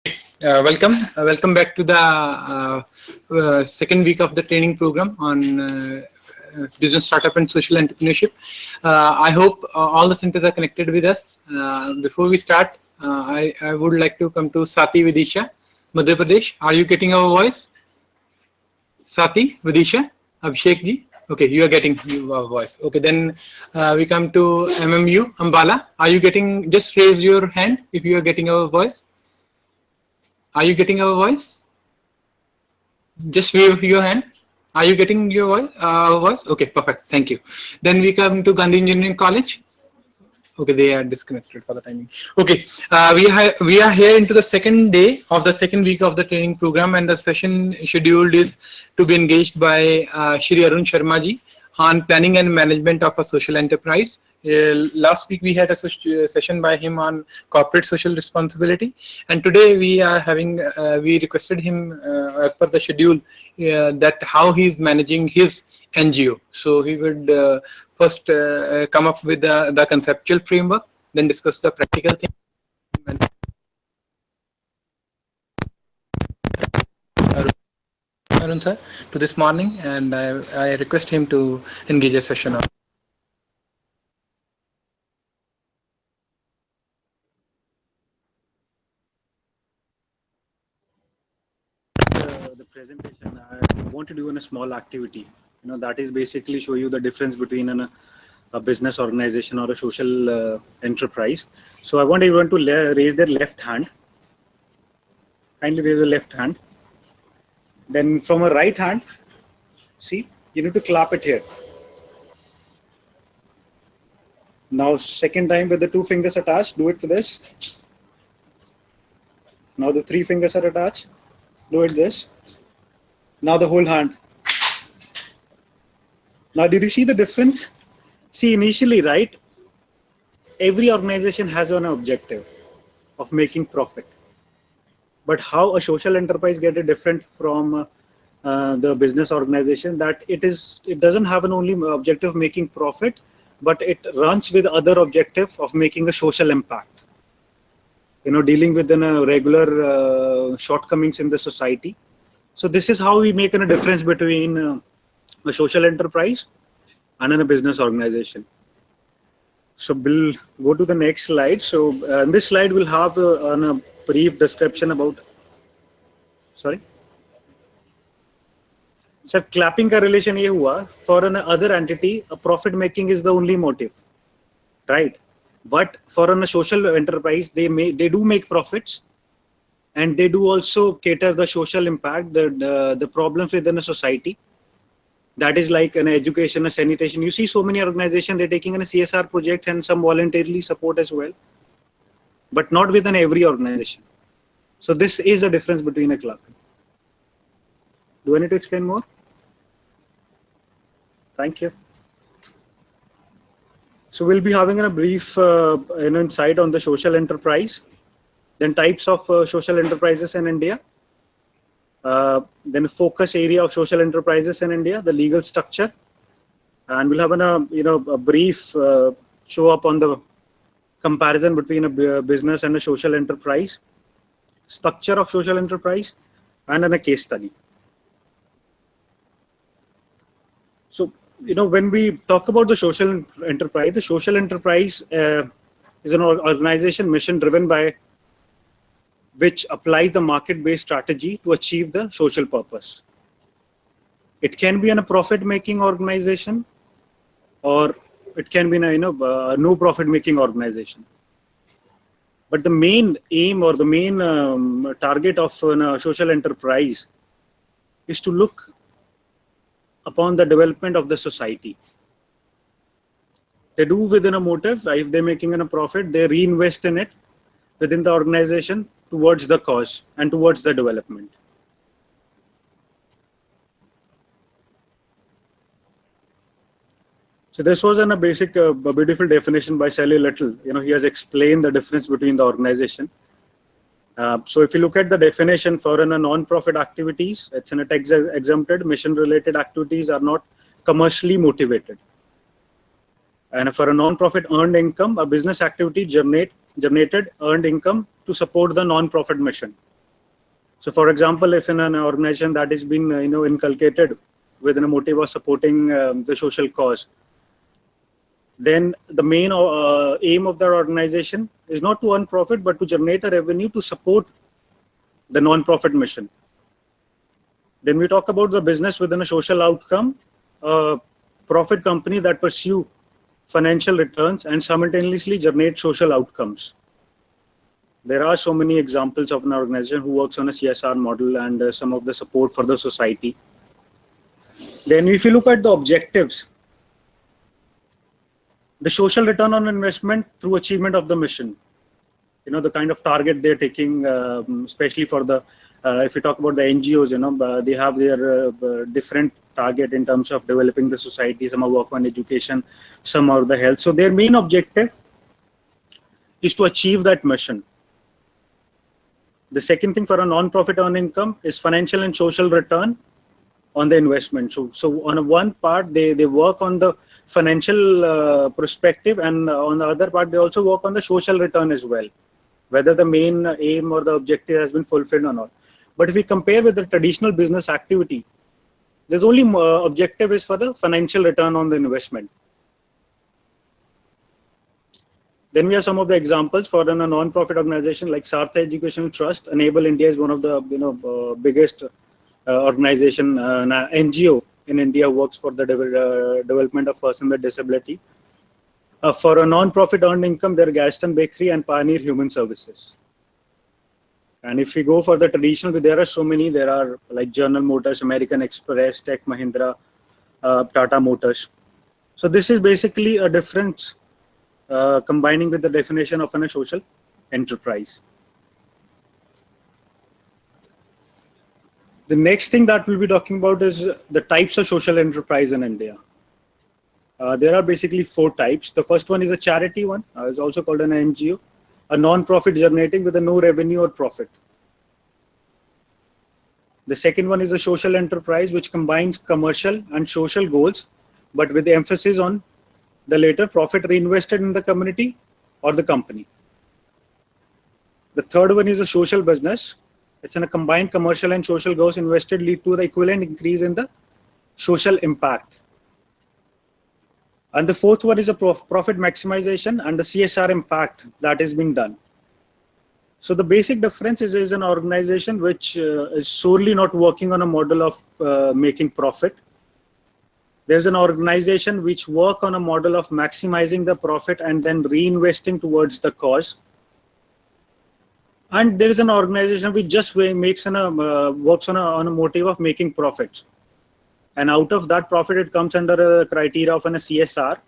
Welcome back to the second week of the training program on business startup and social entrepreneurship. I hope all the centers are connected with us. Before we start, I would like to come to Sati Vidisha, Madhya Pradesh. Are you getting our voice? Sati Vidisha, Abhishek ji. Okay, you are getting our voice. Okay, then we come to MMU, Ambala. Are you getting? Just raise your hand if you are getting our voice. Are you getting our voice? Just wave your hand. Are you getting your voice? Okay, perfect. Thank you. Then we come to Gandhi Engineering College. Okay, they are disconnected for the timing. Okay, we are here into the second day of the second week of the training program, and the session scheduled is to be engaged by Shri Arun Sharma ji on planning and management of a social enterprise. Last week we had a session by him on corporate social responsibility, and today we are having we requested him as per the schedule that how he is managing his NGO. So he would first come up with the conceptual framework, then discuss the practical thing. Arun sir to this morning, and I request him to engage a session on. The presentation, I want to do in a small activity. That is basically show you the difference between a business organization or a social enterprise. So I want everyone to raise their left hand. Kindly raise the left hand. Then from a right hand, see, you need to clap it here. Now second time with the two fingers attached, do it for this. Now the three fingers are attached, do it this. Now the whole hand. Now did you see the difference? See, initially, right, every organization has an objective of making profit. But how a social enterprise get it different from the business organization, that it doesn't have an only objective of making profit, but it runs with other objective of making a social impact. Dealing with regular shortcomings in the society. So this is how we make a difference between a social enterprise and a business organization. So we'll go to the next slide. So in this slide, we'll have a brief description about, sorry. So clapping का relation ये हुआ, for an other entity, a profit making is the only motive, right? But for a social enterprise, they do make profits, and they do also cater the social impact, the problems within a society. That is like an education, a sanitation. You see so many organizations, they're taking in a CSR project and some voluntarily support as well, but not within every organization. So this is the difference between a club. Do I need to explain more? Thank you. So we'll be having a brief insight on the social enterprise, then types of social enterprises in India, then focus area of social enterprises in India, the legal structure, and we'll have a brief show up on the comparison between a business and a social enterprise, structure of social enterprise, and then a case study. So when we talk about the social enterprise is an organization mission driven by which applies the market-based strategy to achieve the social purpose. It can be a profit-making organization, or it can be a no profit-making organization. But the main aim or the main target of a social enterprise is to look upon the development of the society. They do within a motive. If they're making a profit, they reinvest in it within the organization towards the cause and towards the development. So this was a basic, beautiful definition by Sally Little. He has explained the difference between the organization. So if you look at the definition for a non-profit activities, it's an tax exempted. Mission-related activities are not commercially motivated. And for a non-profit earned income, a business activity generated earned income to support the non-profit mission. So for example, if in an organization that has been inculcated within a motive of supporting the social cause, then the main aim of that organization is not to earn profit, but to generate a revenue to support the non-profit mission. Then we talk about the business within a social outcome, a profit company that pursue financial returns and simultaneously generate social outcomes. There are so many examples of an organization who works on a CSR model and some of the support for the society. Then if you look at the objectives, the social return on investment through achievement of the mission, the kind of target they're taking, especially for the, if you talk about the NGOs, they have their different target in terms of developing the society. Some are work on education, some are the health. So their main objective is to achieve that mission. The second thing for a non-profit earned income is financial and social return on the investment. So on one part, they work on the financial perspective, and on the other part, they also work on the social return as well, whether the main aim or the objective has been fulfilled or not. But if we compare with the traditional business activity, there's only objective is for the financial return on the investment. Then we have some of the examples for a non-profit organization like Sartha Educational Trust. Enable India is one of the biggest organization, NGO in India, works for the development of persons with disability. For a non-profit earned income, there are Gaston Bakery and Pioneer Human Services. And if we go for the traditional, there are so many. There are like General Motors, American Express, Tech Mahindra, Tata Motors. So this is basically a difference combining with the definition of a social enterprise. The next thing that we'll be talking about is the types of social enterprise in India. There are basically 4 types. The first one is a charity one. It's also called an NGO, a non-profit generating with no revenue or profit. The second one is a social enterprise, which combines commercial and social goals, but with the emphasis on the later, profit reinvested in the community or the company. The third one is a social business. It's in a combined commercial and social goals invested lead to the equivalent increase in the social impact. And the fourth one is a profit maximization and the CSR impact that is being done. So the basic difference is an organization which is solely not working on a model of making profit. There's an organization which work on a model of maximizing the profit and then reinvesting towards the cause. And there is an organization which just works on a motive of making profits. And out of that profit, it comes under a criteria of a CSR,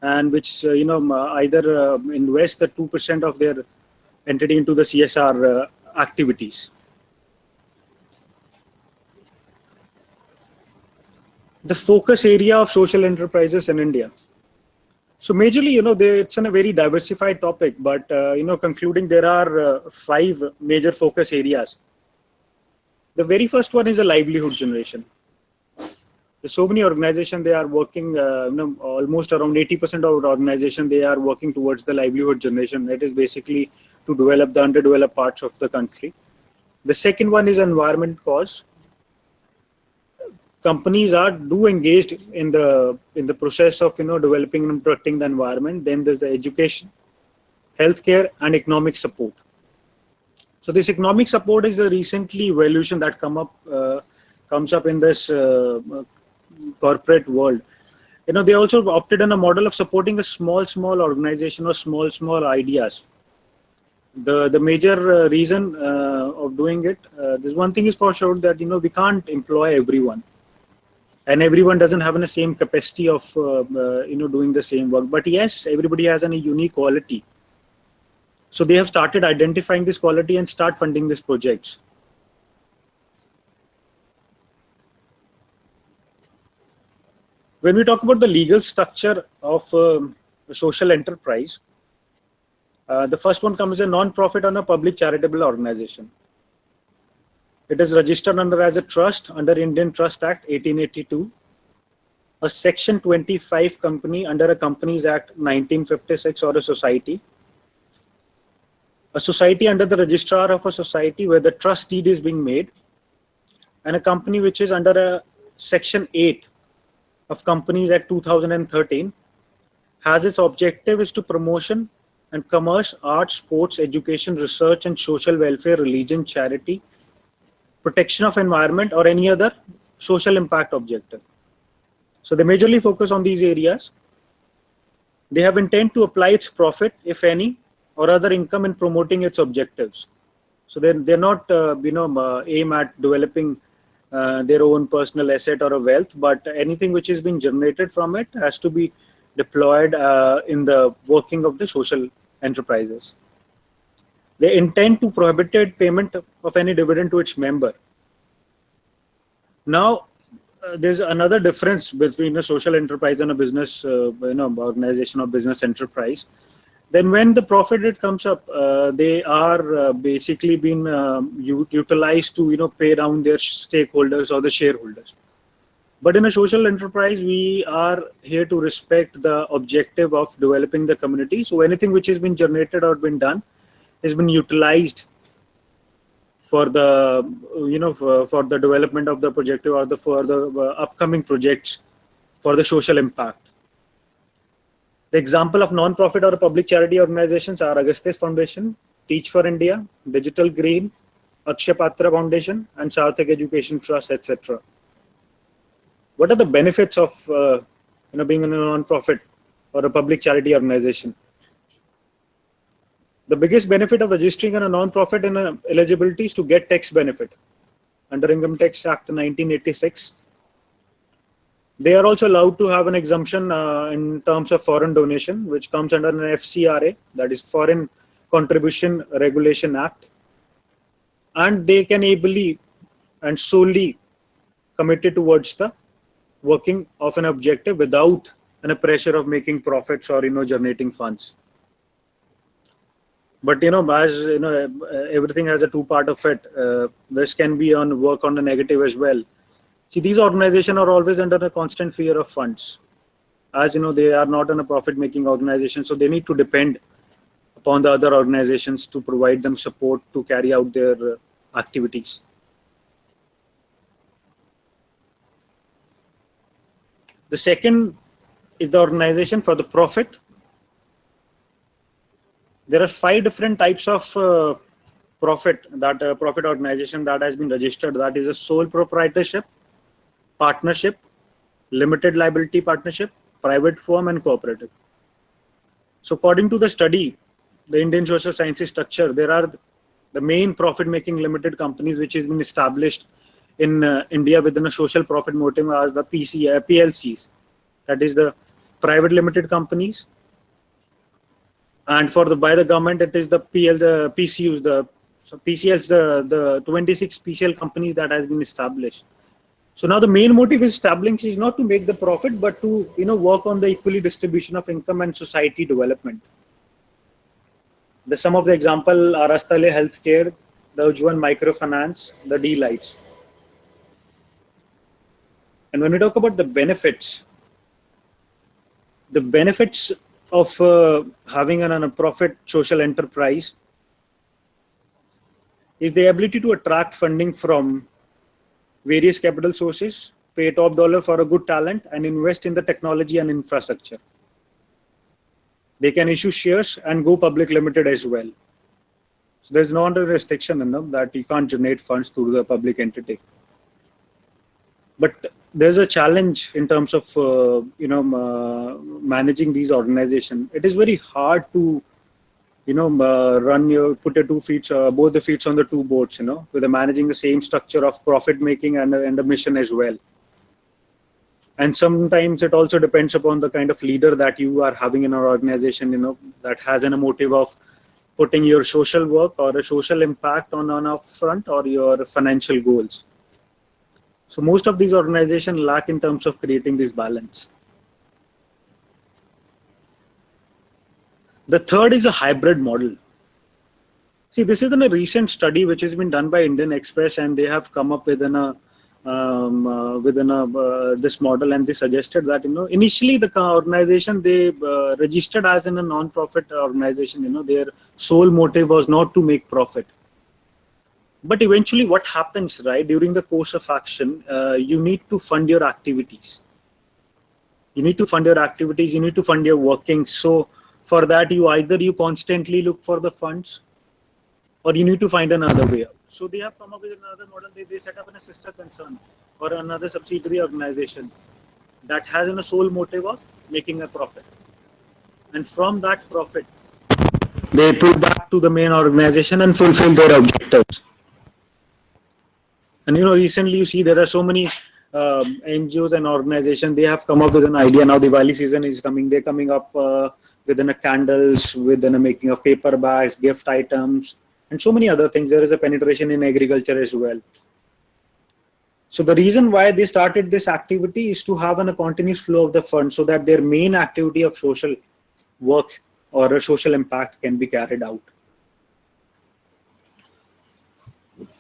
and which either invest the 2% of their entity into the CSR activities. The focus area of social enterprises in India. So majorly, it's a very diversified topic, but concluding, there are 5 major focus areas. The very first one is a livelihood generation. There's so many organizations, they are working, almost around 80% of organizations, they are working towards the livelihood generation. That is basically to develop the underdeveloped parts of the country. The second one is environment cause. Companies do engaged in the process of developing and protecting the environment. Then there's the education, healthcare, and economic support. So this economic support is a recently evolution that comes up in this corporate world. They also opted on a model of supporting a small organization or small ideas. The major reason of doing it, this one thing is for sure that we can't employ everyone. And everyone doesn't have the same capacity of doing the same work. But yes, everybody has a unique quality. So they have started identifying this quality and start funding these projects. When we talk about the legal structure of a social enterprise, the first one comes as a non-profit or a public charitable organization. It is registered as a trust under Indian Trust Act 1882, a Section 25 company under a Companies Act 1956, or a society. a society under the registrar of a society where the trust deed is being made, and a company which is under a section 8 of Companies Act 2013 has its objective is to promotion and commerce, arts, sports, education, research and social welfare, religion, charity, protection of environment or any other social impact objective. So they majorly focus on these areas. They have intent to apply its profit, if any, or other income in promoting its objectives. So they're not aim at developing their own personal asset or a wealth, but anything which is being generated from it has to be deployed in the working of the social enterprises. They intend to prohibit payment of any dividend to its member. Now, there's another difference between a social enterprise and a business organization or business enterprise. Then when the profit it comes up, they are basically being utilized to pay down their stakeholders or the shareholders. But in a social enterprise, we are here to respect the objective of developing the community. So anything which has been generated or been done has been utilized for the for the development of the project or for the upcoming projects for the social impact. The example of non-profit or public charity organizations are Agastya's Foundation, Teach for India, Digital Green, Akshay Patra Foundation, and Sarthak Education Trust, etc. What are the benefits of being a non-profit or a public charity organization? The biggest benefit of registering a non-profit in eligibility is to get tax benefit under Income Tax Act 1986. They are also allowed to have an exemption in terms of foreign donation, which comes under an FCRA, that is Foreign Contribution Regulation Act. And they can ably and solely committed towards the working of an objective without a pressure of making profits or generating funds. But as everything has a two part of it. This can be on work on the negative as well. See, these organizations are always under a constant fear of funds. As they are not in a profit-making organization, so they need to depend upon the other organizations to provide them support to carry out their activities. The second is the organization for the profit. There are 5 different types of profit organization that has been registered. That is a sole proprietorship, partnership, limited liability partnership, private firm, and cooperative. So according to the study, the Indian social sciences structure, there are the main profit-making limited companies which has been established in India within a social profit motive as the PLCs. That is the private limited companies. And by the government, it is the PCUs, PCLs, the 26 PCL companies that has been established. So now the main motive is established is not to make the profit, but to work on the equally distribution of income and society development. Some of the example are Astale Healthcare, the Ujwan Microfinance, the D-Lights. And when we talk about the benefits of having a profit social enterprise is the ability to attract funding from various capital sources, pay top dollar for a good talent, and invest in the technology and infrastructure. They can issue shares and go public limited as well. So there's no other restriction in them that you can't generate funds through the public entity. But there's a challenge in terms of managing these organizations. It is very hard to put both the feet on the two boats, with managing the same structure of profit making and a mission as well. And sometimes it also depends upon the kind of leader that you are having in our organization, that has a motive of putting your social work or a social impact on upfront or your financial goals. So most of these organizations lack in terms of creating this balance. The third is a hybrid model. See, this is a recent study which has been done by Indian Express, and they have come up with within this model, and they suggested that initially the organization, they registered as in a non-profit organization. Their sole motive was not to make profit. But eventually what happens, right, during the course of action, you need to fund your activities. You need to fund your activities, you need to fund your workings. So for that, you constantly look for the funds, or you need to find another way out. So they have come up with another model. They set up a sister concern or another subsidiary organization that has a sole motive of making a profit. And from that profit, they pull back to the main organization and fulfill their objectives. And recently you see there are so many NGOs and organizations, they have come up with an idea. Now Diwali season is coming. They're coming up within a candles, within a making of paper bags, gift items, and so many other things. There is a penetration in agriculture as well. So the reason why they started this activity is to have a continuous flow of the funds, so that their main activity of social work or a social impact can be carried out.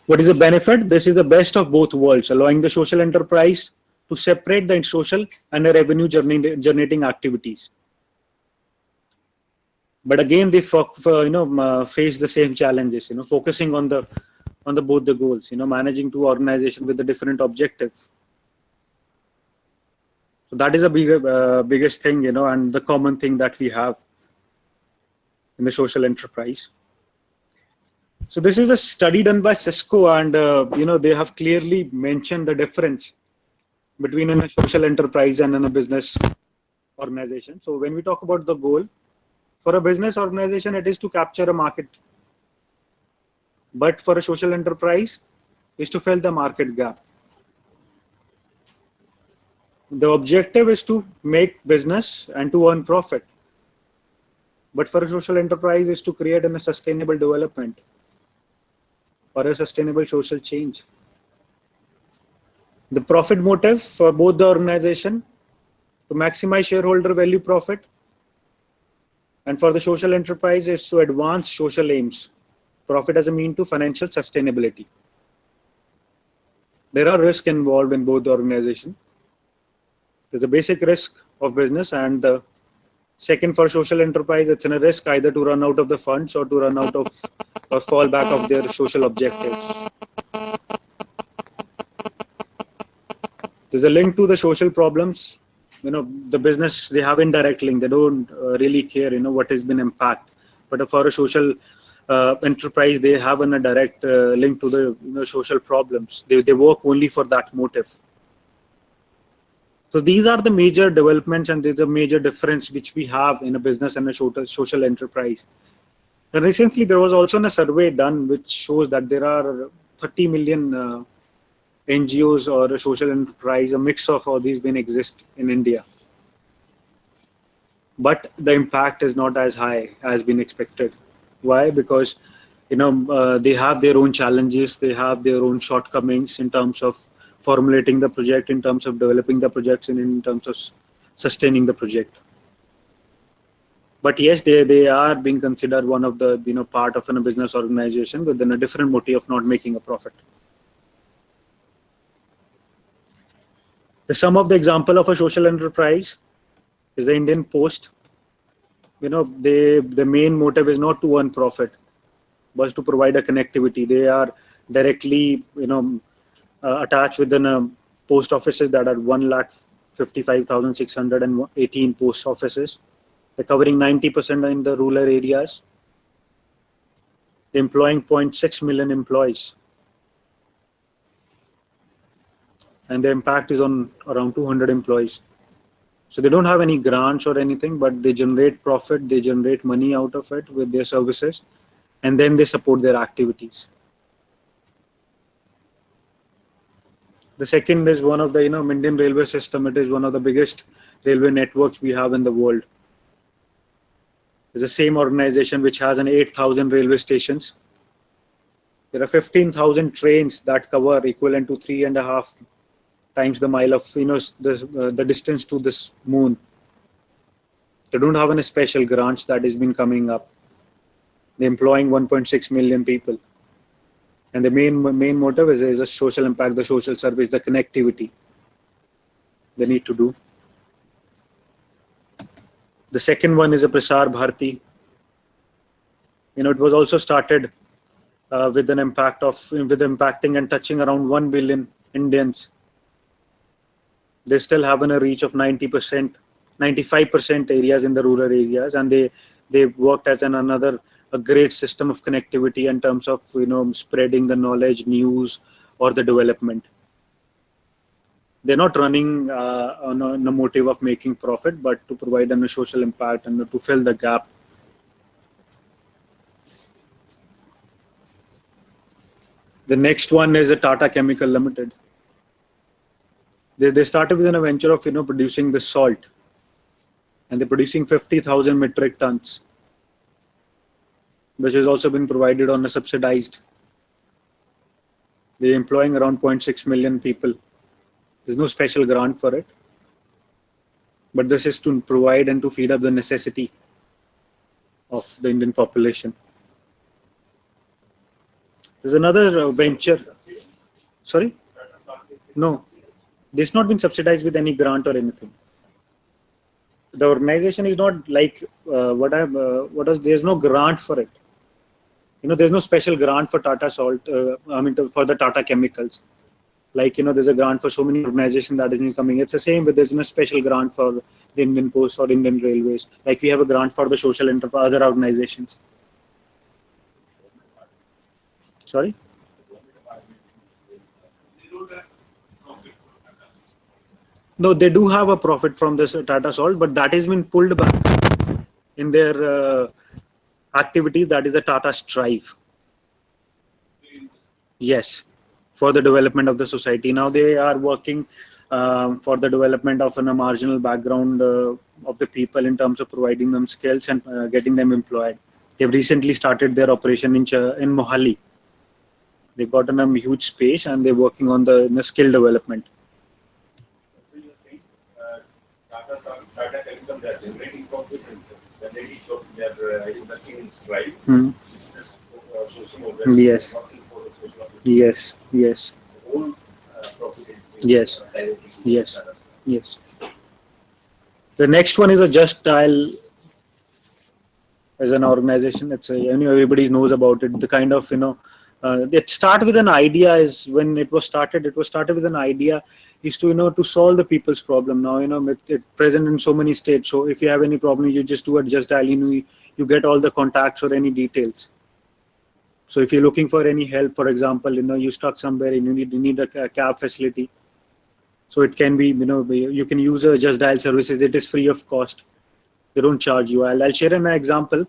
What is the benefit? This is the best of both worlds, allowing the social enterprise to separate the social and the revenue generating activities. But again, they face the same challenges. Focusing on the both the goals. Managing two organizations with a different objective. So that is a biggest thing. And the common thing that we have in the social enterprise. So this is a study done by Cisco, and they have clearly mentioned the difference between a social enterprise and a business organization. So when we talk about the goal, for a business organization, it is to capture a market. But for a social enterprise, is to fill the market gap. The objective is to make business and to earn profit. But for a social enterprise, is to create a sustainable development or a sustainable social change. The profit motive for both the organization, to maximize shareholder value profit, and for the social enterprise is to advance social aims, profit as a mean to financial sustainability. There are risks involved in both the organization. There's a basic risk of business, and the second, for social enterprise, it's a risk either to run out of the funds or to run out of or fall back of their social objectives. There's a link to the social problems. The business, they have indirect link. They don't really care, what has been impact. But for a social enterprise, they have a direct link to the social problems. They work only for that motive. So these are the major developments, and there's a major difference which we have in a business and a social enterprise. And recently, there was also a survey done which shows that there are 30 million NGOs or a social enterprise, a mix of all these been exist in India. But the impact is not as high as been expected. Why? Because they have their own challenges, they have their own shortcomings in terms of formulating the project, in terms of developing the projects, and in terms of sustaining the project. But yes, they are being considered one of the part of a business organization within a different motive of not making a profit. The sum of the example of a social enterprise is the Indian Post. The main motive is not to earn profit, but to provide a connectivity. They are directly attached within post offices that are 1,55,618 post offices. They're covering 90% in the rural areas. They're employing 0.6 million employees. And the impact is on around 200 employees. So they don't have any grants or anything, but they generate profit, they generate money out of it with their services, and then they support their activities. The second is one of the Indian railway system. It is one of the biggest railway networks we have in the world. It's the same organization which has 8,000 railway stations. There are 15,000 trains that cover equivalent to 3.5 times the mile of the distance to this moon. They don't have any special grants that has been coming up. They're employing 1.6 million people. And the main motive is a social impact, the social service, the connectivity they need to do. The second one is a Prasar Bharati. It was also started with impacting and touching around 1 billion Indians. They still have a reach of 90%, 95% areas in the rural areas, and they worked as a great system of connectivity in terms of spreading the knowledge, news, or the development. They're not running on a motive of making profit, but to provide them a social impact and to fill the gap. The next one is a Tata Chemical Limited. They started with a venture of producing the salt, and they're producing 50,000 metric tons, which has also been provided on a subsidized. They're employing around 0.6 million people. There's no special grant for it, but this is to provide and to feed up the necessity of the Indian population. There's another venture. Sorry? No, this not been subsidized with any grant or anything. The organization is not like there's no grant for it. There's no special grant for Tata Salt. For the Tata Chemicals. Like, there's a grant for so many organizations that has been coming. It's the same, but there's no special grant for the Indian Post or Indian Railways. Like we have a grant for the social enterprise, other organizations. Sorry? No, they do have a profit from this Tata Salt, but that has been pulled back in their activities. That is the Tata Strive. Yes, for the development of the society. Now they are working for the development of a marginal background of the people in terms of providing them skills and getting them employed. They've recently started their operation in Mohali. They've gotten a huge space and they're working on the skill development. So you're saying Tata Chemical, they are generating profit and the lady shop, they are investing in Strive. Business social organization. Yes. Working for the social organization. Yes, yes. The whole profit is Yes. directly to Yes. Tata. Yes. The next one is a Just Dial as an organization. It's everybody knows about it. The kind of it started with an idea. Is when it was started with an idea is to to solve the people's problem. Now it's present in so many states. So if you have any problem, you just do a Just Dial. You get all the contacts or any details. So if you're looking for any help, for example, you stuck somewhere and you need a cab facility. So it can be, you can use a Just Dial services. It is free of cost. They don't charge you. I'll share an example.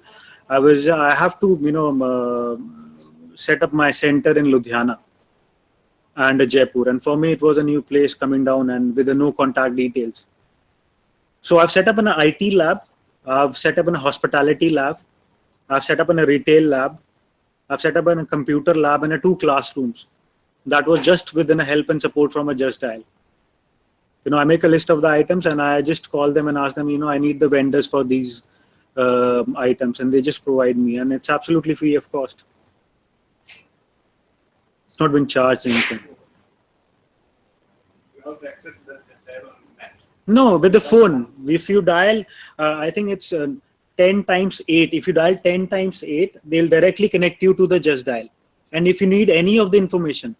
I have to, set up my center in Ludhiana and Jaipur. And for me, it was a new place coming down and with no contact details. So I've set up an IT lab. I've set up a hospitality lab. I've set up a retail lab. I've set up a computer lab and 2 classrooms. That was just within a help and support from a Just Dial. I make a list of the items and I just call them and ask them, I need the vendors for these items, and they just provide me, and it's absolutely free of cost. It's not been charged anything. You have to access the Just Dial on that. No, with the phone. If you dial, I think it's 10 times 8. If you dial 10 times 8, they'll directly connect you to the Just Dial. And if you need any of the information,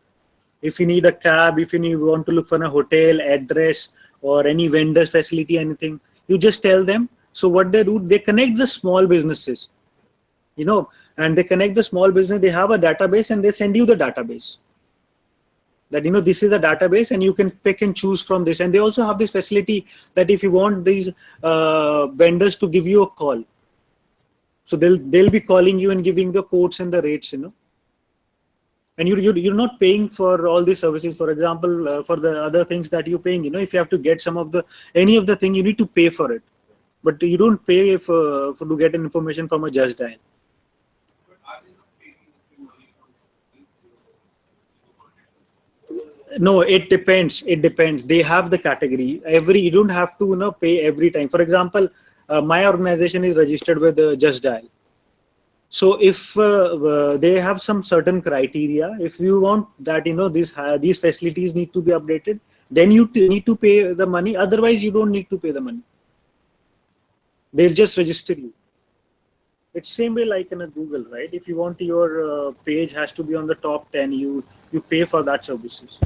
if you need a cab, if you want to look for a hotel, address, or any vendor's facility, anything, you just tell them. So what they do, they connect the small businesses, and they connect the small business. They have a database and they send you the database. That, this is a database and you can pick and choose from this. And they also have this facility that if you want these vendors to give you a call, so they'll be calling you and giving the quotes and the rates, And you're not paying for all these services. For example, for the other things that you're paying, if you have to get any of the thing, you need to pay for it. But you don't pay for to get information from a Just Dial. No, it depends. It depends. They have the category. You don't have to pay every time. For example, my organization is registered with Just Dial. So if they have some certain criteria, if you want that, these facilities need to be updated, then you need to pay the money. Otherwise, you don't need to pay the money. They'll just register you. It's same way like in a Google, right? If you want your page has to be on the top 10, you pay for that services.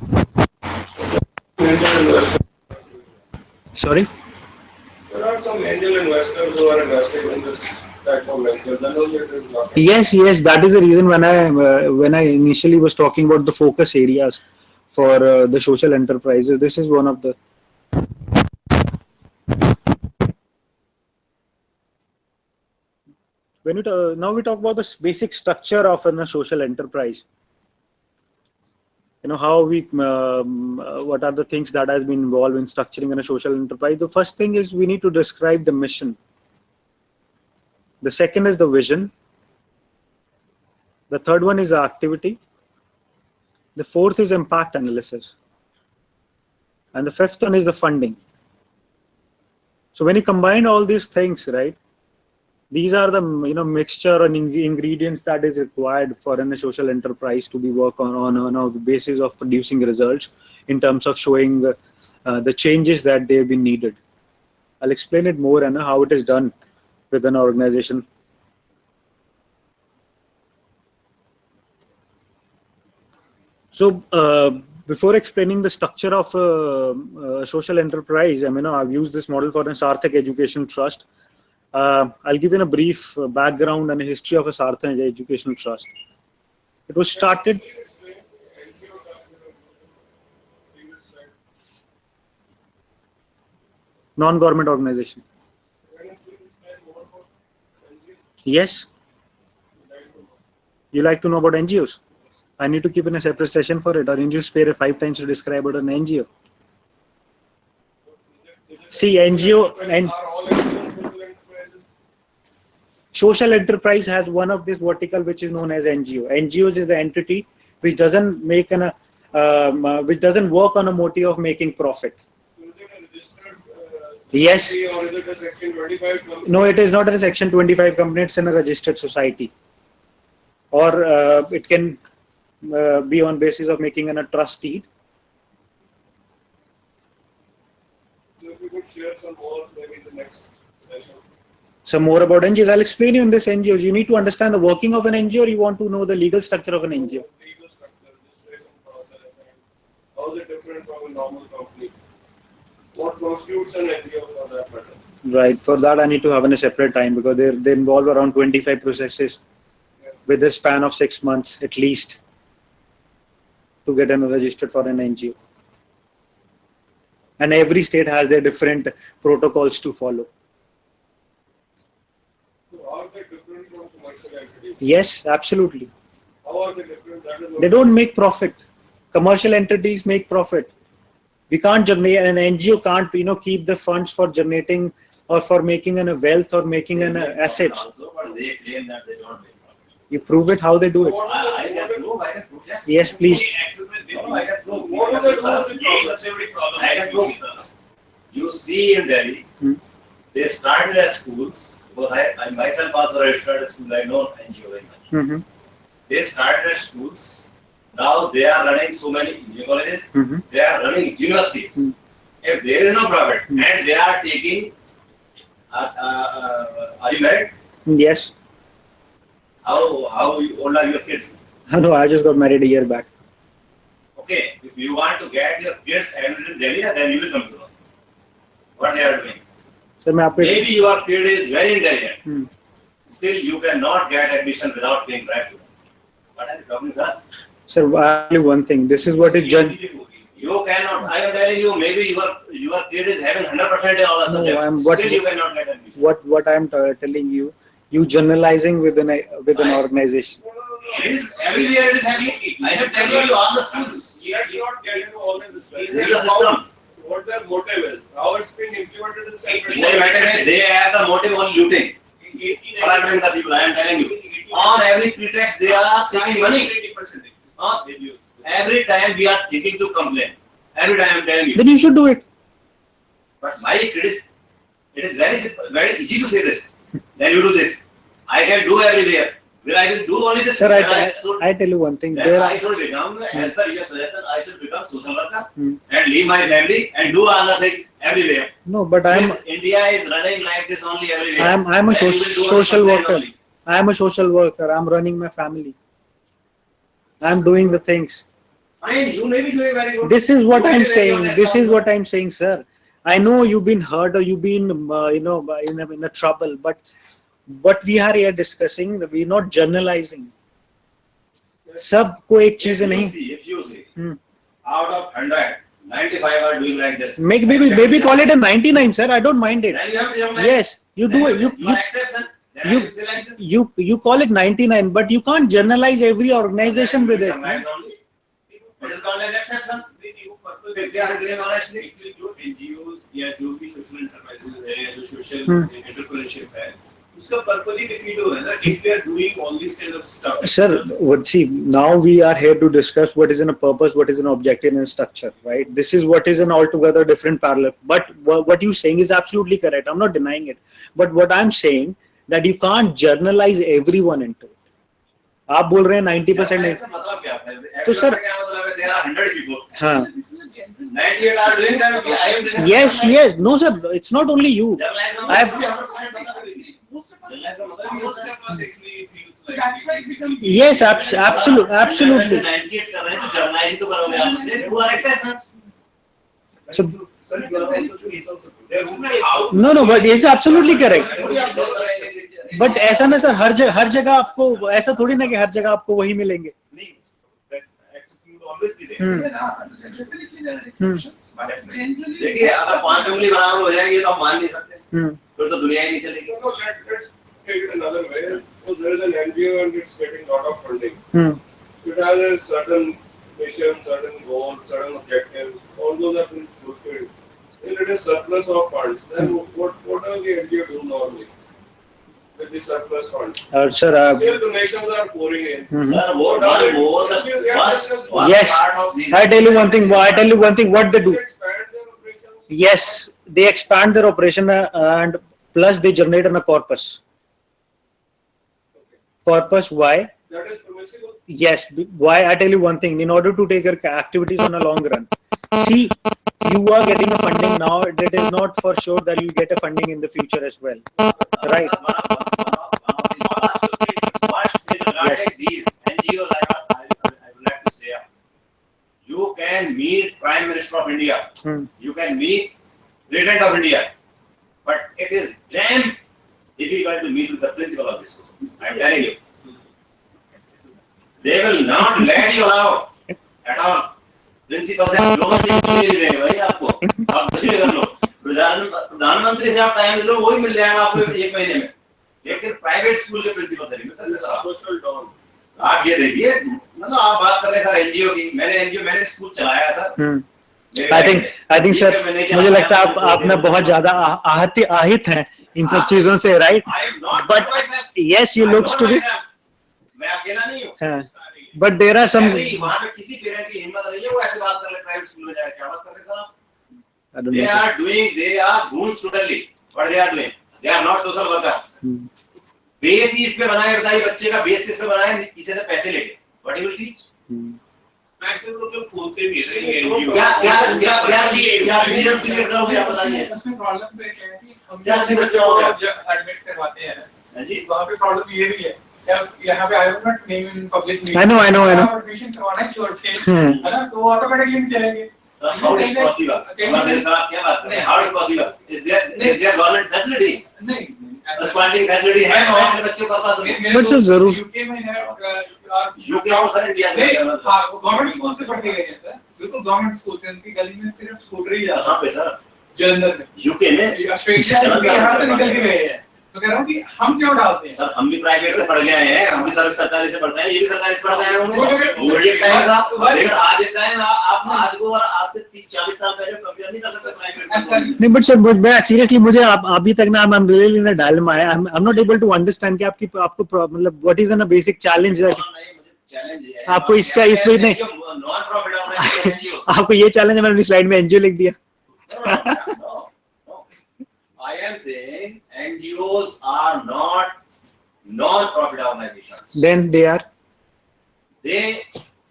Sorry? There are some angel investors who are investing in this type of ventures. Then only it is not. Yes, that is the reason when I initially was talking about the focus areas for the social enterprises. This is one of the. When now we talk about the basic structure of a social enterprise. How we what are the things that has been involved in structuring a social enterprise. The first thing is we need to describe the mission. The second is the vision. The third one is the activity. The fourth is impact analysis. And the fifth one is the funding. So when you combine all these things, right, these are the mixture and ingredients that is required for a social enterprise to be work on the basis of producing results in terms of showing the changes that they have been needed. I'll explain it more and how it is done with an organization. So before explaining the structure of a social enterprise, I've used this model for a Sarthak Educational Trust. I'll give you a brief background and a history of a Sarthak Educational Trust. It was started. Non-government organization. Yes. You like to know about NGOs? I need to keep in a separate session for it, or you need to spare 5 times to describe what an NGO. See, NGO and social enterprise has one of this vertical which is known as NGO. NGOs is the entity which doesn't make which doesn't work on a motive of making profit. Yes. Or is it a Section 25 company? No, it is not a Section 25 company. It's in a registered society, or it can be on basis of making a trust deed. So if you could share some more, maybe in the next session. Some more about NGOs. I'll explain you in this NGOs. You need to understand the working of an NGO, or you want to know the legal structure of an NGO. Legal structure, registration process, and how is it different from a normal company? What constitutes an NGO for that matter? Right. For that, I need to have a separate time because they involve around 25 processes with a span of 6 months at least to get registered for an NGO. And every state has their different protocols to follow. So are they different from commercial entities? Yes, absolutely. How are they different? That is They don't make profit. Commercial entities make profit. We can't generate, an NGO can't keep the funds for generating or for making a wealth or making an assets. Also, but they claim that they don't make profit. You prove it how they do it. I can prove, yes. Yes, please. No, I can prove. What are the problem? I can prove. You see in Delhi, they started as schools. Because I myself also registered as school. I know NGO very much. They started as schools. Now they are running so many colleges. They are running universities. If there is no profit and they are taking, are you married? Yes. How old are your kids? No, I just got married a year back. Okay, if you want to get your kids admitted in Delhi, then you will come to know what they are doing. Sir, maybe your kid is very intelligent. Still, you cannot get admission without paying bribe to them. What are you talking, sir? Sir, only one thing. This is what is You cannot. I am telling you, maybe your kid is having 100% in all the subjects. Still, you cannot get admission. What I am telling you, you generalizing with an organization. It is everywhere. It is happening. I am telling you all the schools. Let's not get into all this. This is the system. What their motive is, how it's being implemented is separate. They have the motive on looting, plundering the people. I am telling you. On every pretext, they are taking money. Every time we are thinking to complain. Every time I am telling you. Then you should do it. But my criticism, it is very simple, very easy to say this. Then you do this. I can do everywhere. Will I will do only this? Sir, Then I tell you one thing. then There I are, should become, as per your suggestion, I should become social worker and leave my family and do other things everywhere. no, but I'm This India is running like this only everywhere. I'm a Then you will do only social content worker. only. I'm a social worker. I'm running my family. I'm doing the things. Fine, you may be doing very good. This is what You may I'm be very saying. honest This is also. what I'm saying, sir. I know you've been hurt or you've been, in a trouble, but what we are here discussing, we're not generalizing. सबको एक चीज नहीं. If you see, out of 100, 95 are doing like this. Maybe call it a 99, sir. I don't mind it. Then you have to jump like Yes, you do it. You are exception. Then you- I will say like this. You call it 99, but you can't generalize every organization with it. It is called as exception. If they are doing honestly. जो NGOs या जो भी social enterprises है या जो social entrepreneurship है उसका purpose ही defeat हो रहा है ना if they are doing all this kind of stuff. Sir, now we are here to discuss what is in a purpose, what is an objective and structure, right? This is what is an altogether different parallel. But what you're saying is absolutely correct. I'm not denying it. But what I'm saying that you can't generalize everyone into it. आप बोल रहे हैं 90%. मतलब क्या है? तो sir- क्या मतलब है? There are 100 people. हाँ. 98 are doing that. I am doing Yes. No, sir. It's not only you. Yes, absolutely. 98 कर रहे हैं तो जर्नलाइज तो करोगे आप से. You are exceptions. So, no, but it's absolutely correct. But ऐसा ना सर हर जगह आपको ऐसा थोड़ी ना कि हर जगह आपको वही मिलेंगे. देखिए अगर 5 उंगली बराबर हो जाएगी तो हम मान नहीं सकते. फिर तो दुनिया ही नहीं चलेगी. Let's take it another way. So there is an NGO and it's getting a lot of funding. It has a certain mission, certain goals, certain objectives. All those have been fulfilled. Then it is surplus of funds. Then what does the NGO do normally with the surplus funds? Sir, Still donations are pouring in. Sir, what are the first Yes. part of these? I tell you one thing. What they They do. expand their operations. Yes, they expand their operation and plus they generate on a corpus. Corpus, why? That is permissible. Yes, why? I tell you one thing. In order to take your activities on a long run, see, you are getting a funding now. It is not for sure that you get a funding in the future as well, right? Regarding these NGOs, I would like to say, you can meet Prime Minister of India, you can meet President of India, but it is damn difficult to meet with the principal of this school. I'm telling you. They will not let you allow at all. Principal से जो मर्जी मिल जाएगा भाई आपको. आप कुछ भी कर लो. प्रधानमंत्री से आप टाइम लो वही मिल जाएगा आपको 1 महीने में. लेकिन प्राइवेट स्कूल के प्रिंसिपल से नहीं मिल सकता. Social dawn. आप ये देखिए, मतलब आप बात कर रहे हैं सर एनजीओ की. मैंने स्कूल चलाया सर. I think sir, मुझे लगता है आपने बहुत ज्यादा आहित हैं इन सब चीजों से, right? But yes, you looks to be. मैं अकेला नहीं हूँ. But there are some. वहाँ पे किसी पेरेंट की हिम्मत नहीं है वो ऐसे बात कर ले प्राइवेट स्कूल में जाकर. क्या बात कर रहे हैं सर आप? I don't know. They are goons totally. What they are doing? They are not social workers. Base ही इस पे बनाए. बताइए बच्चे का बेस किस पे बनाए? पीछे से पैसे लेके. What he will teach? Maximum लोग खोलते भी हैं. क्या सीरियस क्रिएट करोगे आप बताइए. उसमें प्रॉब्लम पे क्या है कि हम क्या जब सीरियस बच्चों करोगे? को एडमिट करवाते हैं जी. वहाँ पे प्रॉब्लम ये भी है. यहाँ पे I will not name in public meeting. I know. Admission करवाना है चोर से, है ना, तो ऑटोमेटिकली नहीं चलेंगे. How is possible? हमारे साथ आप क्या बात कर रहे हैं? How is possible? Is there government facility? नहीं Responding facility है अपने बच्चों का पास. But sir, जरूर. यूके में है यूके और सर इंडिया से. गवर्नमेंट स्कूल से पढ़ के गए हैं सर. बिल्कुल गवर्नमेंट स्कूल से. उनकी गली में सिर्फ स्कूटर ही जा रहा कहाँ पे सर? जलंधर में. यूके में. ऑस्ट्रेलिया में यहाँ से निकल के गए हैं. तो कह रहा हूँ कि हम क्यों डालते हैं. सर हम भी प्राइवेट से पढ़ गए हैं. हम भी सरकारी से पढ़ते हैं. ये भी सरकारी से पढ़ गए होंगे. वो एक टाइम था. लेकिन आज एक टाइम आप आज को और आज से 30-40 साल पहले कंपेयर नहीं कर सकते प्राइवेट. नहीं, but sir, मैं seriously मुझे अभी तक ना I'm really in a dilemma. I'm not able to understand कि आपको मतलब what is a basic challenge that आपको इस पे नहीं. Non profit organisation. आपको ये चैलेंज मैंने अपनी स्लाइड में एनजीओ लिख दिया. I am saying NGOs are not non-profit organizations. Then they are They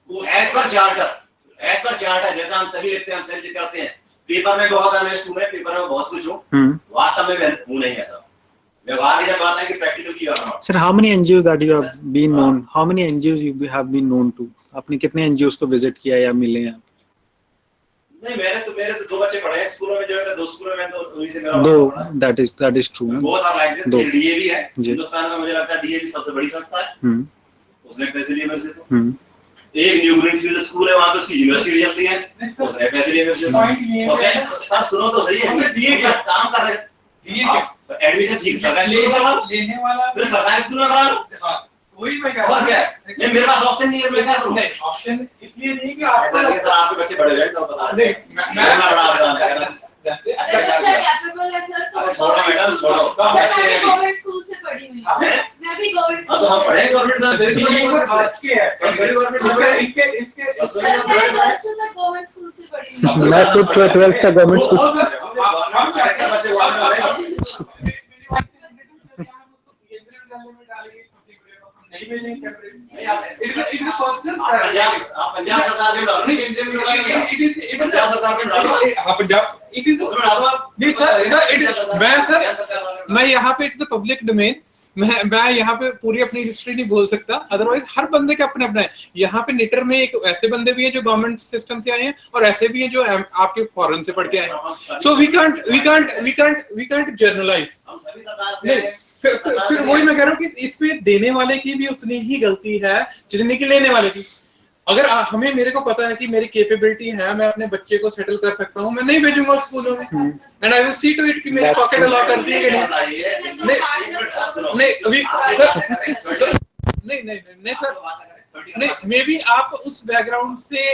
who as per charter, जैसा हम सभी लिखते हैं, हम सभी करते हैं, पेपर में बहुत ऑनेस्ट हूँ मैं, पेपर में बहुत कुछ हूँ, वास्तव में मैं हूँ नहीं ऐसा। व्यवहार की जब बात है कि प्रैक्टिकल की बात है। Sir, how many NGOs that you have been known? How many NGOs you have been known to? आपने कितने NGOs को विजिट किया या मिले हैं? नहीं, मेरे तो दो बच्चे पढ़े हैं स्कूलों में, जो है दो स्कूलों में, तो उन्हीं से मेरा दो, that is true. बहुत सारा लाइक दिस, दो डीएवी है जी। हिंदुस्तान में, मुझे लगता है डीएवी सबसे बड़ी संस्था है, उसने पैसे लिए मेरे से। तो एक न्यू ग्रीनफील्ड स्कूल है, वहाँ पे उसकी यूनिवर्सिटी चलती है, उसने पैसे लिए मेरे से। सर सुनो तो सही है, हमने दिए क्या काम कर रहे हैं, एडमिशन ठीक सरकारी स्कूल में लेने वाला, फिर सरकारी स्कूल में करा लो, वही मैं कह रहा हूँ। क्या नहीं, मेरे पास ऑप्शन नहीं है, मैं क्या करूँ? नहीं, ऑप्शन इसलिए नहीं कि आपको सर आपके बच्चे बड़े हो जाए तो बता दें। मैं बड़ा आसान है, अगर बच्चा कैपेबल है सर तो छोड़ो मैडम, छोड़ो। सर मैं भी गवर्नमेंट स्कूल से पढ़ी हुई हूँ, मैं भी गवर्नमेंट तो स्कूल हम से पढ़े गवर्नमेंट से, आज के है इसके सर मैं प्लस 2 तक गवर्नमेंट स्कूल से पढ़ी हुई हूँ। मैं तो 12th तक गवर्नमेंट स्कूल पंजाब सरकार के डालो, केंद्र में डालो, पंजाब सरकार के डालो, हाँ पंजाब इट इज उसमें डालो। नहीं सर इट इज मैं यहाँ पे इट इज पब्लिक डोमेन, मैं यहाँ पे पूरी अपनी हिस्ट्री नहीं बोल सकता, अदरवाइज हर बंदे का अपना अपना है। यहाँ पे निटर में एक ऐसे बंदे भी हैं जो गवर्नमेंट सिस्टम से आए हैं और ऐसे भी हैं जो आपके फॉरेन से पढ़ के आए हैं। So we can't generalise. फिर वही मैं कह रहा हूँ कि इसमें देने वाले की भी उतनी ही गलती है जितनी की लेने वाले की। अगर हमें मेरे को पता है कि मेरी कैपेबिलिटी है, मैं अपने बच्चे को सेटल कर सकता हूँ, मैं नहीं भेजूंगा स्कूलों में, and I will see to it कि मेरी पॉकेट अलाउ करती है कि नहीं सर नहीं, मे बी आप उस बैकग्राउंड से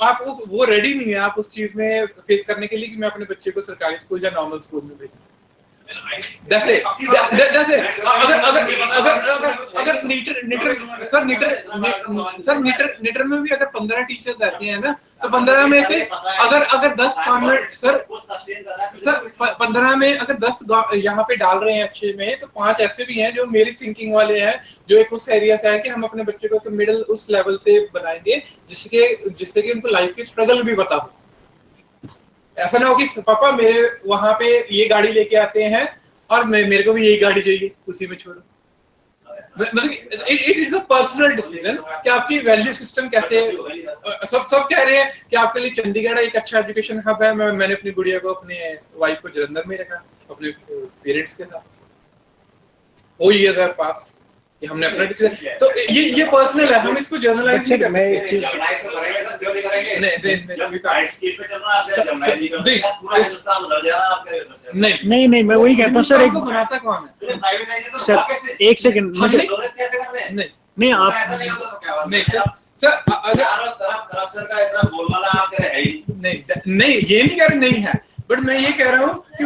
आप वो रेडी नहीं है, आप उस चीज में फेस करने के लिए कि मैं अपने बच्चे को सरकारी स्कूल या नॉर्मल स्कूल में भेजूं। अगर नीटर में भी अगर 15 टीचर्स आते हैं ना, तो 15 में से अगर 10 कॉन्वेंट सर 15 में अगर 10 यहाँ पे डाल रहे हैं अच्छे में, तो 5 ऐसे भी हैं जो मेरी थिंकिंग वाले हैं, जो एक उस एरिया से है कि हम अपने बच्चे को मिडिल उस लेवल से बनाएंगे जिससे कि उनको लाइफ की स्ट्रगल भी पता हो। ऐसा ना हो कि पापा मेरे वहां पे ये गाड़ी लेके आते हैं और मेरे को भी यही गाड़ी चाहिए, उसी में छोड़ो। मतलब it is a personal decision कि आपकी वैल्यू सिस्टम कैसे। सब कह रहे हैं कि आपके लिए चंडीगढ़ एक अच्छा एजुकेशन हब है। मैंने अपनी गुड़िया को, अपने वाइफ को जलंधर में रखा अपने पेरेंट्स के साथ। 4 years have passed कि हमने अपना डिसीजन, तो ये पर्सनल है, हम इसको जर्नलाइज नहीं कर सकते। नहीं मैं वही कहता हूँ सर। एक बनाता कौन है सर, एक सेकंड नहीं आप नहीं सर अगर करप्शन का इतना बोलबाला आप कह रहे हैं नहीं ये नहीं कह रहे नहीं है, बट मैं ये कह रहा हूँ कि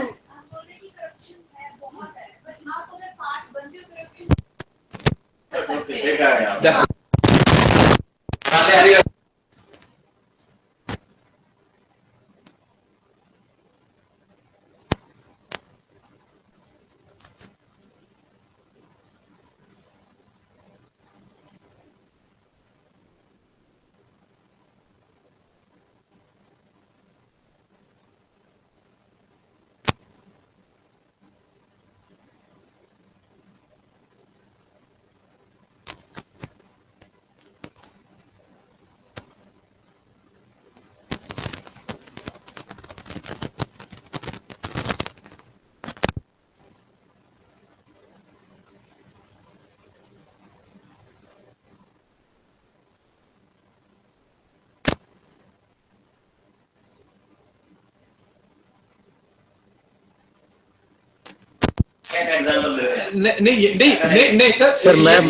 नहीं सर मैं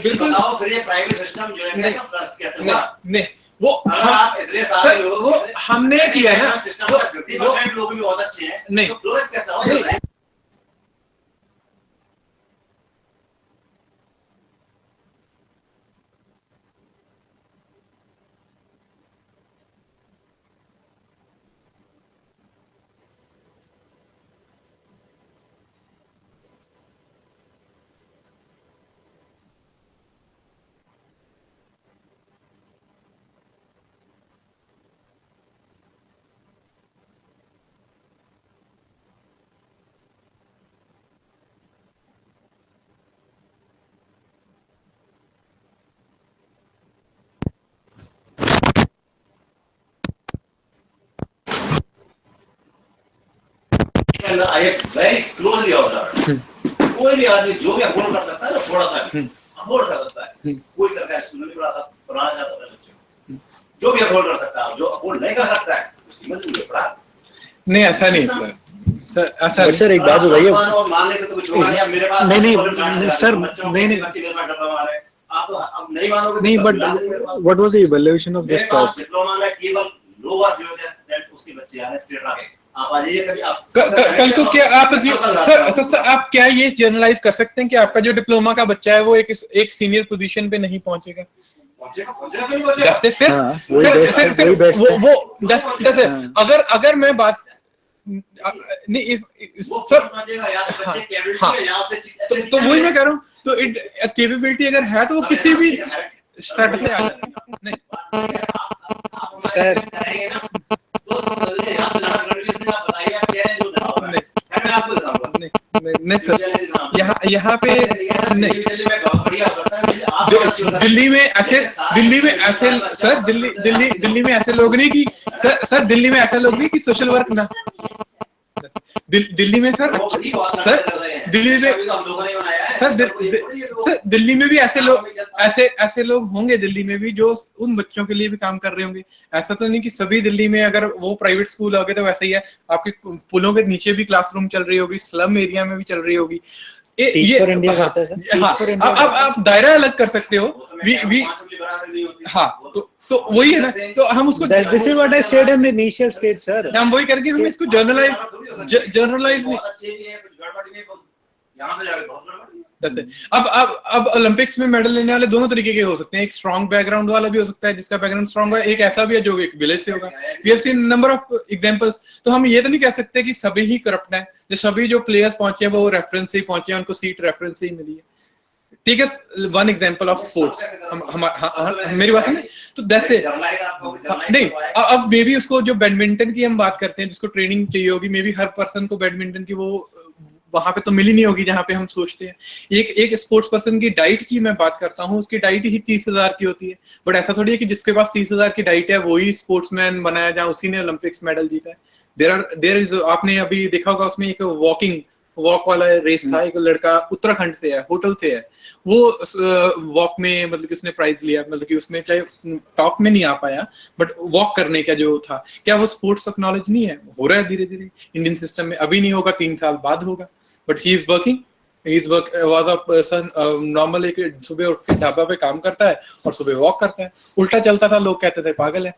बिल्कुल फिर ये प्राइवेट सिस्टम जो है ना ट्रस्ट कैसे हुआ? नहीं वो आप इतने सारे लोग वो हमने किया है ना, सिस्टम का 50% लोग भी बहुत अच्छे हैं, नहीं तो फ्लोरेस कैसा हो? अंदर I have very closely observe, कोई भी आदमी जो भी अफोर्ड कर सकता है ना, थोड़ा सा अफोर्ड कर सकता है, कोई सरकारी स्कूल में नहीं पढ़ाता, पढ़ाना चाहता है बच्चे, जो भी अफोर्ड कर सकता है, जो अफोर्ड नहीं कर सकता है उसकी मत नहीं पढ़ा। नहीं ऐसा नहीं सर, अच्छा सर एक बात बताइए, मानने से तो कुछ होगा नहीं। मेरे पास नहीं सर, नहीं बच्चे मेरे पास डिप्लोमा है, आप अब नहीं मानोगे नहीं, but what was the evaluation of this top? Diploma में केवल लोअर ग्रेड उसके बच्चे आ रहे स्टेट आके, आप आ जाइए कभी, आप कल को क्या आप सर आप क्या ये जनरलाइज कर सकते हैं कि आपका जो डिप्लोमा का बच्चा है वो एक सीनियर पोजीशन पे नहीं पहुंचेगा? अगर मैं बात नहीं सर, तो वही मैं कह रहा हूँ, तो कैपेबिलिटी अगर है तो वो किसी भी स्टेटस से आ नहीं सर, नहीं सर, यहाँ पे नहीं, दिल्ली में ऐसे सर, दिल्ली में ऐसे लोग नहीं कि सर दिल्ली में ऐसे लोग नहीं कि सोशल वर्क ना, दिल्ली में सर दिल्ली में सर दिल्ली में भी ऐसे लोग होंगे दिल्ली में भी जो उन बच्चों के लिए भी काम कर रहे होंगे। ऐसा तो नहीं कि सभी दिल्ली में अगर वो प्राइवेट स्कूल हो गए तो वैसे ही है, आपके पुलों के नीचे भी क्लासरूम चल रही होगी, स्लम एरिया में भी चल रही होगी। ये हाँ, अब आप दायरा अलग कर सकते हो, हाँ, तो वही है ना, तो हम उसको this is what I said in the initial stage sir, हम वही करके हम इसको जर्नलाइज अब ओलंपिक्स में मेडल लेने वाले दोनों तरीके के हो सकते हैं, एक स्ट्रॉन्ग बैकग्राउंड वाला भी हो सकता है जिसका बैकग्राउंड स्ट्रॉन्ग है, एक ऐसा भी है जो एक विलेज से होगा। We have seen number of examples. तो हम ये तो नहीं कह सकते कि सभी ही करप्ट है, जो सभी जो प्लेयर्स पहुंचे हैं वो रेफरेंस से ही पहुंचे हैं, उनको सीट रेफरेंस से ही मिली है। ठीक है, वन एग्जांपल ऑफ स्पोर्ट्स, मेरी बात समझे, तो दैट्स इट। नहीं, अब मे बी उसको जो बैडमिंटन की हम बात करते हैं जिसको ट्रेनिंग चाहिए होगी, मे बी हर पर्सन को बैडमिंटन की वो वहां पे तो मिली नहीं होगी जहां पे हम सोचते हैं। एक स्पोर्ट्स पर्सन की डाइट की मैं बात करता हूँ, उसकी डाइट ही 30,000 की होती है, बट ऐसा थोड़ी है कि जिसके पास 30,000 की डाइट है वही स्पोर्ट्समैन बनाया जहाँ उसी ने ओलंपिक्स मेडल जीता है। देयर इज आपने अभी देखा होगा उसमें एक वॉक वाला रेस था, एक लड़का उत्तराखंड से है, होटल से है, वो वॉक में मतलब कि उसने प्राइज लिया, मतलब कि उसमें चाहे टॉप में नहीं आ पाया बट वॉक करने का जो था, क्या वो स्पोर्ट्स ऑफ नॉलेज नहीं है? हो रहा है धीरे धीरे इंडियन सिस्टम में, अभी नहीं होगा 3 साल बाद होगा, but he is working, was a person normal, एक सुबह उठ के ढाबा पे काम करता है और सुबह वॉक करता है, उल्टा चलता था, लोग कहते थे पागल है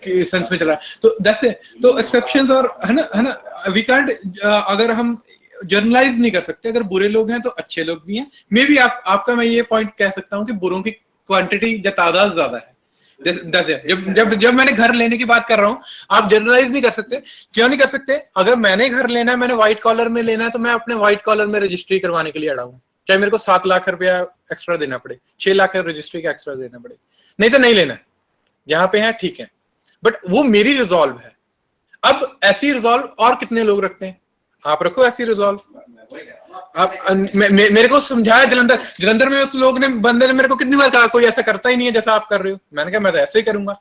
कि सेंस में चला। तो जैसे तो एक्सेप्शंस और है ना वी कांट, अगर हम जर्नलाइज नहीं कर सकते, अगर बुरे लोग हैं तो अच्छे लोग भी हैं। मे बी आपका मैं ये पॉइंट कह सकता हूँ कि बुरों की क्वांटिटी या तादाद ज्यादा है। जब मैंने घर लेने की बात कर रहा हूँ, आप जनरलाइज नहीं कर सकते। क्यों नहीं कर सकते? अगर मैंने घर लेना है, मैंने व्हाइट कॉलर में लेना है, तो मैं अपने व्हाइट कॉलर में रजिस्ट्री करवाने के लिए अड़ा हूँ, चाहे मेरे को 7 लाख रुपया एक्स्ट्रा देना पड़े, 6 लाख रजिस्ट्री का एक्स्ट्रा देना पड़े, नहीं तो नहीं लेना है। जहां पे है ठीक है, बट वो मेरी रिजॉल्व है। अब ऐसी रिजॉल्व और कितने लोग रखते हैं? आप रखो ऐसी रिजॉल्व। आप मेरे को समझाया जलंधर में उस लोग ने, बंदे ने मेरे को कितनी बार कहा कोई ऐसा करता ही नहीं है जैसा आप कर रहे हो। मैंने कहा मैं तो ऐसे ही करूंगा।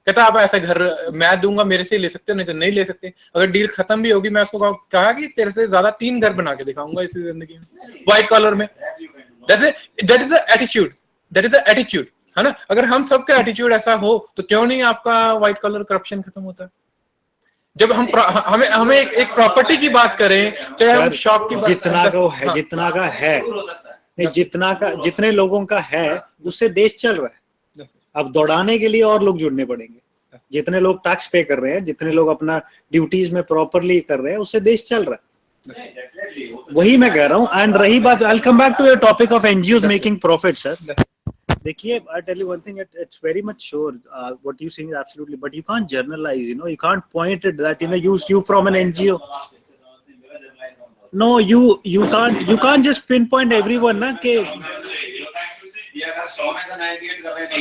कहता आप ऐसा घर मैं दूंगा, मेरे से ले सकते हो, नहीं तो नहीं ले सकते। अगर डील खत्म भी होगी, मैं उसको कहा कि तेरे से ज्यादा 3 घर बना के दिखाऊंगा इसी जिंदगी में, व्हाइट कॉलर में। दैट इज द एटीट्यूड, है ना। अगर हम सबका एटीट्यूड ऐसा हो तो क्यों नहीं आपका व्हाइट कॉलर करप्शन खत्म होता है। जब हमें एक प्रॉपर्टी की बात करें, चाहे हम शॉप की, जितने लोगों का है उससे देश चल रहा है। अब दौड़ाने के लिए और लोग जुड़ने पड़ेंगे। जितने लोग टैक्स पे कर रहे हैं, जितने लोग अपना ड्यूटीज में प्रॉपरली कर रहे हैं, उससे देश चल रहा है। वही मैं कह रहा हूँ। एंड रही बात, I will come back to your topic of NGOs making profit sir. देखिए, I tell you one thing, it's very much sure what you saying is absolutely, but you can't generalize, you can't point it that you from an NGO. No, you can't just pinpoint everyone ना कि ये अगर 100 में से 98 कर रहे हैं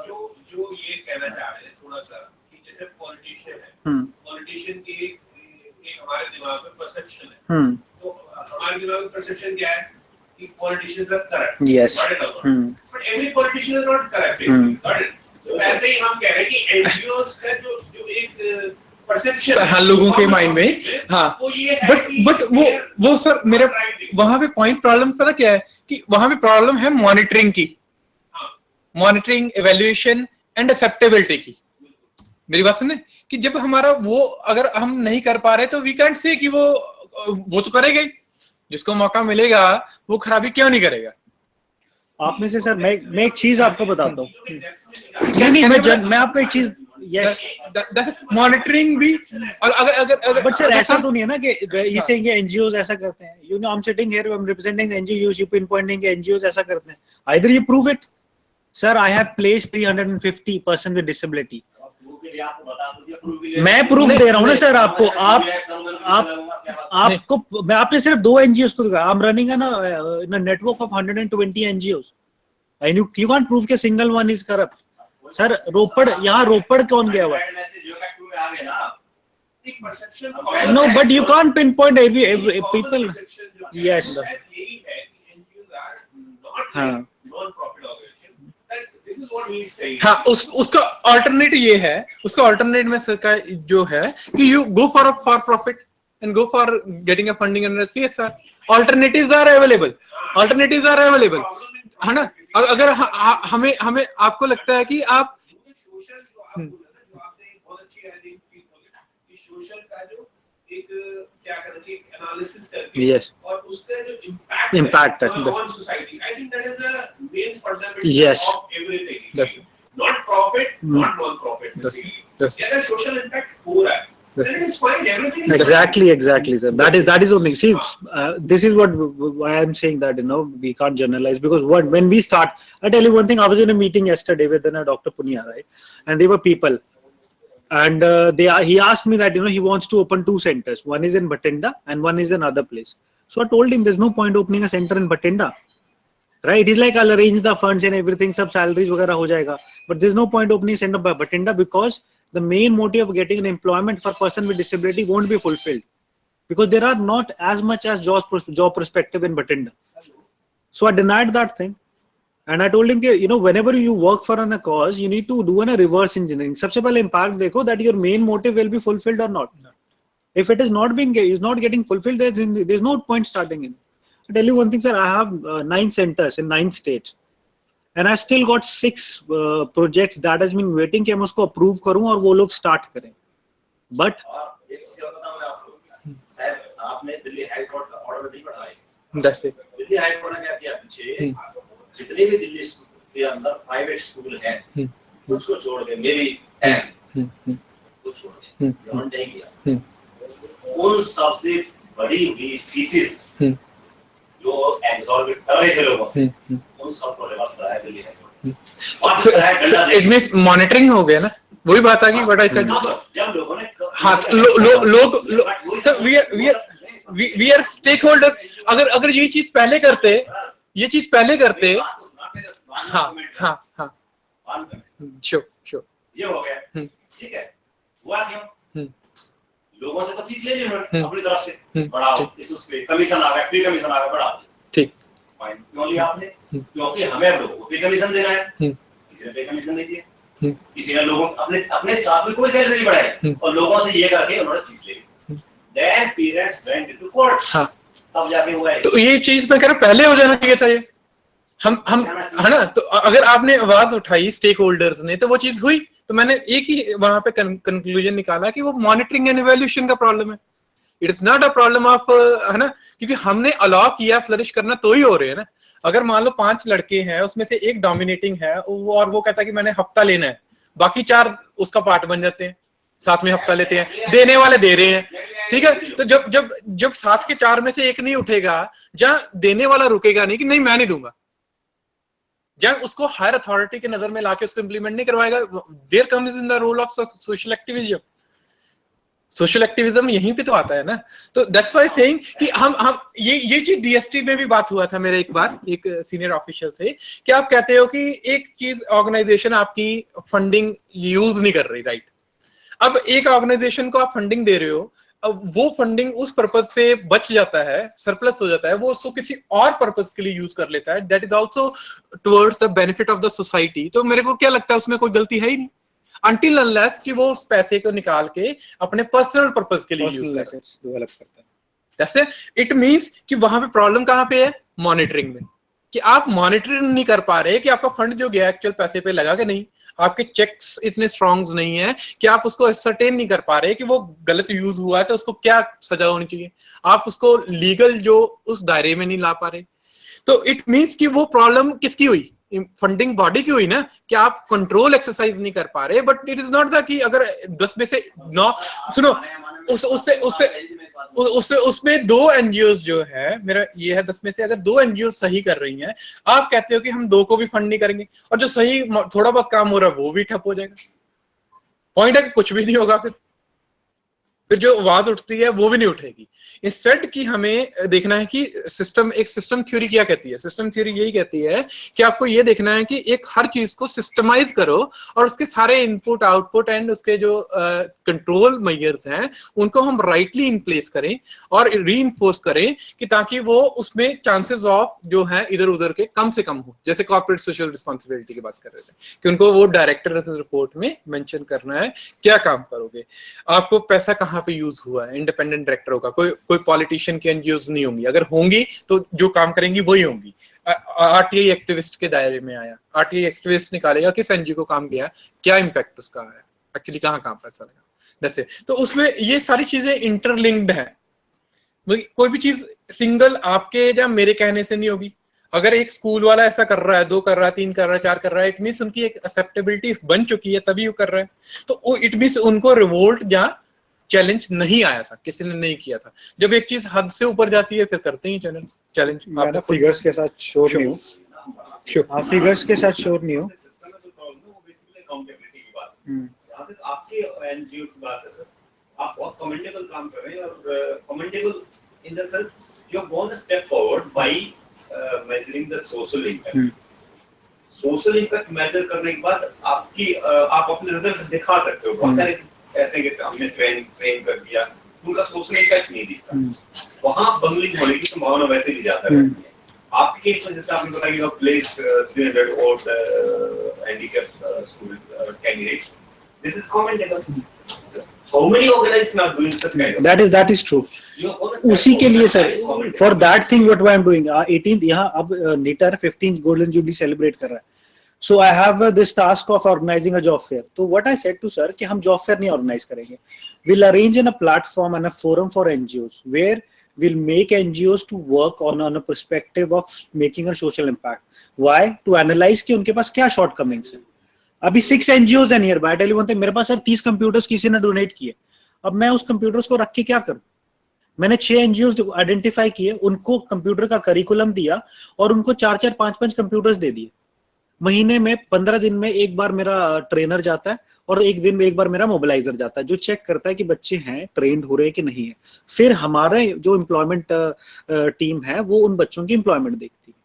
तो जो ये कहना चाह रहे हैं थोड़ा सा कि जैसे पॉलिटिशियन है, पॉलिटिशियन की एक हमारे दिमाग में परसेप्शन है। तो हमारे दिमाग में परसेप्शन क्या है कि politicians are corrupt. Yes. But every politician is not corrupt. Got it? तो ऐसे ही हम कह रहे हैं कि NGOs का जो एक perception हाँ लोगों के माइंड में, हाँ बट वो सर मेरे वहां पे पॉइंट प्रॉब्लम पता क्या है कि वहां पे प्रॉब्लम है मॉनिटरिंग की, मॉनिटरिंग, एवेल्युएशन एंड एक्सेप्टेबिलिटी की। मेरी बात सुने कि जब हमारा वो अगर हम नहीं कर पा रहे तो वी कैंट से कि वो तो करेगा ही, जिसको मौका मिलेगा वो खराबी क्यों नहीं करेगा। आप में से सर मैं एक चीज आपको बताता हूँ, नहीं मैं आपको एक चीज, यस मॉनिटरिंग भी, और अगर बट सर ऐसा तो नहीं है ना कि ये सेइंग एनजीओज ऐसा करते हैं, you know I am sitting here, I am representing NGOs, you pin pointing NGOs ऐसा करते हैं, either you prove it. Sir I have placed 350 person with disability, मैं प्रूफ दे रहा हूँ ना सर आपको, आपको मैं आपने सिर्फ 2 एनजीओज को दिखाया, I am running a network of 120 NGOs, and you can't prove के single one is corrupt. Sir यहाँ रोपड़ कौन गया हुआ? No, but you can't pinpoint every people. Yes. हाँ. हाँ उसका ऑल्टरनेट ये है, उसका ऑल्टरनेट में सरकार जो है कि you go for profit and go for getting a funding under CSR. Alternatives are available, है ना। अगर हमें आपको लगता है कि आप सोशल का जो एक क्या करना चाहिए एनालिसिस करके, yes, और उसका जो impact है on society, I think that is the main fundamental yes of everything. Not profit, not non-profit. अगर social impact हो रहा है, then it is fine. Everything is exactly sir. That is only, see, this is why I'm saying that, you know, we can't generalize, because when we start, I tell you one thing, I was in a meeting yesterday with Dr. Punia, right, and there were people, and he asked me that, you know, he wants to open 2 centers, one is in Bathinda and one is another place. So I told him there's no point opening a center in Bathinda, right? He's like, I'll arrange the funds and everything, sub salaries वगैरह हो जाएगा, but there's no point opening a center by Bathinda because the main motive of getting an employment for person with disability won't be fulfilled, because there are not as much as job perspective in Bathinda. So I denied that thing. And I told him, you know, whenever you work for a cause, you need to do a reverse engineering. सबसे पहले impact देखो that your main motive will be fulfilled or not. If it is not getting fulfilled, there's no point starting in. I tell you one thing, sir. I have 9 centers in 9 states, and I still got 6 projects that has been waiting कि हम उसको approve करूं और वो लोग start करें. But आपने Delhi high court का ऑर्डर नहीं पढ़ा है? दिल्ली हाई कोर्ट ने क्या किया पीछे, जितने भी दिल्ली के अंदर प्राइवेट स्कूल हैं उसको छोड़ के मे बी 10 को छोड़ के बियॉन्ड नहीं किया, उन सबसे बड़ी हुई फीसेस जो एब्सॉर्ब कर रहे थे लोगों से, उन सबको रिवर्स कराया दिल्ली है। इट मींस मॉनिटरिंग हो गया ना, वही बात आ गई व्हाट आई सेड। जब लोगों ने हाँ लोग वी आर स्टेक होल्डर्स। अगर ये चीज पहले करते हाँ श्योर ये हो गया, ठीक है। हुआ क्यों? लोगों से तो फीस ले ली उन्होंने अपनी तरफ से, बढ़ाओ इस पे कमीशन आ गया, पे कमीशन आ गया, बढ़ाओ, ठीक। क्यों लिया आपने? क्योंकि हमें लोगों को पे कमीशन देना है। किसी ने पे कमीशन नहीं दिया, किसी ने लोगों अपने स्टाफ की कोई सैलरी नहीं बढ़ाई, और लोगों से ये करके उन्होंने फीस ले ली। Then parents went into court. तब जाके हुआ है। तो ये चीज मैं कह रहा हूं पहले हो जाना चाहिए था ये। हम है ना, तो अगर आपने आवाज उठाई स्टेक होल्डर्स ने तो वो चीज हुई, तो मैंने एक ही वहां पे कंक्लूजन निकाला कि वो मॉनिटरिंग एंड इवैल्यूएशन का प्रॉब्लम है। It is not a problem of, है ना, क्योंकि हमने अलाउ किया फ्लरिश करना तो ही हो रहे हैं ना। अगर मान लो 5 लड़के हैं, उसमें से एक डोमिनेटिंग है और वो कहता है कि मैंने हफ्ता लेना है, बाकी 4 उसका पार्ट बन जाते हैं, साथ में हफ्ता लेते हैं, देने वाले दे रहे हैं, ठीक है। तो जब 7 के 4 में से एक नहीं उठेगा, जहां देने वाला रुकेगा नहीं कि नहीं मैं नहीं दूंगा, जब उसको हायर अथॉरिटी की नजर में लाके उसको इंप्लीमेंट नहीं करवाएगा, there comes in the role of social activism. Social activism यहीं पे तो आता है ना। तो दैट्स व्हाई सेइंग कि हम ये चीज डीएसटी में भी बात हुआ था मेरे एक बार एक सीनियर ऑफिशियल से, कि आप कहते हो कि एक चीज ऑर्गेनाइजेशन आपकी फंडिंग यूज नहीं कर रही, राइट। अब एक ऑर्गेनाइजेशन को आप फंडिंग दे रहे हो, अब वो फंडिंग उस पर्पस पे बच जाता है, सरप्लस हो जाता है, वो उसको किसी और पर्पस के लिए यूज कर लेता है, that is also towards the benefit of the society. तो मेरे को क्या लगता है उसमें कोई गलती है ही नहीं। until unless कि वो उस पैसे को निकाल के अपने पर्सनल पर्पस के लिए यूज डेवलप करता है। जैसे इट मींस कि वहां पे प्रॉब्लम कहाँ पे है, मॉनिटरिंग में, कि आप मॉनिटरिंग नहीं कर पा रहे कि आपका फंड जो गया एक्चुअल पैसे पे लगा कि नहीं, आपके चेक्स इतने स्ट्रॉन्ग नहीं है कि आप उसको सर्टेन नहीं कर पा रहे कि वो गलत यूज हुआ है तो उसको क्या सजा होनी चाहिए, आप उसको लीगल जो उस दायरे में नहीं ला पा रहे। तो इट मींस कि वो प्रॉब्लम किसकी हुई, फंडिंग बॉडी की हुई ना, कि आप कंट्रोल एक्सरसाइज नहीं कर पा रहे। But it is not the कि अगर 10 में से 9 सुनो उसमें 2 एनजीओ जो है, मेरा ये है 10 में से अगर 2 एनजीओ सही कर रही हैं, आप कहते हो कि हम 2 को भी फंड नहीं करेंगे, और जो सही थोड़ा बहुत काम हो रहा है वो भी ठप हो जाएगा। पॉइंट है कि कुछ भी नहीं होगा, फिर जो आवाज उठती है वो भी नहीं उठेगी। इंस्टेड कि हमें देखना है कि सिस्टम थ्योरी क्या कहती है। सिस्टम थ्योरी यही कहती है कि आपको ये देखना है कि एक हर चीज को सिस्टमाइज करो और उसके सारे इनपुट आउटपुट एंड उसके जो कंट्रोल मेजर्स हैं उनको हम राइटली इन प्लेस करें और रीइंफोर्स करें कि ताकि वो उसमें चांसेस ऑफ जो है इधर उधर के कम से कम हो। जैसे कॉर्पोरेट सोशल रिस्पॉन्सिबिलिटी की बात कर रहे थे कि उनको वो डायरेक्टर रिपोर्ट में मेंशन करना है क्या काम करोगे, आपको पैसा कहाँ पे यूज हुआ है, इंडिपेंडेंट डायरेक्टर होगा, कोई पॉलिटिशियन की एनजीओज नहीं होंगी, अगर होंगी तो जो काम करेंगी वही होंगी। आरटीआई एक्टिविस्ट के दायरे में आया, आरटीआई एक्टिविस्ट निकालेगा किस एनजीओ को काम किया, क्या इम्पैक्ट उसका आया, एक्चुअली कहाँ पैसा लगा, जैसे। तो उसमें ये सारी चीजें इंटरलिंक्ड है, कोई भी चीज सिंगल आपके या मेरे कहने से नहीं होगी। अगर एक स्कूल वाला ऐसा कर रहा है, 2 कर रहा है, 3 कर रहा है, 4 कर रहा है, इट मीन्स उनकी एक एक्सेप्टेबिलिटी बन चुकी है तभी वो कर रहा है। तो इट मीन्स उनको रिवोल्ट या चैलेंज नहीं आया था, किसी ने नहीं किया था। जब एक चीज हद से ऊपर जाती है फिर करते ही चैलेंज। मैं फिगर्स के साथ श्योर नहीं हूँ, फिगर्स के साथ श्योर नहीं हूँ। आपके एनजीओ की बात है सर, आप बहुत कमेंडेबल काम कर रहे हैं और commendable in the sense you have gone a step forward by measuring the social impact. Social impact measure करने के बाद आप अपने रिजल्ट दिखा सकते हो। बहुत सारे ऐसे कि हमने ट्रेन कर दिया, उनका सोशल इम्पैक्ट नहीं दिखता, वहां बंगलिंग होने की संभावना वैसे भी ज्यादा रहती है। आपके केस में जैसे आपने बताया कि आप placed 300 odd handicapped student candidates, this is commendable. How many organizations are doing such kind of? That is true. उसी के लिए sir, for that thing what I am doing, 18th यहाँ अब नीटर 15th गोल्डन जुबली सेलिब्रेट कर रहा है। So I have this task of organizing a job fair. So what I said to sir कि हम job fair नहीं organize करेंगे. We'll arrange in a platform and a forum for NGOs where we'll make NGOs to work on a perspective of making a social impact. Why? To analyze कि उनके पास क्या shortcomings हैं। अभी 6 NGOs हैं nearby. Tell you one thing, मेरे पास sir 30 computers किसी ने donate किए। अब मैं उस computers को रख के क्या करूँ? मैंने 6 NGOs आइडेंटिफाई किए, उनको कंप्यूटर का करिकुलम दिया और उनको 4-4, 5-5 कंप्यूटर्स दे दिए। महीने में 15 दिन में एक बार मेरा ट्रेनर जाता है और एक दिन में एक बार मेरा मोबिलाइजर जाता है जो चेक करता है कि बच्चे हैं ट्रेंड हो रहे हैं कि नहीं है। फिर हमारे जो एम्प्लॉयमेंट टीम है वो उन बच्चों की एम्प्लॉयमेंट देखती है।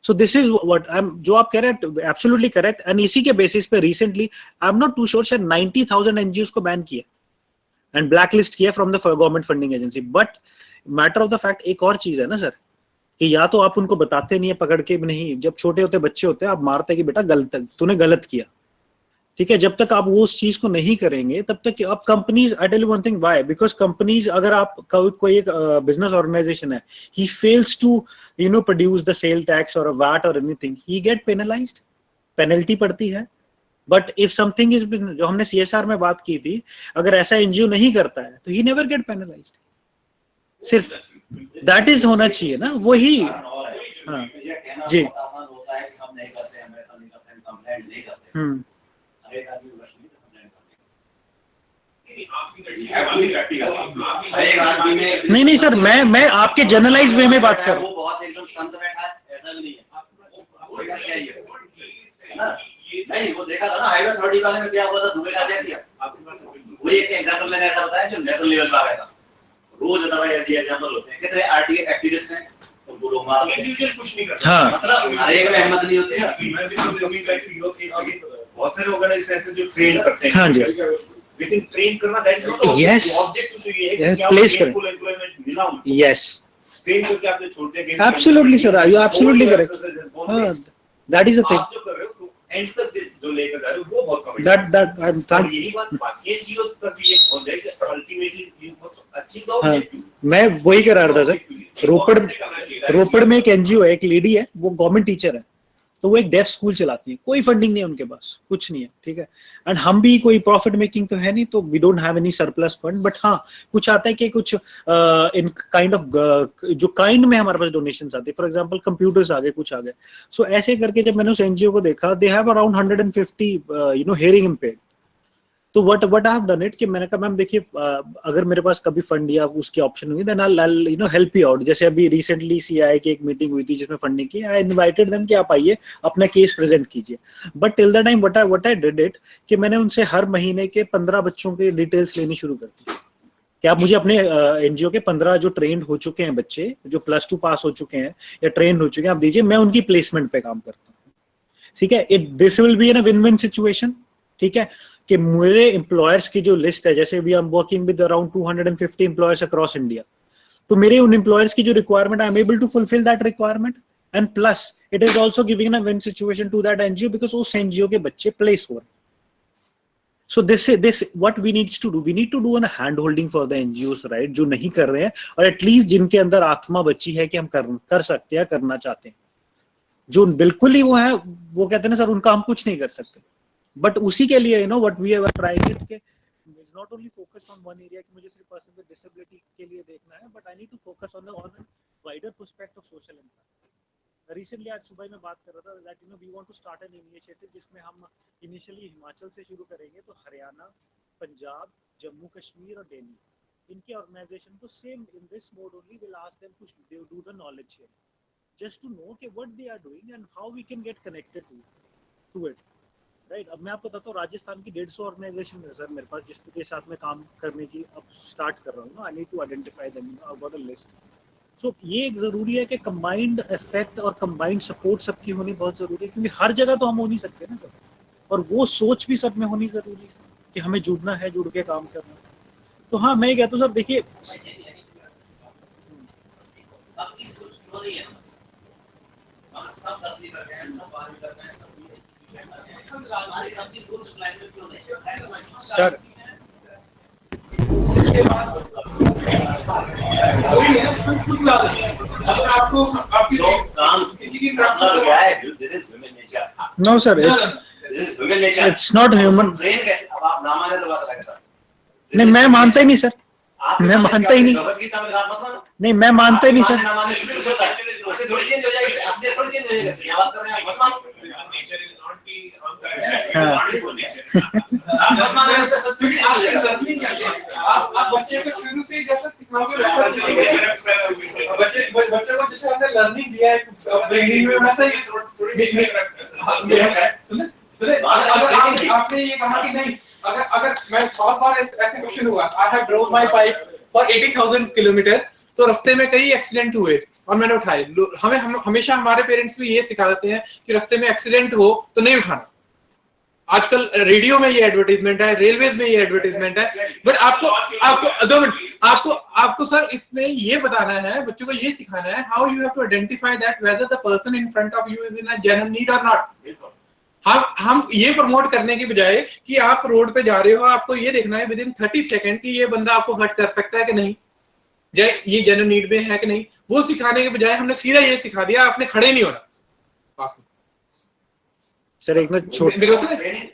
So this is what I am, जो आप कह रहे हैं एब्सोल्युटली करेक्ट। एंड इसी के बेसिस पे recently I am not too sure, शायद 90,000 एनजीओ को बैन किया एंड ब्लैक लिस्ट किया from the government funding agency. But matter of the fact एक और चीज है ना सर, कि या तो आप उनको बताते नहीं है पकड़ के, नहीं, जब छोटे होते बच्चे होते हैं आप मारते हैं कि बेटा गलत, तूने गलत किया, ठीक है। जब तक आप वो उस चीज को नहीं करेंगे तब तक अब companies, I tell you one thing why, because companies, अगर आप कोई एक बिजनेस ऑर्गेनाइजेशन है, he fails to produce the sale tax और वैट और anything, he get penalised, penalty पड़ती है। बट इफ समथिंग इज, जो हमने CSR में बात की थी, अगर ऐसा एनजीओ नहीं करता है तो ही नेवर गेट पेनलाइज्ड। सिर्फ दैट इज होना चाहिए ना, वही। हाँ जी, नहीं सर, मैं आपके जनरलाइज वे में बात कर रहा हूँ। वो बहुत एकदम संत बैठा है, ऐसा भी नहीं है। नहीं, वो देखा था ना हाईवे अथॉरिटी वाले में क्या हुआ था, दुबई का क्या किया। वही एक एग्जांपल मैंने ऐसा बताया जो नेशनल लेवल पर आ गया था। रोज अदरवाइज ऐसे एग्जांपल होते हैं, कितने आरटीए एक्टिविस्ट हैं, उनको लोग मार रहे हैं, इंडिविजुअल कुछ नहीं करते। हाँ, मतलब हर एक में हिम्मत नहीं होती है। बहुत सारे ऑर्गेनाइजेशन ऐसे जो ट्रेन करते हैं। हाँ जी, लेकिन ट्रेन करना दैट इज नॉट ऑब्जेक्टिव, तो ये है कि प्लेस करें, एम्प्लॉयमेंट मिला उनको। यस, ट्रेन करके आपने छोड़ दिया। Absolutely sir, you absolutely correct. हां, दैट इज द थिंग। आप जो कर रहे हो एंड तक जो लेकर जा रहे हो वो बहुत कम। दैट यही बात बाकी एनजीओ पर भी एक हो जाए कि ultimately you must achieve the objective. मैं वही कह रहा था सर, रोपड़ में एक एनजीओ है, एक लेडी है, वो गवर्नमेंट टीचर है, तो वो एक डेफ स्कूल चलाती है, कोई फंडिंग नहीं है उनके पास, कुछ नहीं है, ठीक है। एंड हम भी कोई प्रॉफिट मेकिंग तो है नहीं, तो we don't have any surplus fund, but हाँ कुछ आता है कि कुछ इन काइंड ऑफ जो काइंड में हमारे पास डोनेशंस आते हैं, फॉर एग्जांपल कंप्यूटर्स आ गए, कुछ आ गए। सो ऐसे करके जब मैंने उस एनजीओ को देखा, they have around 150 hearing impaired. तो what I have done it कि मैंने कहा मैम देखिए, अगर मेरे पास कभी फंड या उसकी ऑप्शन हुई, then I help you out. जैसे अभी रिसेंटली सीआई की एक मीटिंग हुई थी जिसमें फंडिंग की, आई इनवाइटेड देम कि आप आइए अपना केस प्रेजेंट कीजिए। But till the time what I did it कि मैंने उनसे हर महीने के 15 बच्चों के डिटेल्स लेनी शुरू कर दी कि आप मुझे अपने एनजीओ के 15 जो ट्रेंड हो चुके हैं बच्चे, जो +2 पास हो चुके हैं या ट्रेंड हो चुके हैं, आप दीजिए, मैं उनकी प्लेसमेंट पे काम करता हूँ, ठीक है। This will be in a win win situation, ठीक है, कि मेरे एम्प्लॉयर्स की जो लिस्ट है, जैसे we are working with around 250 employers across India, तो मेरे उन एम्प्लॉयर्स की जो requirement, I am able to fulfil that requirement, and plus it is also giving a win situation to that NGO because उस NGO के बच्चे place हो रहे हैं। So this what we needs to do, we need to do an hand holding for the NGOs, right, जो नहीं कर रहे हैं, और एटलीस्ट जिनके अंदर आत्मा बची है कि हम कर सकते हैं, करना चाहते हैं। जो बिल्कुल ही वो है, वो कहते हैं ना सर, उनका हम कुछ नहीं कर सकते। बट उसी के लिए what we are trying it के is not only focused on one area कि मुझे सिर्फ पर्सन विद डिसेबिलिटी के लिए देखना है, but I need to focus on wider perspective of social impact. Recently आज सुबह में बात कर रहा था that we want to start an initiative जिसमें हम इनिशियली हिमाचल से शुरू करेंगे, तो हरियाणा, पंजाब, जम्मू कश्मीर और दिल्ली, इनके ऑर्गेनाइजेशन को same in this mode only will ask them to do the knowledge sharing just to know कि what they are doing and how we can get connected to it, right. अब मैं आपको बताता हूँ, राजस्थान की 150 ऑर्गेनाइजेशन है sir मेरे पास, जिसके साथ में काम करने की अब स्टार्ट कर रहा हूँ। I need to identify them, I got a list. So ये एक जरूरी है कि कंबाइंड इफेक्ट और कंबाइंड सपोर्ट सबकी होनी बहुत जरूरी है, क्योंकि हर जगह तो हम हो नहीं सकते ना सर, और वो सोच भी सब में होनी जरूरी है कि हमें जुड़ना है, जुड़ के काम करना है। तो हाँ, मैं ये कहता हूँ सर, देखिए sir no sir, it's not human. नहीं, मैं मानता ही नहीं सर, मैं मानता ही नहीं, नहीं मैं मानता ही नहीं सर। आप बच्चे को शुरू से जैसे बच्चे को जैसे हमने लर्निंग दिया है ट्रेनिंग में, वैसा ही आपने ये कहा कि नहीं, अगर मैं बहुत बार ऐसे क्वेश्चन हुआ, I have drone my pipe for 80,000 kilometres, तो रास्ते में कई एक्सीडेंट हुए और मैंने उठाए। हम हमेशा हमारे पेरेंट्स भी ये सिखा देते हैं कि रास्ते में एक्सीडेंट हो तो नहीं उठाना। आजकल रेडियो में ये एडवर्टाइजमेंट है, रेलवेज में ये एडवर्टाइजमेंट है, बट आपको 2 मिनट आपको सर इसमें ये बताना है, बच्चों को ये सिखाना है how you have to identify that whether the person in front of you is in a genuine need और नॉट। हम ये प्रमोट करने की बजाय कि आप रोड पे जा रहे हो, आपको ये देखना है विद इन 30 सेकंड कि ये बंदा आपको हर्ट कर सकता है कि नहीं, ये जेन्युइन नीड में है कि नहीं, वो सिखाने के बजाय हमने सीधा ये सिखा दिया आपने खड़े नहीं होना पास में। सर एक ना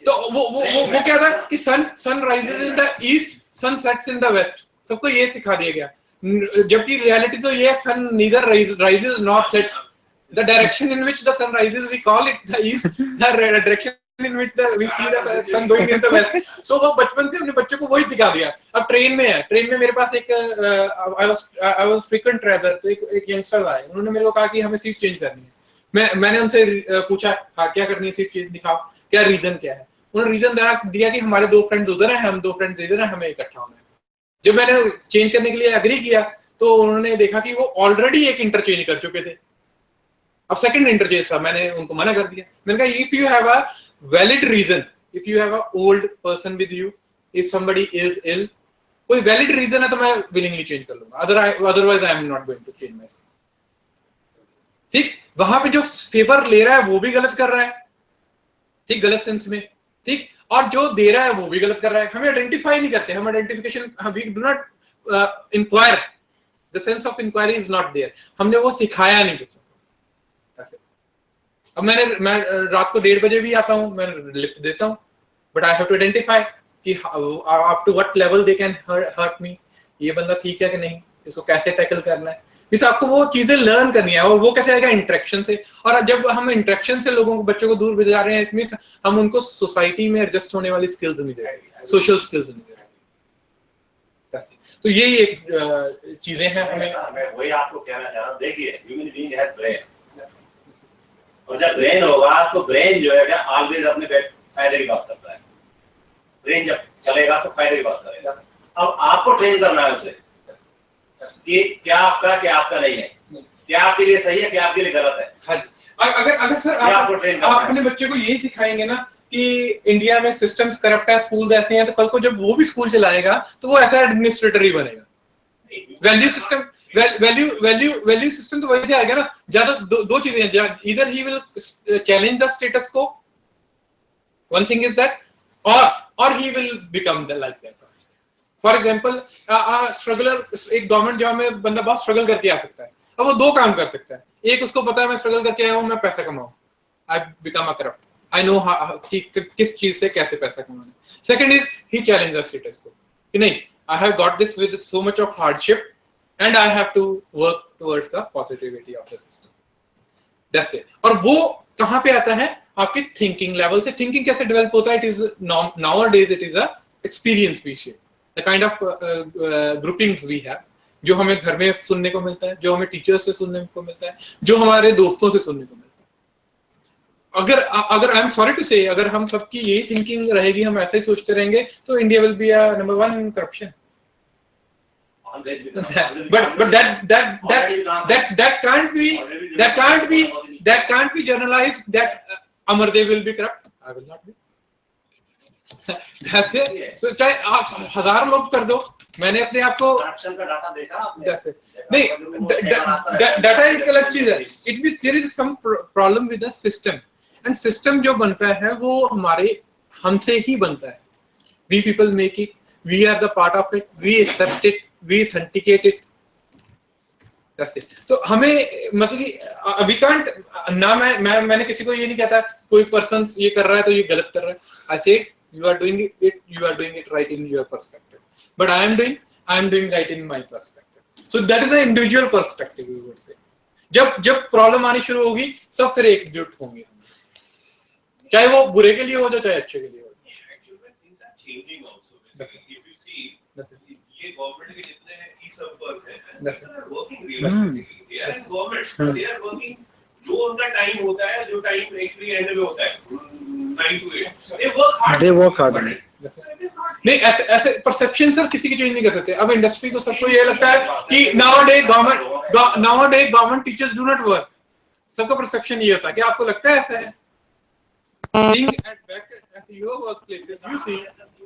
तो वो क्या था कि sun rises in the east, sun sets in the west, सबको ये सिखा दिया गया, जबकि रियलिटी तो ये sun neither rises nor sets. The direction in which the sun rises, we call it the east. The direction in which we see the sun going in the west. So वो बचपन से अपने बच्चों को वही सिखा दिया। अब ट्रेन में है, ट्रेन में मेरे पास एक I was frequent traveler, तो एक यंगस्टर आए, उन्होंने मेरे को कहा कि हमें सीट चेंज करनी है। मैंने उनसे पूछा हाँ क्या करनी है, सीट चेंज दिखाओ, क्या रीजन क्या है। उन्होंने रीजन दिया कि हमारे 2 फ्रेंड्स उधर हैं, हम 2 फ्रेंड्स इधर हैं, हमें इकट्ठा होना है। जब मैंने चेंज करने के लिए एग्री किया तो उन्होंने देखा कि वो ऑलरेडी एक इंटरचेंज कर चुके थे। अब सेकंड इंटरचेंज था, मैंने उनको मना कर दिया। मैंने कहा if you have a valid reason, if you have a old person with you, if somebody is ill, कोई वैलिड रीजन है तो मैं विलिंगली चेंज कर लूंगा, otherwise I am not going to change myself. ठीक, वहां पे जो फेवर ले रहा है वो भी गलत कर रहा है, ठीक, गलत सेंस में, ठीक, और जो दे रहा है वो भी गलत कर रहा है। हमें आइडेंटिफाई नहीं करते, हम identification, we do not inquire, the sense of inquiry is not there, हमने वो सिखाया नहीं कुछ ऐसे। अब मैं रात को 1:30 बजे भी आता हूँ, मैं लिफ्ट देता हूँ, but I have to identify कि up to what level they can hurt me, ये बंदा ठीक है कि नहीं, इसको कैसे टैकल करना है, इस आपको वो चीजें लर्न करनी है। और वो कैसे आएगा, इंटरेक्शन से। और जब हम इंटरेक्शन से लोगों को, बच्चों को दूर भेजा रहे हैं, इट मींस हम उनको सोसाइटी में एडजस्ट होने वाली स्किल्स नहीं दे रहे, सोशल स्किल्स नहीं दे रहे। तो यही एक चीजें हैं हमें। मैं वही आपको कहना चाह रहा हूँ, देखिए ह्यूमन बीइंग हैज ब्रेन, और जब ब्रेन होगा तो ब्रेन जो है ऑलवेज अपने फायदे की बात करता है। ब्रेन जब चलेगा तो फायदे की बात करेगा। अब आपको ट्रेन करना है उसे कि क्या आपका नहीं है, क्या आपके लिए सही है, क्या आपके लिए गलत है। हाँ, अगर सर आप अपने बच्चे को यही सिखाएंगे ना कि इंडिया में सिस्टम्स करप्ट है, स्कूल ऐसे हैं, तो कल को जब वो भी स्कूल चलाएगा तो वो ऐसा एडमिनिस्ट्रेटर ही बनेगा। वैल्यू सिस्टम, वैल्यू सिस्टम तो वैसे आ गया ना। ज्यादा दो चीजें हैं, इधर he will challenge the status को, वन थिंग इज दैट, और he will become the like that. For example, struggler, एक गवर्नमेंट जॉब में बंदा बहुत स्ट्रगल करके आ सकता है। अब वो दो काम कर सकता है, एक उसको पता है मैं स्ट्रगल करके आया हूँ, मैं पैसा कमाऊं, I become a corrupt, I know किस चीज से कैसे पैसा कमाना है। Second is he challenge the status quo कि नहीं, I have got this with so much of hardship and I have to work towards the positivity of the system, that's it. और वो कहाँ पे आता है, आपके थिंकिंग लेवल से। थिंकिंग कैसे डेवलप होता है, it is nowadays it is a experience we share, the kind of groupings we have, जो हमें घर में सुनने को मिलता है, जो हमें टीचर्स से सुनने को मिलता है, जो हमारे दोस्तों से सुनने को मिलता है। अगर आई एम सॉरी टू से, अगर हम सबकी यही थिंकिंग रहेगी, हम ऐसे ही सोचते रहेंगे, तो India will be number 1 in corruption. but that can't be generalized that Amardev will be corrupt, I will not be. That's it. तो चाहे आप 1000 लोग कर दो, मैंने अपने आप को करप्शन का डाटा देखा आपने? नहीं, डाटा एक अलग चीज है। It means there is some problem with the system, and system जो बनता है वो हमारे हमसे ही बनता है। We people make it, we are the part of it, we accept it, we authenticate it, that's it. तो हमें मतलब कि वी कांट ना, मैंने किसी को ये नहीं कहता कोई पर्सन ये कर रहा है तो ये गलत कर रहा है। I said you are doing it right in your perspective, but I am doing right in my perspective. So that is the individual perspective, we would say. जब प्रॉब्लम आनी शुरू होगी, सब फिर एकजुट होंगे, चाहे वो बुरे के लिए हो चाहे अच्छे के लिए हो। Actually, things are changing also. Basically, if you see, ये गवर्नमेंट के जितने ई-सब वर्क हैं, they are working realistically. They are in government. They are working. जो उनका टाइम होता है, जो टाइम एक्चुअली एंड में होता है 9 to 8, they work hard. नहीं, ऐसे परसेप्शन सर किसी की चेंज नहीं कर सकते। अब इंडस्ट्री को सबको ये लगता है कि nowadays government teachers do not work, सबका परसेप्शन ये होता है कि आपको लगता है ऐसा है। Being at your workplaces,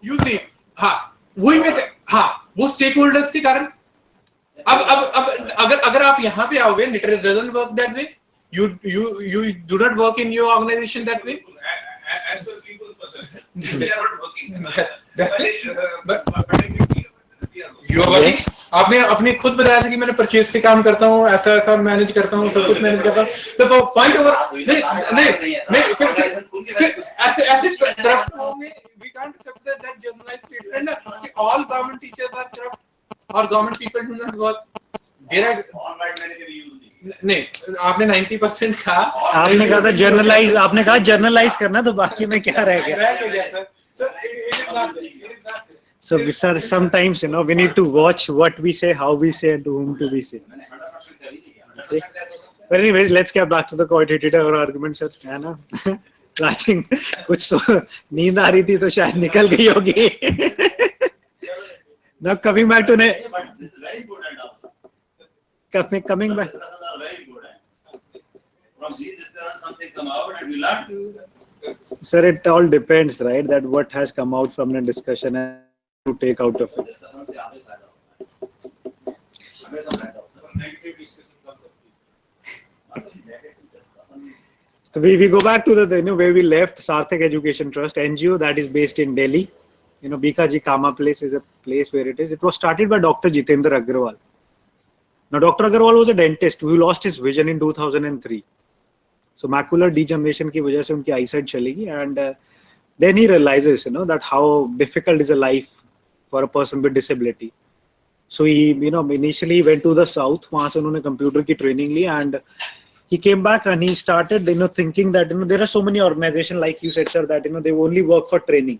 you see, हाँ वही में, हाँ वो स्टेक होल्डर्स के कारण। अब अगर आप यहाँ पे आओगे, it doesn't work that way. You do not work in your organization that way. As per people's perception, they are not working. That's it. But you are working. आपने अपनी खुद बताया था कि मैंने परचेज के काम करता हूँ, ऐसा मैनेज करता हूँ, सब कुछ मैनेज करता हूँ। तो पॉइंट ओवर नहीं फिर ऐसे करप्ट होंगे। We can't accept that generalized statement कि all government teachers are corrupt or government people do not work. नहीं, आपने 90% कहा, आपने कहा था जनरलाइज, आपने कहा जनरलाइज करना, तो बाकी में क्या रह गया? So sir, sometimes we need to watch what we say, how we say, and to whom to we say. See? But anyways, let's get back to the quantitative or argument, sir. है ना? I think कुछ नींद आ रही थी तो शायद निकल गई होगी। Now coming back to coming back. Sir, it all depends, right? That what has come out from the discussion and to take out of it. So we go back to the where we left, Sarthak Education Trust, NGO that is based in Delhi. Bikaji Kama Place is a place where it is. It was started by Dr. Jitendra Agrawal. Now, Dr. Agrawal was a dentist who lost his vision in 2003. So macular degeneration की वजह से उनकी eyesight चली गई, and then he realizes, that how difficult is a life for a person with disability. So he, initially went to the south. वहाँ से उन्होंने computer की training Lee, and he came back and he started, thinking that, there are so many organizations, like you said, sir, that, they only work for training.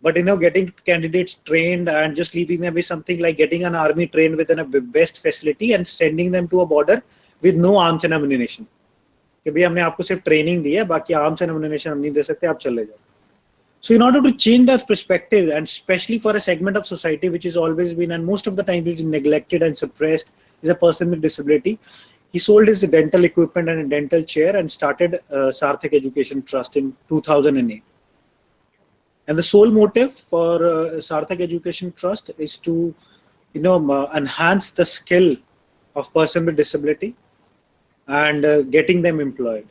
But, getting candidates trained and just leaving them with something like getting an army trained within a best facility and sending them to a border with no arms and ammunition. कि भाई हमने आपको सिर्फ training दी है, बाकी arms and ammunition हम नहीं दे सकते, आप चले जाओ. So in order to change that perspective, and especially for a segment of society which has always been, and most of the time been neglected and suppressed, is a person with disability, he sold his dental equipment and a dental chair and started Sarthak Education Trust in 2008. And the sole motive for Sarthak Education Trust is to, enhance the skill of person with disability and getting them employed.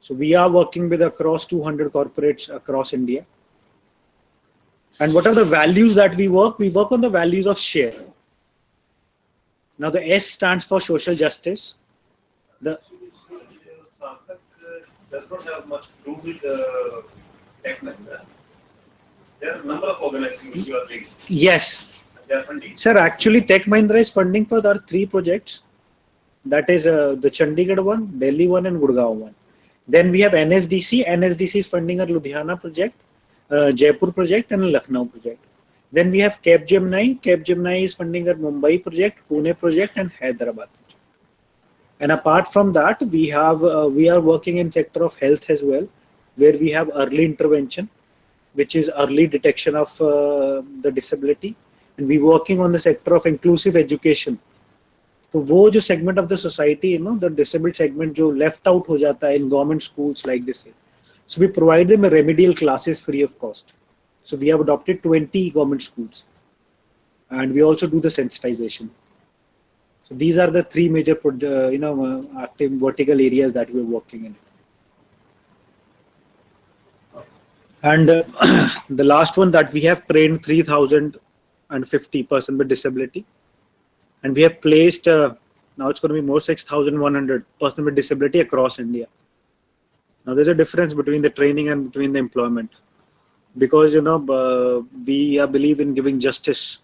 So we are working with across 200 corporates across India. And what are the values that we work? We work on the values of share. Now the S stands for social justice. The Sarthak does not have much to do with Tech Mahindra. There are a number of organizations which you are doing. Yes. They are funding. Sir, actually Tech Mahindra is funding for our 3 projects. That is the Chandigarh one, Delhi one, and Gurgaon one. Then we have NSDC. NSDC is funding our Ludhiana project, Jaipur project, and Lucknow project. Then we have Capgemini. Capgemini is funding our Mumbai project, Pune project, and Hyderabad project. And apart from that, we are working in sector of health as well, where we have early intervention, which is early detection of the disability, and we working on the sector of inclusive education. तो वो जो segment of the society, the disabled segment जो left out हो जाता है in government schools like this. So we provide them remedial classes free of cost. So we have adopted 20 government schools, and we also do the sensitization. So these are the 3 major, active vertical areas that we're working in. And the last one, that we have trained 3,050 persons with disability. And we have placed, now it's going to be more 6,100 persons with disability across India. Now there's a difference between the training and between the employment. Because, we believe in giving justice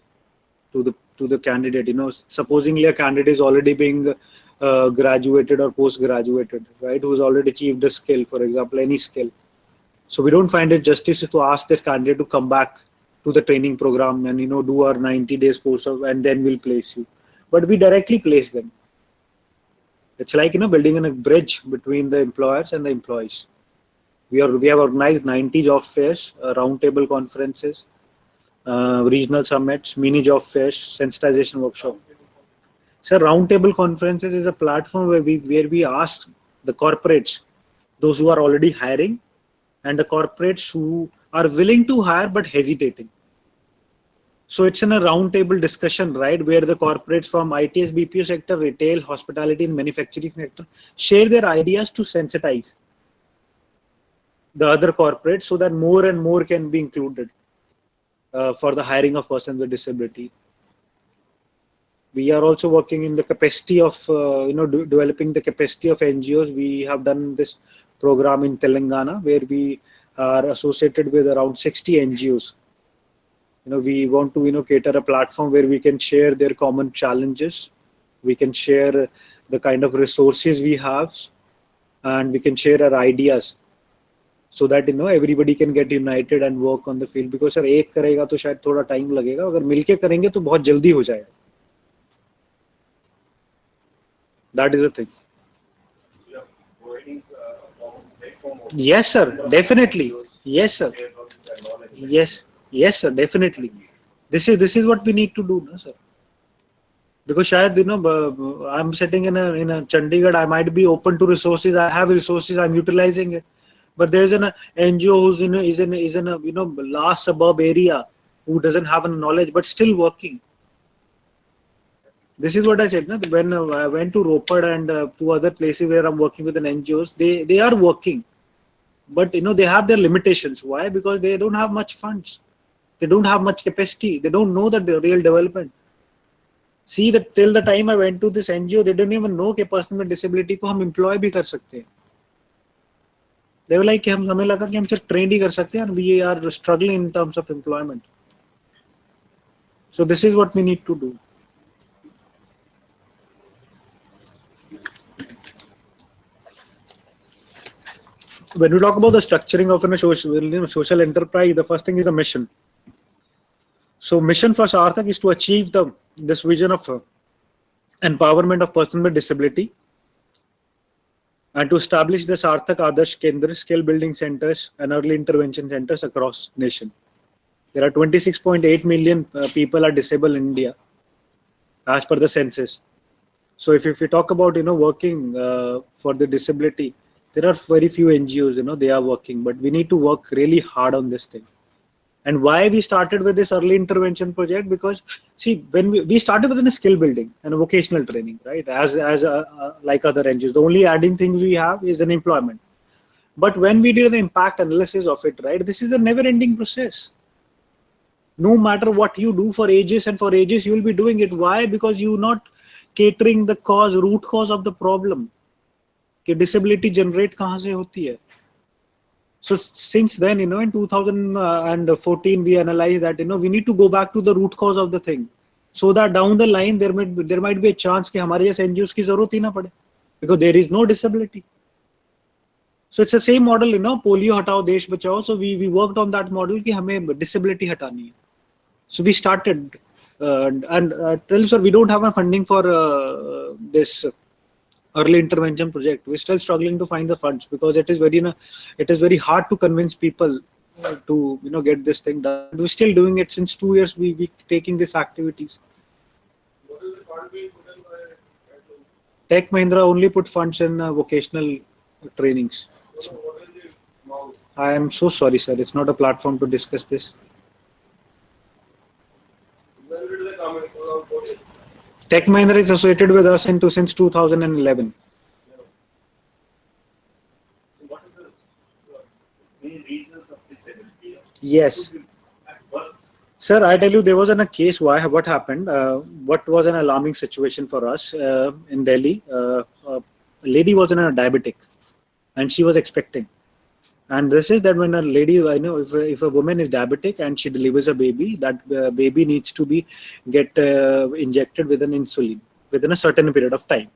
to the candidate. Supposingly a candidate is already being graduated or post-graduated, right? Who's already achieved a skill, for example, any skill. So we don't find it justice to ask that candidate to come back to the training program and, do our 90 days course and then we'll place you. But we directly place them. It's like, building a bridge between the employers and the employees. We have organized 90 job fairs, roundtable conferences, regional summits, mini job fairs, sensitization workshop. So roundtable conferences is a platform where we ask the corporates, those who are already hiring, and the corporates who are willing to hire but hesitating. So it's in a roundtable discussion, right, where the corporates from ITS, BPO sector, retail, hospitality, and manufacturing sector share their ideas to sensitize the other corporates so that more and more can be included for the hiring of persons with disability. We are also working in the capacity of, developing the capacity of NGOs. We have done this program in Telangana where we are associated with around 60 NGOs. We want to, cater a platform where we can share their common challenges. We can share the kind of resources we have, and we can share our ideas so that, everybody can get united and work on the field. Because sir, एक करेगा तो शायद थोड़ा time लगेगा. अगर मिलके करेंगे तो बहुत जल्दी हो जाएगा. That is the thing. Yes, sir. Definitely. Yes, sir. Yes, sir. Definitely. This is what we need to do, no, sir. Because शायद, I'm sitting in a Chandigarh. I might be open to resources. I have resources. I'm utilizing it. But there's an NGO who's is in a last suburb area who doesn't have any knowledge but still working. This is what I said. No? When I went to Ropad and to other places where I'm working with an NGOs, they are working, but they have their limitations. Why? Because they don't have much funds, they don't have much capacity, they don't know the real development. See that till the time I went to this NGO, they didn't even know कि person with disability को हम employ भी कर सकते हैं. They were like कि हमें लगा कि हम सिर्फ train ही कर सकते हैं and we are struggling in terms of employment. So this is what we need to do. When we talk about the structuring of a social enterprise, the first thing is a mission. So mission for Sarthak is to achieve this vision of empowerment of persons with disability and to establish the Sarthak Adarsh Kendra skill building centers and early intervention centers across nation. There are 26.8 million people are disabled in India as per the census. So if we talk about working for the disability, there are very few NGOs, they are working, but we need to work really hard on this thing. And why we started with this early intervention project? Because see, when we started with a skill building and a vocational training, right? As like other NGOs, the only adding thing we have is an employment. But when we did the impact analysis of it, right, this is a never-ending process. No matter what you do for ages and for ages, you will be doing it. Why? Because you're not catering the root cause of the problem. कि disability generate कहाँ से होती है? So since then, in 2014, we analyzed that we need to go back to the root cause of the thing, so that down the line there might be a chance कि हमारे जैसे NGOs की जरूरत ही ना पड़े, because there is no disability. So it's the same model, polio हटाओ देश बचाओ. So we worked on that model कि हमें disability हटानी है. So we started and tell you, sir, we don't have a funding for this early intervention project. We're still struggling to find the funds because it is very hard to convince people to get this thing done. We're still doing it since 2 years. We taking these activities. What is the fund being put in by Tech Mahindra only put funds in vocational trainings. what is the amount? I am so sorry, sir. It's not a platform to discuss this. When did they come in? 2014? Tech Mahindra is associated with us since 2011. What is the main reasons of disability? Yes. What Sir, I tell you, there was a case. What happened? What was an alarming situation for us in Delhi? A lady was a diabetic, and she was expecting. And this is that when a lady, if a woman is diabetic and she delivers a baby, that baby needs to be injected with an insulin within a certain period of time.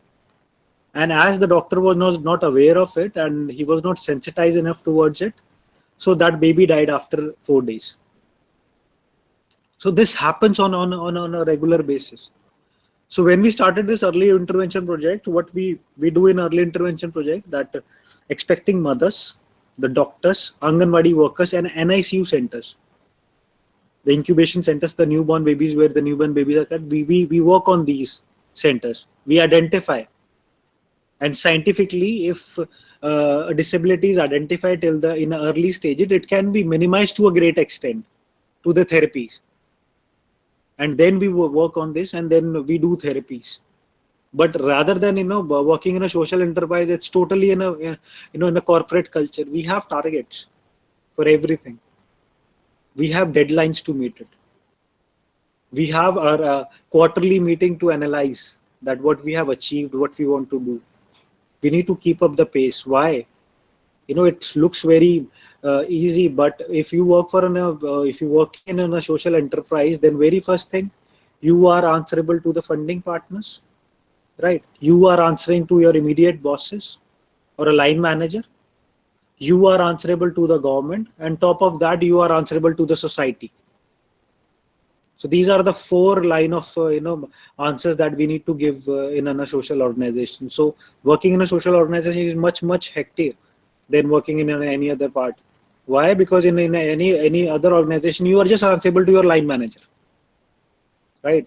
And as the doctor was not aware of it and he was not sensitized enough towards it, so that baby died after 4 days. So this happens on a regular basis. So when we started this early intervention project, what we do in early intervention project, that expecting mothers, the doctors, Anganwadi workers, and NICU centers, the incubation centers, the newborn babies where the newborn babies are kept, we work on these centers. We identify, and scientifically, if a disability is identified in an early stage, it can be minimized to a great extent to the therapies. And then we work on this, and then we do therapies. But rather than working in a social enterprise, it's totally in a corporate culture. We have targets for everything. We have deadlines to meet it. We have our quarterly meeting to analyze that what we have achieved, what we want to do. We need to keep up the pace. Why? It looks very easy, but if you work if you work in a social enterprise, then very first thing, you are answerable to the funding partners. Right, you are answering to your immediate bosses or a line manager. You are answerable to the government, and top of that, you are answerable to the society. So these are the 4 line of answers that we need to give in a social organization. So working in a social organization is much hectic than working in any other part. Why? Because in any other organization, you are just answerable to your line manager, right?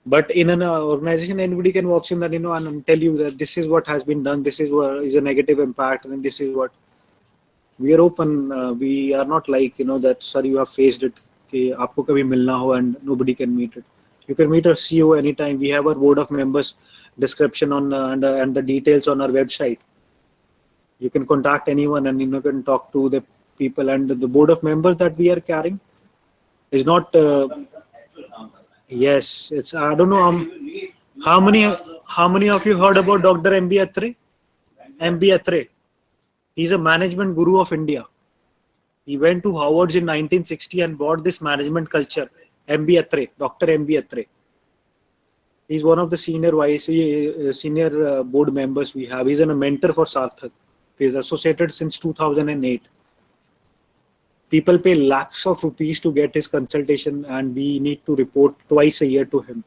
But in an organization, anybody can walk in that, and tell you that this is what has been done, this is what is a negative impact, and this is what. We are open. We are not like, that, sir, you have faced it, कि आपको कभी मिलना हो and nobody can meet it. You can meet our CEO anytime. We have our board of members description on and the details on our website. You can contact anyone and you can talk to the people. And the board of members that we are carrying is not. Yes, it's. I don't know how many of you heard about Dr. M.B. Atre? M.B. Atre. He's a management guru of India. He went to Harvard in 1960 and brought this management culture. M.B. Atre, Dr. M.B. Atre. He's one of the senior board members we have. He's a mentor for Sarthak. He's associated since 2008. People pay lakhs of rupees to get his consultation, and we need to report twice a year to him.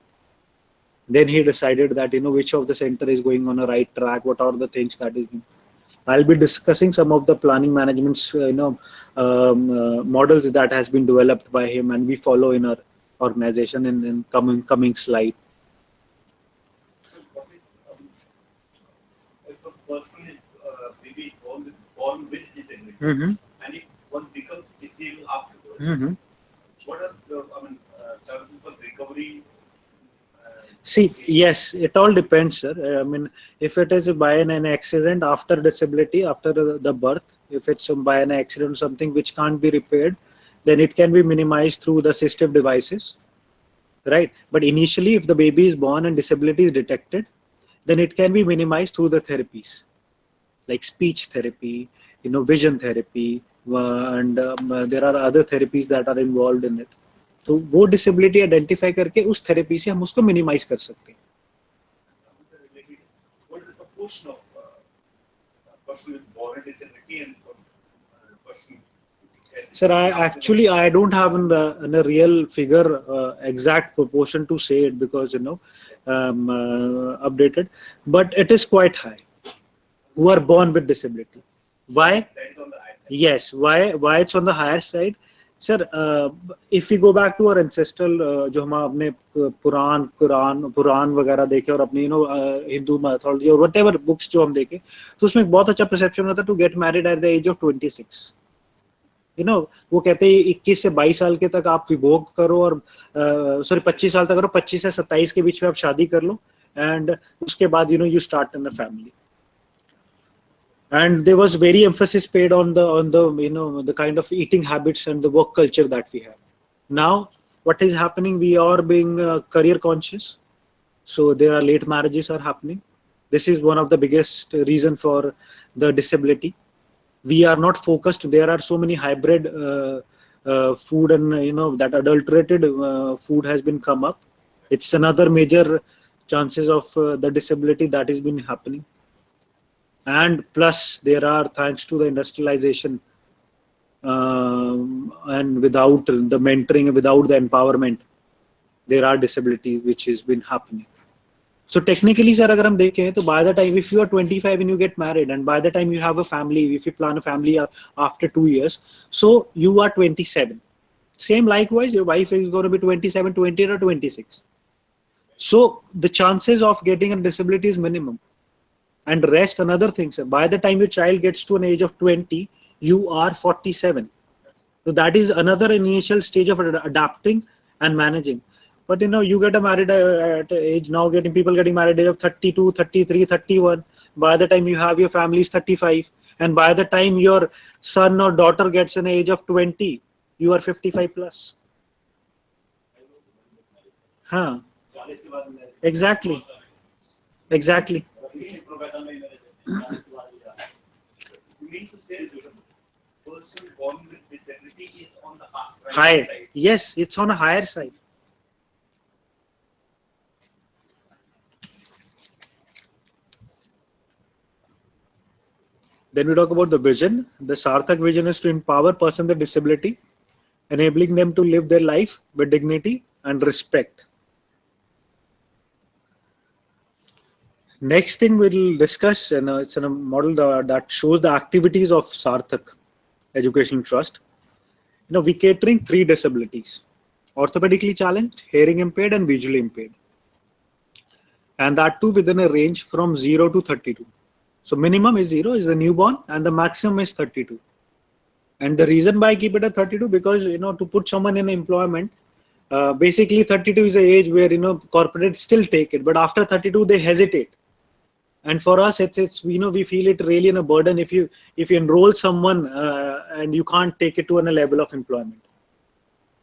Then he decided that, which of the center is going on a right track, what are the things that is. I'll be discussing some of the planning management's, models that has been developed by him, and we follow in our organization in coming slide. If a person is maybe born with disability, and if one becomes disabled afterwards, what are the chances of recovery? See, yes, it all depends, sir. I mean, if it is by an accident after disability, after the birth, if it's by an accident or something which can't be repaired, then it can be minimized through the assistive devices, right? But initially, if the baby is born and disability is detected, then it can be minimized through the therapies, like speech therapy, vision therapy, and there are other therapies that are involved in it. तो वो disability identify करके उस therapy से हम उसको minimise कर सकते हैं. Sir, I don't have in a real figure exact proportion to say it because updated, but it is quite high who are born with disability. Why? Yes, why it's on the higher side? Sir, if we go back to our ancestral, जो हम अपने पुराण वगैरह देखे और अपनी Hindu mythology और whatever books जो हम देखे, तो उसमें एक बहुत अच्छा perception होता है to get married at the age of 26. वो कहते हैं 21 से 22 साल के तक आप विभोग करो और 25 साल तक करो, 25 से 27 के बीच में आप शादी कर लो, and उसके बाद you start in a family. And there was very emphasis paid on the kind of eating habits and the work culture that we have. Now, what is happening? We are being career conscious, so there are late marriages are happening. This is one of the biggest reason for the disability. We are not focused. There are so many hybrid food and that adulterated food has been come up. It's another major chances of the disability that has been happening. And plus there are, thanks to the industrialization and without the mentoring, without the empowerment, there are disabilities which has been happening. So technically, sir, agar hum dekhe, to by the time, if you are 25 and you get married, and by the time you have a family, if you plan a family after 2 years, so you are 27. Same likewise, your wife is going to be 27, 28 or 26. So the chances of getting a disability is minimum. And rest, another thing, sir, by the time your child gets to an age of 20, you are 47. So that is another initial stage of adapting and managing. But you get married at age now, people getting married at age of 32, 33, 31. By the time you have your family is 35. And by the time your son or daughter gets an age of 20, you are 55 plus. Huh. Exactly. Exactly. High. Yes, it's on a higher side. Then we talk about the vision. The Sarthak vision is to empower persons with disability, enabling them to live their life with dignity and respect. Next thing we'll discuss, and it's in a model that shows the activities of Sarthak Educational Trust. We catering 3 disabilities: orthopedically challenged, hearing impaired, and visually impaired. And that too within a range from 0 to 32. So minimum is 0, is the newborn, and the maximum is 32. And the reason why I keep it at 32, because to put someone in employment, Basically 32 is the age where corporates still take it, but after 32 they hesitate. And for us, it's we feel it really in a burden if you enroll someone and you can't take it to a level of employment.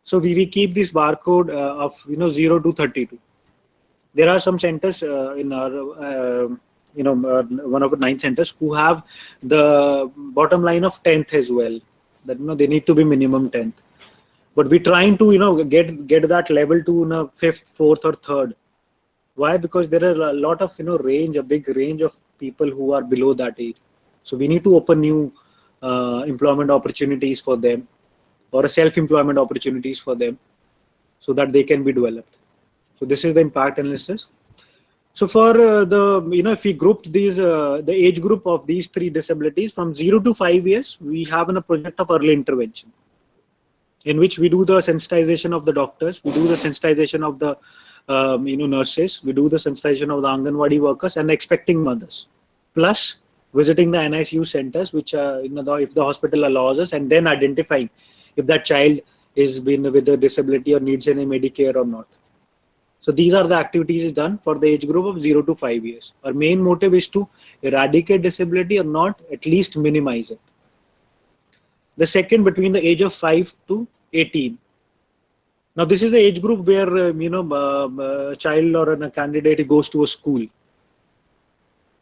So we keep this barcode of 0 to 32. There are some centers in our one of the 9 centers who have the bottom line of 10th as well. That they need to be minimum 10th. But we're trying to get that level to 5th, 4th, or 3rd. Why? Because there are a lot of a big range of people who are below that age. So we need to open new employment opportunities for them, or self-employment opportunities for them, so that they can be developed. So this is the impact analysis. So for if we grouped these the age group of these 3 disabilities from 0 to 5 years, we have a project of early intervention, in which we do the sensitization of the doctors, we do the sensitization of the nurses, we do the sensitization of the Anganwadi workers and the expecting mothers, plus visiting the NICU centers, which if the hospital allows us, and then identifying if that child is been with a disability or needs any Medicare or not. So these are the activities done for the age group of 0 to 5 years. Our main motive is to eradicate disability or not, at least minimize it. The second, between the age of 5 to 18. Now this is the age group where a child or a candidate goes to a school.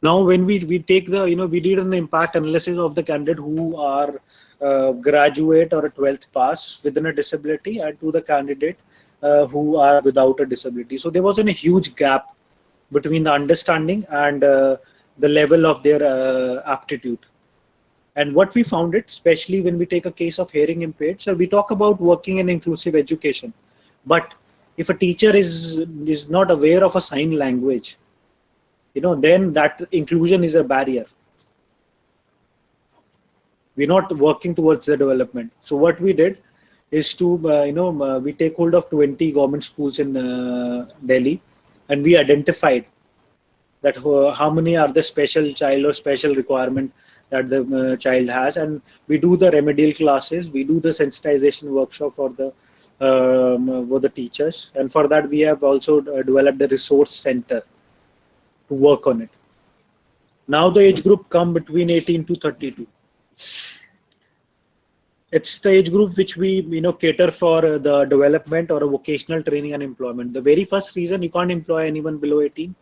Now when we take the we did an impact analysis of the candidate who are graduate or a 12th pass within a disability, and to the candidate who are without a disability. So there wasn't a huge gap between the understanding and the level of their aptitude. And what we found it, especially when we take a case of hearing impaired, so we talk about working in inclusive education. But if a teacher is not aware of a sign language, then that inclusion is a barrier. We're not working towards the development. So what we did is to, we take hold of 20 government schools in Delhi, and we identified that how many are the special child or special requirement that the child has, and we do the remedial classes, we do the sensitization workshop for the teachers, and for that we have also developed a resource center to work on it. Now the age group come between 18 to 32. It's the age group which we cater for the development or a vocational training and employment. The very first reason, you can't employ anyone below 18.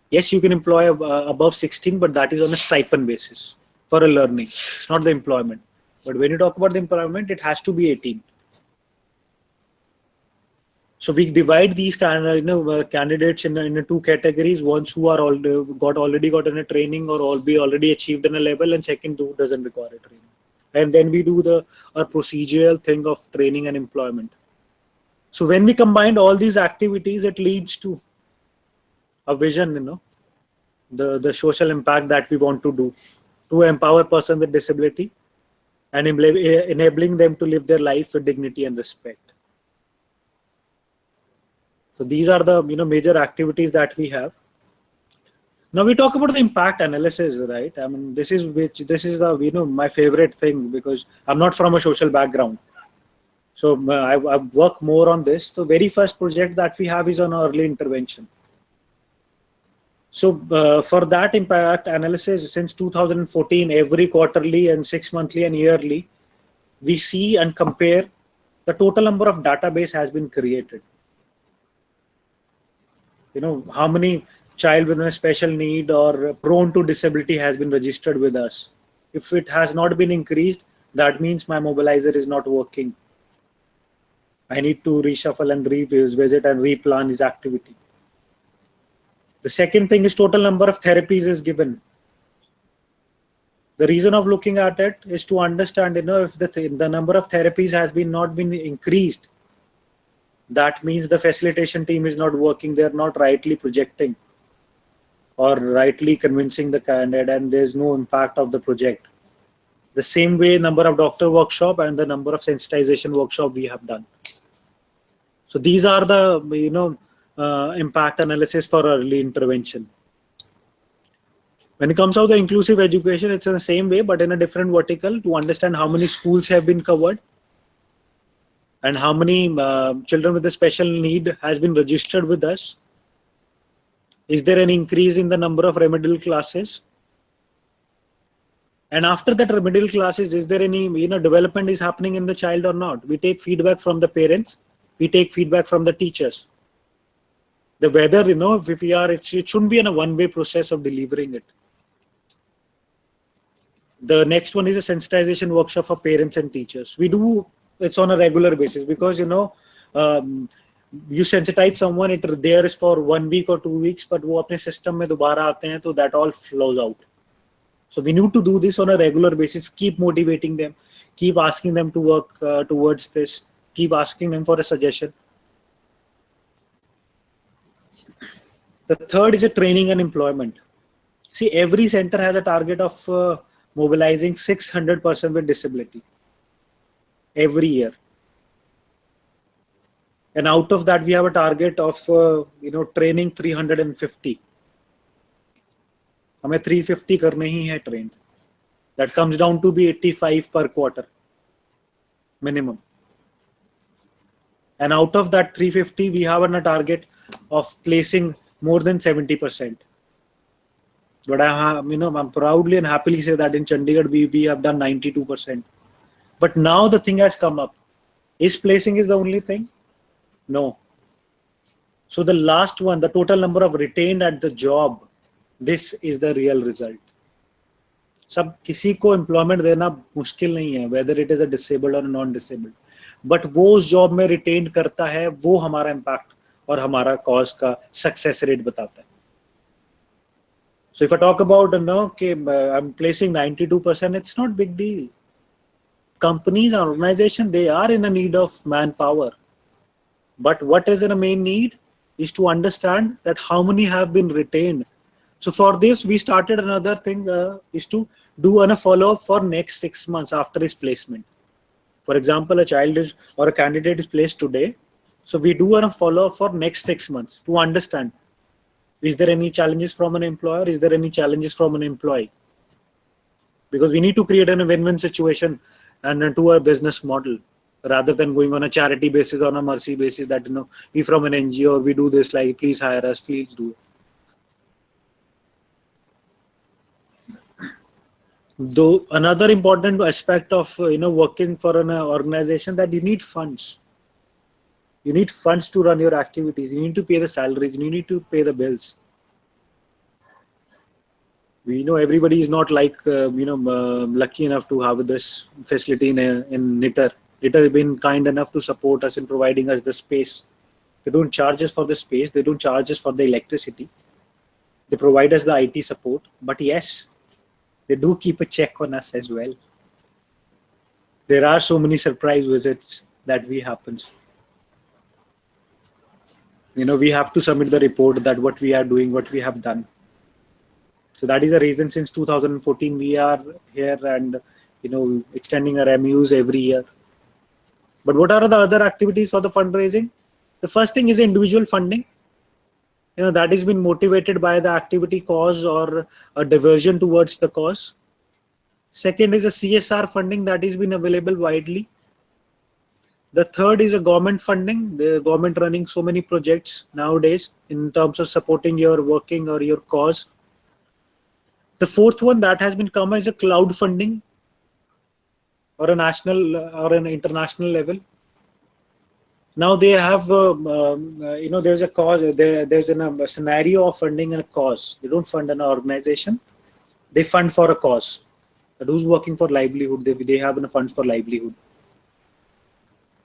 Yes, you can employ above 16, but that is on a stipend basis for a learning. It's not the employment. But when you talk about the employment, it has to be 18. So we divide these candidates in 2 categories: ones who are already got in a training or already achieved in a level, and second who doesn't require a training. And then we do our procedural thing of training and employment. So when we combine all these activities, it leads to a vision, the social impact that we want to do, to empower person with disability and enabling them to live their life with dignity and respect. So these are the major activities that we have. Now we talk about the impact analysis, right? I mean, this is the my favorite thing, because I'm not from a social background. So I work more on this. The very first project that we have is on early intervention. So for that impact analysis, since 2014, every quarterly and 6 monthly and yearly, we see and compare the total number of database has been created. How many child with a special need or prone to disability has been registered with us. If it has not been increased, that means my mobilizer is not working. I need to reshuffle and revisit and replan his activity. The second thing is total number of therapies is given. The reason of looking at it is to understand, if the number of therapies has not been increased, that means the facilitation team is not working. They're not rightly projecting or rightly convincing the candidate, and there's no impact of the project. The same way, number of doctor workshop and the number of sensitization workshop we have done. So these are the impact analysis for early intervention. When it comes to the inclusive education, it's in the same way, but in a different vertical, to understand how many schools have been covered, And how many children with a special need has been registered with us? Is there an increase in the number of remedial classes? And after that remedial classes, is there any development is happening in the child or not? We take feedback from the parents. We take feedback from the teachers. The whether if we are, it shouldn't be in a one-way process of delivering it. The next one is a sensitization workshop for parents and teachers. We do it's on a regular basis because you sensitize someone, it there is for 1 week or 2 weeks, but वो अपने system में दोबारा आते हैं, तो that all flows out. So we need to do this on a regular basis. Keep motivating them, keep asking them to work towards this, keep asking them for a suggestion. The third is a training and employment. See, every center has a target of mobilizing 600% with disability every year. And out of that, we have a target of training 350. हमें 350 करने ही है trained. That comes down to be 85 per quarter minimum. And out of that 350, we have a target of placing more than 70%. But I'm proudly and happily say that in Chandigarh we have done 92%. But now the thing has come up. Is placing is the only thing? No. So the last one, the total number of retained at the job, this is the real result. सब किसी को employment देना मुश्किल नहीं है, whether it is a disabled or non-disabled. But वो उस job में retained करता है, वो हमारा impact और हमारा cause का success rate बताता है. So if I talk about I'm placing 92%, it's not big deal. Companies and organizations, they are in a need of manpower. But what is in a main need is to understand that how many have been retained. So for this, we started another thing is to do a follow-up for next 6 months after his placement. For example, a child is or a candidate is placed today. So we do a follow-up for next 6 months to understand, is there any challenges from an employer? Is there any challenges from an employee? Because we need to create a win-win situation and to a business model rather than going on a charity basis, on a mercy basis that, we from an NGO, we do this, like, please hire us, please do. Though another important aspect of, working for an organization that you need funds. You need funds to run your activities. You need to pay the salaries. You need to pay the bills. We know everybody is not like, lucky enough to have this facility in NITR. NITR has been kind enough to support us in providing us the space. They don't charge us for the space. They don't charge us for the electricity. They provide us the IT support. But yes, they do keep a check on us as well. There are so many surprise visits that happens. We have to submit the report that what we are doing, what we have done. So that is the reason since 2014 we are here and extending our MUs every year. But what are the other activities for the fundraising? The first thing is individual funding. That has been motivated by the activity cause or a diversion towards the cause. Second is a CSR funding that has been available widely. The third is a government funding. The government running so many projects nowadays in terms of supporting your working or your cause. The fourth one that has been come as a cloud funding or a national or an international level. Now they have, there's a cause, there's a scenario of funding a cause. They don't fund an organization. They fund for a cause. But who's working for livelihood? They have a fund for livelihood.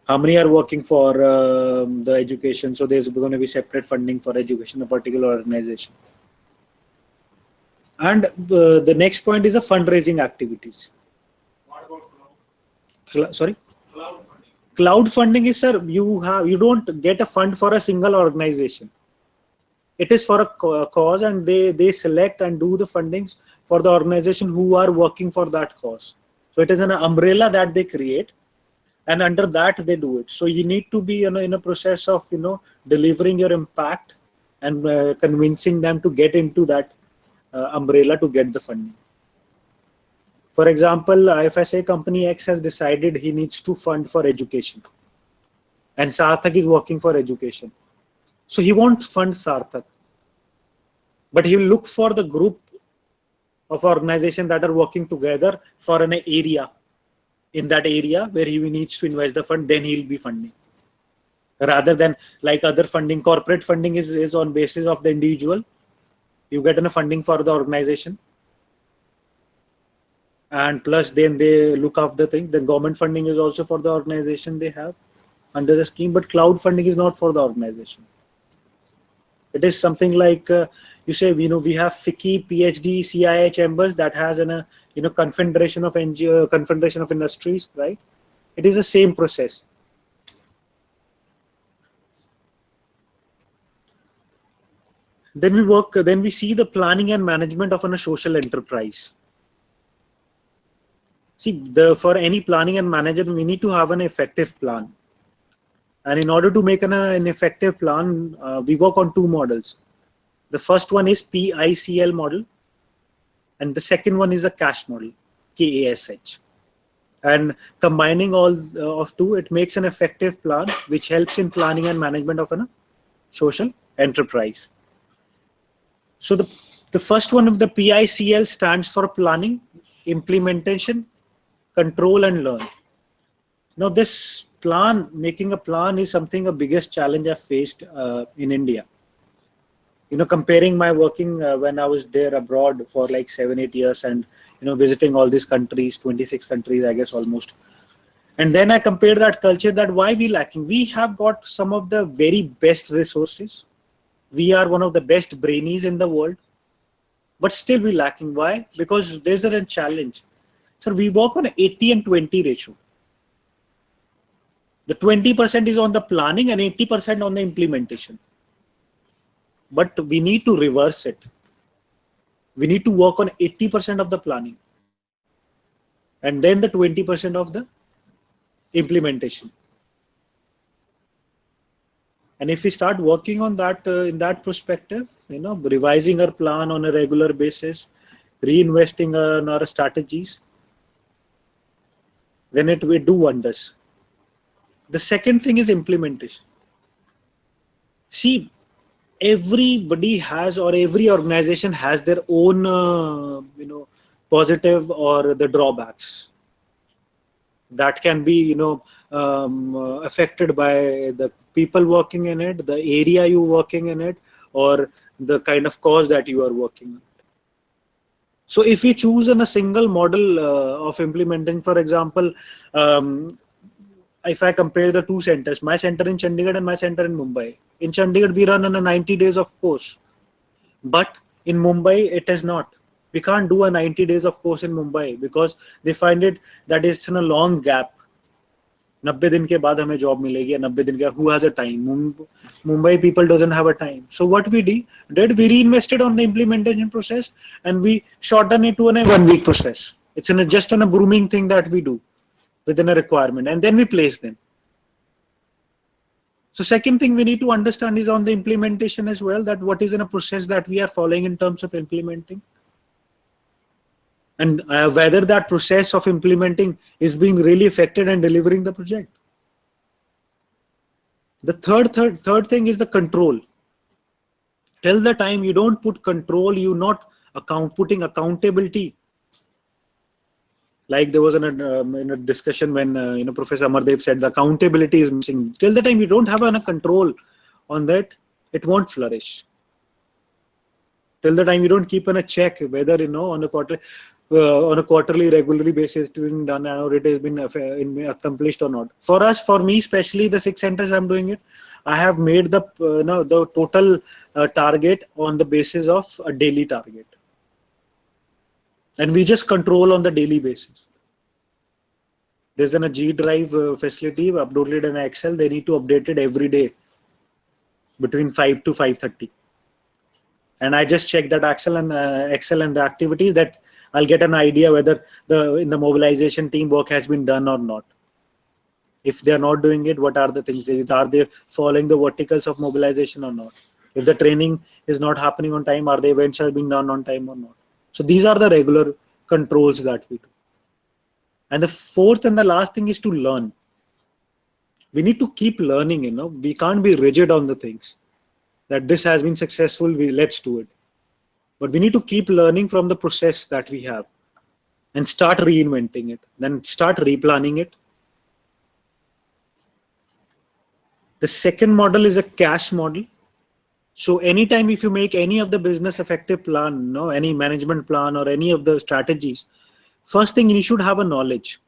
How many are working for the education? So there's going to be separate funding for education, a particular organization. And the next point is the fundraising activities. What about cloud? Sorry? Cloud funding. Cloud funding is, sir, you don't get a fund for a single organization. It is for a cause, and they select and do the fundings for the organization who are working for that cause. So it is an umbrella that they create. And under that, they do it. So you need to be in a process of, delivering your impact and convincing them to get into that umbrella to get the funding. For example, if I say company X has decided he needs to fund for education. and Sarthak is working for education. So he won't fund Sarthak, but he will look for the group of organizations that are working together for an area. In that area where he needs to invest the fund, then he'll be funding. Rather than like other funding, corporate funding is on basis of the individual. You get a funding for the organization, and plus then they look up the thing. The government funding is also for the organization they have under the scheme, but cloud funding is not for the organization. It is something like you say, we have FICCI, PhD, CIA chambers that has an confederation of NGO, confederation of industries, right? It is the same process. Then we see the planning and management of a social enterprise. See, for any planning and management, we need to have an effective plan. And in order to make an effective plan, we work on two models. The first one is PICL model, and the second one is a cash model, KASH. And combining all of two, it makes an effective plan, which helps in planning and management of a social enterprise. So the first one of the PICL stands for planning, implementation, control, and learn. Now this plan, making a plan, is something a biggest challenge I've faced in India. Comparing my working when I was there abroad for like 7-8 years and visiting all these countries, 26 countries, I guess almost. And then I compared that culture, that why we lacking. We have got some of the very best resources. We are one of the best brainies in the world, but still we lacking. Why? Because there's a challenge. So we work on 80 and 20 ratio. The 20% is on the planning and 80% on the implementation. But we need to reverse it. We need to work on 80% of the planning and then the 20% of the implementation. And if we start working on that in that perspective, revising our plan on a regular basis, reinvesting in our strategies, then it will do wonders. The second thing is implementation. See, everybody has, or every organization has their own, positive or the drawbacks that can be, affected by the people working in it, the area you working in it, or the kind of cause that you are working on. So if we choose in a single model of implementing, for example, if I compare the two centers, my center in Chandigarh and my center in Mumbai. In Chandigarh, we run on a 90 days of course, but in Mumbai, it is not. We can't do a 90 days of course in Mumbai because they find it that it's in a long gap. 90 दिन के बाद हमें job मिलेगी, 90 दिन के, who has a time? Mumbai people doesn't have a time. So what we did, we reinvested on the implementation process and we shorten it to a 1 week process. It's just a brooming thing that we do within a requirement, and then we place them. So second thing we need to understand is on the implementation as well, that what is in a process that we are following in terms of implementing, and whether that process of implementing is being really affected and delivering the project. The third thing is the control. Till the time you don't put control, you not putting accountability. Like there was in a discussion when Professor Amardev said the accountability is missing. Till the time you don't have a control on that, it won't flourish. Till the time you don't keep on a check whether on a quarterly regularly basis it's been done or it has been accomplished or not. For me especially, the 6 centers I'm doing it, I have made the total target on the basis of a daily target. And we just control on the daily basis. There's a G Drive facility uploaded in Excel. They need to update it every day between 5 to 5:30. And I just check that Excel and the activities, that I'll get an idea whether in the mobilization team work has been done or not. If they are not doing it, what are the things? Are they following the verticals of mobilization or not? If the training is not happening on time, are the events are being done on time or not? So these are the regular controls that we do. And the fourth and the last thing is to learn. we need to keep learning, we can't be rigid on the things that this has been successful, let's do it. But we need to keep learning from the process that we have and start reinventing it, then start replanning it. The second model is a cash model. So anytime if you make any of the business effective plan, any management plan or any of the strategies, first thing you should have a knowledge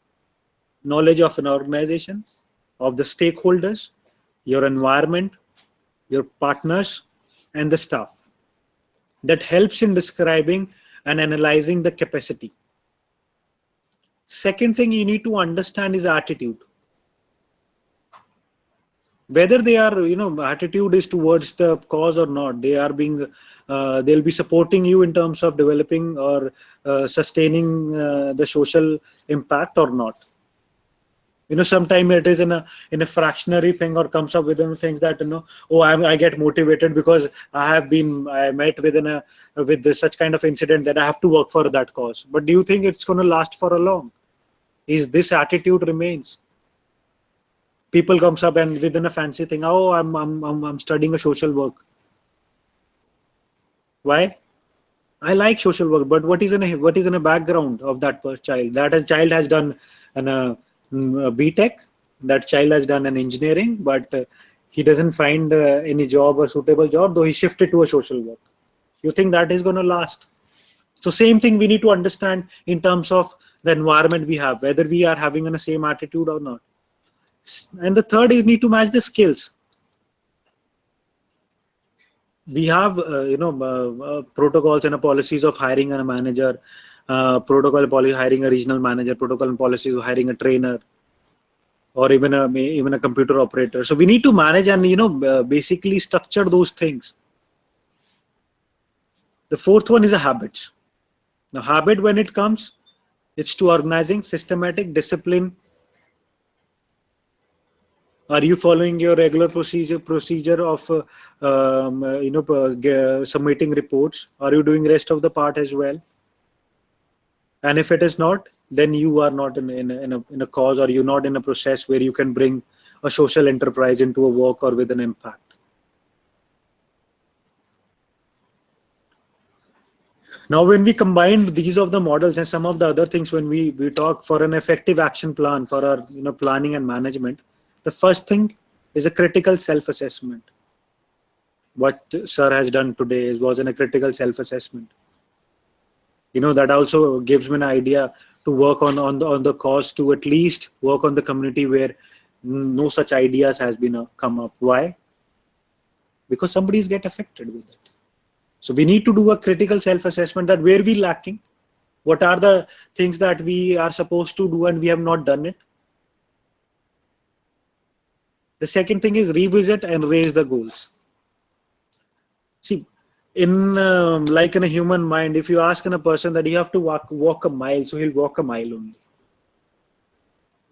of an organization, of the stakeholders, your environment, your partners, and the staff. That helps in describing and analyzing the capacity. Second thing you need to understand is attitude. Whether they are, attitude is towards the cause or not, they'll be supporting you in terms of developing or sustaining the social impact or not. Sometimes it is in a fractionary thing, or comes up with things that, I get motivated because I met with such kind of incident that I have to work for that cause. But do you think it's going to last for a long? Is this attitude remains? People comes up and within a fancy thing, I'm studying a social work. Why? I like social work, but what is in a background of that child? That a child has done a BTech, that child has done an engineering, but he doesn't find any job or suitable job, though he shifted to a social work. You think that is going to last? So same thing we need to understand in terms of the environment we have, whether we are having the same attitude or not. And the third is need to match the skills. We have protocols and policies of hiring a manager, protocol and policy hiring a regional manager, protocol and policies of hiring a trainer, or even a computer operator. So we need to manage and basically structure those things. The fourth one is a habits. Now habit, when it comes, it's to organizing, systematic, discipline. Are you following your regular procedure of submitting reports? Are you doing rest of the part as well? And if it is not, then you are not in a cause, or you're not in a process where you can bring a social enterprise into a work or with an impact. Now, when we combine these of the models and some of the other things, when we talk for an effective action plan for our planning and management, the first thing is a critical self-assessment. What Sir has done today was a critical self-assessment. That also gives me an idea to work on the cause, to at least work on the community where no such ideas has been come up. Why? Because somebody's get affected with it. So we need to do a critical self-assessment, that where we lacking, what are the things that we are supposed to do and we have not done it. The second thing is revisit and raise the goals. See, in a human mind, if you ask a person that you have to walk a mile, so he'll walk a mile only.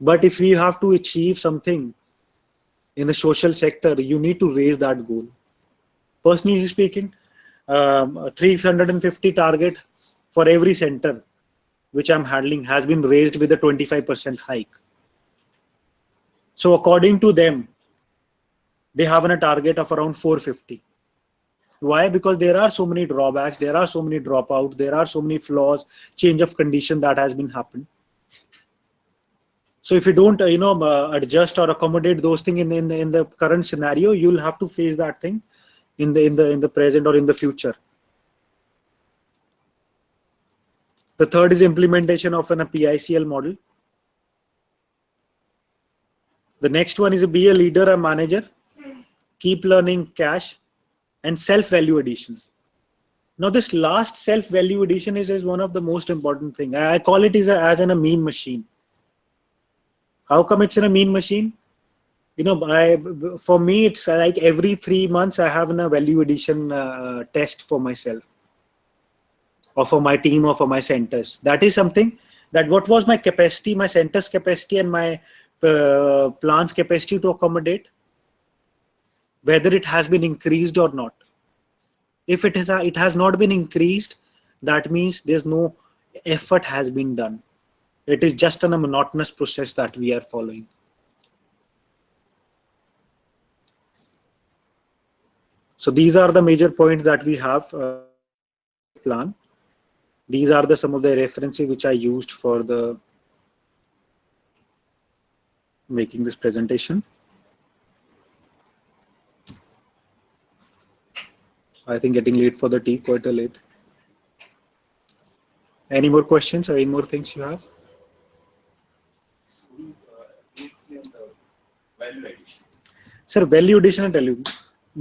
But if we have to achieve something in the social sector, you need to raise that goal. Personally speaking, 350 target for every center which I'm handling has been raised with a 25% hike. So according to them, they have a target of around 450. Why? Because there are so many drawbacks, there are so many dropouts, there are so many flaws, change of condition that has been happened. So if you don't, adjust or accommodate those things in the current scenario, you'll have to face that thing in the present or in the future. The third is implementation of a PICL model. The next one is be a leader, a manager, keep learning, cash, and self-value addition. Now this last self-value addition is one of the most important thing. I call it as in a mean machine. How come it's in a mean machine? For me, it's like every 3 months I have a value addition test for myself, or for my team, or for my centers. That is something that what was my capacity, my center's capacity, and my plant's capacity to accommodate, whether it has been increased or not. If it has not been increased, that means there's no effort has been done. It is just a monotonous process that we are following. So these are the major points that we have plan. These are some of the references which I used for the making this presentation. I think getting late for the tea, quite a late. Any more questions or any more things you have? Sir, value addition, I'll tell you.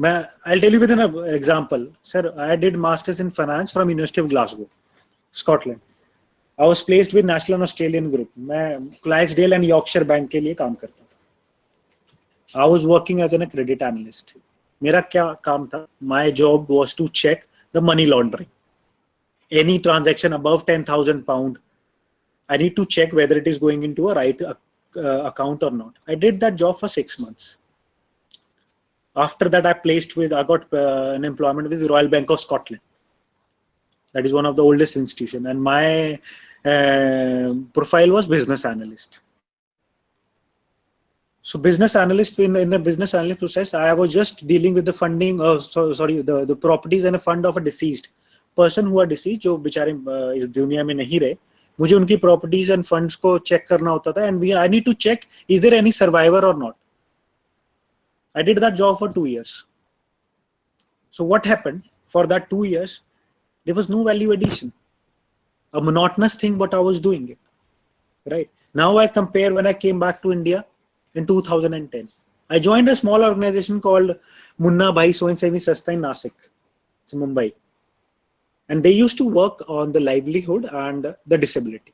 I'll tell you with an example. Sir, I did masters in finance from University of Glasgow, Scotland. I was placed with National and Australian Group. मैं Clydesdale and Yorkshire Bank के लिए काम करता था. I was working as a credit analyst. मेरा क्या काम था? My job was to check the money laundering. Any transaction above £10,000, I need to check whether it is going into a right account or not. I did that job for 6 months. After that, I got an employment with the Royal Bank of Scotland. That is one of the oldest institutions, and my profile was business analyst. So business analyst, in the business analyst process, I was just dealing with the funding of, the properties and a fund of a deceased person who are deceased, जो बेचारे इस दुनिया में नहीं रहे. मुझे उनकी properties and funds को check करना होता था, and I need to check, is there any survivor or not? I did that job for 2 years. So what happened? For that 2 years, there was no value addition. A monotonous thing, but I was doing it. Right? Now I compare when I came back to India in 2010. I joined a small organization called Munna Bhai Soinsevi Sasta in Nasik. It's in Mumbai. And they used to work on the livelihood and the disability.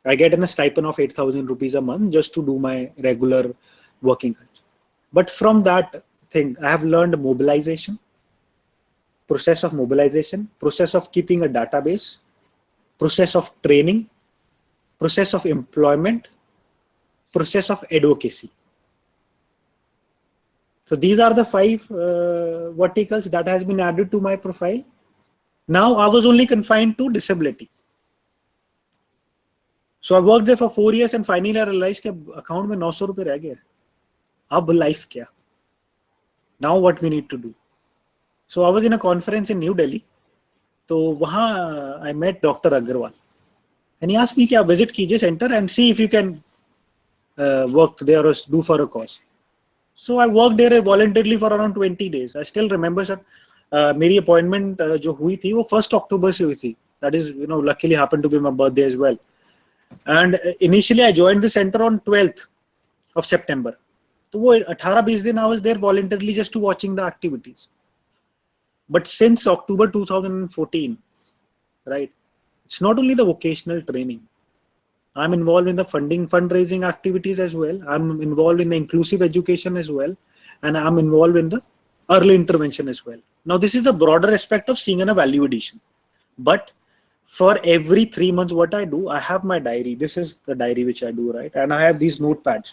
I get a stipend of 8,000 rupees a month just to do my regular working. But from that thing, I have learned mobilization, process of mobilization, process of keeping a database, process of training, process of employment, process of advocacy. So these are the 5 verticals that has been added to my profile. Now I was only confined to disability. So I worked there for 4 years and finally I realized that account में 900 रुपए रह गए. अब life क्या? Now what we need to do? So I was in a conference in New Delhi. तो वहाँ I met Dr. Agarwal. And he asked me कि आप visit कीजिए center and see if you can work there or do for a cause. So I worked there voluntarily for around 20 days. I still remember sir, मेरी appointment जो हुई थी वो 1st October से हुई थी. That is, luckily happened to be my birthday as well. And initially I joined the center on 12th of September. So वो 18-20 दिन I was there voluntarily just to watching the activities. But since October 2014, right, it's not only the vocational training. I'm involved in the fundraising activities as well. I'm involved in the inclusive education as well. And I'm involved in the early intervention as well. Now, this is a broader aspect of seeing a value addition. But for every 3 months, what I do, I have my diary. This is the diary which I do, right? And I have these notepads.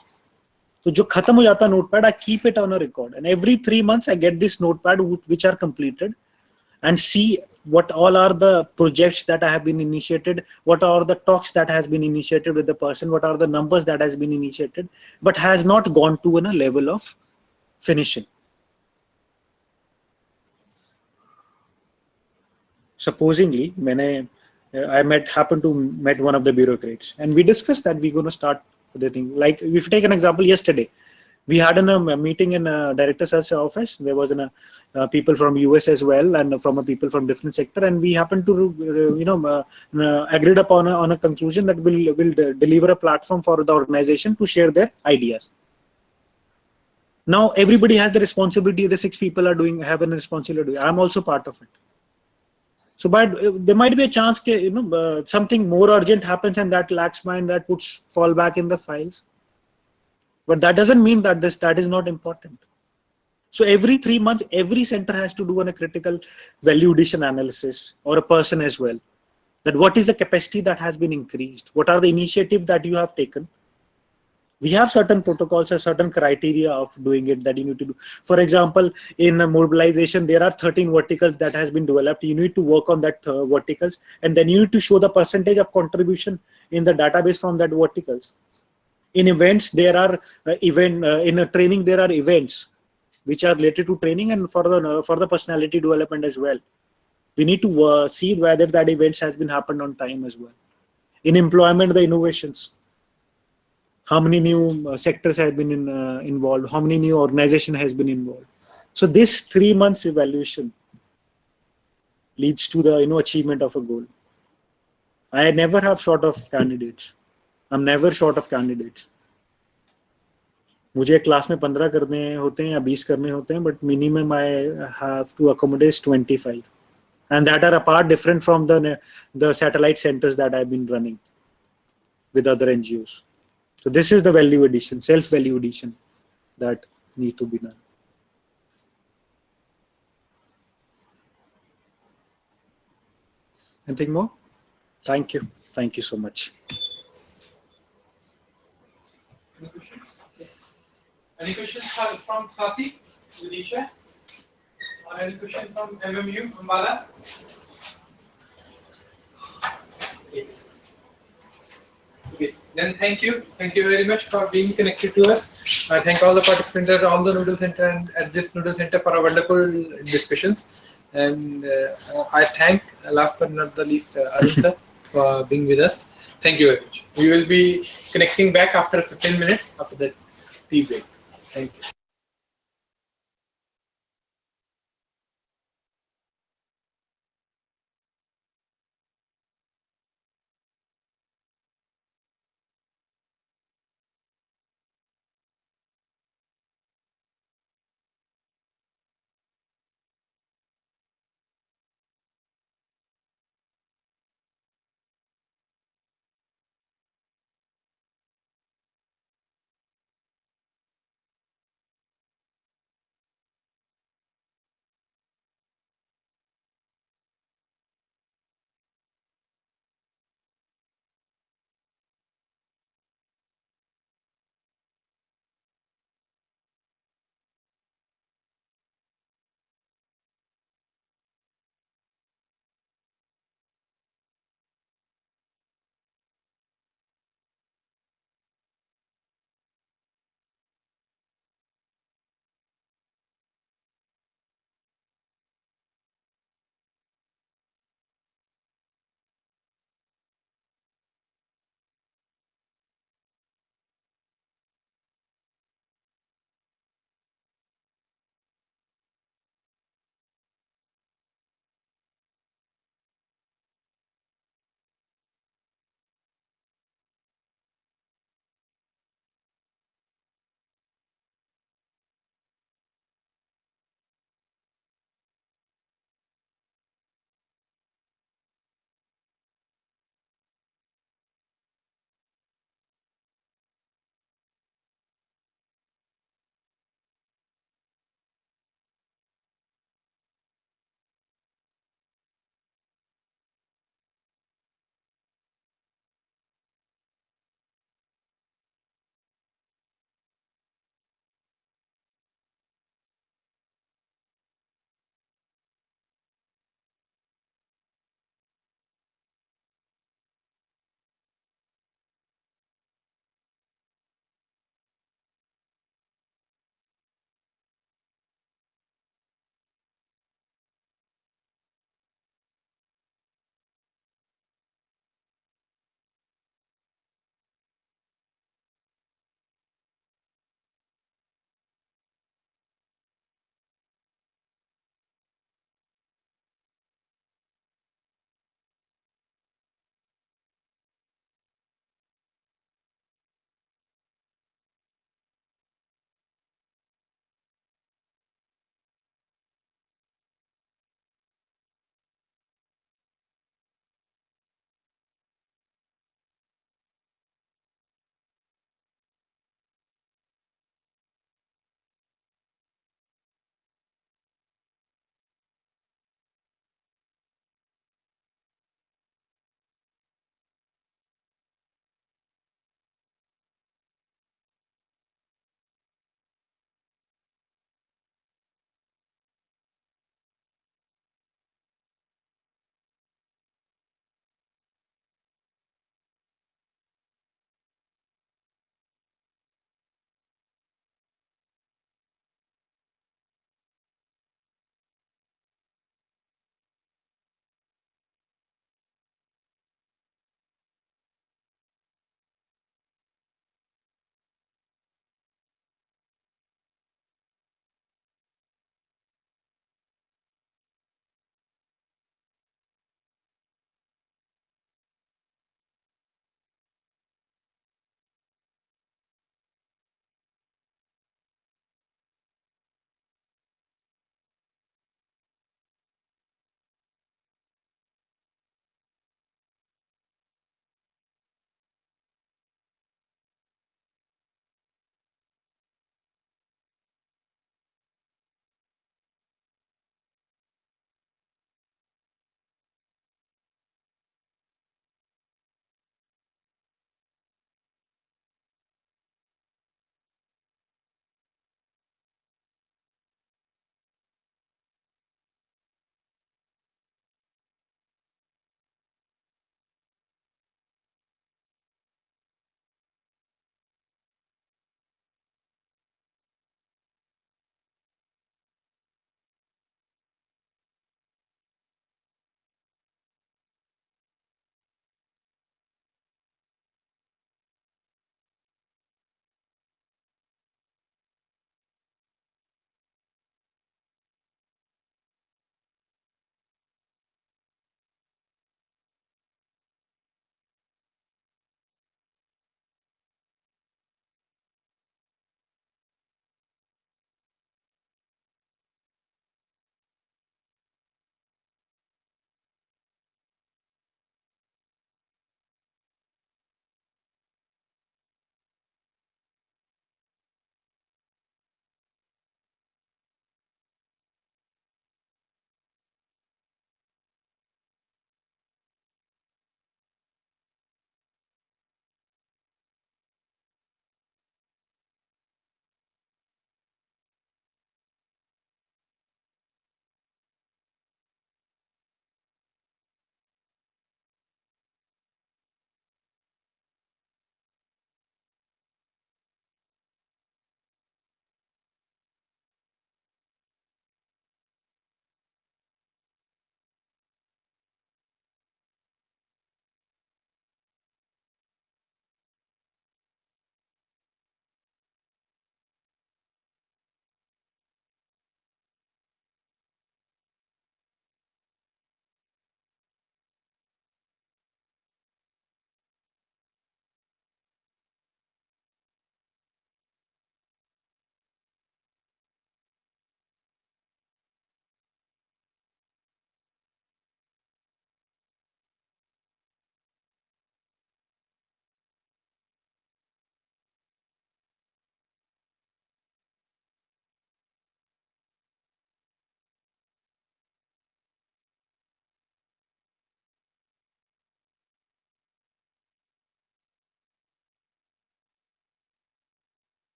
So, जो खत्म हो जाता notepad, I keep it on a record. And every 3 months, I get this notepad which are completed and see what all are the projects that I have been initiated, what are the talks that has been initiated with the person, what are the numbers that has been initiated, but has not gone to a level of finishing. Supposingly, I happened to met one of the bureaucrats, and we discussed that we're going to start the thing. Like if you take an example, yesterday we had a meeting in a director's office. There was people from US as well, and from people from different sector, and we happened to agreed upon on a conclusion that will deliver a platform for the organization to share their ideas. Now everybody has the responsibility. The 6 people have a responsibility. I'm also part of it. So, but there might be a chance that something more urgent happens and that lags behind, that puts fall back in the files. But that doesn't mean that that is not important. So every 3 months, every center has to do a critical value addition analysis, or a person as well. That what is the capacity that has been increased? What are the initiatives that you have taken? We have certain protocols or certain criteria of doing it that you need to do. For example, in mobilization, there are 13 verticals that has been developed. You need to work on that verticals, and then you need to show the percentage of contribution in the database from that verticals. In events, there are in a training, there are events which are related to training and for the personality development as well. We need to see whether that events has been happened on time as well. In employment, the innovations, how many new sectors have been involved, how many new organization has been involved. So this 3 months evaluation leads to the achievement of a goal. I never have short of candidates. I'm never short of candidates. मुझे class में 15 करने होते हैं या 20 करने होते हैं, but minimum I have to accommodate 25, and that are apart different from the satellite centers that I've been running with other NGOs. So this is the value addition, self value addition that need to be done. Anything more? Thank you so much. Any questions? Any questions from Sati, Vidisha? Or any question from MMU, Ambala? Okay. Then thank you very much for being connected to us. I thank all the participants at all the Noodle Center and at this Noodle Center for our wonderful discussions. And I thank, last but not the least, Arun sir for being with us. Thank you very much. We will be connecting back after 15 minutes after the tea break. Thank you.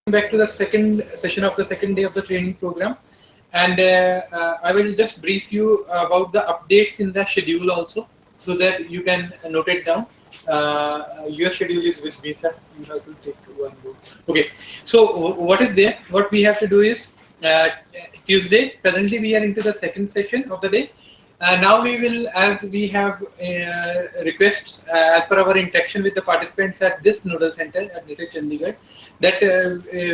Back to the second session of the second day of the training program, and I will just brief you about the updates in the schedule also, so that you can note it down. Your schedule is with me, sir. You have to take one more. Okay, so what is there? What we have to do is Tuesday. Presently, we are into the second session of the day. Now we will, as we have requests as per our interaction with the participants at this Nodal Center at NITIC Chandigarh, that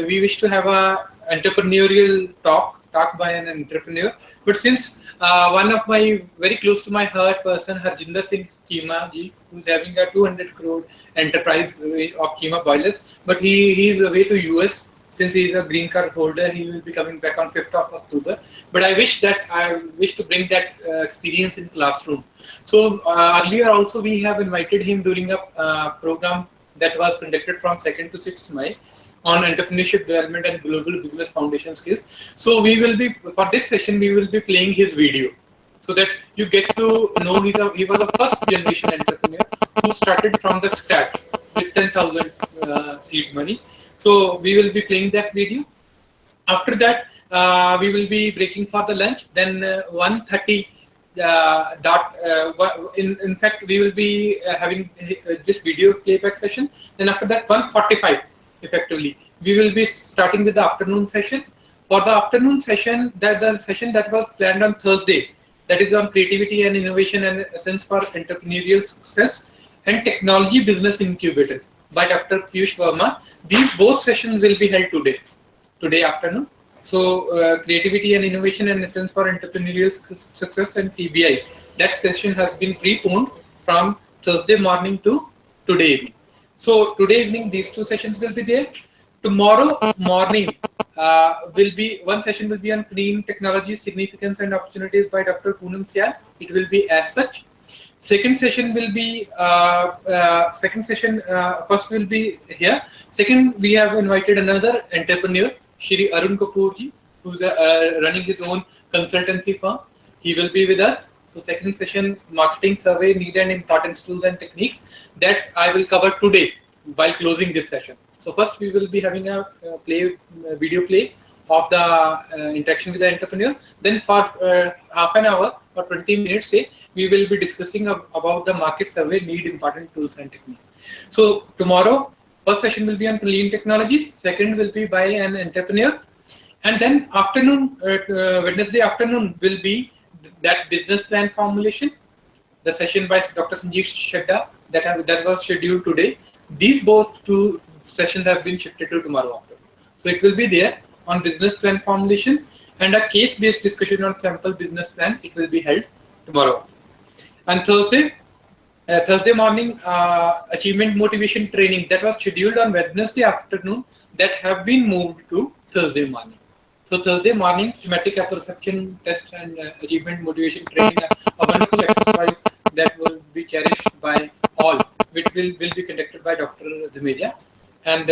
we wish to have a entrepreneurial talk by an entrepreneur. But since one of my very close to my heart person, Harjinder Singh Cheema ji, who's having a 200 crore enterprise of Cheema boilers, but he is away to US. Since he is a green card holder, he will be coming back on 5th of October. But I wish to bring that experience in classroom. So earlier also we have invited him during a program that was conducted from 2nd to 6th May on entrepreneurship development and global business foundation skills. So we will be, for this session, we will be playing his video so that you get to know he was a first generation entrepreneur who started from the scratch with 10,000 seed money. So we will be playing that video. After that, we will be breaking for the lunch. Then 1:30 in fact, we will be having this video playback session. Then after that, 1:45 effectively, we will be starting with the afternoon session. For the afternoon session, the session that was planned on Thursday, that is on creativity and innovation and essence for entrepreneurial success and technology business incubators by Dr. Piyush Verma. These both sessions will be held today afternoon. So creativity and innovation and essence for entrepreneurial success and TBI, that session has been preponed from Thursday morning to today evening. So today evening, these two sessions will be there. Tomorrow morning one session will be on clean technology, significance and opportunities by Dr. Poonam Syal. It will be as such. Second session will be first will be here. Second, we have invited another entrepreneur, Shri Arun Kapoor ji, who's running his own consultancy firm. He will be with us. So second session, marketing survey, need and importance tools and techniques, that I will cover today while closing this session. So first we will be having a video play of the interaction with the entrepreneur. Then for half an hour or 20 minutes, say, we will be discussing about the market survey, need, important tools and techniques. So tomorrow, first session will be on clean technologies. Second will be by an entrepreneur. And then afternoon, Wednesday afternoon will be that business plan formulation. The session by Dr. Sanjeev Shedda that was scheduled today. These both two sessions have been shifted to tomorrow afternoon. So it will be there on business plan formulation and a case-based discussion on sample business plan. It will be held tomorrow. And Thursday morning, achievement motivation training that was scheduled on Wednesday afternoon that have been moved to Thursday morning. So Thursday morning, thematic perception test and achievement motivation training, a wonderful exercise that will be cherished by all, which will be conducted by Dr. Dhameja. And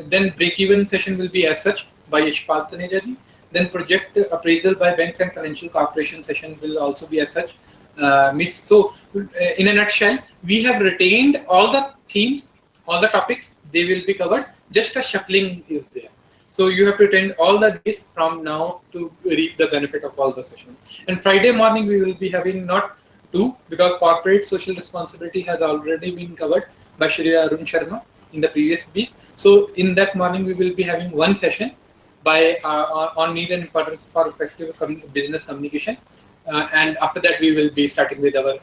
then break-even session will be as such by Yashpal Taneja ji. Then project appraisal by banks and financial corporation session will also be as such. So in a nutshell, we have retained all the themes, all the topics, they will be covered. Just a shuffling is there. So you have to attend all the days from now to reap the benefit of all the sessions. And Friday morning we will be having not two, because corporate social responsibility has already been covered by Shri Arun Sharma in the previous week. So in that morning we will be having one session by on need and importance for effective business communication. And after that we will be starting with our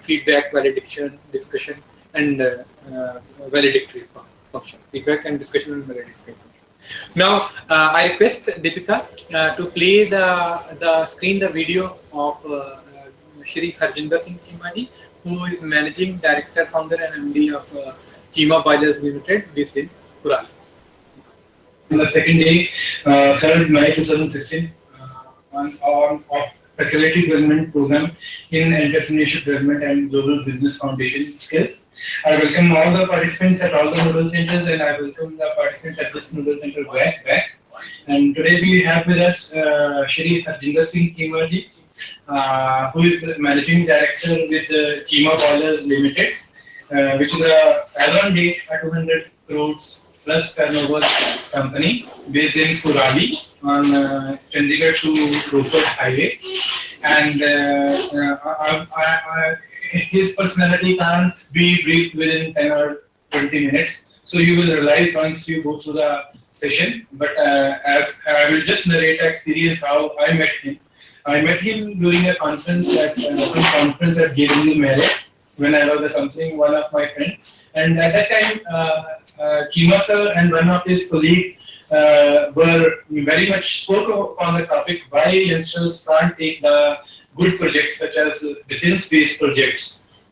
feedback, validation, discussion and valedictory function. Feedback and discussion and valedictory function. Now I request Deepika to play the video of Shri Harjinder Singh Cheema ji, who is Managing Director, Founder and MD of Cheema Boilers Limited based in Kural. On the second day, 3rd May 2016, on Faculty Development Program in Entrepreneurship Development and Global Business Foundation Skills. I welcome all the participants at all the Nodal Centers, and I welcome the participants at this Nodal Center back. And today we have with us Shri Harjinder Singh Cheema ji, who is Managing Director with Cheema Boilers Limited, which is as on date a 200 crores plus turnover company based in Kurali on Chandigarh to Rohtak highway, and his personality can't be briefed within 10 or 20 minutes. So you will realize once you go through the session. But as I will just narrate the experience how I met him. I met him during a conference at JW Marriott when I was accompanying one of my friends. And at that time, Kima sir and one of his colleagues were very much spoke on the topic why youngsters can't take the good projects such as defense-based projects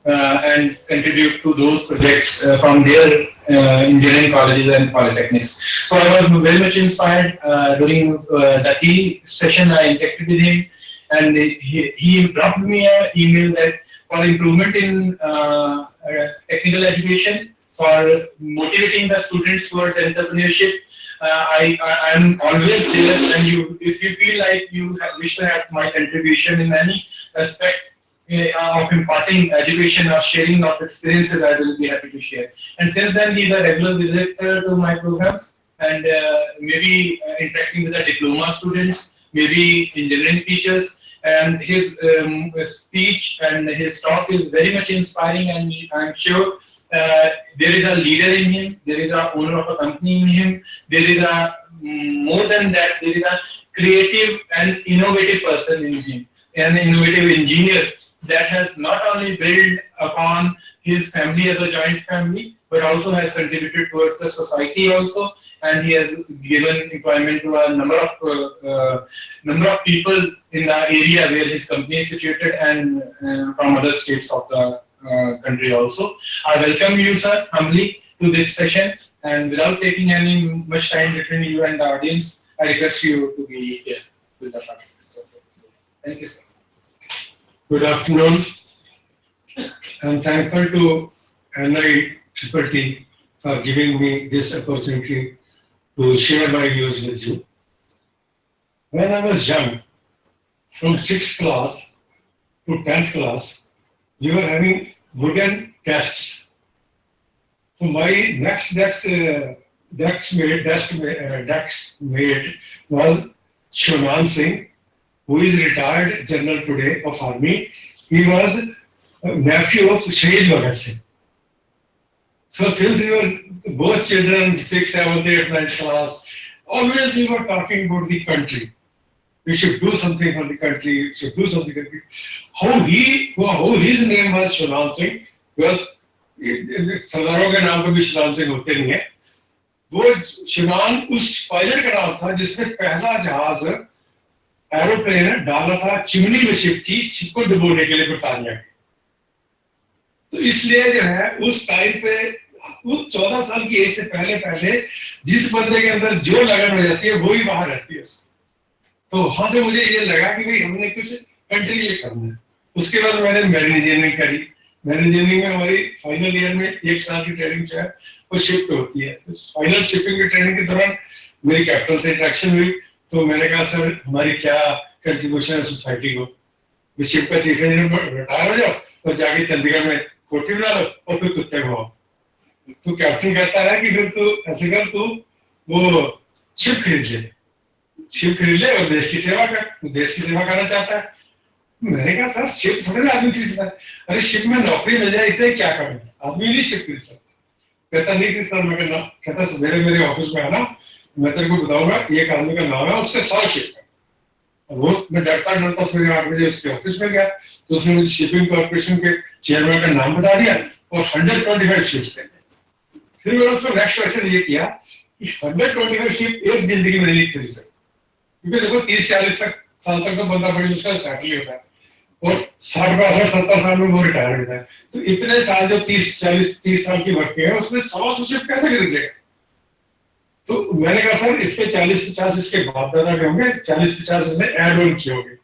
and contribute to those projects from their engineering colleges and polytechnics. So I was very much inspired during the tea session. I interacted with him, and he dropped me an email that for improvement in technical education, for motivating the students towards entrepreneurship. I am always there, and if you feel like you wish to have my contribution in any aspect of imparting education or sharing of experiences, I will be happy to share. And since then, he's a regular visitor to my programs, and maybe interacting with the diploma students, maybe engineering teachers. And his speech and his talk is very much inspiring, and I'm sure there is a leader in him, there is a owner of a company in him, there is a more than that, there is a creative and innovative person in him, an innovative engineer that has not only built upon his family as a joint family, but also has contributed towards the society also, and he has given employment to a number of people in the area where his company is situated, and from other states of the country also. I welcome you, sir, humbly to this session, and without taking any much time between you and the audience, I request you to be here with the participants. Thank you, sir. Good afternoon. I'm thankful to NITTT for giving me this opportunity to share my views with you. When I was young, from 6th class to 10th class, we were having wooden desks. So my next desk mate was Shonan Singh, who is retired general today of army. He was a nephew of Shahid Bhagat Singh. So since we were both children, 6th, 7th, 8th, 9th class, always we were talking about the country. We should do something for the country. We should do something for the country. How his name was Shonan Singh, because सरदारों के नाम पर भी शनान सिंह होते नहीं है. वो शनान उस पायलट का नाम था जिसने पहला जहाज एरोप्लेन डाला था चिमनी में शिप की, शिप को डुबोने के लिए ब्रिटानिया के. तो इसलिए जो है उस टाइम पे वो 14 साल की एज से पहले जिस बंदे के अंदर जो लगन हो जाती है वो ही बाहर रहती है. तो वहां से मुझे ये लगा कि भाई हमने कुछ कंट्री के लिए करना है. उसके बाद मैंने मैरीन इंजीनियरिंग करी. मैरीन इंजीनियरिंग में हमारी फाइनल ईयर में 1 साल की ट्रेनिंग जो है वो शिफ्ट होती है. फाइनल शिपिंग की ट्रेनिंग के दौरान मेरी कैप्टन से इंटरेक्शन हुई. तो मैंने कहा सर हमारी क्या कंट्रीब्यूशन है सोसाइटी को. शिप का चीफ इंजीनियर रिटायर हो जाओ और जाके चंडीगढ़ में कोठी बना लो और फिर कुत्ते को. तो कैप्टन कहता है कि फिर तू ऐसे कर, तू वो शिप खरीद ले और देश की सेवा कर. तू देश की सेवा करना चाहता है. मैंने कहा सर शिप थोड़े ना आदमी खरीद सकता है. अरे शिप में नौकरी मिल जाए इतने क्या करें, आदमी नहीं शिप खरीद सकता. कहता नहीं खरीद सर. मैं कहना कहता सवेरे मेरे ऑफिस में आना, मैं तेरे को बताऊंगा एक आदमी का नाम है, उसके 100 शिप है. वो मैं डरता सवेरे 8 बजे उसके ऑफिस में गया तो उसने मुझे शिपिंग कॉर्पोरेशन के चेयरमैन का नाम बता दिया और 125 शिप्स थे. फिर मैंने उसको नेक्स्ट क्वेश्चन ये किया कि 125 शिप एक जिंदगी में नहीं खरीद सकते, क्योंकि देखो 30-40 साल तक तो बंदा बड़ी मुश्किल सेटल होता है और 60-65-70 साल में वो रिटायर होता है. तो इतने साल जो 30 साल की वर्क है उसमें 100 शिप कैसे खरीदेगा. तो मैंने कहा सर इसके 40-50 इसके बाप दादा के होंगे, 40-50 इसने ऐड ऑन किए होंगे.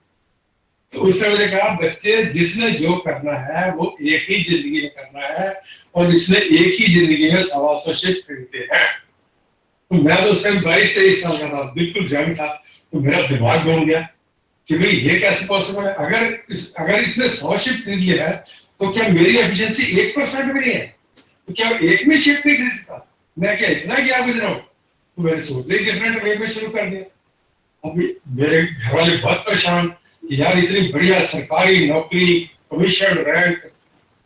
तो उसने मुझे कहा बच्चे जिसने जो करना है वो एक ही जिंदगी में करना है और इसने एक ही जिंदगी में 125 शिप खरीदे हैं. तो मैं तो उस टाइम 22-23 साल का था, बिल्कुल यंग था. तो मेरा दिमाग घूम गया कि भाई ये कैसे पॉसिबल है. अगर इसने 100 शिप खरीद लिया है तो क्या मेरी एफिशिएंसी 1% में नहीं है? तो क्या एक में शिप नहीं खरीद सकता? मैं क्या इतना क्या गुजरा हूँ, तो मैंने सोच ही डिफरेंट वे में शुरू कर दिया। अभी मेरे घर वाले बहुत परेशान कि यार इतनी बढ़िया सरकारी नौकरी, कमीशन, रैंक,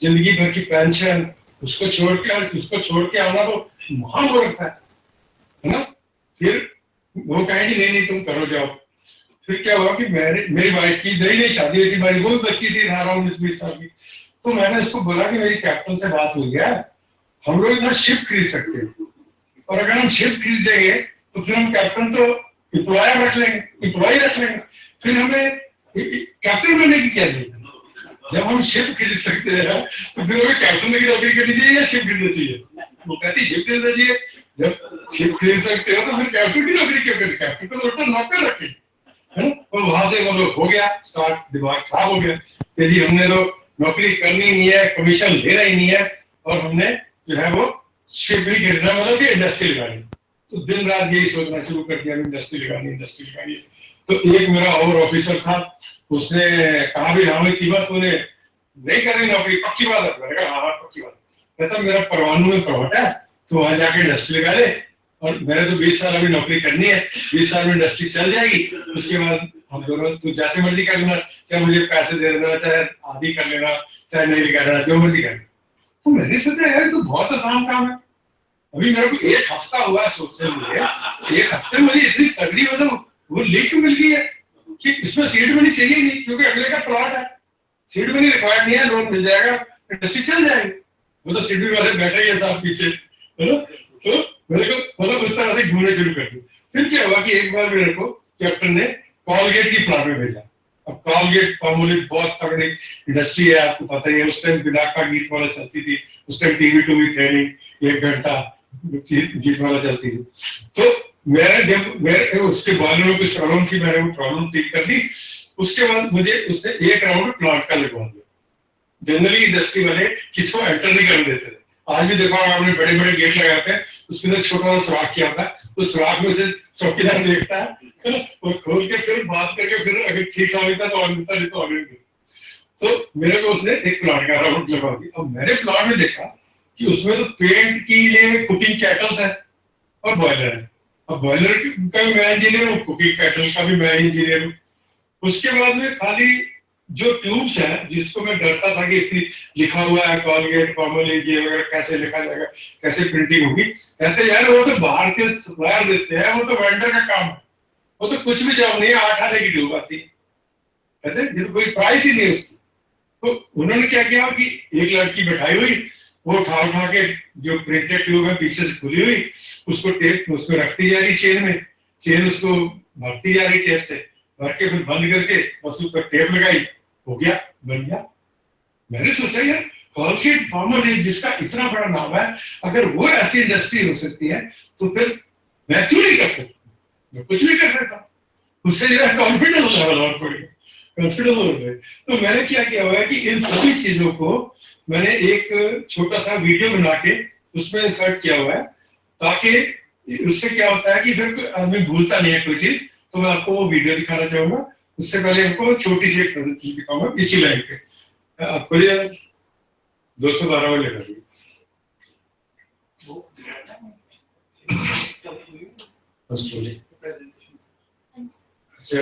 जिंदगी भर की पेंशन, उसको छोड़ के आना तो महामूर्ख है ना। फिर वो कहेंगे नहीं नहीं तुम करो जाओ। फिर क्या हुआ कि मेरी वाइफ की नई शादी हुई थी, मेरी वो भी बच्ची थी 18-19-20 साल की। तो मैंने उसको बोला कि मेरी कैप्टन से बात हुई है, हम लोग ना शिप खरीद सकते हैं, और अगर हम शिप खरीदेंगे तो फिर हम कैप्टन तो एम्प्लॉय रख लेंगे, फिर हमें कैप्टन बनने की क्या जरूरत है। जब हम शिप खरीद सकते हैं तो फिर हमें कैप्टन की नौकरी करनी चाहिए या शिप खरीदना चाहिए। वो कहती शिप खरीदना चाहिए, जब शिप खरीद सकते हो तो फिर कैप्टन की नौकरी क्यों करें, कैप्टन को तो उल्टा नौकर रखें, है ना। तो वहां से वो हो गया स्टार्ट, दिमाग खराब हो गया कि जी हमने तो नौकरी करनी नहीं है, कमीशन लेना ही नहीं है, और हमने जो है वो शिप भी खरीदना, मतलब कि इंडस्ट्री लगानी। तो दिन रात यही सोचना शुरू कर दिया इंडस्ट्री लगानी। तो एक मेरा और ऑफिसर था, उसने कहा भी हाँ कीमत तूने नहीं करनी नौकरी, पक्की बात है। मैंने कहा हाँ पक्की बात। कहता मेरा परवाणु में प्लॉट है, तो वहां जाके इंडस्ट्री लगा ले, और मैंने तो 20 साल अभी नौकरी करनी है, 20 साल में इंडस्ट्री चल जाएगी, उसके बाद हम दोनों तू जैसे मर्जी कर लेना, चाहे मुझे पैसे दे देना, चाहे आदि कर लेना, चाहे नहीं कर लेना, जो मर्जी कर लेना। तो मैंने सोचा यार तो बहुत आसान काम है। अभी मेरे को 1 हफ्ता हुआ सोचते हुए, 1 हफ्ते में मुझे इतनी तगड़ी मतलब वो लिंक मिल गई है कि इसमें सीड मनी चाहिए नहीं, क्योंकि अगले का प्लॉट है, सीड मनी रिक्वायर्ड नहीं है, लोन मिल जाएगा, इंडस्ट्री चल जाएगी। वो तो सीड वाले बैठे ही है साहब पीछे, है ना। तो मेरे को मतलब उस तरह से घूमने शुरू कर दी। फिर क्या हुआ कि एक बार मेरे को कैप्टन ने कॉलगेट की प्लांट में भेजा। अब कॉलगेट पामोलिव बहुत तगड़ी इंडस्ट्री है, आपको पता ही है। उस टाइम बिना का गीत वाला चलती थी, उस टाइम टीवी टू भी ट्रेनिंग 1 घंटा गीत वाला चलती थी। तो मेरे उसके बारे में कुछ प्रॉब्लम थी, मैंने वो प्रॉब्लम ठीक कर दी। उसके बाद मुझे उसने 1 राउंड प्लांट का लगवा दिया। जनरली इंडस्ट्री वाले किसको एंटर नहीं करने देते थे। आज भी देखो आपने बड़े बड़े गेट लगाते हैं, उसके अंदर छोटा सा सुराख किया होता है, उस सुराख में से चौकीदार देखता है और खोल के फिर बात करके फिर अगर ठीक साबित है तो और मिलता, नहीं तो और नहीं। तो मेरे को उसने एक प्लांट का राउंड लगवा दिया। अब मैंने प्लांट में देखा कि उसमें तो पेंट के लिए कुकिंग केटल्स है और बॉयलर है। अब बॉयलर का भी मैं इंजीनियर हूँ, कुकिंग केटल का भी मैं इंजीनियर हूँ। उसके बाद में खाली जो ट्यूब्स है, जिसको मैं डरता था कि इसमें लिखा हुआ है कॉलगेट पामोलिव ये वगैरह, कैसे लिखा जाएगा, कैसे प्रिंटिंग होगी, कहते यार वो तो बाहर के सप्लायर देते हैं, वो तो वेंडर का काम है, वो तो कुछ भी जॉब नहीं है, 8 आने की ट्यूब आती है, कहते कोई प्राइस ही नहीं उसकी। तो उन्होंने क्या किया कि एक लड़की बैठाई हुई, वो उठा के जो प्रिंटेड ट्यूब है पीछे से खुली हुई, उसको टेप उसको रखती जा रही चेन में, चेन उसको भरती जा रही टेप से, भर के फिर बंद करके बस ऊपर टेप लगाई, हो गया, बन गया। मैंने सोचा यार कॉलगेट पामोलिव जिसका इतना बड़ा नाम है, अगर वो ऐसी इंडस्ट्री हो सकती है तो फिर मैं क्यों नहीं कर सकता, मैं कुछ भी कर सकता। उससे जो है कॉन्फिडेंस लेवल और बढ़ गया, कॉन्फिडेंस हो गया। तो मैंने क्या किया हुआ है कि इन सभी चीजों को मैंने एक छोटा सा वीडियो बना के उसमें इंसर्ट किया हुआ है, ताकि उससे क्या होता है कि फिर आदमी भूलता नहीं है कोई चीज। तो मैं आपको वो वीडियो दिखाना चाहूंगा। उससे पहले आपको छोटी सी एक प्रेजेंटेशन दिखाऊंगा इसी लाइन पे। आपको ये 212 में लगा दिए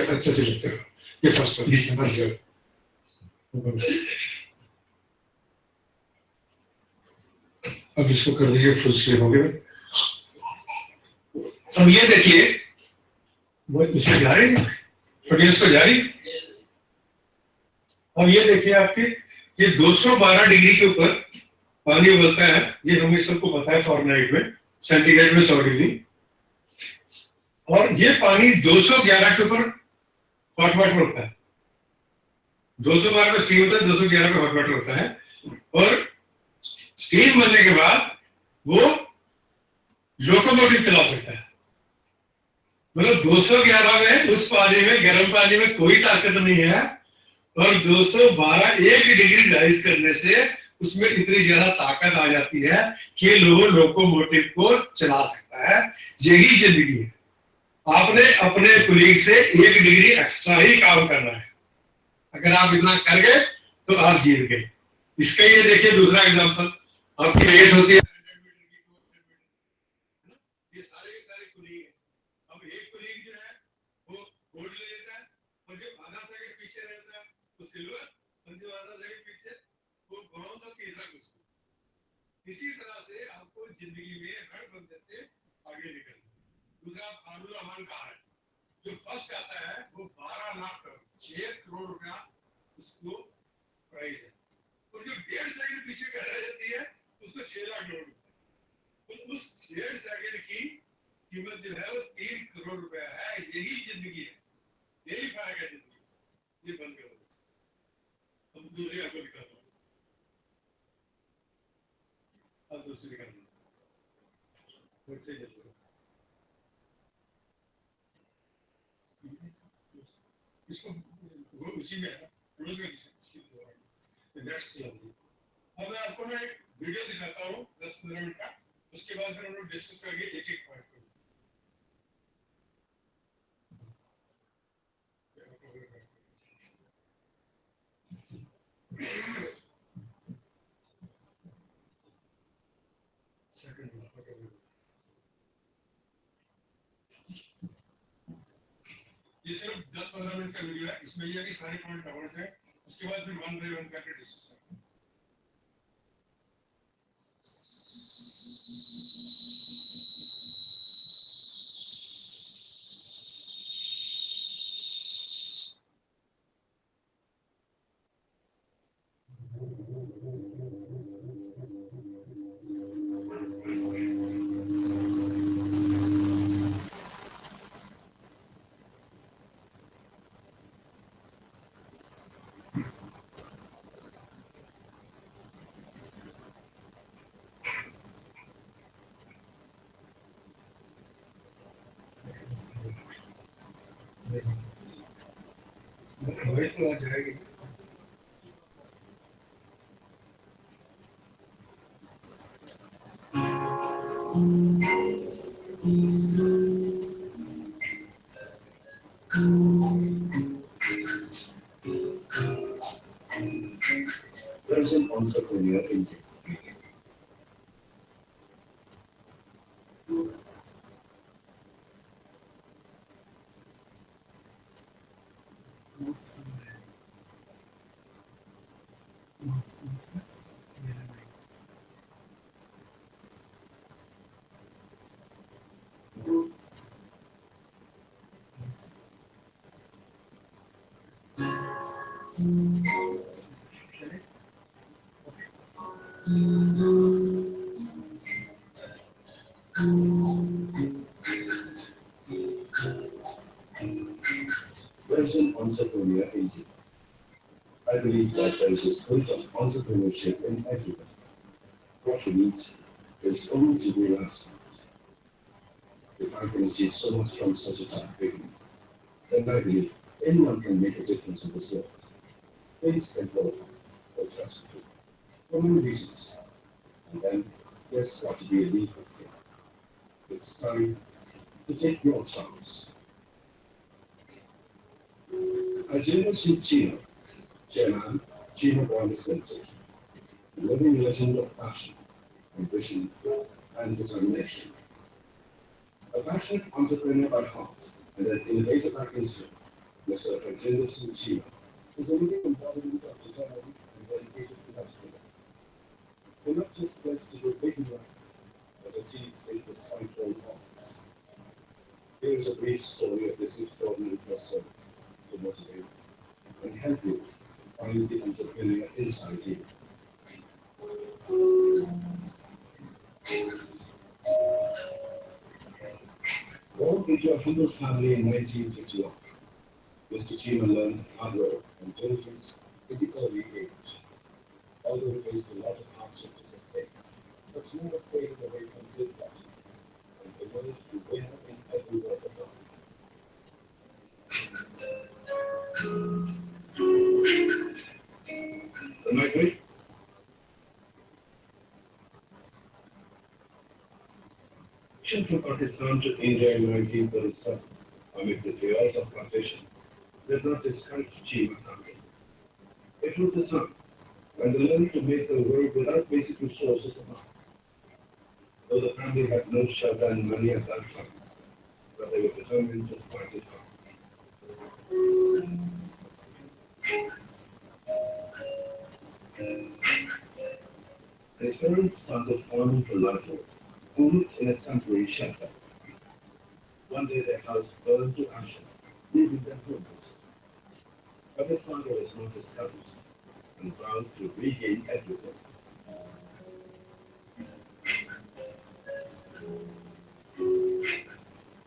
अच्छा से लिखते हो, ये फर्स्ट वाली अब इसको कर दीजिए फुल स्क्रीन हो गया। अब ये देखिए वो इसमें जा रही है, ऑडियंस को जा रही। अब ये देखिए आपके ये 212 डिग्री के ऊपर पानी उबलता है, ये हमें सबको पता है फॉरेनहाइट में, सेंटीग्रेड में 100 डिग्री। और ये पानी 211 के ऊपर हॉट वाटर होता है, 212 में स्टीम होता है, 211 पे हॉट वाटर होता है। और स्टीम बनने के बाद वो लोकोमोटिव चला सकता है। मतलब 211 में उस पानी में, गर्म पानी में कोई ताकत नहीं है, और 212 1 डिग्री राइज करने से उसमें इतनी ज्यादा ताकत आ जाती है कि लोकोमोटिव को चला सकता है। यही जिंदगी है। आपने अपने कुलीग से 1 डिग्री एक्स्ट्रा ही काम करना है। अगर आप इतना कर गए तो आप जीत गए। इसका ये देखिए दूसरा एग्जांपल, आपकी रेस होती है 100 मीटर की, ये सारे के सारे कुलीग हैं। अब एक कुलीग जो है वो गोल्ड ले लेता है और जो आधा सेकंड पीछे रहता है वो सिल्वर और जो आधा सेकंड पीछे वो ब्रॉन्ज और तीसरा कुछ। इसी तरह से आपको जिंदगी में हर बंदे से आगे निकलना। दूसरा फार्मूला वन कहा है, जो फर्स्ट आता है वो 12 लाख करोड़ 6 करोड़ रुपया उसको प्राइस है, और जो 1.5 सेकंड पीछे कर रह जाती है उसको 6 लाख करोड़ रुपया। तो उस 1.5 सेकंड की कीमत जो है वो 3 करोड़ रुपया है। यही जिंदगी है, यही फर्क है जिंदगी। ये बंद करो। अब दूसरी आपको दिखाता हूँ। अब दूसरी दिखाता हूँ। फिर से चलो। इसको वो उसी में है, नेक्स्ट अब मैं आपको ना एक वीडियो दिखाता हूँ 10-15 मिनट का, उसके बाद फिर हम लोग डिस्कस करेंगे एक एक पॉइंट को। ये सिर्फ 10-15 मिनट का वीडियो है, इसमें ये है कि सारे पॉइंट कवर है, उसके बाद फिर वन बाय वन करके डिस्कस करेंगे। तो आ जाएगी। There's an entrepreneur in you. There's an entrepreneur in you. I believe that there is a spirit of entrepreneurship in everyone. What we need is only to realize that. If I can achieve so much from such a tough beginning, then I believe anyone can make a difference in this world. Things can go or drastically for many reasons. And then there's got to be a leap of faith. It's time to take your chance. Agendas in China, Chairman, China Wireless Limited, a living legend of passion, ambition, and determination. A passionate entrepreneur by heart and an innovator by instinct, Mr. Agendas in China is a living embodiment of determined and dedicated industrialist. We're not just blessed to do big in life, but achieve it despite all odds. Here is a brief story of this extraordinary person to motivate and help you find the entrepreneur inside you. Born into a humble family in 1951, Mr. Chima learned hard work and diligence at the early age. Although he faced a lot of hardship to sustain, but never faded away from good practice and emerged to win in every work of life. Am I good? Shipped from Pakistan to India in 1937, amid the chaos of partition, did not discourage Chima family. It was the time when they learned to make the world without basic resources of life. though the family had no shelter and money at that time, but they were determined to fight it out. His parents started farming for livelihood, who lived in a temporary shelter. One day their house burned to ashes, leaving them homeless. But his father was not discouraged and vowed to regain everything.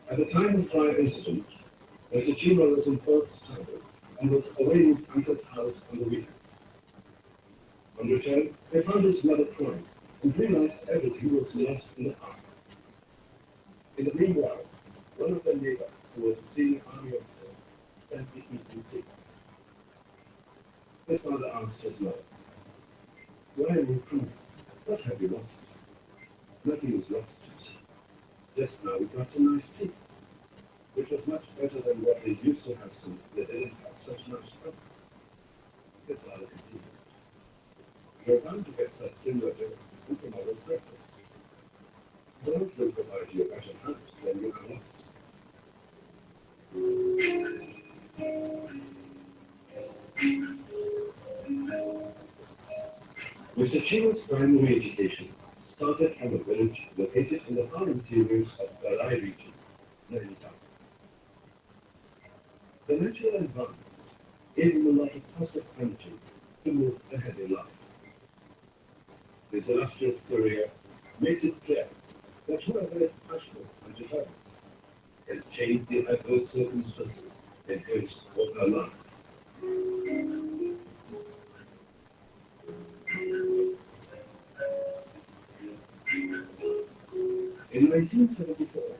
At the time of fire incident, Mr. Chima was in fourth standard and was away in his uncle's house on the weekend. On return, they found his mother crying and realized everything was lost in the fire. In the meanwhile, one of their neighbors, who was a senior army officer, sent the evening tea. His father asked his mother, "Why are you crying? What have you lost?" "Nothing is lost, son. Just now we got some nice tea, which was much better than what they used to have since they didn't have such nice trouble." His father continued, "You're bound to get such similar dinner in tomorrow's breakfast. Don't will provide you a better house than you have lost." Mr. Chima's primary education started from a village located in the far interiors of the Rai region, Nainital. The natural environment gave him a lot of positive energy to move ahead in life. His illustrious career makes it clear that whoever is passionate and determined can change the adverse circumstances in his or her life. In 1974,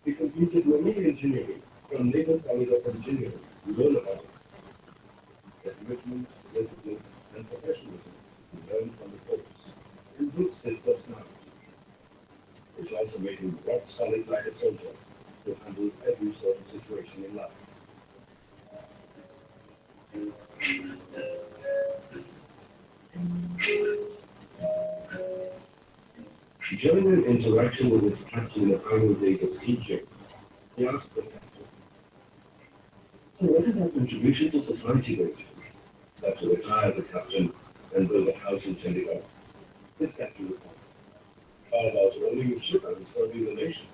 he completed marine engineering from Naval College of Engineering, Lullaby. The commitment, discipline, and professionalism he learned from the course improved his personality, which also made him rock solid like a soldier to handle every sort of situation in life. During an interaction with his captain in the final days of teaching, he asked the captain, "So what is our contribution to society going to be?" That to retire as a captain and build a house in Chandigarh. His captain replied, "How about owning a ship and serving the nation?"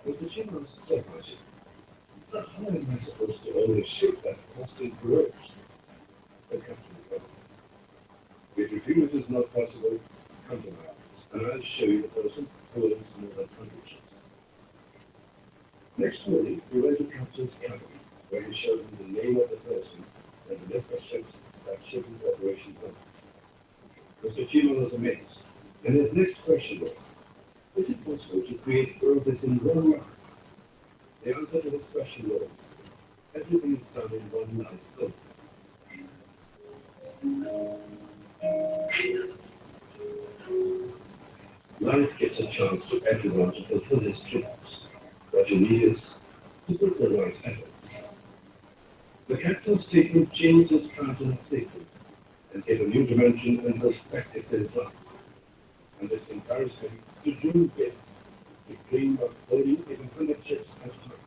Mr. Chima was surprised. "But how am I supposed to own a ship that costs in crores?" The captain replied, "If you feel it is not possible, come to my office, and I'll show you the person who owns more than 100 ships." Next morning, we went to Captain's cabin, where he showed him the name of the person and the list of ships that shipping corporation owned. Mr. Chima was amazed, and his next question was, "Is it possible to create all this in one life?" The answer to this question was, "Everything is done in one life only." Life gives a chance to everyone to fulfill his dreams. What you need is to put the right efforts. The captain's statement changed his pattern of thinking and gave a new dimension and perspective to his life. And this encouraged him to dream big, to dream of owning even 100 ships at a time.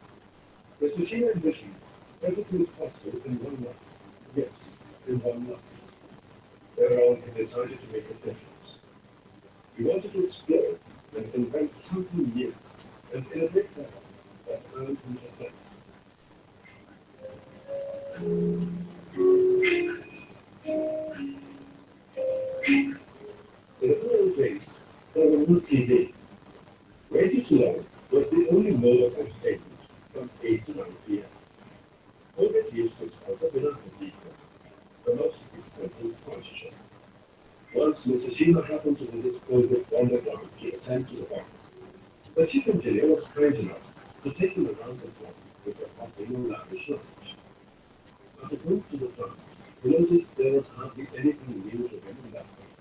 Mr. Chima envisioned everything is possible in one life. Yes, in one life. Thereon he decided to make a difference. He wanted to explore and invent something new and innovate that earned him success. In the early days, there was no TV. Radio live was the only mode of entertainment from 8 to 9 p.m. COVID used to sponsor dinner for people, the most expensive sponsorship. Once Mr. Chima happened to visit COVID underground to attend to the farm. The chief engineer was kind enough to take him around the farm with a offering and lavish lunch. After going to the farm, he noticed there was hardly anything new to him in that farm.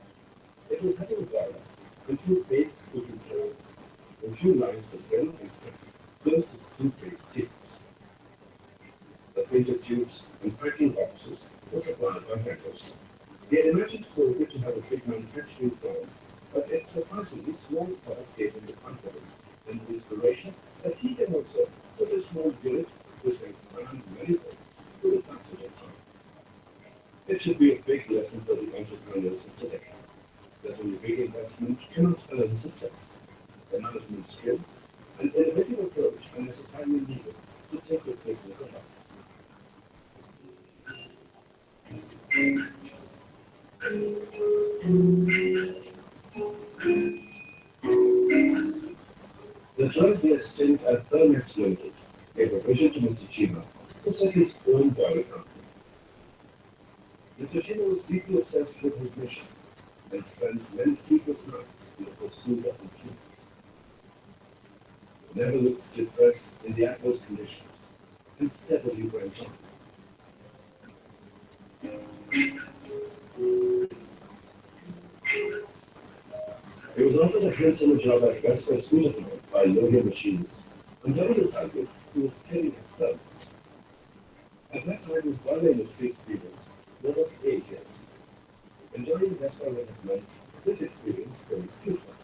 It was having a garden, and few baked cooking trays, and few lines of grill and prep, close to toothpaste tubes. The printed tubes and packing boxes were supplied by vendors. He had imagined COVID to have a big manufacturing plant but it's surprisingly small product gave him the confidence and the inspiration that he can also put a small unit which can command many things with a passage of time. It should be a big lesson for the entrepreneurs of today that only big investments cannot earn success. The management skill and innovative approach are necessarily needed to take the business ahead. The joint year stint at Thermex Limited gave a vision to Mr. Chima to set his own boiler company. Mr. Chima was deeply obsessed with his mission and spent many sleepless nights in the pursuit of his dream. He never looked depressed in the adverse conditions and steadily went on. He was offered a handsome job at West Coast School by Logan Machines, and during his time he was killing his son. At that time, his boiler industry experience was of 8 years. Enjoying the best of his life, this experience very fruitful.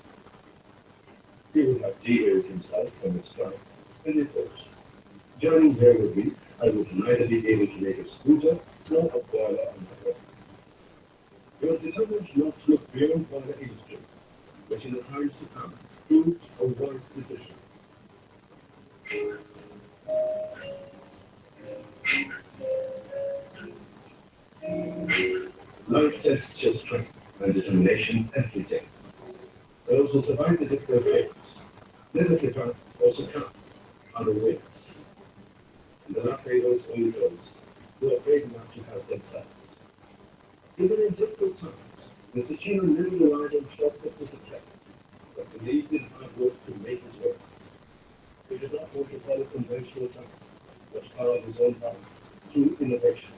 He would have deviated himself from his start and his coach. Joining here would be, I would neither be able to make a scooter nor a boiler on my own. He was determined not to look beyond boiler industry, which in the times to come proved a wise decision. Life tests your strength and determination every day. Those who survive the difficult days, never give up or succumb, are the winners. And the luck favors only those who are brave enough to help themselves. Even in difficult times, Mr. Chino never relied on shortcuts to success, but believed in hard work to make his way. He did not want to follow conventional paths, but carve his own path through innovation.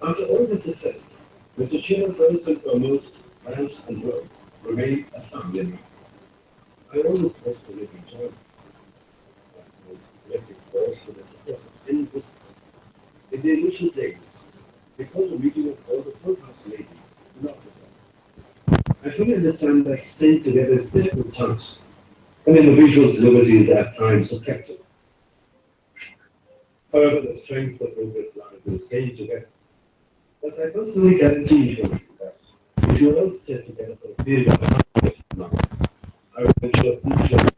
After all this success, Mr. Chino first and foremost, house and work remained a family man. I always was to live in China. I was elected first for the support of any business. In the initial days, because a meeting of all the clubhouse ladies, not with them. I fully understand that staying together is difficult task. An individual's liberty is at times affected. However, the strength of progress lies in staying together. But I personally guarantee you that if you all stay together for a period of time from now, I will ensure each of you.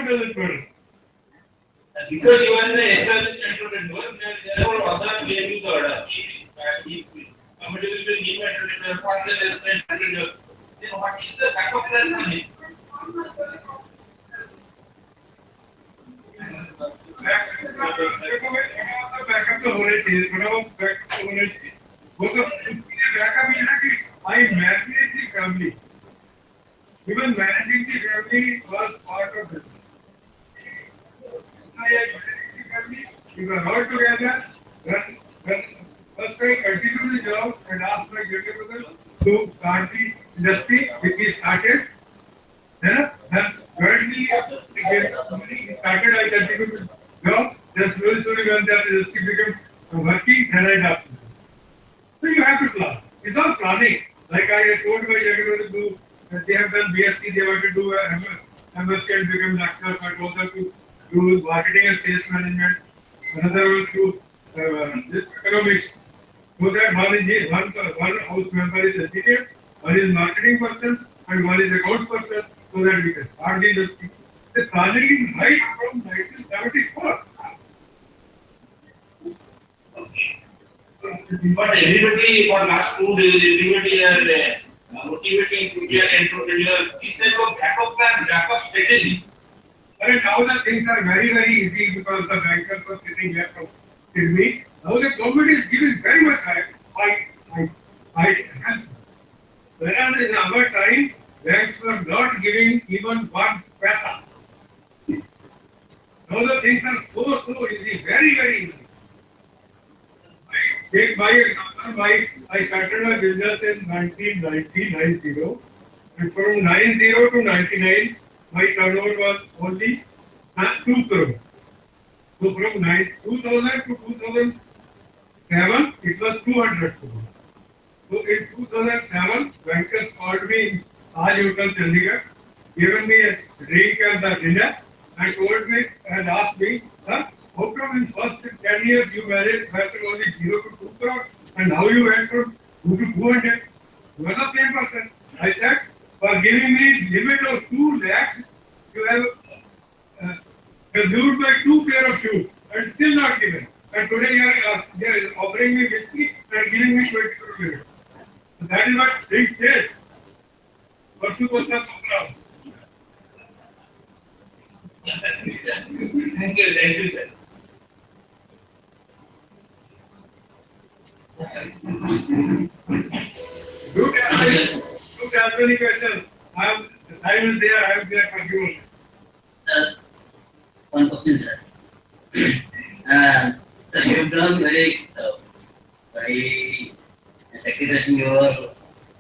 does it matter? Because you are an established entrepreneur, there are other way to order. If somebody will be new entrepreneur, first an established entrepreneur, then what is the backup plan money? Backup तो होने चाहिए, backup होने चाहिए. वो तो backup ये है कि I manage the family. Even managing the family was part of it. I manage the family. We were all together. When first I continued the job and asked my younger brother to start the industry, which he started. Then currently he started. I continued the job. Then slowly when that industry became working, then I adopted. So you have to plan. It's all planning. Like I told my younger brother to. They have done BSc, they want to do MSc and become doctor, but also to do marketing and sales management. Another was to this economics. So that one house member is engineer, one is marketing person, and one is account person, so that we can start the industry. The planning right from 1974. But everybody for last 2 days, everybody are motivating to be an entrepreneur. This type of backup plan, backup strategy. And now the things are very easy because the bankers were sitting here from me. Now the government is giving very much high. Whereas in our time, banks were not giving even 1 paisa. Now the things are so easy, very easy. Take my example, I started my business in 1990, and from 90 to 99, my turnover was only 2 crore. So from 2000 to 2007, it was 200 crore. So in 2007, bankers called me in Taj Hotel, Chandigarh, given me a drink and a dinner, and told me and asked me, sir, how come in first 10 years you managed only 0 to 2 crore, and now you went from 2 to 200? You are the same person. I said, for giving me limit of 2 lakhs, you have consumed my 2 pair of shoes and still not given. And today you are offering me 50 and giving me 20 crore limit. So that is what things change. Thank you, sir. Do ask any questions. The time is there, I am there for you. One question, sir. Sir, you have done very sacrificing your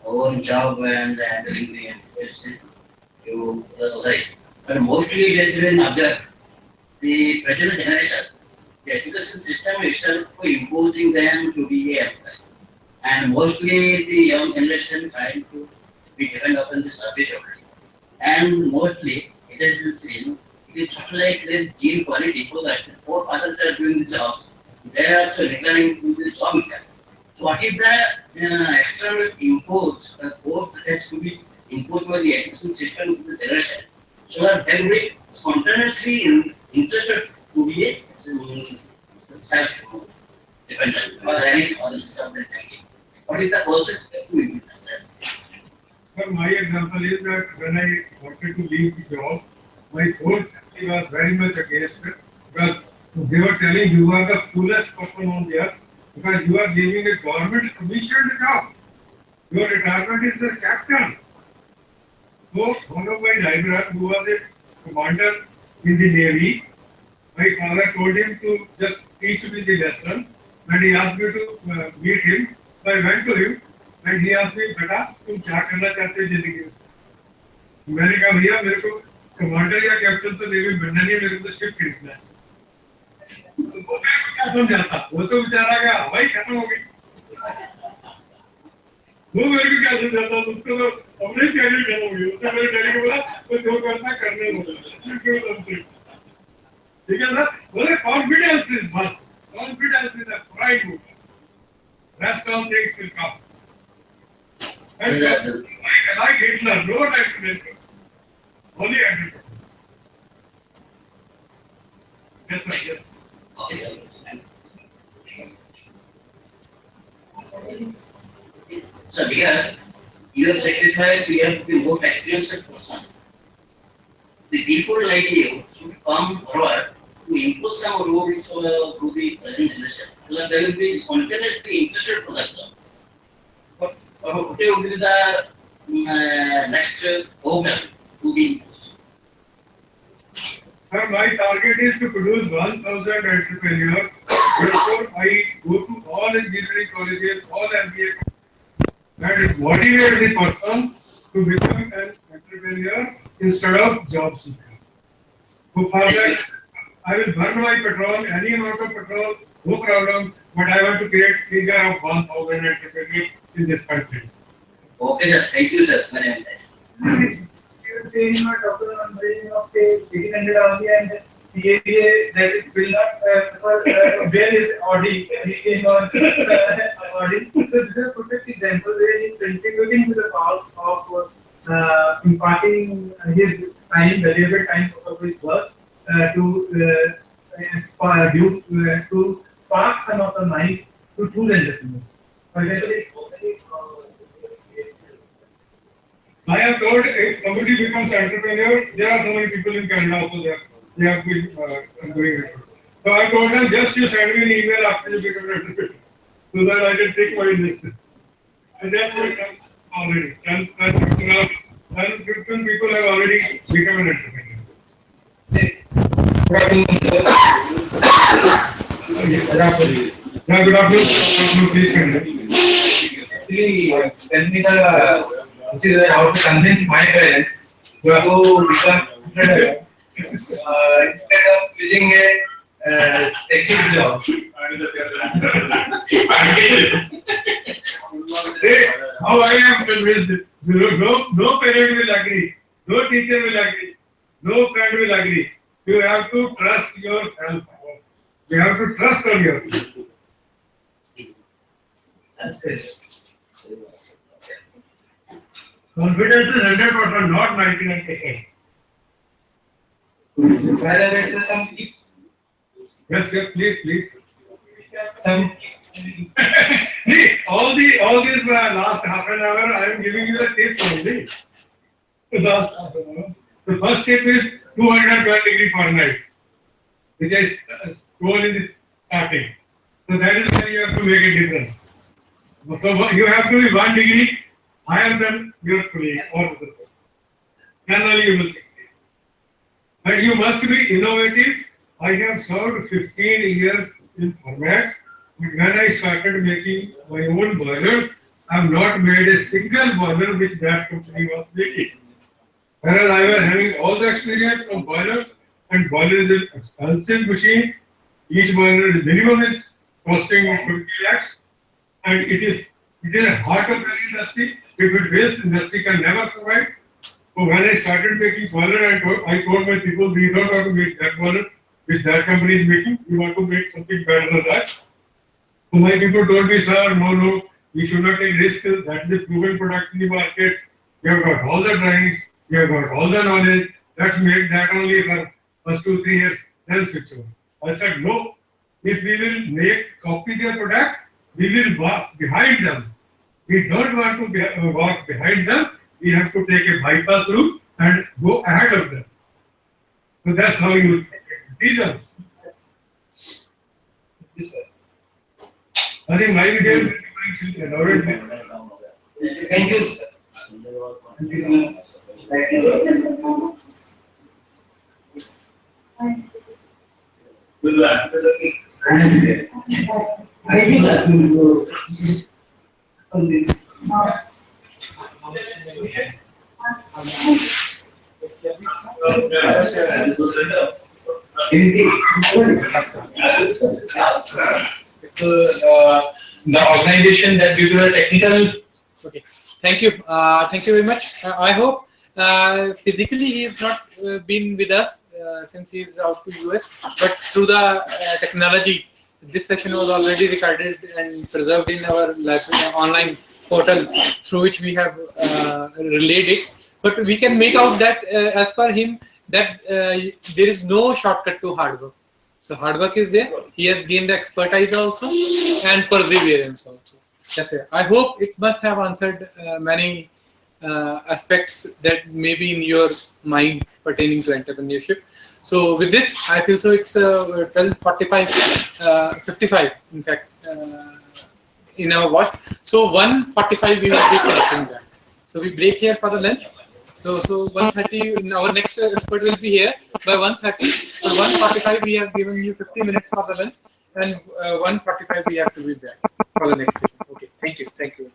own job and handling the education to the society. But mostly it has been observed the present generation, the education system itself imposing them to be a employee. And mostly the young generation trying to be dependent upon the service only. And mostly it has been seen, it is not like the gene quality, because four others are doing the jobs. They are also declaring to the job itself. So what if the external imports, the force that has to be imposed by the education system to the generation, so that they will be spontaneously interested to be a self-dependent or any other job that they get. What is the process to implement that? Well, my example is that when I wanted to leave the job, my whole family was very much against it because they were telling you are the coolest person on the earth because you are leaving a government commissioned job. Your retirement is the captain. So one of my neighbors who was a commander in the Navy, my father told him to just teach me the lesson and he asked me to meet him. So I went to him and he asked me, "Beta, तुम क्या करना चाहते हो जिंदगी में?" मैंने कहा भैया मेरे को कमांडर या कैप्टन तो नेवी बनना नहीं, मेरे को तो शिप खरीदना है। वो मेरे को क्या समझाता? वो तो बेचारा गया, हवाई खत्म हो गई। वो मेरे को क्या समझाता? उसको तो अपने कैरियर खत्म हो गई। उसने मेरे डैडी को बोला, "तो जो करना करने दो।" ठीक है ना? बोले confidence is must, confidence is a pride move. Rest all things will come. And like Hitler, no entrepreneur, only entrepreneur. Yes. Okay. So because you have sacrificed, you have to be most experienced person. The people like you should come forward to impose some rules to the present generation. So that they will be spontaneously interested for that job. But what will be the next program to be imposed? Sir, my target is to produce 1,000 entrepreneurs. Therefore, I go to all engineering colleges, all MBA, and motivate the person to become an entrepreneur instead of job seeker. So for that, I will burn my petrol, any amount of petrol, no problem, but I want to create figure of 1,000 entrepreneurs in this country. Okay, sir. Thank you, sir. Very nice. You say you are talking on brain of say 1800 only and the area that it will not where is Audi in on Audi. So this is a perfect example where he is contributing to the cause of imparting his time, valuable time of his work to spark some of the mind to choose entrepreneurs. For example, I have told if somebody becomes entrepreneur, there are so many people in Canada also there. They have been doing it. So I told them just you send me an email after you become an entrepreneur, so that I can take my list. And that's what done already. 10 people have already become an entrepreneur. Good afternoon. Good afternoon. Please continue. Actually, tell me how to convince my parents to become entrepreneur instead of using a second job. How I am convinced? No parent will agree. No teacher will agree. No friend will agree. You have to trust yourself. You have to trust on yourself. Confidence is 100%, not 99%. By the way, sir, some tips. Yes, please. Some all these last half an hour, I am giving you the tips only. The first tip is 212 degree Fahrenheit, which is told in the starting. So that is where you have to make a difference. So you have to be 1 degree higher than your colleague or the person. Then only you will succeed. And you must be innovative. I have served 15 years in format. But when I started making my own boilers, I have not made a single boiler which that company was making. Whereas I was having all the experience of boilers, and boiler is an expensive machine. Each boiler is minimum is costing 50 lakhs, and it is a heart of the industry. If it fails, industry can never survive. So when I started making boiler, I told my people, we don't want to make that boiler which that company is making. We want to make something better than that. So my people told me, sir, no, we should not take risk. That is a proven product in the market. We have got all the drawings, we have got all the knowledge. Let's make that only for first 2-3 years, then switch over. I said, no. If we will copy their product, we will walk behind them. We don't want to walk behind them. We have to take a bypass route and go ahead of them. So that's how you take decisions. yes, sir. I think my video is elaborate. Thank you, sir. Good luck. Thank you, sir. The organization that due to the technical. Okay, thank you very much. I hope physically he has not been with us since he is out to US, but through the technology, this session was already recorded and preserved in our online portal through which we have relayed it. But we can make out that as per him that there is no shortcut to hard work. So hard work is there. He has gained expertise also and perseverance also. Yes, sir. I hope it must have answered many aspects that may be in your mind pertaining to entrepreneurship. So with this, I feel so it's 12:45, 55 in fact, in our watch. So 1:45 we will be connecting back. So we break here for the lunch. So 1:30, our next expert will be here by 1:30. For 1:45 we have given you 50 minutes for the lunch, and 1:45 we have to be back for the next session. Okay, thank you, thank you.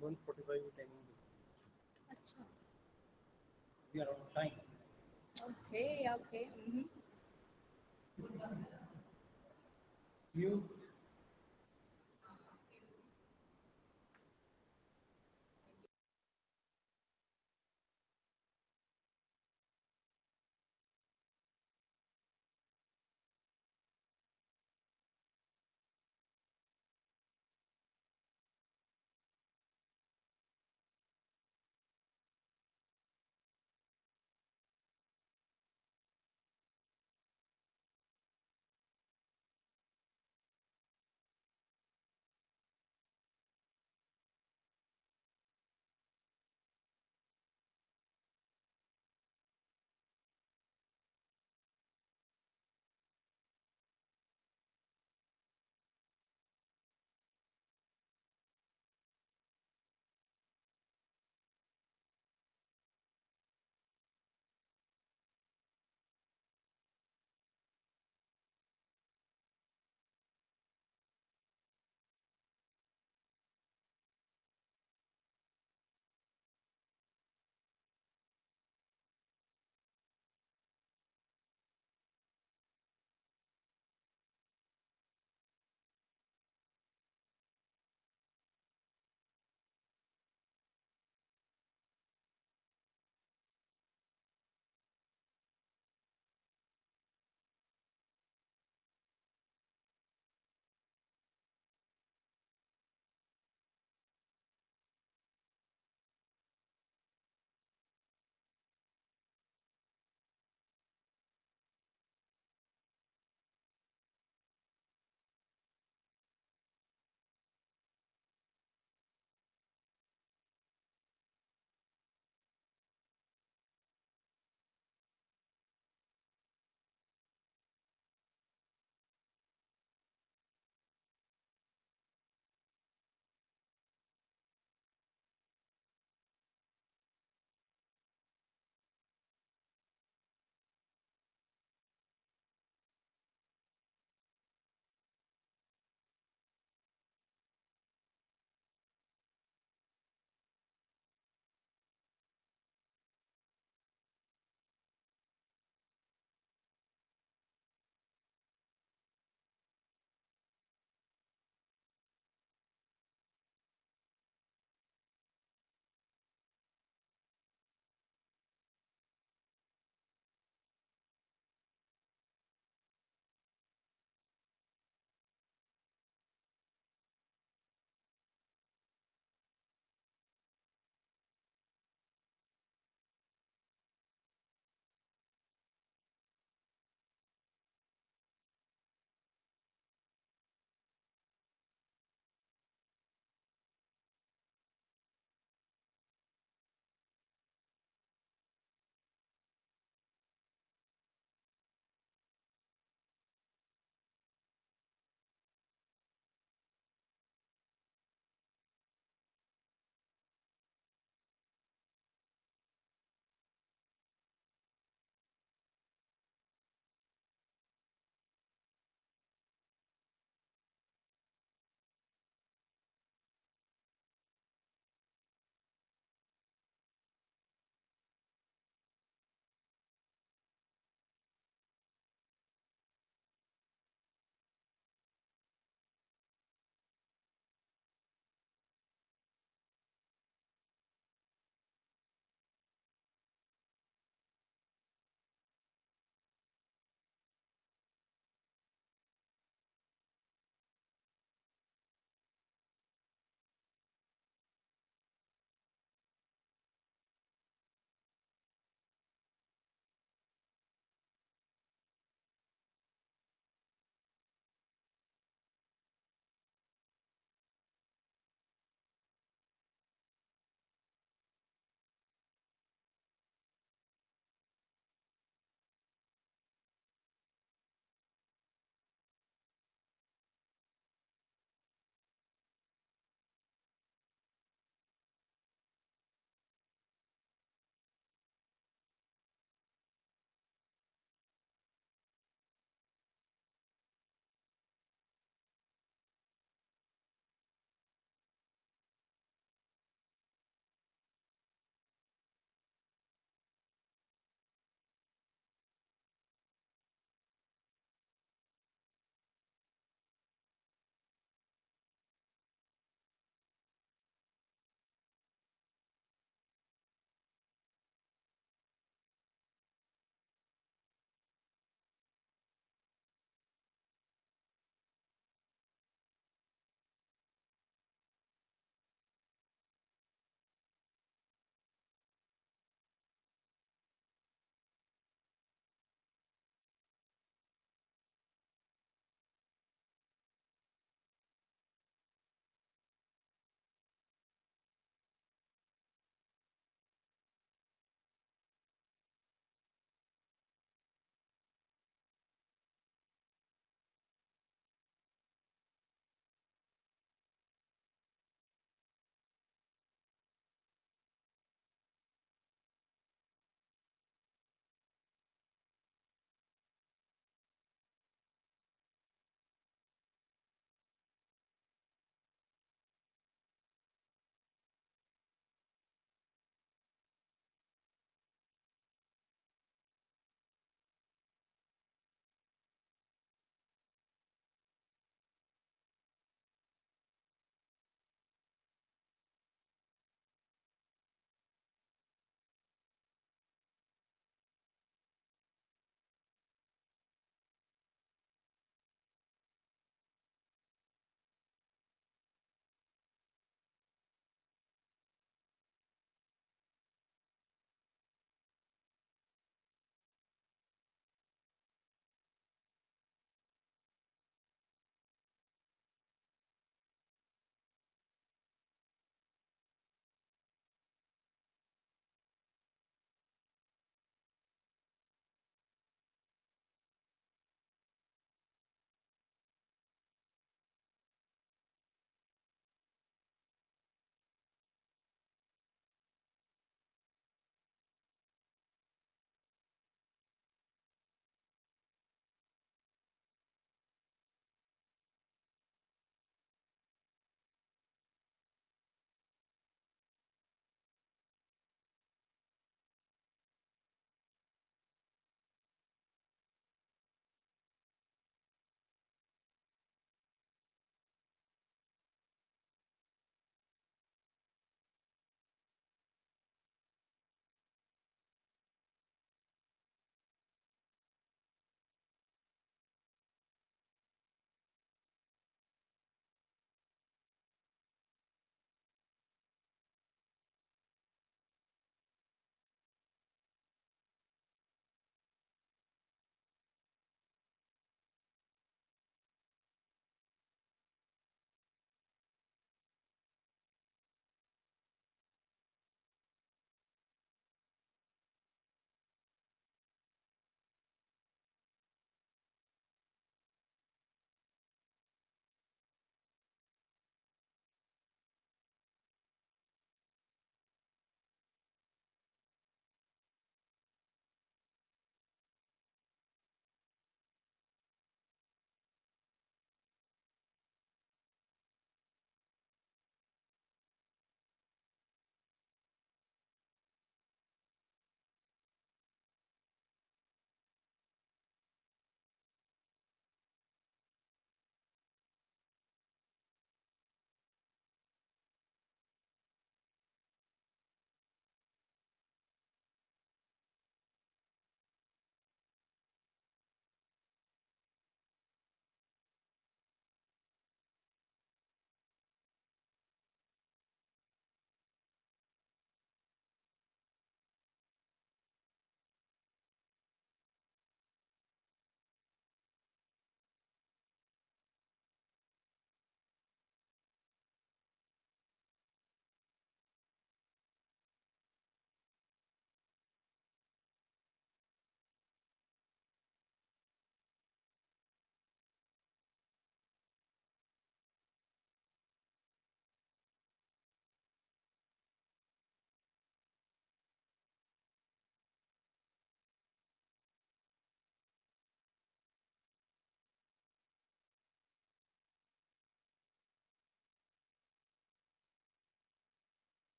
1:45 timing. अच्छा. We are on time. Okay, okay. Mute.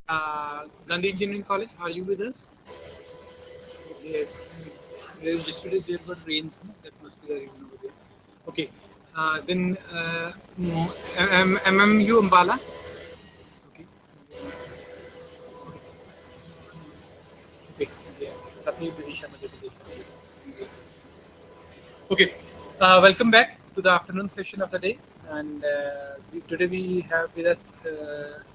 Gandhi Engineering College, are you with us? Yes. Yesterday there were rains, no? That must be the reason over there. Okay. Then MMU Ambala. Okay. Okay. Yeah. Satya Vidisha Madhya Pradesh. Okay. Welcome back to the afternoon session of the day. And today we have with us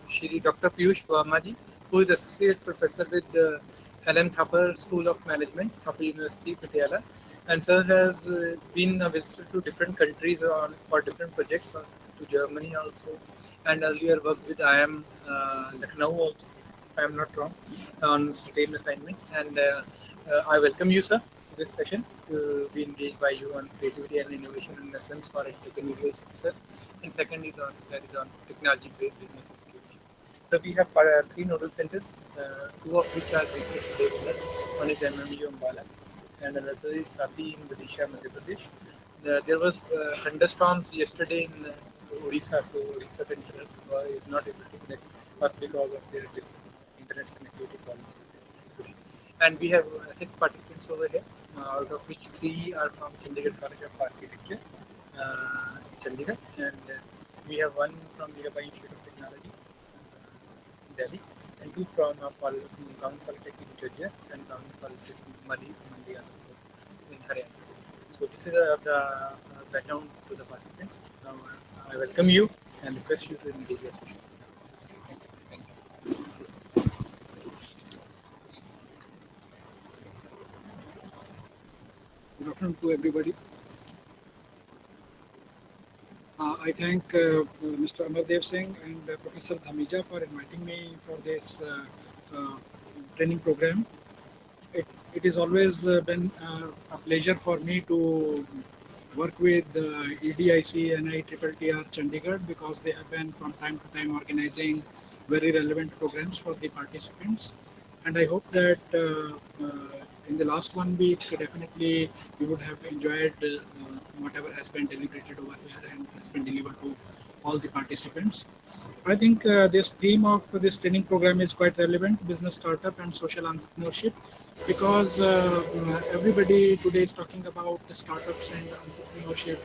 Shri Dr. Piyush Verma ji, who is Associate Professor with the Helen Thapar School of Management, Thapar University, Patiala. And sir has been a visitor to different countries for different projects, to Germany also, and earlier worked with IIM Lucknow also, if I am not wrong, on certain assignments. And I welcome you, sir, to this session to be engaged by you on creativity and innovation in essence for entrepreneurial success. And second is on technology-based business execution. So we have three nodal centers, two of which are based today with us. One is MMU Ambala, and another is Sati in Odisha, Madhya Pradesh. There was thunderstorms yesterday in Odisha, so Odisha Center is not able to connect first because of their internet connectivity problems. And we have six participants over here, out of which three are from Chandigarh College of Architecture, Chandigarh, and we have one from Mirabai Institute of Technology, Delhi, and two from Government Polytechnic Georgia and Government Polytechnic Mali in Haryana. So this is the background to the participants. Now I welcome you and request you to engage your session. Thank you. Good afternoon to everybody. I thank Mr. Amardev Singh and Professor Dhamija for inviting me for this training program. It has always been a pleasure for me to work with EDIC and IITR Chandigarh because they have been from time to time organizing very relevant programs for the participants. And I hope that in the last 1 week, definitely we would have enjoyed whatever has been deliberated over here and has been delivered to all the participants. I think this theme of this training program is quite relevant, business startup and social entrepreneurship, because everybody today is talking about the startups and entrepreneurship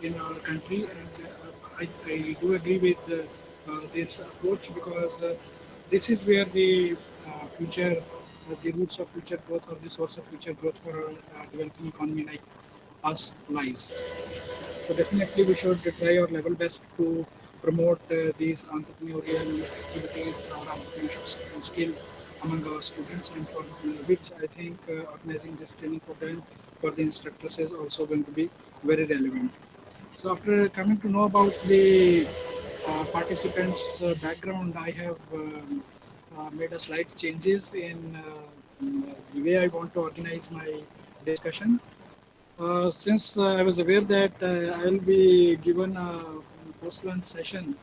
in our country. And I do agree with this approach because this is where the future, the roots of future growth or the source of future growth for a developing economy like us lies. So definitely we should try our level best to promote these entrepreneurial activities or entrepreneurship skills among our students, and for which I think organizing this training program for the instructors is also going to be very relevant. So after coming to know about the participants' background, I have made a slight changes in the way I want to organize my discussion. Since I was aware that I will be given a post-lunch session,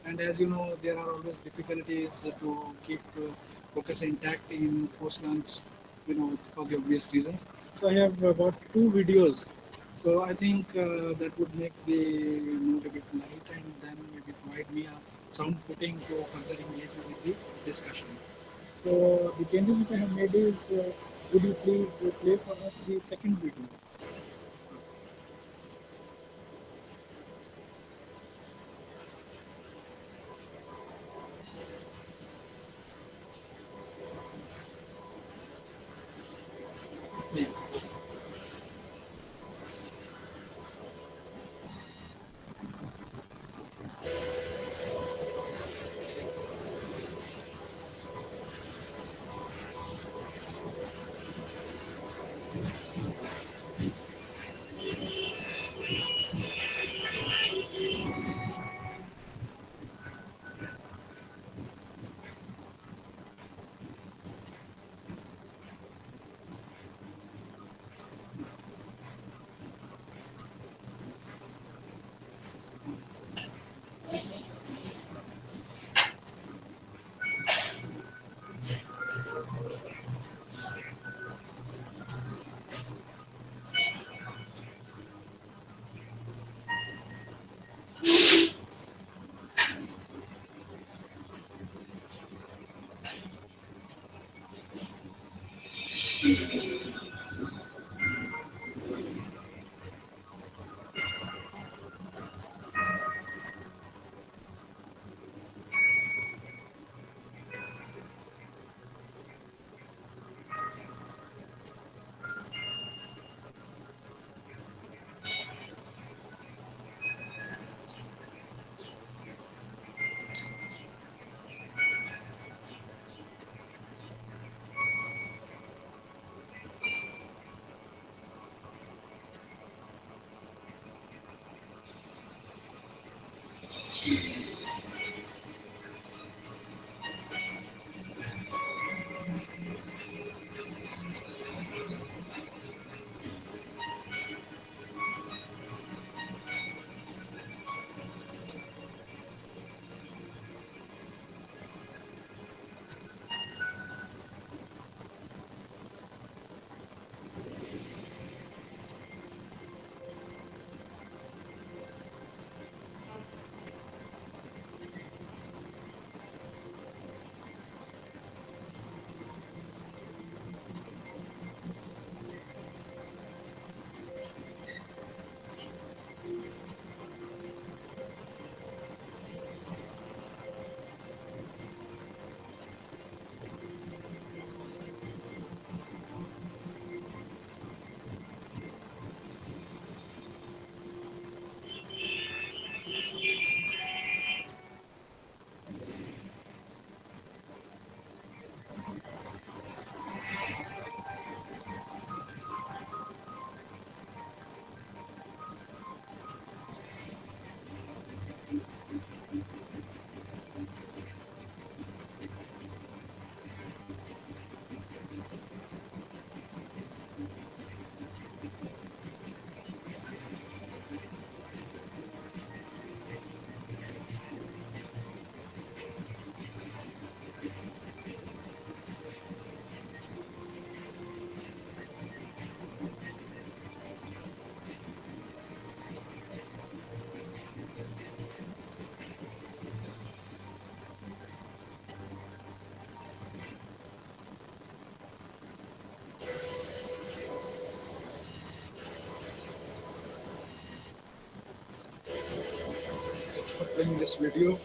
and as you know, there are always difficulties to keep focus intact in post-lunch, for the obvious reasons. So I have bought two videos. So I think that would make the note a bit light and then maybe provide me a sound footing to further engage with the discussion. So the changes which I have made is, would you please play for us the second video? Yeah. For playing this video.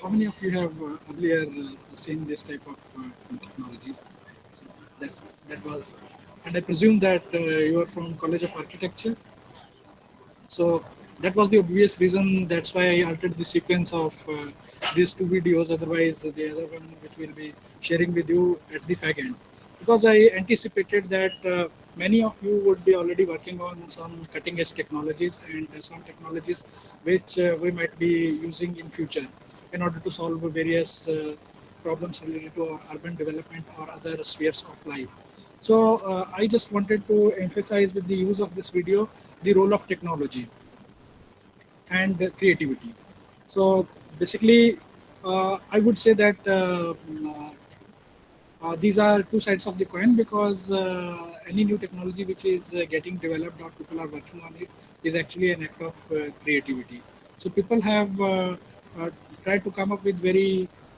How many of you have earlier seen this type of technologies? So that was, and I presume that you are from College of Architecture. So that was the obvious reason. That's why I altered the sequence of these two videos. Otherwise, the other one which we'll be sharing with you at the fag end, because I anticipated that many of you would be already working on some cutting-edge technologies and some technologies which we might be using in future in order to solve various problems related to urban development or other spheres of life. So I just wanted to emphasize with the use of this video the role of technology and creativity. So basically, I would say that these are two sides of the coin, because any new technology which is getting developed or people are working on it is actually an act of creativity. So people have tried to come up with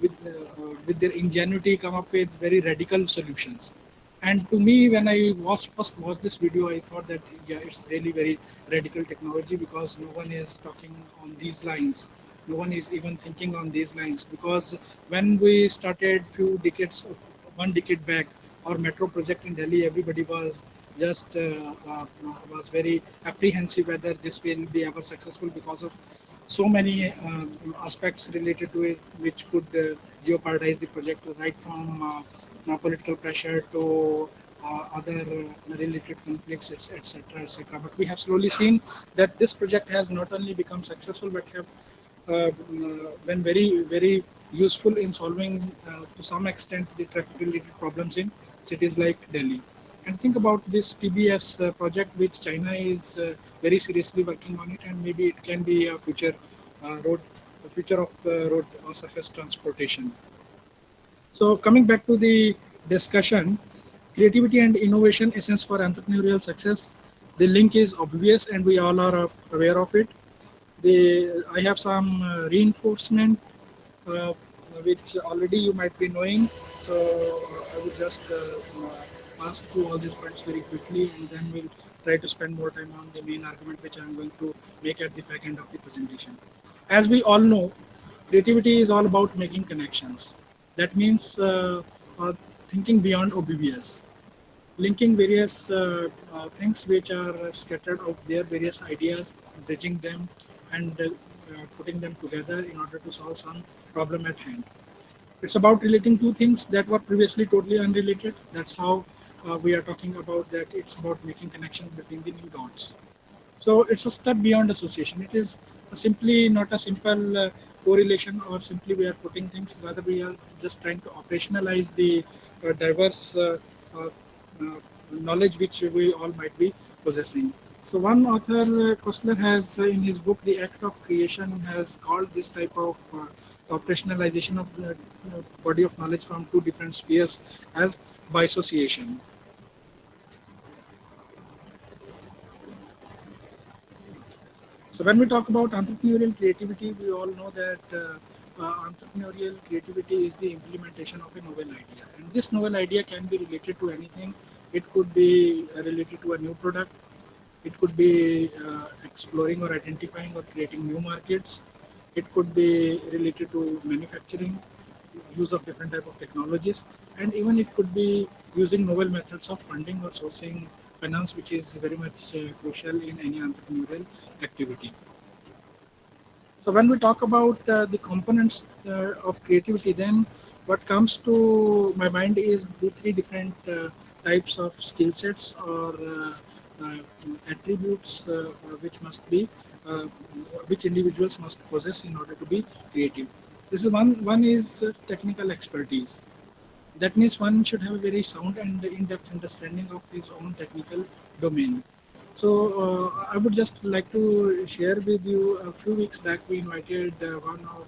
with their ingenuity, come up with very radical solutions. And to me, when I first watched this video, I thought that yeah, it's really very radical technology, because no one is talking on these lines. No one is even thinking on these lines, because when we started one decade back, our metro project in Delhi, everybody was just was very apprehensive whether this will be ever successful, because of so many aspects related to it which could jeopardize the project, right from political pressure to other related conflicts, etc., etc. But we have slowly seen that this project has not only become successful, but have been very useful in solving to some extent the traffic related problems in cities like Delhi. And think about this TBS project, which China is very seriously working on it, and maybe it can be a future future of road or surface transportation. So coming back to the discussion, creativity and innovation essence for entrepreneurial success. The link is obvious, and we all are aware of it. I have some reinforcement. which already you might be knowing. So I would just pass through all these points very quickly, and then we'll try to spend more time on the main argument which I'm going to make at the back end of the presentation. As we all know, creativity is all about making connections. That means thinking beyond oblivious, linking various things which are scattered out there, various ideas, bridging them, and putting them together in order to solve some problem at hand. It's about relating two things that were previously totally unrelated. That's how we are talking about that. It's about making connections between the new dots. So it's a step beyond association. It is simply not a simple correlation, or simply we are putting things. Rather, we are just trying to operationalize the diverse uh, knowledge which we all might be possessing. So one author, Kostler, has in his book The Act of Creation, has called this type of operationalization of the body of knowledge from two different spheres as bisociation. So when we talk about entrepreneurial creativity, we all know that entrepreneurial creativity is the implementation of a novel idea. And this novel idea can be related to anything. It could be related to a new product. It could be exploring or identifying or creating new markets. It could be related to manufacturing, use of different type of technologies, and even it could be using novel methods of funding or sourcing finance, which is very much crucial in any entrepreneurial activity. So when we talk about the components of creativity, then what comes to my mind is the three different types of skill sets or uh, attributes which must be uh, which individuals must possess in order to be creative. This is one is technical expertise. That means one should have a very sound and in-depth understanding of his own technical domain. So I would just like to share with you, a few weeks back we invited one of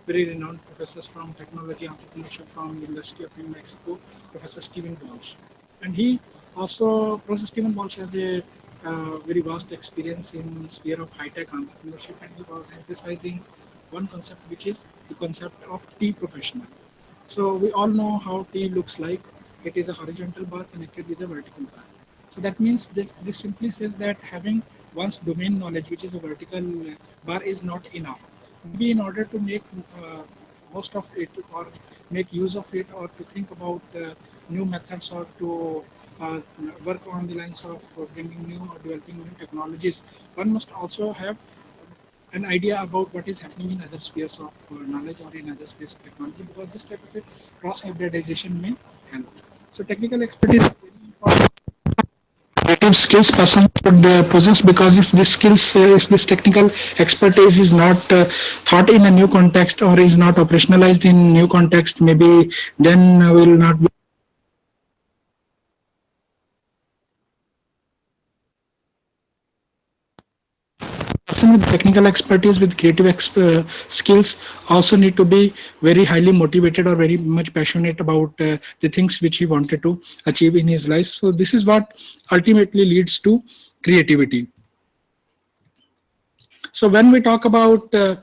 very renowned professors from technology entrepreneurship from University of New Mexico, Professor Stephen Walsh. And he also, Professor Stephen Walsh has a very vast experience in sphere of high-tech entrepreneurship, and he was emphasizing one concept, which is the concept of T professional. So we all know how T looks like. It is a horizontal bar connected with a vertical bar. So that means that this simply says that having one's domain knowledge, which is a vertical bar, is not enough. Maybe in order to make most of it, or make use of it, or to think about new methods, or to work on the lines of bringing new or developing new technologies, one must also have an idea about what is happening in other spheres of knowledge or in other spheres of technology, because this type of a cross hybridization may help. So technical expertise is very important. Creative skills person should possess, because if this skills, if this technical expertise is not thought in a new context or is not operationalized in new context, maybe then will not be person with technical expertise with creative skills also need to be very highly motivated or very much passionate about the things which he wanted to achieve in his life. So this is what ultimately leads to creativity. So when we talk about these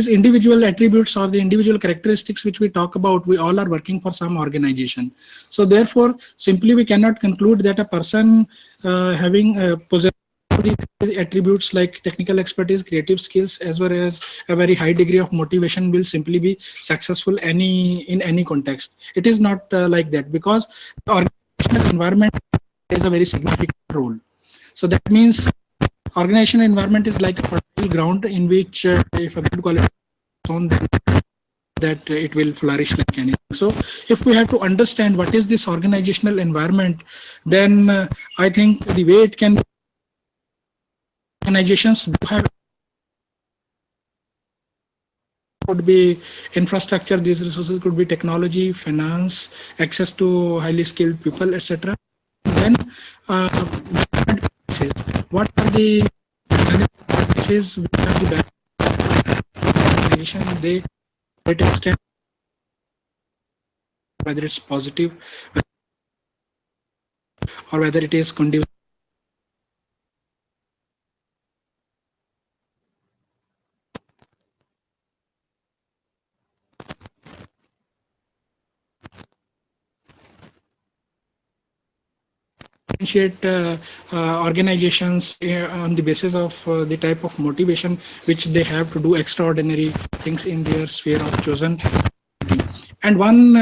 individual attributes or the individual characteristics which we talk about, we all are working for some organization. So therefore, simply we cannot conclude that a person having possessed these attributes like technical expertise, creative skills, as well as a very high degree of motivation will simply be successful in any context. It is not like that, because the organizational environment plays a very significant role. So that means organizational environment is like a fertile ground in which if a good quality is shown, then that it will flourish like anything. So if we have to understand what is this organizational environment, then I think the way it can be, organizations do have, could be infrastructure, these resources could be technology, finance, access to highly skilled people, etc. Then what are the practices which are the organization, they great extent, whether it's positive or whether it is conducive. differentiate organizations on the basis of the type of motivation which they have to do extraordinary things in their sphere of chosen. And one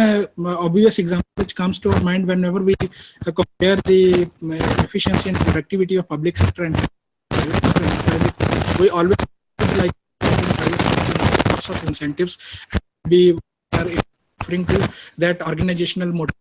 obvious example which comes to our mind whenever we compare the efficiency and productivity of public sector and private, we always like lots of incentives, and we are referring to that organizational motive.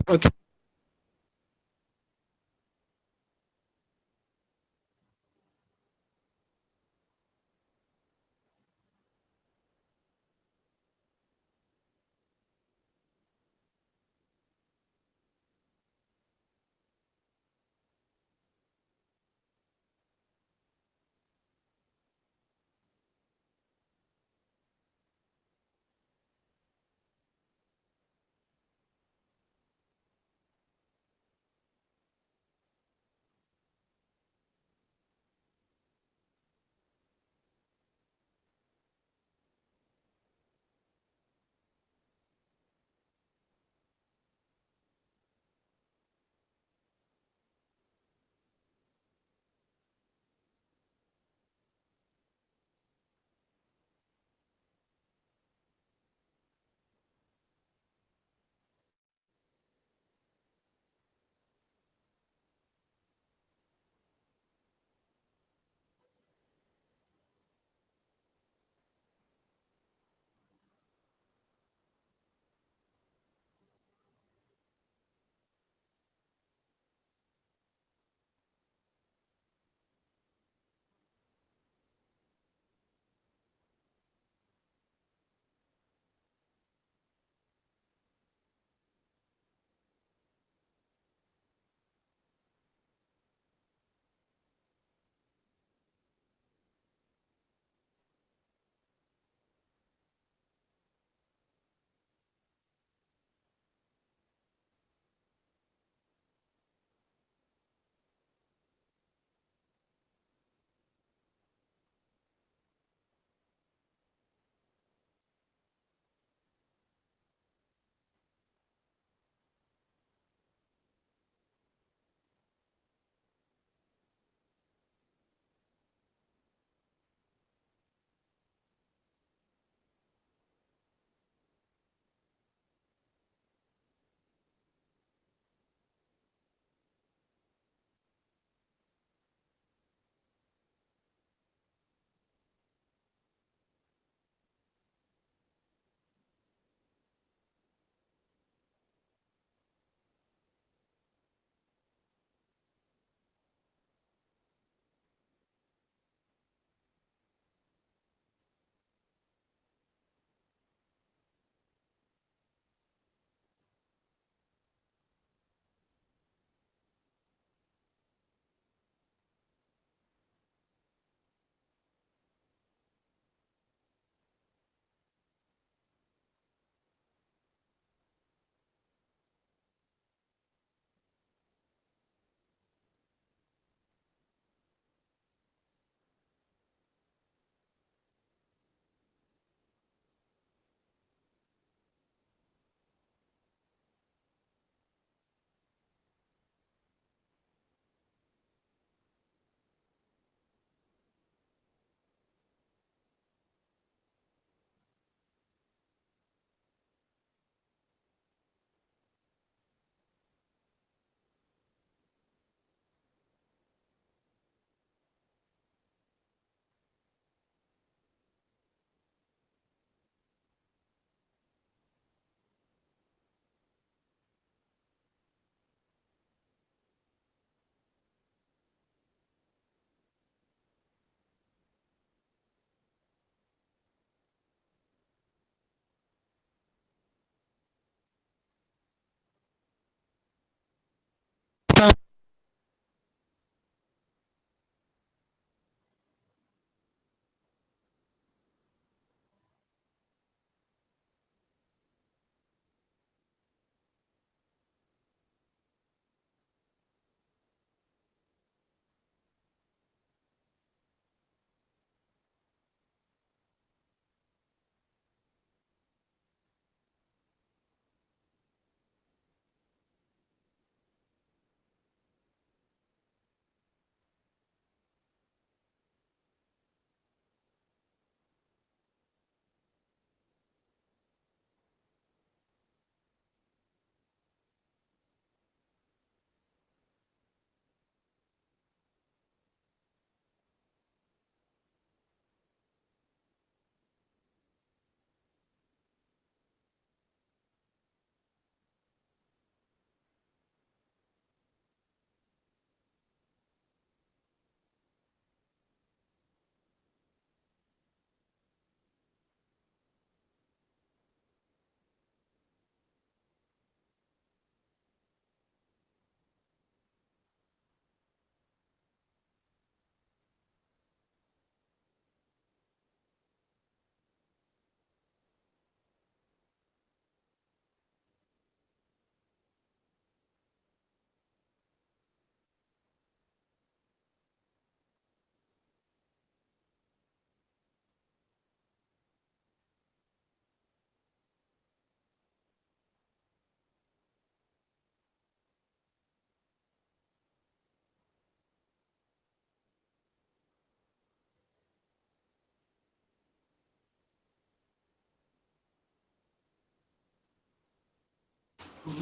Okay.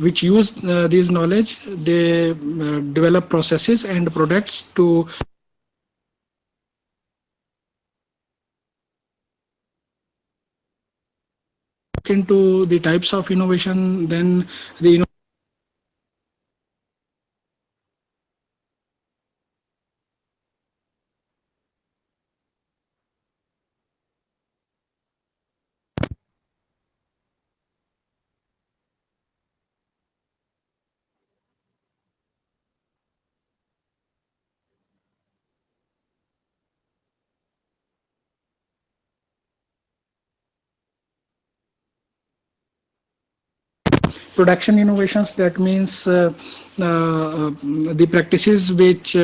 which use these knowledge, they develop processes and products to look into the types of innovation, then the production innovations. That means the practices which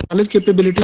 knowledge capability.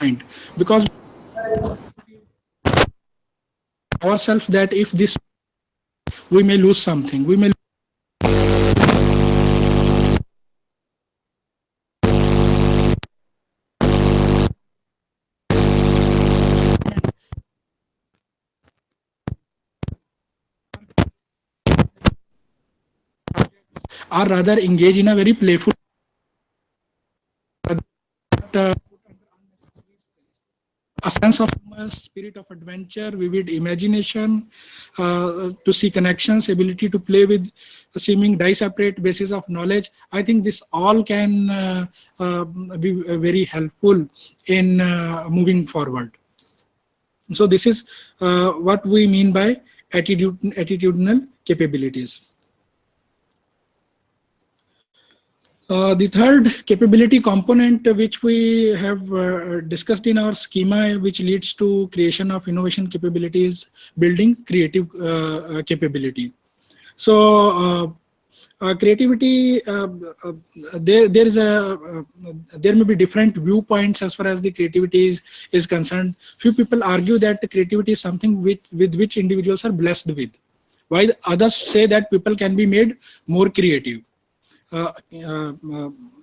point, because ourselves that if this we may lose something, we may or rather engage in a very playful a sense of humor, spirit of adventure, vivid imagination, to see connections, ability to play with seeming separate basis of knowledge. I think this all can be very helpful in moving forward. So this is what we mean by attitudinal capabilities. The third capability component which we have discussed in our schema, which leads to creation of innovation capabilities, building creative capability. So creativity, there may be different viewpoints as far as the creativity is concerned. Few people argue that the creativity is something with which individuals are blessed with, while others say that people can be made more creative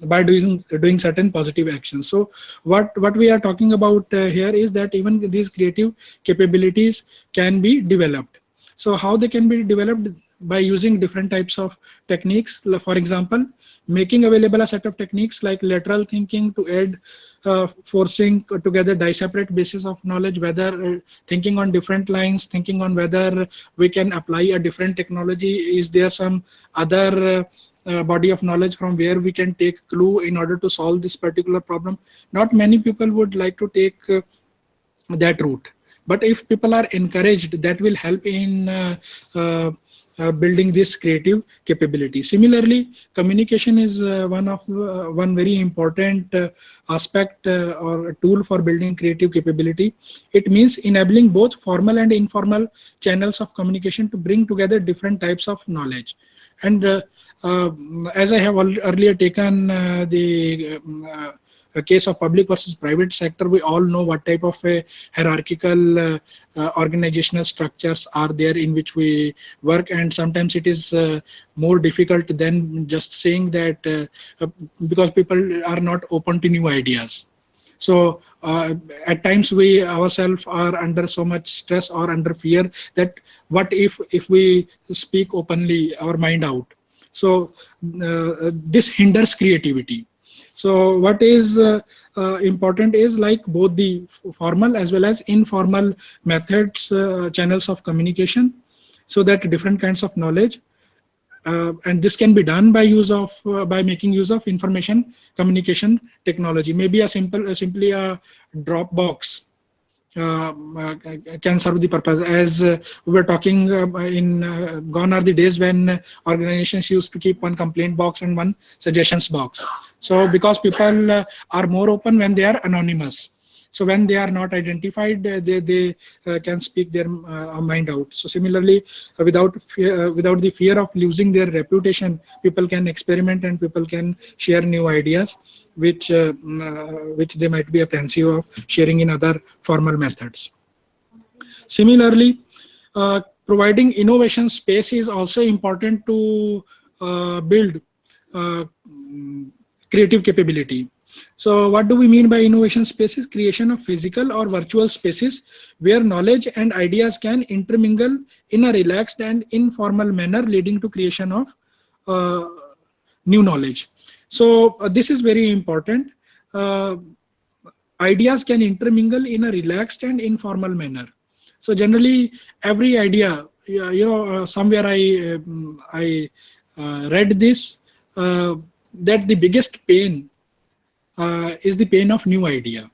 by doing certain positive actions. So what we are talking about here is that even these creative capabilities can be developed. So how they can be developed? By using different types of techniques. For example, making available a set of techniques like lateral thinking to aid forcing together separate basis of knowledge, whether thinking on different lines, thinking on whether we can apply a different technology, is there some other body of knowledge from where we can take clue in order to solve this particular problem. Not many people would like to take that route, but if people are encouraged, that will help in building this creative capability. Similarly, communication is one very important aspect or a tool for building creative capability. It means enabling both formal and informal channels of communication to bring together different types of knowledge. And as I have earlier taken a case of public versus private sector, we all know what type of hierarchical organizational structures are there in which we work, and sometimes it is more difficult than just saying that because people are not open to new ideas. So at times we ourselves are under so much stress or under fear that what if we speak openly our mind out. So this hinders creativity. So what is important is like both the formal as well as informal methods, channels of communication, so that different kinds of knowledge, and this can be done by making use of information communication technology. Maybe simply a Dropbox can serve the purpose. As we were talking gone are the days when organizations used to keep one complaint box and one suggestions box. So because people are more open when they are anonymous. So when they are not identified, they can speak their mind out. So similarly, without the fear of losing their reputation, people can experiment and people can share new ideas, which they might be apprehensive of sharing in other formal methods. Similarly, providing innovation space is also important to build creative capability. So what do we mean by innovation spaces? Creation of physical or virtual spaces where knowledge and ideas can intermingle in a relaxed and informal manner, leading to creation of new knowledge. So this is very important. Ideas can intermingle in a relaxed and informal manner. So generally, every idea, somewhere I read this, that the biggest pain is the pain of new idea.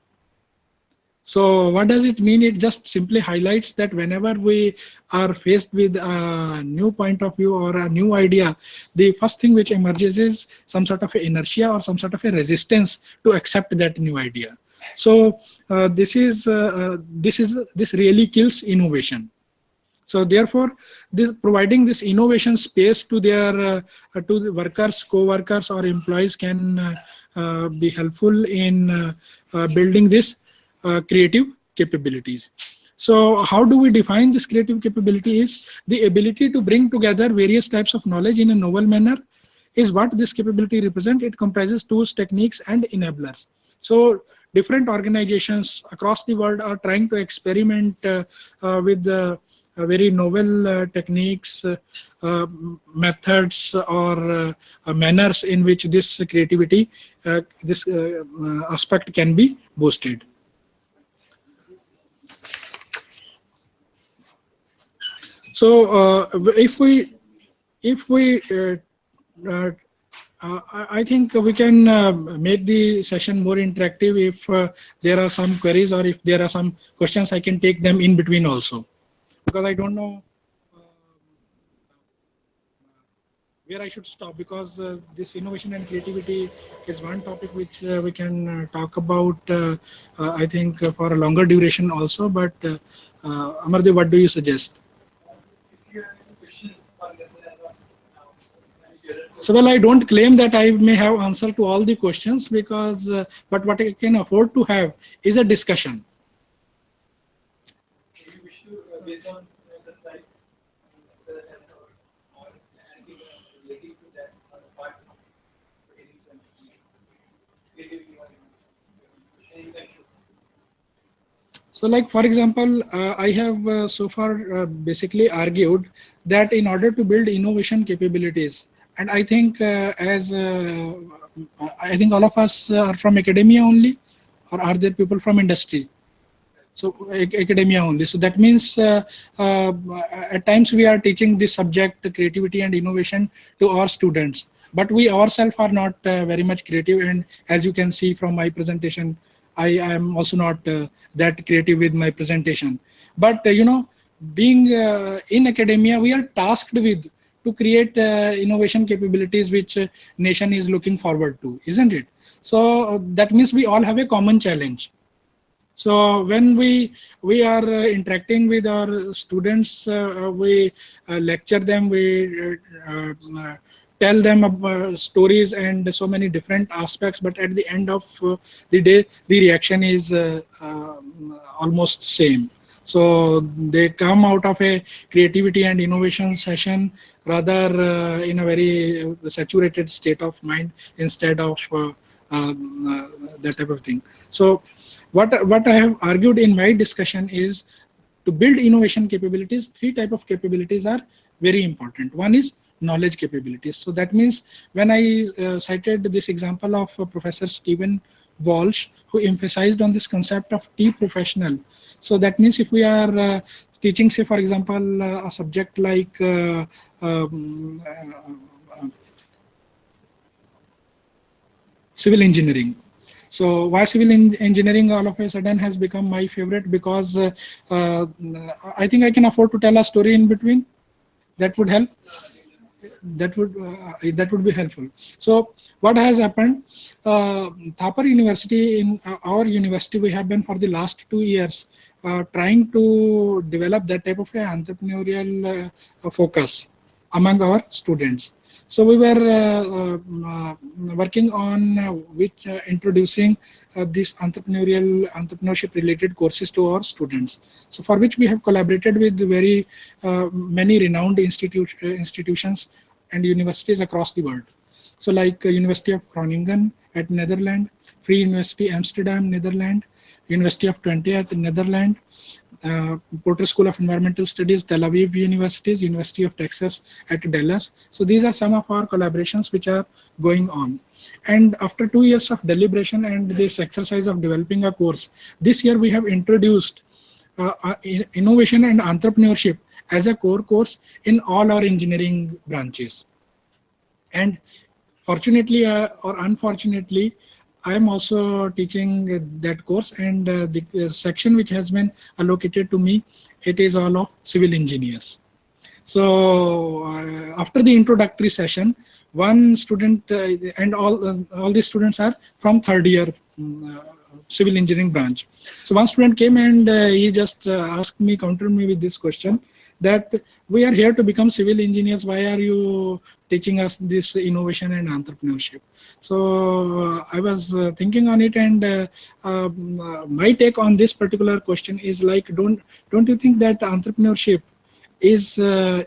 So what does it mean? It just simply highlights that whenever we are faced with a new point of view or a new idea, the first thing which emerges is some sort of inertia or some sort of a resistance to accept that new idea. So this really kills innovation. So therefore, providing this innovation space to their to the workers, co-workers, or employees can be helpful in building this creative capabilities. So how do we define this creative capability? Is the ability to bring together various types of knowledge in a novel manner is what this capability represents. It comprises tools, techniques, and enablers. So different organizations across the world are trying to experiment with very novel techniques, methods, or manners in which this creativity, this aspect can be boosted. So I think we can make the session more interactive. If there are some queries or if there are some questions, I can take them in between also, because I don't know where I should stop, because this innovation and creativity is one topic which we can talk about, I think, for a longer duration also. But Amardev, what do you suggest? So, well, I don't claim that I may have answer to all the questions, because, but what I can afford to have is a discussion. So, like, for example, I have so far basically argued that in order to build innovation capabilities, and I think I think all of us are from academia only, or are there people from industry? So academia only. So that means at times we are teaching this subject, creativity and innovation, to our students, but we ourselves are not very much creative. And as you can see from my presentation, I am also not that creative with my presentation. But being in academia, we are tasked with to create innovation capabilities which nation is looking forward to, isn't it? So that means we all have a common challenge. So when we are interacting with our students, we lecture them, we tell them about stories and so many different aspects, but at the end of the day, the reaction is almost same. So they come out of a creativity and innovation session rather in a very saturated state of mind, instead of that type of thing. So what I have argued in my discussion is, to build innovation capabilities, three types of capabilities are very important. One is knowledge capabilities. So that means when I cited this example of Professor Stephen Walsh, who emphasized on this concept of T professional. So that means if we are teaching, say for example, a subject like civil engineering. So why civil engineering all of a sudden has become my favorite? Because I think I can afford to tell a story in between. That would help. That would be helpful. So what has happened? Thapar University, in our university, we have been for the last 2 years trying to develop that type of entrepreneurial focus among our students. So we were working on introducing these entrepreneurship related courses to our students. So for which we have collaborated with very many renowned institutions and universities across the world. So like University of Groningen at Netherlands, Free University Amsterdam, Netherlands, University of Twente at Netherlands, Porter School of Environmental Studies, Tel Aviv Universities, University of Texas at Dallas. So these are some of our collaborations which are going on. And after 2 years of deliberation and this exercise of developing a course, this year we have introduced innovation and entrepreneurship as a core course in all our engineering branches. And fortunately or unfortunately, I am also teaching that course, and the section which has been allocated to me, it is all of civil engineers. So after the introductory session, one student and all the students are from third year civil engineering branch. So one student came and he just asked me, countered me with this question that we are here to become civil engineers. Why are you teaching us this innovation and entrepreneurship? So I was thinking on it, and my take on this particular question is like, don't you think that entrepreneurship is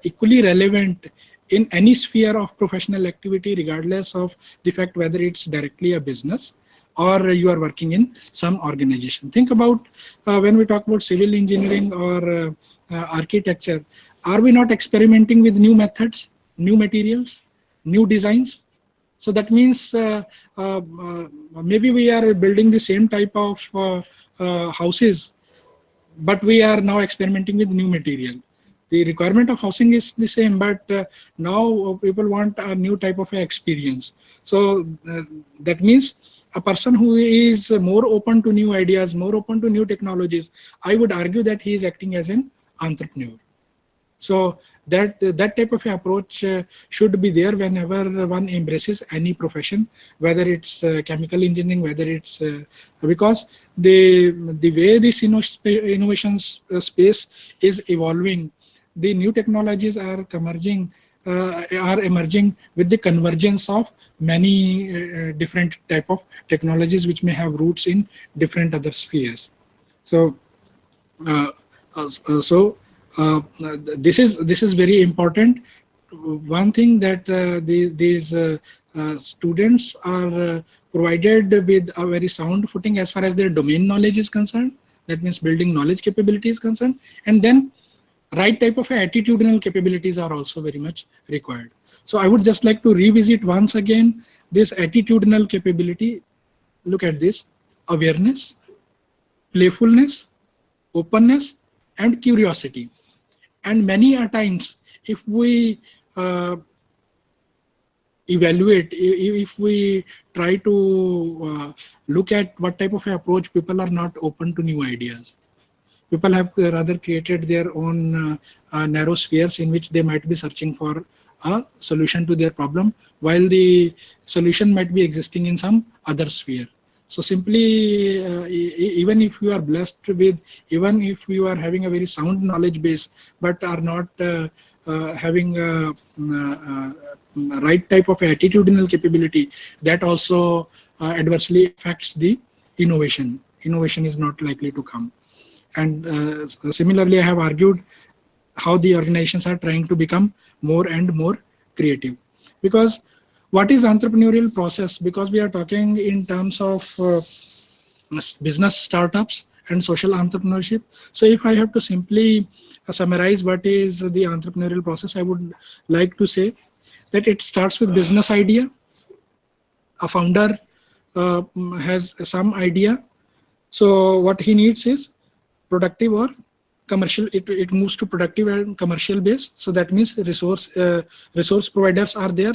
equally relevant in any sphere of professional activity, regardless of the fact whether it's directly a business or you are working in some organization? Think about when we talk about civil engineering or architecture, are we not experimenting with new methods, new materials, new designs? So that means maybe we are building the same type of houses, but we are now experimenting with new material. The requirement of housing is the same, but now people want a new type of experience. So that means a person who is more open to new ideas, more open to new technologies, I would argue that he is acting as an entrepreneur. So that type of approach should be there whenever one embraces any profession, whether it's chemical engineering, whether it's because the way this innovation space is evolving, the new technologies are emerging with the convergence of many different type of technologies which may have roots in different other spheres. So this is very important. One thing that these students are provided with a very sound footing as far as their domain knowledge is concerned. That means building knowledge capability is concerned, and then right type of attitudinal capabilities are also very much required. So I would just like to revisit once again this attitudinal capability. Look at this: awareness, playfulness, openness, and curiosity. And many a times, if we evaluate, if we try to look at what type of approach, people are not open to new ideas. People have rather created their own narrow spheres in which they might be searching for a solution to their problem, while the solution might be existing in some other sphere. So simply, even if you are blessed with, even if you are having a very sound knowledge base, but are not having a right type of attitudinal capability, that also adversely affects the innovation. Innovation is not likely to come. And similarly, I have argued how the organizations are trying to become more and more creative. Because what is entrepreneurial process? Because we are talking in terms of business startups and social entrepreneurship. So if I have to simply summarize what is the entrepreneurial process, I would like to say that it starts with business idea. A founder has some idea. So what he needs is productive or commercial. It moves to productive and commercial base. So that means resource providers are there,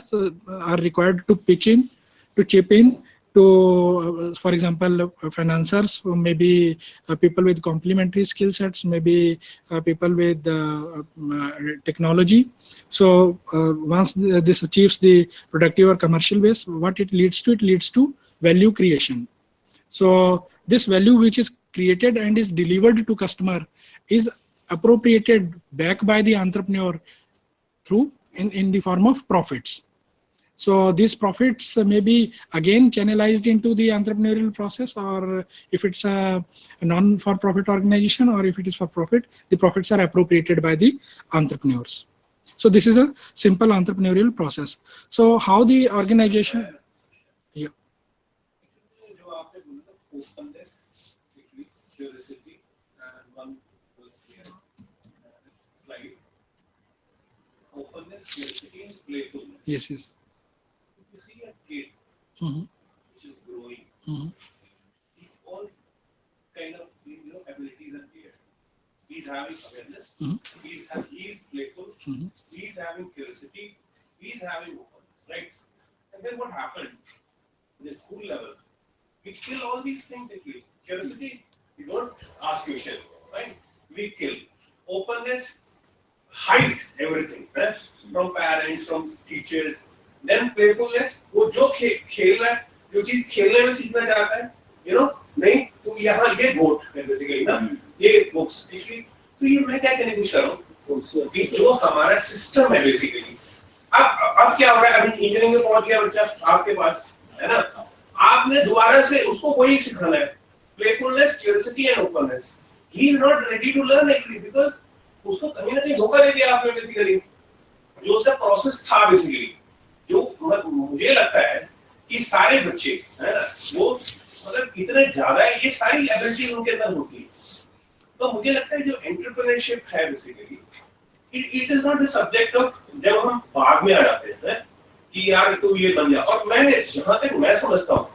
are required to pitch in, to chip in, to for example financiers, maybe people with complementary skill sets, maybe people with technology. So once this achieves the productive or commercial base, what it leads to? It leads to value creation. So this value which is created and is delivered to customer is appropriated back by the entrepreneur through in the form of profits. So these profits may be again channelized into the entrepreneurial process, or if it's a non-for-profit organization, or if it is for profit, the profits are appropriated by the entrepreneurs. So this is a simple entrepreneurial process. So how the organization, yeah. Openness, curiosity, and one was here. Slide. Openness, curiosity, and playfulness. Yes, yes. If you see a kid which is growing, all kind of abilities are there. He's having awareness. He's playful. He's having curiosity. He's having openness, right? And then what happened in the school level? We kill all these things that we curiosity, we don't ask question, right? We kill. Openness, hide everything, right? From parents, from teachers. Then playfulness, वो जो खेल रहा है, जो चीज खेलने में सीखना चाहता है, नहीं तो यहाँ ये vote basically ना, ये books, तो ये मैं क्या कहने की कोशिश कर रहा हूँ? कि जो हमारा सिस्टम है बेसिकली। अब क्या हो रहा है, अभी इंजीनियरिंग में पहुंच गया बच्चा आपके पास, है ना, आपने दोबारा से उसको वही सिखाना है, playfulness, curiosity and openness. He is not ready to learn actually, because उसको कहीं ना कहीं धोखा दे दिया आपने बेसिकली। जो उसका प्रोसेस था बेसिकली, जो मुझे लगता है कि सारे बच्चे, है ना, वो मतलब इतने ज्यादा ये सारी एबिलिटी उनके अंदर होती है। तो मुझे लगता है जो एंटरप्रेन्योरशिप है basically, it is not the subject of, जब हम बाद में आ जाते हैं कि यार तू ये बन जा। और मैं जहां तक मैं समझता हूँ,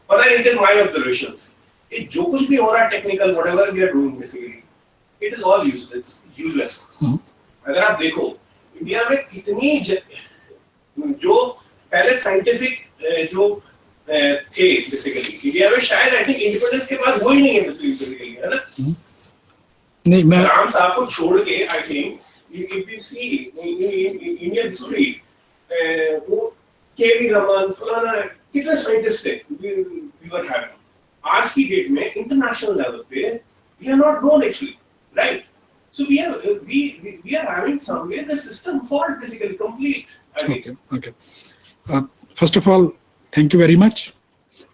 पता है, इट इज माय ऑब्जर्वेशंस, कि जो कुछ भी हो रहा है technical whatever we are doing basically, it is all useless. अगर आप देखो इंडिया में कितनी जो पहले साइंटिफिक जो थे बेसिकली इंडिया में, शायद आई थिंक इंडिपेंडेंस के बाद वो ही नहीं है बेसिकली, है ना। नहीं, मैं राम साहब को छोड़ के I think if we see in Indian history, वो केवी रमन फलाना कितने साइंटिस्ट थे we were having. आज की डेट में इंटरनेशनल लेवल पे we are not known actually, right? So we are having somewhere the system fault basically complete. Okay. First of all, thank you very much,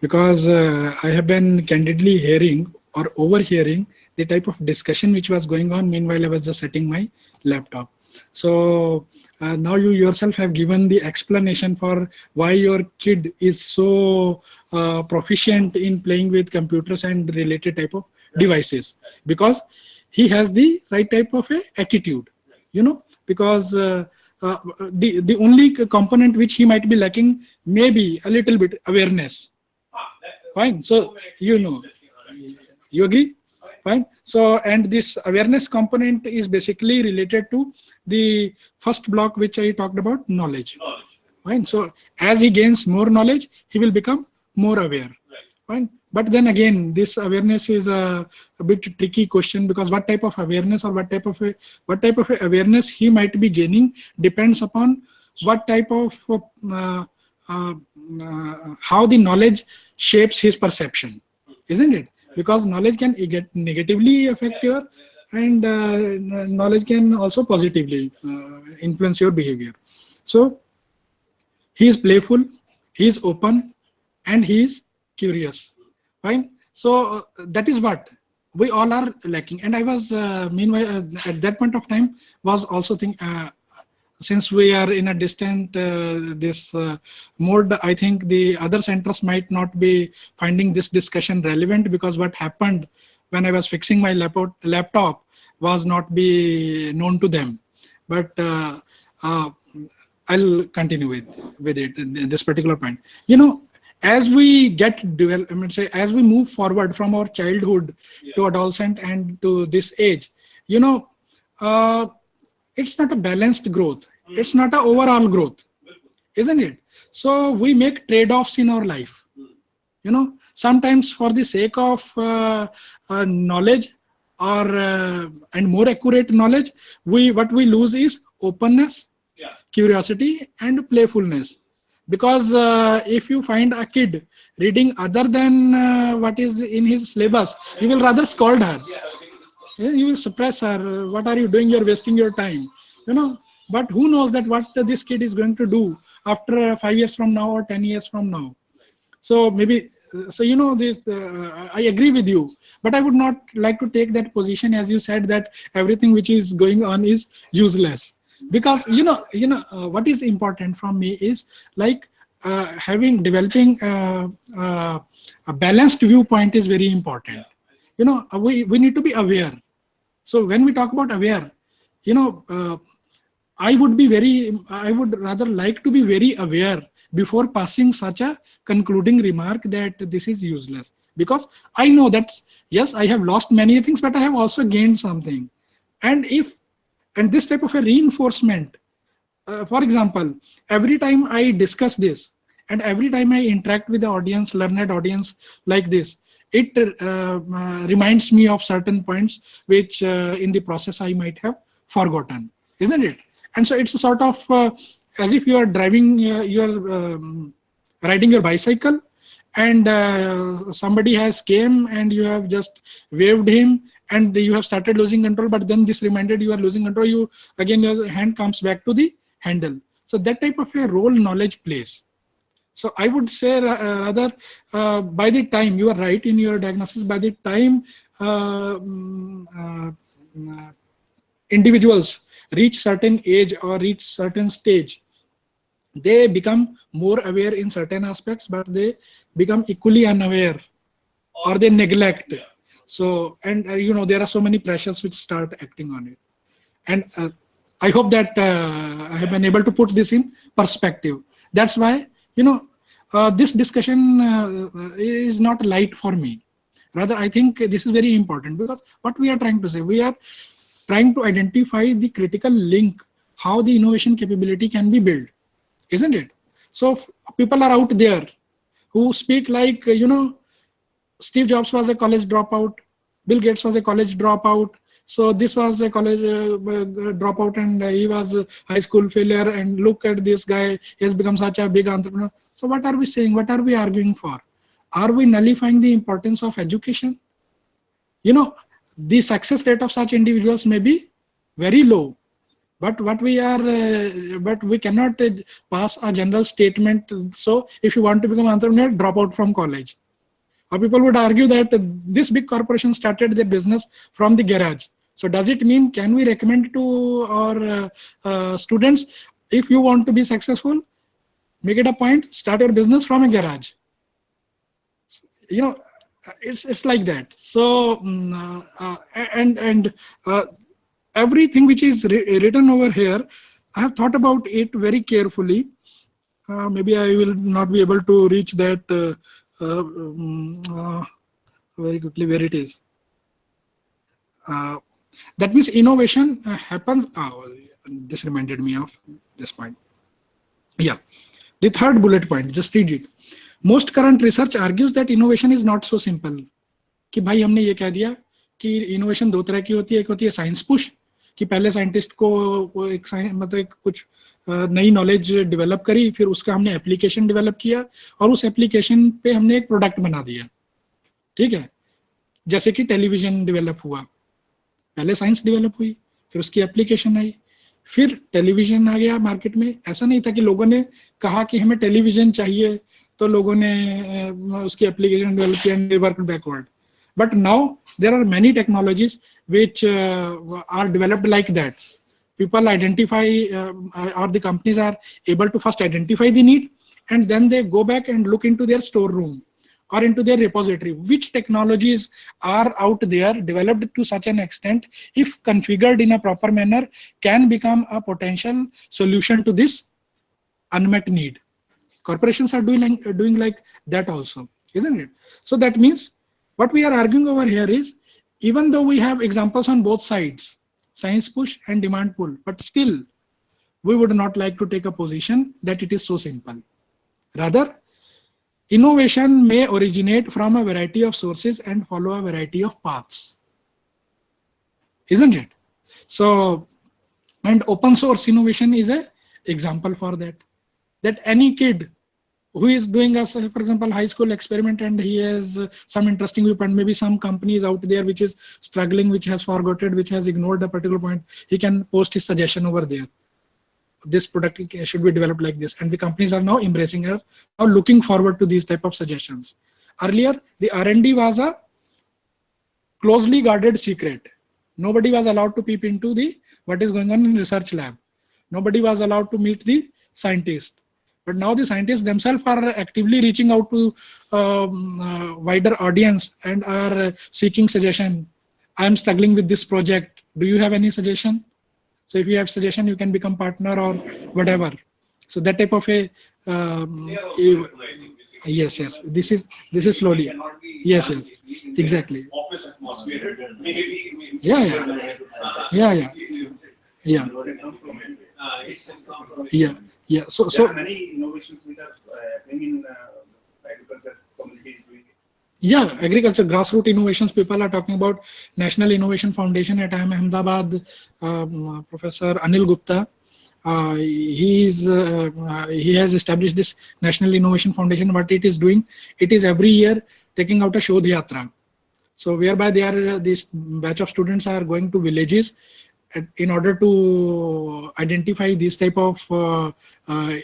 because I have been candidly hearing or overhearing the type of discussion which was going on. Meanwhile, I was just setting my laptop. So now you yourself have given the explanation for why your kid is so proficient in playing with computers and related type of devices, because he has the right type of a attitude, because the only component which he might be lacking may be a little bit awareness. Fine. So you agree? Fine. So, and this awareness component is basically related to the first block which I talked about, knowledge. Fine. So as he gains more knowledge, he will become more aware. Fine. But then again, this awareness is a bit tricky question, because what type of awareness or what type of awareness he might be gaining depends upon what type of how the knowledge shapes his perception, isn't it? Because knowledge can get negatively affect your, and knowledge can also positively influence your behavior. So he is playful, he is open, and he is curious. Fine. So that is what we all are lacking. And I was meanwhile at that point of time was also thinking, since we are in a distant mode, I think the other centers might not be finding this discussion relevant, because what happened when I was fixing my laptop was not be known to them. But I'll continue with it, this particular point. As we get development, say as we move forward from our childhood to adolescent and to this age, it's not a balanced growth. It's not an overall growth, isn't it? So we make trade-offs in our life. Sometimes for the sake of knowledge or and more accurate knowledge, what we lose is openness, curiosity, and playfulness. Because if you find a kid reading other than what is in his syllabus, you will rather scold her. You will suppress her. What are you doing? You're wasting your time. But who knows that what this kid is going to do after 5 years from now or 10 years from now. So maybe, this, I agree with you, but I would not like to take that position, as you said, that everything which is going on is useless. Because, what is important from me is like developing a balanced viewpoint is very important. We need to be aware. So when we talk about aware, I would rather like to be very aware before passing such a concluding remark that this is useless. Because I know that, yes, I have lost many things, but I have also gained something. And this type of a reinforcement, for example, every time I discuss this and every time I interact with the audience, learned audience like this, it reminds me of certain points which in the process I might have forgotten, isn't it? And so it's a sort of as if you are driving, riding your bicycle, and somebody has came and you have just waved him and you have started losing control, but then this reminded you are losing control, you again your hand comes back to the handle. So that type of a role knowledge plays. So I would say rather by the time you are right in your diagnosis, by the time individuals reach certain age or reach certain stage, they become more aware in certain aspects, but they become equally unaware or they neglect. So, and you know, there are so many pressures which start acting on it. And I hope that I have been able to put this in perspective. That's why, you know, this discussion is not light for me. Rather, I think this is very important, because what we are trying to say, we are trying to identify the critical link, how the innovation capability can be built, isn't it? So people are out there who speak like, you know, Steve Jobs was a college dropout, Bill Gates was a college dropout, so this was a college dropout, and he was a high school failure, and look at this guy, he has become such a big entrepreneur. So what are we saying? What are we arguing for? Are we nullifying the importance of education? You know, the success rate of such individuals may be very low, but what we are, but we cannot pass a general statement. So if you want to become an entrepreneur, drop out from college. Or people would argue that this big corporation started their business from the garage. So does it mean, can we recommend to our students, if you want to be successful, make it a point, start your business from a garage? You know, it's like that. So everything which is written over here, I have thought about it very carefully. Maybe I will not be able to reach that very quickly where it is. That means innovation happens. This reminded me of this point. Yeah, the third bullet point, just read it. Most current research argues that innovation is not so simple. कि भाई हमने ये कह दिया कि innovation दो तरह की होती है, एक होती है साइंस पुश, कि पहले साइंटिस्ट को एक मतलब एक कुछ नई नॉलेज डेवलप करी, फिर उसका हमने एप्लीकेशन डेवलप किया और उस एप्लीकेशन पे हमने एक प्रोडक्ट बना दिया, ठीक है? जैसे कि टेलीविजन डेवलप हुआ, पहले साइंस डेवलप हुई, फिर उसकी एप्लीकेशन आई, फिर टेलीविजन आ गया मार्केट में. ऐसा नहीं था कि लोगों ने कहा कि हमें टेलीविजन चाहिए तो लोगों ने उसकी एप्लीकेशन डेवलप किया and they work backward. But now there are many technologies which are developed like that. People identify, or the companies are able to first identify the need, and then they go back and look into their storeroom or into their repository. Which technologies are out there developed to such an extent, if configured in a proper manner, can become a potential solution to this unmet need. Corporations are doing like that also, isn't it? So that means what we are arguing over here is, even though we have examples on both sides, science push and demand pull, but still we would not like to take a position that it is so simple. Rather, innovation may originate from a variety of sources and follow a variety of paths, isn't it? So, and open source innovation is an example for that. That any kid who is doing a, for example, high school experiment, and he has some interesting viewpoint, maybe some companies out there which is struggling, which has forgotten, which has ignored a particular point, he can post his suggestion over there. This product should be developed like this, and the companies are now embracing it, now looking forward to these type of suggestions. Earlier, the R&D was a closely guarded secret. Nobody was allowed to peep into the what is going on in research lab. Nobody was allowed to meet the scientist. But now the scientists themselves are actively reaching out to wider audience and are seeking suggestion. I am struggling with this project. Do you have any suggestion? So if you have suggestion, you can become partner or whatever. So that type of a yes. This is slowly. Yes. Exactly. Office atmosphere. Maybe. Yeah. So there are many innovations which are happening in agriculture communities. Yeah, agriculture, grassroots innovations. People are talking about National Innovation Foundation at IIM Ahmedabad. Professor Anil Gupta, he has established this National Innovation Foundation. What it is doing, it is every year taking out a Shodh Yatra. So whereby this batch of students are going to villages in order to identify these type of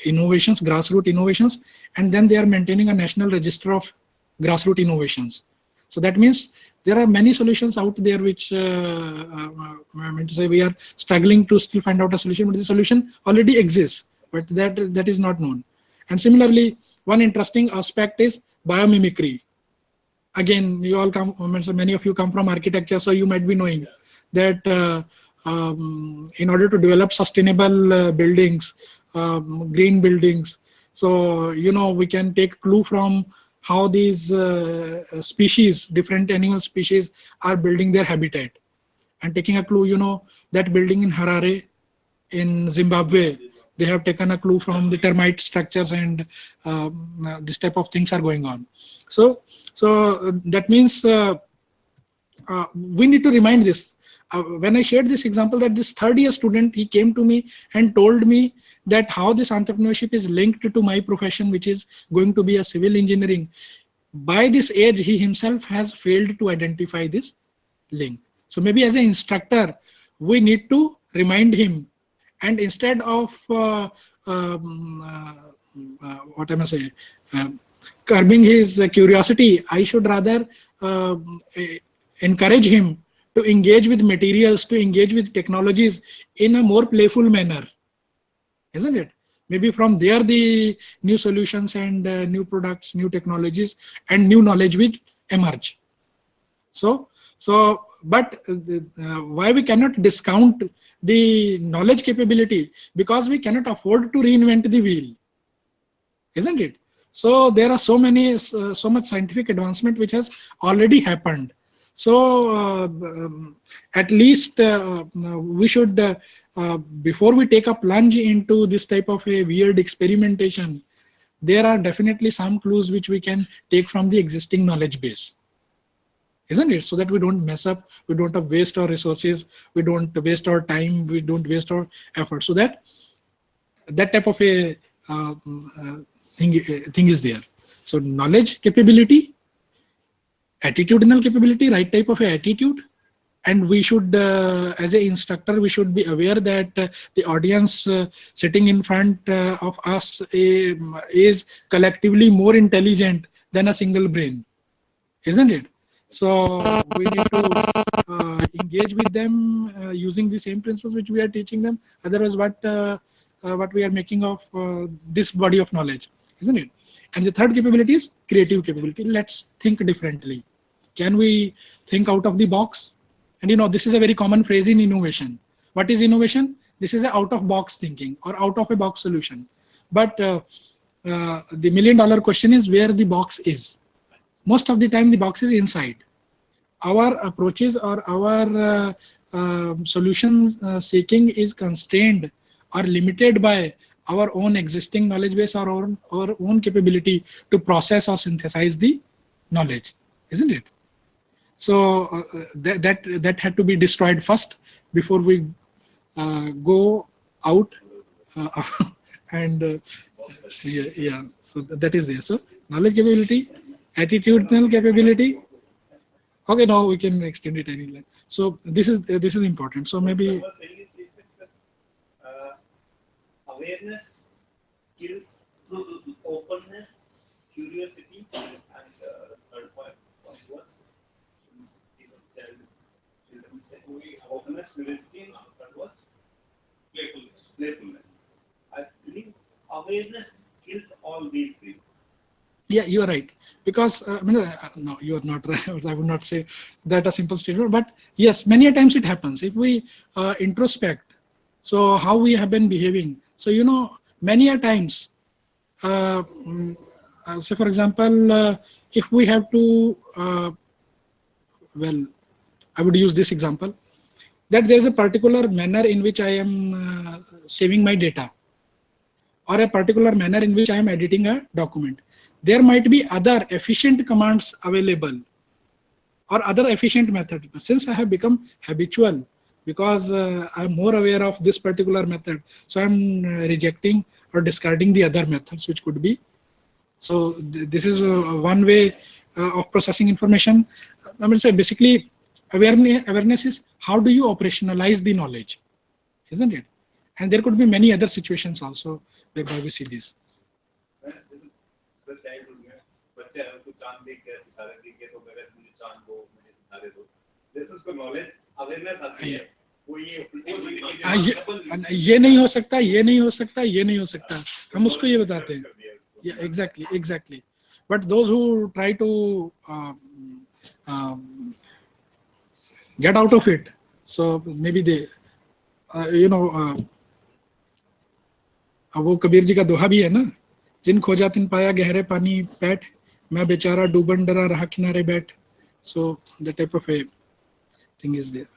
innovations, grassroots innovations, and then they are maintaining a national register of grassroots innovations. So that means there are many solutions out there which I mean to say we are struggling to still find out a solution, but the solution already exists, but that is not known. And similarly, one interesting aspect is biomimicry. Again, you all come, many of you come from architecture, so you might be knowing that in order to develop sustainable buildings, green buildings, so we can take clue from how these species, different animal species, are building their habitat. And taking a clue, that building in Harare, in Zimbabwe, they have taken a clue from the termite structures, and this type of things are going on. So that means we need to remind this. When I shared this example that this third-year student, he came to me and told me that how this entrepreneurship is linked to my profession, which is going to be a civil engineering. By this age, he himself has failed to identify this link. So maybe as an instructor, we need to remind him, and instead of what I must say, curbing his curiosity, I should rather encourage him to engage with materials, to engage with technologies in a more playful manner, isn't it? Maybe from there the new solutions and new products, new technologies, and new knowledge will emerge. But why we cannot discount the knowledge capability? Because we cannot afford to reinvent the wheel, isn't it? So there are so much scientific advancement which has already happened. So at least we should, before we take a plunge into this type of a weird experimentation, there are definitely some clues which we can take from the existing knowledge base, isn't it? So that we don't mess up, we don't waste our resources, we don't waste our time, we don't waste our effort. So that type of a thing is there. So knowledge capability, attitudinal capability, right type of attitude, and we should, as an instructor, we should be aware that the audience sitting in front of us is collectively more intelligent than a single brain, isn't it? So we need to engage with them using the same principles which we are teaching them. Otherwise, what we are making of this body of knowledge, isn't it? And the third capability is creative capability. Let's think differently. Can we think out of the box? And this is a very common phrase in innovation. What is innovation? This is an out-of-box thinking or out-of-a-box solution. But the million-dollar question is where the box is. Most of the time, the box is inside. Our approaches or our solution seeking is constrained or limited by our own existing knowledge base or our own capability to process or synthesize the knowledge, isn't it? So that had to be destroyed first before we go out and yeah. So that is there. So knowledge capability, attitudinal capability. Okay, now we can extend it anyway. So this is important. So maybe awareness, skills, openness, curiosity, and third point was openness, curiosity, and third was playfulness. I believe awareness kills all these three. Yeah, you are right. Because no, you are not right. I would not say that a simple statement. But yes, many a times it happens. If we introspect, so how we have been behaving. So many a times, say for example, if we have to, well, I would use this example, that there is a particular manner in which I am saving my data, or a particular manner in which I am editing a document. There might be other efficient commands available or other efficient methods. But since I have become habitual, because I'm more aware of this particular method, so I'm rejecting or discarding the other methods which could be. So this is one way of processing information. I mean, so basically, awareness is how do you operationalize the knowledge, isn't it? And there could be many other situations also whereby we see this. बच्चा है उसको चांद देख के सिखा देती है तो अगर मुझे चांद को मुझे सिखा दे दो जैसे उसको नॉलेज अवेयरनेस आती है वो ये नहीं हो सकता, ये नहीं हो सकता, ये नहीं हो सकता, हम उसको ये बताते हैं. Yeah, exactly. But those who try to get out of it, so maybe they, वो कबीर जी का दोहा भी है ना, जिन खोजा तिन पाया गहरे पानी पैठ, मैं बेचारा डूबन डरा रहा किनारे बैठ. So the type of a thing is there.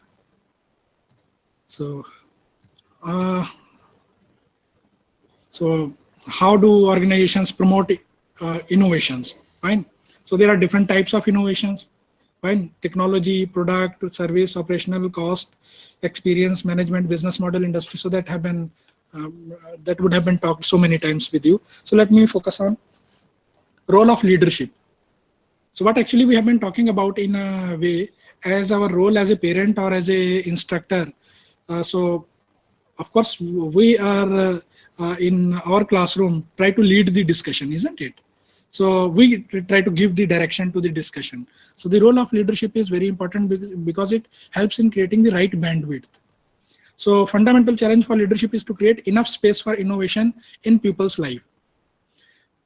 So how do organizations promote innovations? Fine. So there are different types of innovations. Fine. Technology, product, service, operational cost, experience, management, business model, industry. So that have been that would have been talked so many times with you. So let me focus on role of leadership. So what actually we have been talking about in a way as our role as a parent or as a instructor. So of course we are in our classroom try to lead the discussion, isn't it? So we try to give the direction to the discussion. So the role of leadership is very important because it helps in creating the right bandwidth. So fundamental challenge for leadership is to create enough space for innovation in people's life,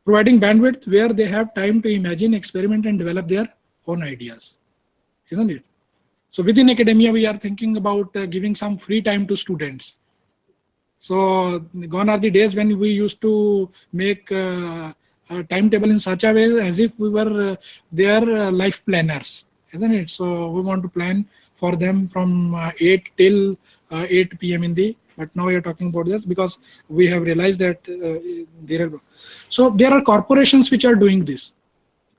providing bandwidth where they have time to imagine, experiment, and develop their own ideas, isn't it? So within academia, we are thinking about giving some free time to students. So gone are the days when we used to make a timetable in such a way as if we were their life planners, isn't it? So we want to plan for them from 8 till 8 p.m. in the, but now we are talking about this because we have realized that there are corporations which are doing this.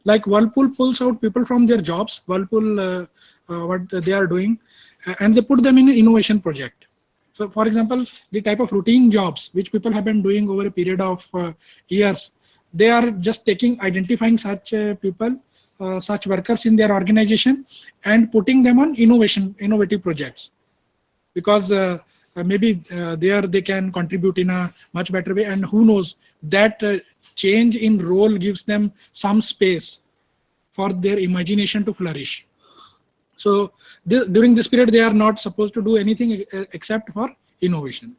Like Whirlpool pulls out people from their jobs, Whirlpool, what they are doing, and they put them in an innovation project. So for example, the type of routine jobs which people have been doing over a period of years, they are just identifying such people, such workers in their organization and putting them on innovative projects. Because maybe there they can contribute in a much better way, and who knows, that change in role gives them some space for their imagination to flourish. So during this period they are not supposed to do anything except for innovation.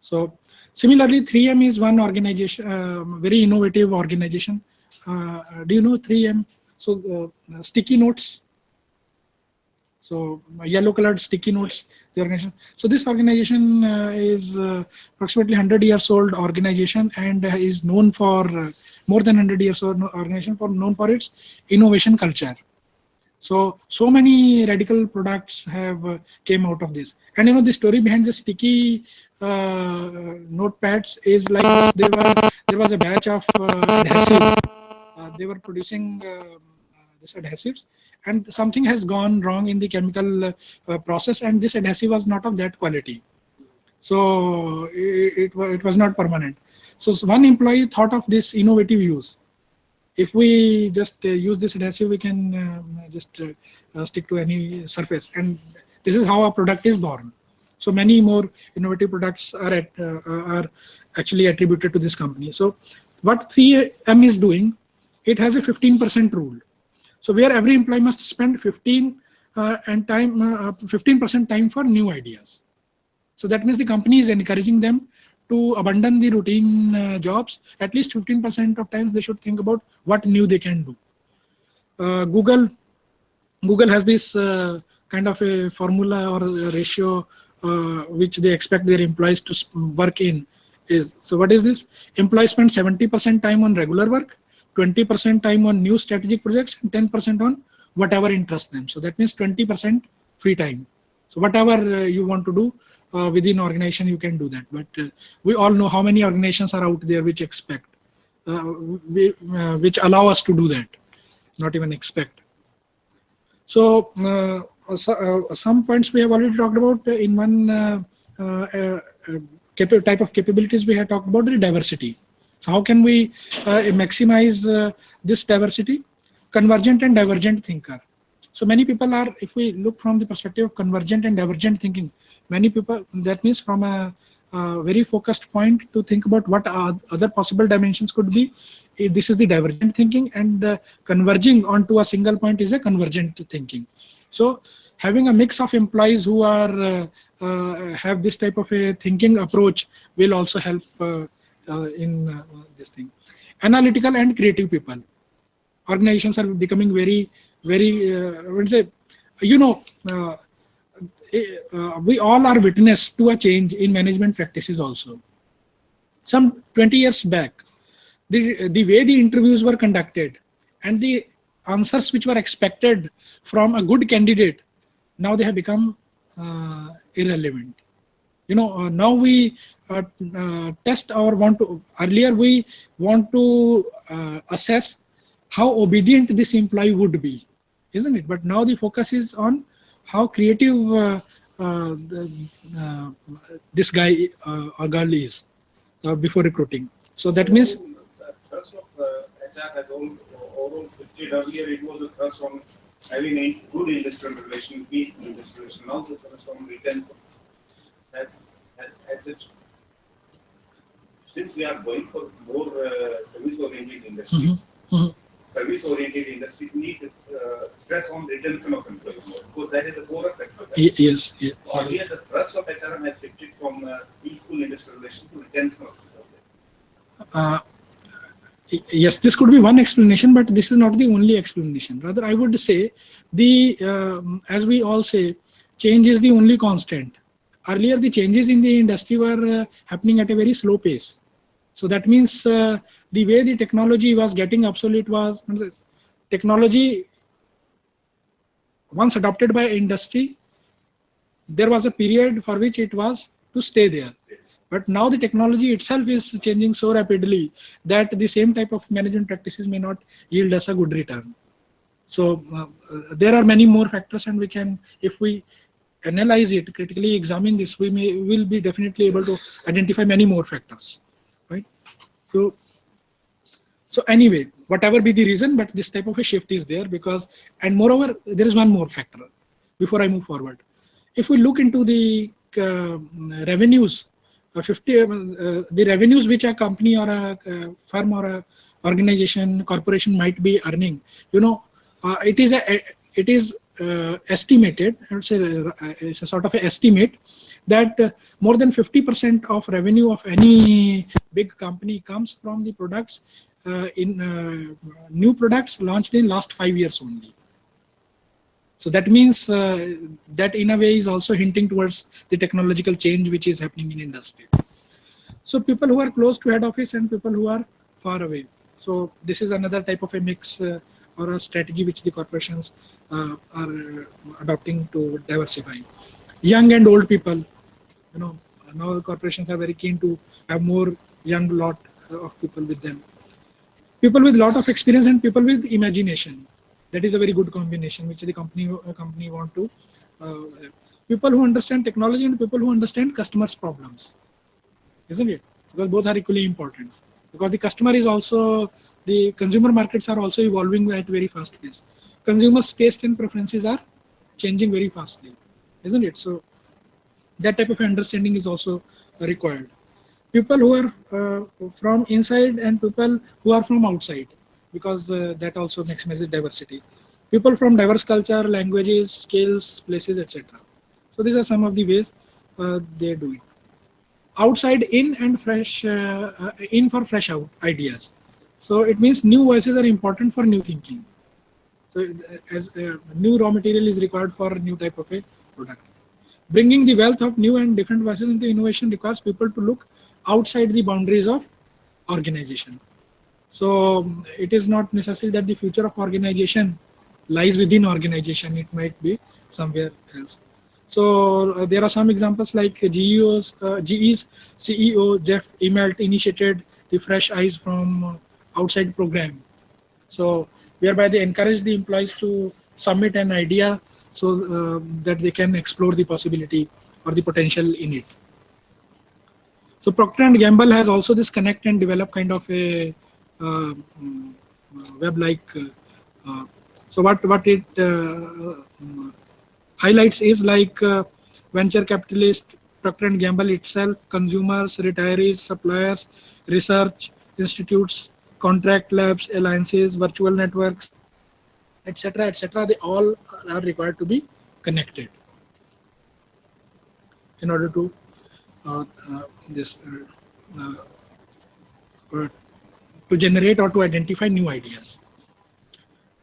So similarly, 3M is one organization, very innovative organization. Do you know 3M? So sticky notes. So yellow colored sticky notes, the organization. So this organization is approximately 100 years old organization and is known for more than 100 years old organization known for its innovation culture. So many radical products have came out of this. And you know, the story behind the sticky notepads is like this. There was a batch of adhesive. They were producing this adhesives, and something has gone wrong in the chemical process, and this adhesive was not of that quality. So it was not permanent. So one employee thought of this innovative use. If we just use this adhesive, we can just stick to any surface, and this is how a product is born. So many more innovative products are actually attributed to this company. So what 3M is doing, it has a 15% rule. So where every employee must spend 15% time for new ideas. So that means the company is encouraging them to abandon the routine jobs. At least 15% of times they should think about what new they can do. Google has this kind of a formula or a ratio which they expect their employees to work in. So what is this? Employees spend 70% time on regular work, 20% time on new strategic projects, and 10% on whatever interests them. So that means 20% free time. So whatever you want to do within organization, you can do that. But we all know how many organizations are out there which expect, which allow us to do that, not even expect. So some points we have already talked about. In one type of capabilities we have talked about the diversity. So how can we maximize this diversity? convergent and divergent thinker. So many people are, if we look from the perspective of convergent and divergent thinking, many people, that means from a very focused point to think about what other possible dimensions could be. This is the divergent thinking, and converging onto a single point is a convergent thinking. So having a mix of employees who are have this type of a thinking approach will also help in this thing. Analytical and creative people. Organizations are becoming very, we all are witness to a change in management practices also. Some 20 years back, the way the interviews were conducted and the answers which were expected from a good candidate, now they have become irrelevant. Now we test or earlier we want to assess how obedient this employee would be, isn't it? But now the focus is on how creative this guy or girl is before recruiting. So that means the thrust of HR has overall shifted. Earlier it was a thrust on having a good industrial relation, peaceful industrial relation. Now the thrust on retention. As such, since we are going for more service-oriented industries, service-oriented industries need stress on retention of employees more, because that is a core sector. Yes. Earlier, the thrust of HRM has shifted from peaceful industrial relation to retention of yes, this could be one explanation, but this is not the only explanation. Rather, I would say as we all say, change is the only constant. Earlier, the changes in the industry were happening at a very slow pace. So that means the way the technology was getting obsolete was technology once adopted by industry. There was a period for which it was to stay there. But now the technology itself is changing so rapidly that the same type of management practices may not yield us a good return. So there are many more factors, and we can, if we analyze it, critically examine this, will be definitely able to identify many more factors, right? So anyway, whatever be the reason, but this type of a shift is there because, and moreover, there is one more factor before I move forward. If we look into the revenues, the revenues which a company or a firm or a organization, corporation might be earning, it is estimated, I would say it's a sort of an estimate that more than 50% of revenue of any big company comes from the products new products launched in last 5 years only. So that means that in a way is also hinting towards the technological change which is happening in industry. So people who are close to head office and people who are far away. So this is another type of a mix or a strategy which the corporations are adopting to diversify. Young and old people, now corporations are very keen to have more young lot of people with them. People with lot of experience and people with imagination. That is a very good combination which the company want to. People who understand technology and people who understand customers' problems, isn't it? Because both are equally important. Because the customer is also, the consumer markets are also evolving at very fast pace. Consumers' taste and preferences are changing very fastly, isn't it? So that type of understanding is also required. People who are from inside and people who are from outside, because that also maximizes diversity. People from diverse culture, languages, skills, places, etc. So these are some of the ways they do it. Outside in and fresh in for fresh out ideas. So it means new voices are important for new thinking. So as new raw material is required for a new type of a product. Bringing the wealth of new and different voices into innovation requires people to look outside the boundaries of organization. So it is not necessary that the future of organization lies within organization. It might be somewhere else. So there are some examples like GE's CEO Jeff Immelt initiated the Fresh Eyes from Outside program. So whereby they encourage the employees to submit an idea so that they can explore the possibility or the potential in it. So Procter & Gamble has also this connect and develop kind of a web-like So what it highlights is like venture capitalist, Procter & Gamble itself, consumers, retirees, suppliers, research institutes, contract labs, alliances, virtual networks, etc., etc. They all are required to be connected in order to to generate or to identify new ideas.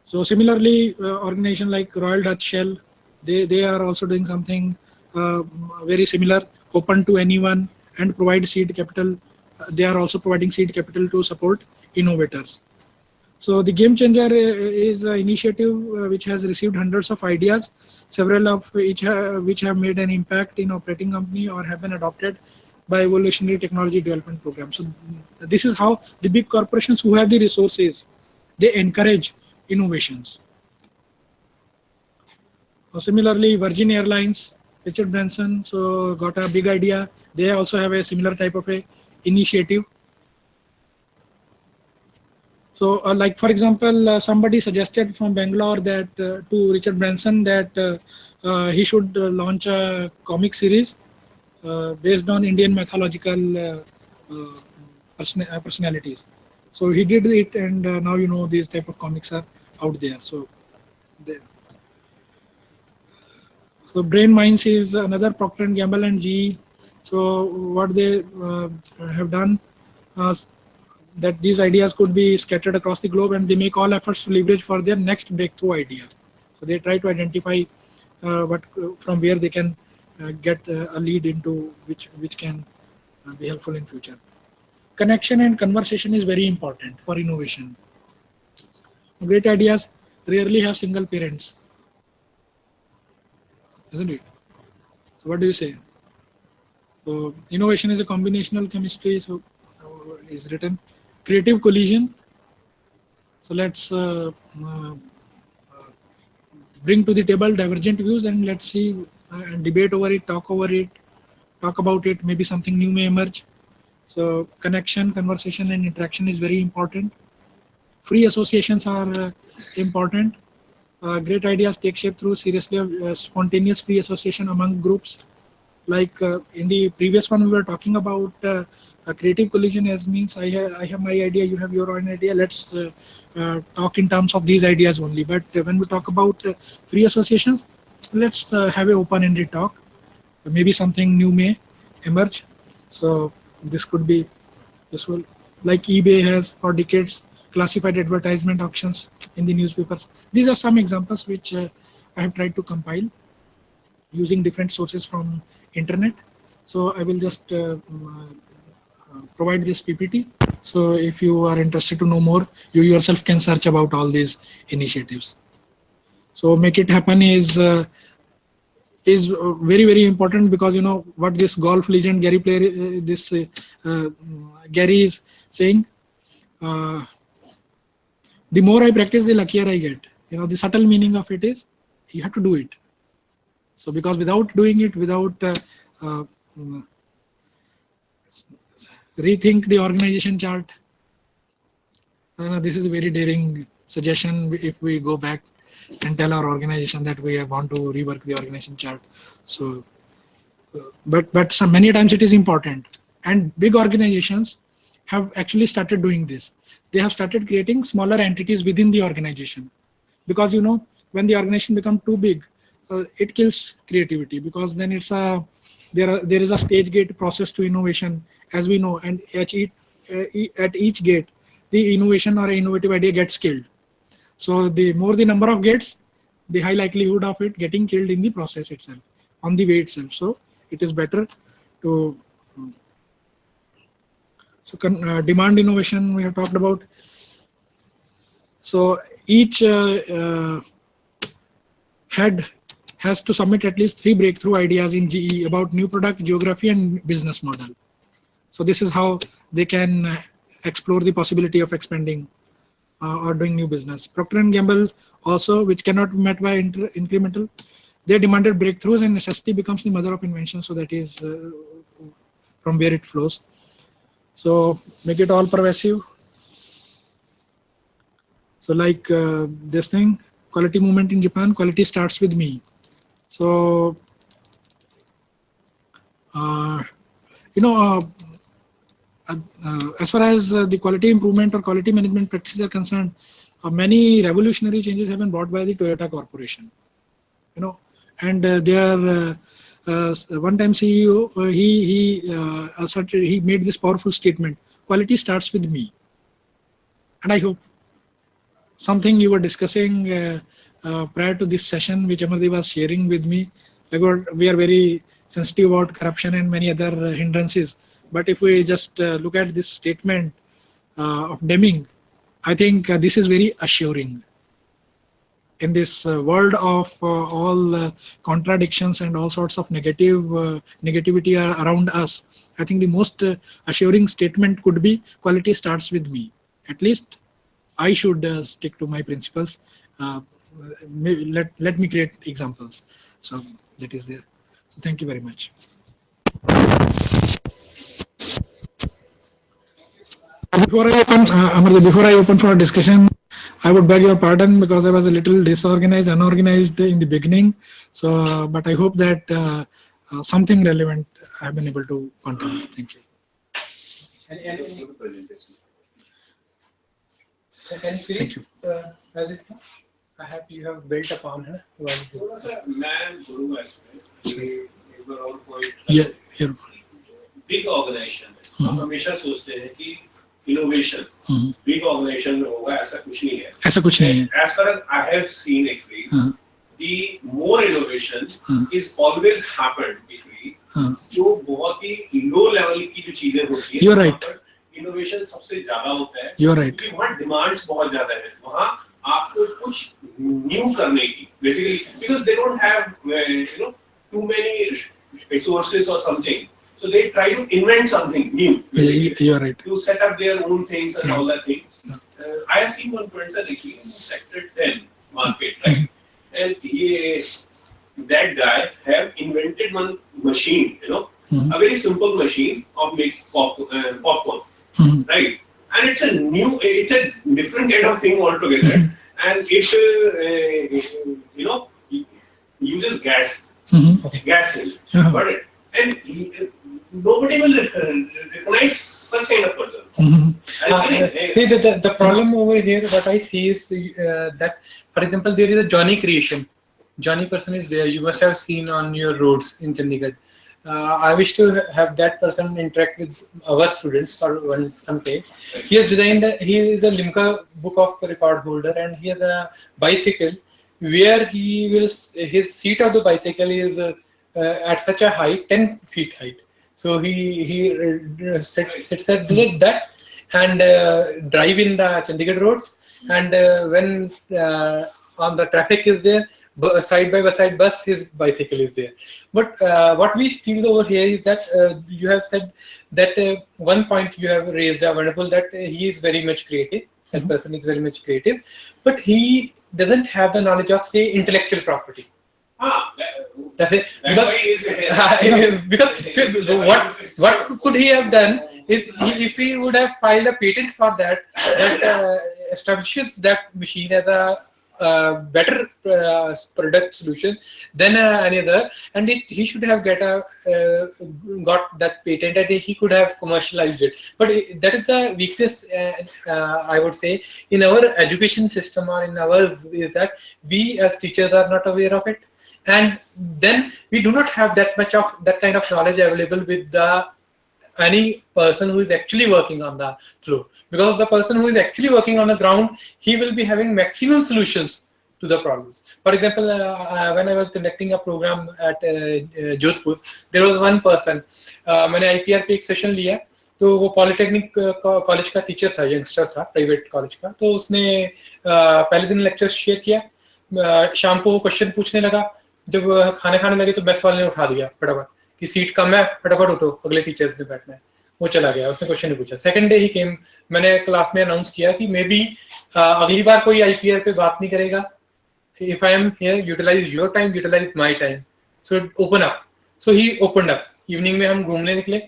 So similarly, organization like Royal Dutch Shell, they are also doing something very similar, open to anyone and provide seed capital. They are also providing seed capital to support innovators. So the Game Changer is an initiative which has received hundreds of ideas, several of which have made an impact in operating company or have been adopted by evolutionary technology development programs. So this is how the big corporations who have the resources, they encourage innovations. Similarly, Virgin Airlines, Richard Branson, so got a big idea. They also have a similar type of a initiative. So, like for example, somebody suggested from Bangalore that to Richard Branson that he should launch a comic series based on Indian mythological personalities. So he did it, and now you know these type of comics are out there. So Brain Minds is another Procter & Gamble and GE. So what they have done, that these ideas could be scattered across the globe, and they make all efforts to leverage for their next breakthrough idea. So they try to identify what from where they can get a lead into which can be helpful in future. Connection and conversation is very important for innovation. Great ideas rarely have single parents, isn't it? So what do you say? So innovation is a combinational chemistry. So is written creative collision. So let's bring to the table divergent views and let's see and debate over it, talk about it. Maybe something new may emerge. So connection, conversation, and interaction is very important. Free associations are important. Great ideas take shape through seriously spontaneous free association among groups. Like in the previous one, we were talking about a creative collision, as means I have my idea, you have your own idea. Let's talk in terms of these ideas only. But when we talk about free associations, let's have an open-ended talk. Maybe something new may emerge. So this could be useful. Like eBay has for decades classified advertisement auctions in the newspapers. These are some examples which I have tried to compile using different sources from internet. So I will just provide this PPT. So if you are interested to know more, you yourself can search about all these initiatives. So make it happen is very, very important, because you know what this golf legend Gary player, Gary is saying, the more I practice, the luckier I get. You know, the subtle meaning of it is you have to do it. So because without doing it, without rethink the organization chart, this is a very daring suggestion. If we go back and tell our organization that we want to rework the organization chart, so but many times it is important, and big organizations have actually started doing this. They have started creating smaller entities within the organization, because you know when the organization becomes too big, it kills creativity, because then it's there is a stage gate process to innovation, as we know, and at each gate the innovation or innovative idea gets killed. So the more the number of gates, the high likelihood of it getting killed in the process itself, on the way itself. So it is better to demand innovation we have talked about. So each head has to submit at least 3 breakthrough ideas in GE about new product, geography, and business model. So this is how they can explore the possibility of expanding or doing new business. Procter & Gamble also, which cannot be met by incremental, they demanded breakthroughs, and necessity becomes the mother of invention. So that is from where it flows. So make it all pervasive. So like this thing, quality movement in Japan, quality starts with me. So, as far as the quality improvement or quality management practices are concerned, many revolutionary changes have been brought by the Toyota Corporation. And their one-time CEO, he made this powerful statement: "Quality starts with me." And I hope something you were discussing prior to this session, which Amardev was sharing with me, we are very sensitive about corruption and many other hindrances. But if we just look at this statement of Deming, I think this is very assuring. In this world of all contradictions and all sorts of negativity around us, I think the most assuring statement could be quality starts with me. At least I should stick to my principles. Let me create examples. So that is there. So thank you very much. Before I open for a discussion, I would beg your pardon because I was a little unorganized in the beginning. So, but I hope that something relevant I have been able to contribute. Thank you. Thank you. I have you have built upon her. Yeah. Big organization. हम हमेशा सोचते हैं कि innovation big organization में होगा, ऐसा कुछ नहीं है. ऐसा कुछ नहीं है. As far as I have seen actually, the more innovation is always happened actually. जो बहुत ही low level की जो चीजें होती हैं. You are right. Innovation सबसे ज़्यादा होता है. You are right. क्योंकि वहाँ demands बहुत ज़्यादा है. वहाँ आपको कुछ new करने की, basically because they don't have too many resources or something. So they try to invent something new. You are right. To set up their own things and all that thing. I have seen one person actually in Sector 10 market, right? And that guy have invented one machine, a very simple machine of making popcorn, right? And it's a different kind of thing altogether. And it, uses gas, but nobody will recognize such kind of person. The problem over here, what I see is that, for example, there is a Johnny creation. Johnny person is there. You must have seen on your roads in Chandigarh. I wish to have that person interact with our students for some day. He has designed. He is a Limca book of record holder, and he has a bicycle where his seat of the bicycle is at such a height, 10 feet height. So he sits at that and drive in the Chandigarh roads, and when on the traffic is there, side by side bus, his bicycle is there. But what we feel over here is that you have said that one point you have raised a wonderful, that he is very much creative. That person is very much creative, but he doesn't have the knowledge of, say, intellectual property. That's it. Because what could he have done is, if he would have filed a patent for that establishes that machine as a better product solution than any other, and he should have got that patent, and he could have commercialized it. But that is the weakness, I would say, in our education system or in ours, is that we as teachers are not aware of it, and then we do not have that much of that kind of knowledge available with any person who is actually working on the floor. Because the person who is actually working on the ground, he will be having maximum solutions to the problems. For example, when I was conducting a program at Jodhpur, there was one person, मैंने IPR पे एक session लिया, तो वो polytechnic college का teacher था, youngster था, private college का. तो उसने पहले दिन लेक्चर शेयर किया, शाम को वो क्वेश्चन पूछने लगा. जब खाने खाने लगे तो मेस वाले ने उठा दिया फटाफट कि सीट कम है, फटाफट उठो, अगले टीचर्स ने बैठना है. वो चला गया, उसने क्वेश्चन नहीं पूछा. सेकंड डे ही केम, मैंने क्लास में अनाउंस किया कि मे बी अगली बार कोई IPR पे बात नहीं करेगा. If I am here, utilize your time, utilize my time. So open up. So he opened up. Evening में हम घूमने निकले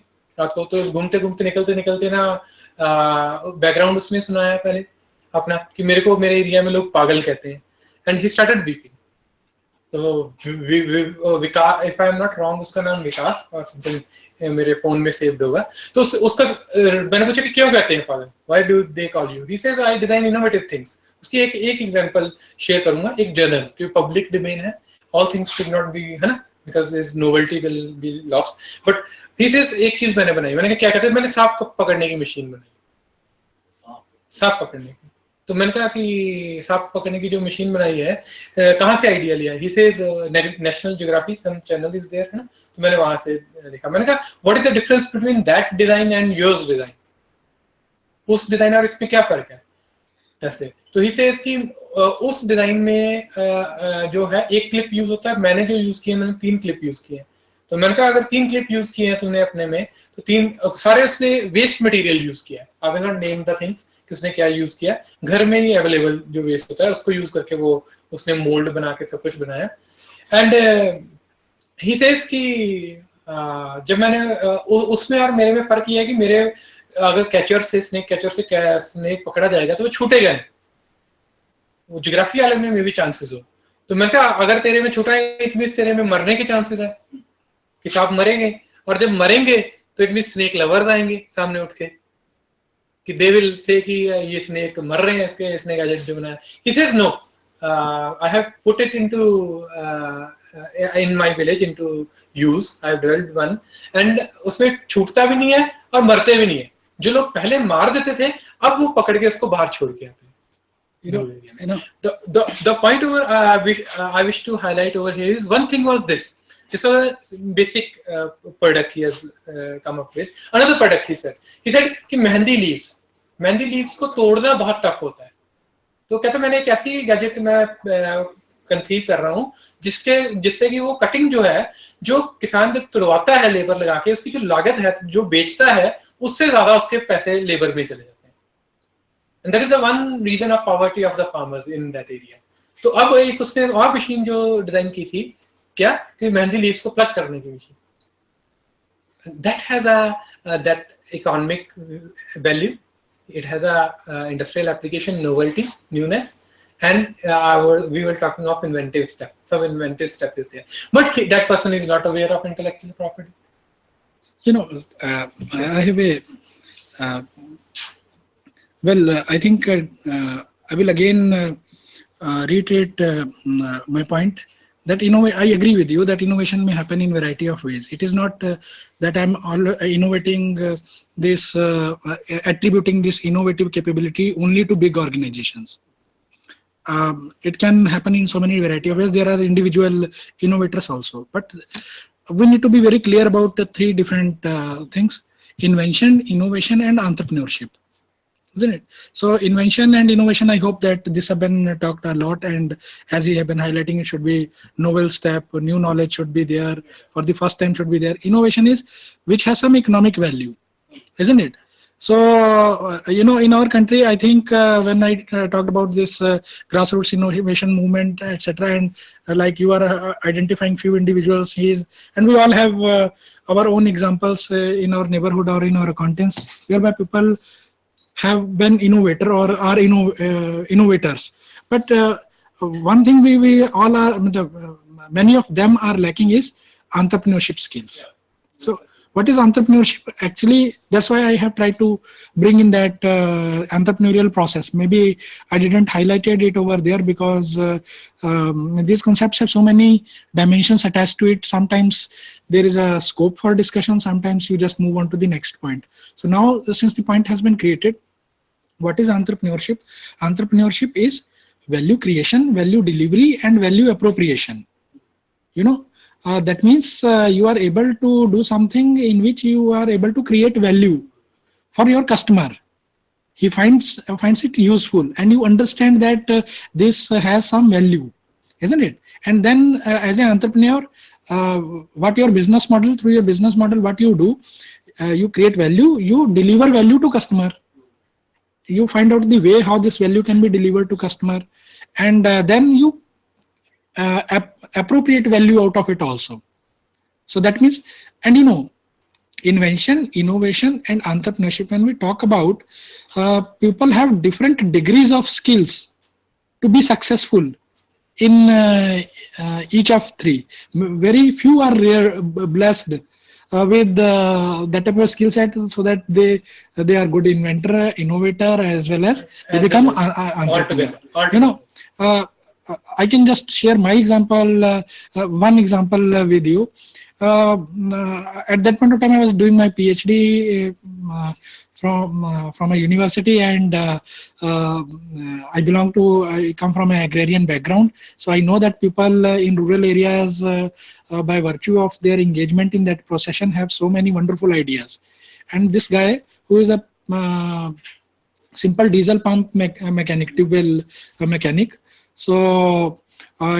रात को, तो घूमते घूमते निकलते ना बैकग्राउंड उसने सुनाया पहले, अपना कि मेरे को मेरे एरिया में लोग पागल कहते हैं, एंड ही स्टार्टेड वीपिंग. तो Vikas, if I am not wrong, उसका नाम विकास और समथिंग मेरे फोन में सेव्ड होगा. तो उसका मैंने पूछा कि क्यों कहते हैं पागल, why do they call you? He says I design innovative things. उसकी एक एग्जांपल शेयर करूंगा, एक जर्नल जो पब्लिक डोमेन है, all things should not be, है ना, because is novelty will be lost. But he says एक चीज मैंने बनाई. मैंने कहा क्या कहते हैं? मैंने सांप पकड़ने की मशीन बनाई, सांप पकड़ने की. तो मैंने कहा कि सांप पकड़ने की जो मशीन बनाई है कहाँ से आइडिया लिया? He says national geography, some channel is there, है ना. तो मैंने वहां से देखा. मैंने कहा what is the difference between that design and yours design? उस डिजाइन और इसमें क्या फर्क है? ऐसे. तो ही सेज कि उस डिजाइन में जो है एक क्लिप यूज होता है, मैंने जो यूज किया, मैंने 3 क्लिप यूज किए. तो मैंने कहा अगर 3 क्लिप यूज किए हैं तुमने अपने में, तो 3 सारे उसने वेस्ट मटेरियल यूज किया है. I will not name the things कि उसने क्या यूज किया. घर में ही अवेलेबल जो वेस्ट होता है उसको यूज करके वो उसने मोल्ड बना के सब कुछ बनाया. एंड ही सेज कि जब मैंने उसमें और मेरे में फर्क ये है कि मेरे अगर कैचर से स्नेक पकड़ा जाएगा तो वो छूटेगा नहीं. वो ज्योग्राफी वाले में भी चांसेस हो. तो मैंने कहा अगर तेरे में छूटा है इट मींस तेरे में मरने के चांसेस है कि सांप मरेंगे. और जब मरेंगे तो इट मींस स्नेक लवर्स आएंगे सामने उठ के कि दे विल से कि ये स्नेक मर रहे हैं, इसके स्नेक एजेंट जो बनाया. He says no, I have put it into in my village into use. I have developed one and उसमें छूटता भी नहीं है और मरते भी नहीं है. जो लोग पहले मार देते थे अब वो पकड़ के उसको बाहर छोड़ के आते हैं. You know, the point over I wish to highlight over here is one thing was this. This was a basic product he has come up with. Another product he said कि मेहंदी लीव्स को तोड़ना बहुत tough होता है. तो कहते मैंने एक ऐसी गैजेट में कंसीव कर रहा हूँ जिससे कि वो कटिंग जो है, जो किसान जब तुड़वाता है लेबर लगा के, उसकी जो लागत है जो बेचता है उससे ज्यादा उसके पैसे लेबर में चले जाते हैं. And that is the one reason of poverty of the farmers in that area. तो अब एक उसने और मशीन जो डिजाइन की थी क्या कि मेहंदी लीव्स को प्लग करने की machine. That has that economic value. It has a industrial application, novelty, newness, and we were talking of inventive step. Some inventive step is there, but that person is not aware of intellectual property. You know, I have a I think I will again reiterate my point that I agree with you that innovation may happen in variety of ways. It is not that I'm innovating this, attributing this innovative capability only to big organizations. It can happen in so many variety of ways. There are individual innovators also, but we need to be very clear about the 3 different things: invention, innovation, and entrepreneurship. Isn't it? So invention and innovation, I hope that this have been talked a lot, and as he have been highlighting, it should be novel step, new knowledge should be there, for the first time should be there. Innovation is which has some economic value, isn't it? So in our country, I think when I talked about this grassroots innovation movement, etc., and like you are identifying few individuals, and we all have our own examples in our neighborhood or in our acquaintance, whereby people have been innovator or are innovators. But one thing we all are, many of them are lacking is entrepreneurship skills. So what is entrepreneurship? Actually, that's why I have tried to bring in that entrepreneurial process. Maybe I didn't highlighted it over there because these concepts have so many dimensions attached to it. Sometimes there is a scope for discussion. Sometimes you just move on to the next point. So now, since the point has been created, what is entrepreneurship? Entrepreneurship is value creation, value delivery, and value appropriation. That means you are able to do something in which you are able to create value for your customer. He finds it useful, and you understand that this has some value, isn't it? And then as an entrepreneur, what your business model, through your business model, what you do, you create value, you deliver value to customer. You find out the way how this value can be delivered to customer, and then you appropriate value out of it also. So that means, and invention, innovation, and entrepreneurship, when we talk about, people have different degrees of skills to be successful in each of three. Very few are blessed with that type of skill set, so that they are good inventor, innovator, as well as they become entrepreneur. You know, I can just share my example, one example with you. At that point of time, I was doing my PhD from a university, and I come from an agrarian background, so I know that people in rural areas, by virtue of their engagement in that profession, have so many wonderful ideas. And this guy, who is a simple diesel pump mechanic, tube well mechanic, so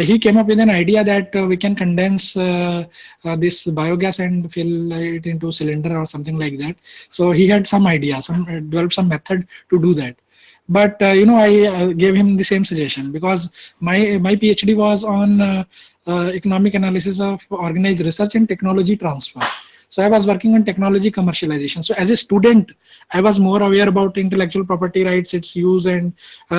he came up with an idea that we can condense this biogas and fill it into a cylinder or something like that. So he had some idea, developed some method to do that. But I gave him the same suggestion, because my PhD was on economic analysis of organized research and technology transfer. So I was working on technology commercialization. So as a student, I was more aware about intellectual property rights, its use, and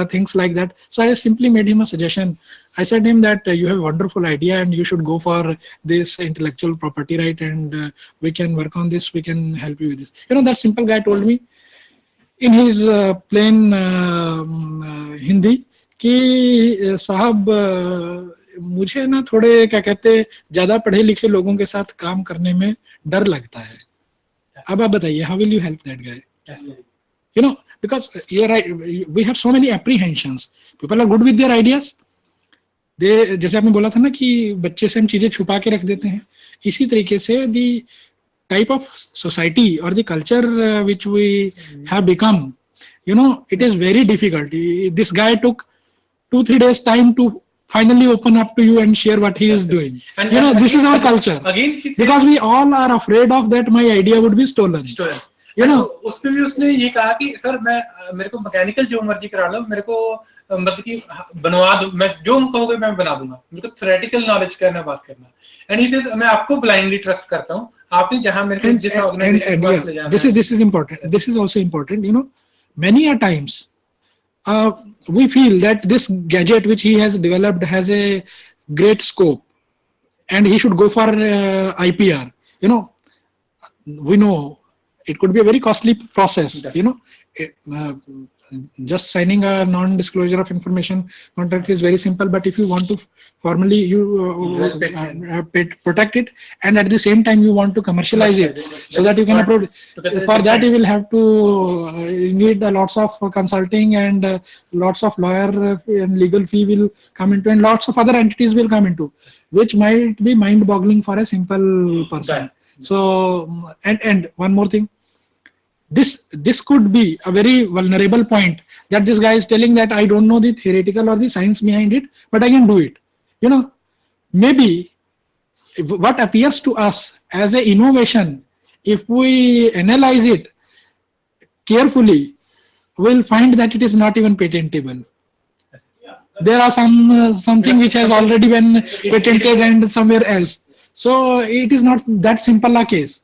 things like that. So I simply made him a suggestion. I said him that you have a wonderful idea and you should go for this intellectual property right, and we can work on this, we can help you with this. That simple guy told me in his plain Hindi कि साहब मुझे ना थोड़े क्या कहते ज्यादा पढ़े लिखे लोगों के साथ काम करने में डर लगता है. अब आप बताइए, how will you help that guy? Because you're right, we have so many apprehensions. People are good with their ideas. जैसे आपने बोला था ना कि बच्चे से हम चीजें छुपा के रख देते हैं, इसी तरीके से the type of society or the culture which we have become, it is very difficult. This guy took 2-3 days time to finally open up to you and share what he is doing. And this is our culture. Again, because we all are afraid of that my idea would be stolen. उसमें भी उसने ये कहा कि sir मेरे को mechanical जो मर्जी करा लो, मेरे को मतलब कि बनवा दो, मैं जो कहोगे मैं बना दूंगा, मेरे को थ्योरेटिकल नॉलेज करना, बात करना. एंड ही सेज मैं आपको ब्लाइंडली ट्रस्ट करता हूं, आपने जहां मेरे को जिस ऑर्गेनाइजेशन को ले जाना. This is important. This is also important. Many a times we feel that this gadget which he has developed has a great scope and he should go for IPR. We know it could be a very costly process. Just signing a non-disclosure of information contract is very simple, but if you want to formally protect it, and at the same time you want to commercialize it so that you can upload, for that you will have to need lots of consulting, and lots of lawyer and legal fee will come into, and lots of other entities will come into, which might be mind-boggling for a simple person. So and one more thing, this could be a very vulnerable point, that this guy is telling that I don't know the theoretical or the science behind it, but I can do it. Maybe what appears to us as an innovation, if we analyze it carefully, we'll find that it is not even patentable. There are something which has already been patented and somewhere else. So it is not that simple a case,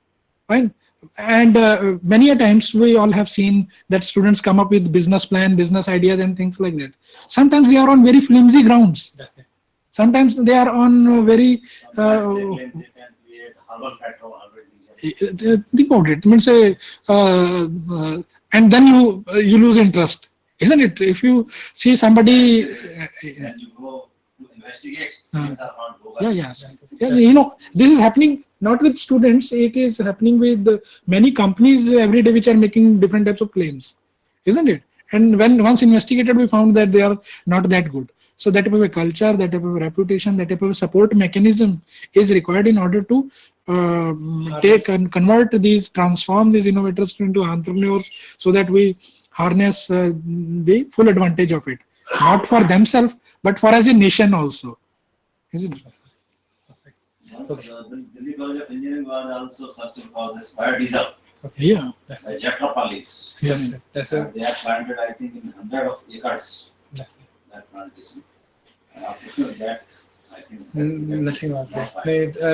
right? And many a times we all have seen that students come up with business plan, business ideas and things like that. Sometimes they are on very flimsy grounds. Sometimes they are on very think about it. I mean, say, and then you lose interest, isn't it? If you see somebody and you go to investigate, this is happening not with students, it is happening with many companies every day which are making different types of claims, isn't it? And when once investigated, we found that they are not that good. So that type of a culture, that type of reputation, that type of support mechanism is required in order to take and convert these, transform these innovators into entrepreneurs, so that we harness the full advantage of it, not for themselves, but for as a nation also, isn't it? The Delhi College of Engineering was also searching for this biodiesel. Yeah. Jatropha leaves. Yes. They have planted, I think, in 100 of acres. That plantation. And after that, I Nothing out there.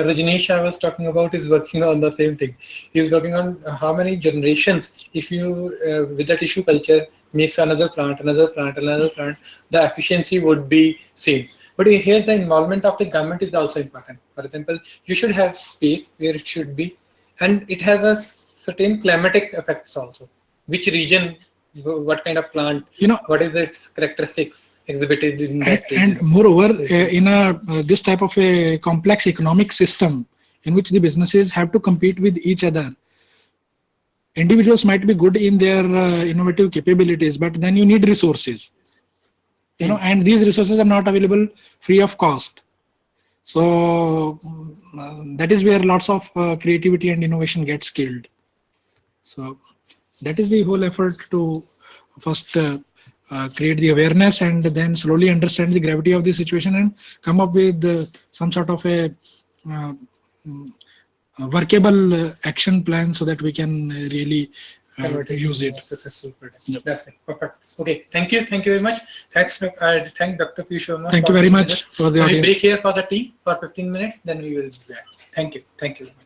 Rajneesh, I was talking about, is working on the same thing. He's working on how many generations, if you, with that issue culture, makes another plant, another plant, another plant, the efficiency would be same. But here the involvement of the government is also important. For example, you should have space where it should be, and it has a certain climatic effects also. Which region, what kind of plant, what is its characteristics exhibited in that region. And moreover, in this type of a complex economic system in which the businesses have to compete with each other, individuals might be good in their innovative capabilities, but then you need resources, and these resources are not available free of cost. So that is where lots of creativity and innovation gets killed. So that is the whole effort to first create the awareness and then slowly understand the gravity of the situation and come up with some sort of a workable action plan so that we can really use it. Successful product. Yep. That's it. Perfect. Okay. Thank you. Thank you very much. Thanks. I thank Dr. P. Sharma. Thank you very much for the audience. We break here for the tea for 15 minutes. Then we will be back. Thank you. Thank you very much.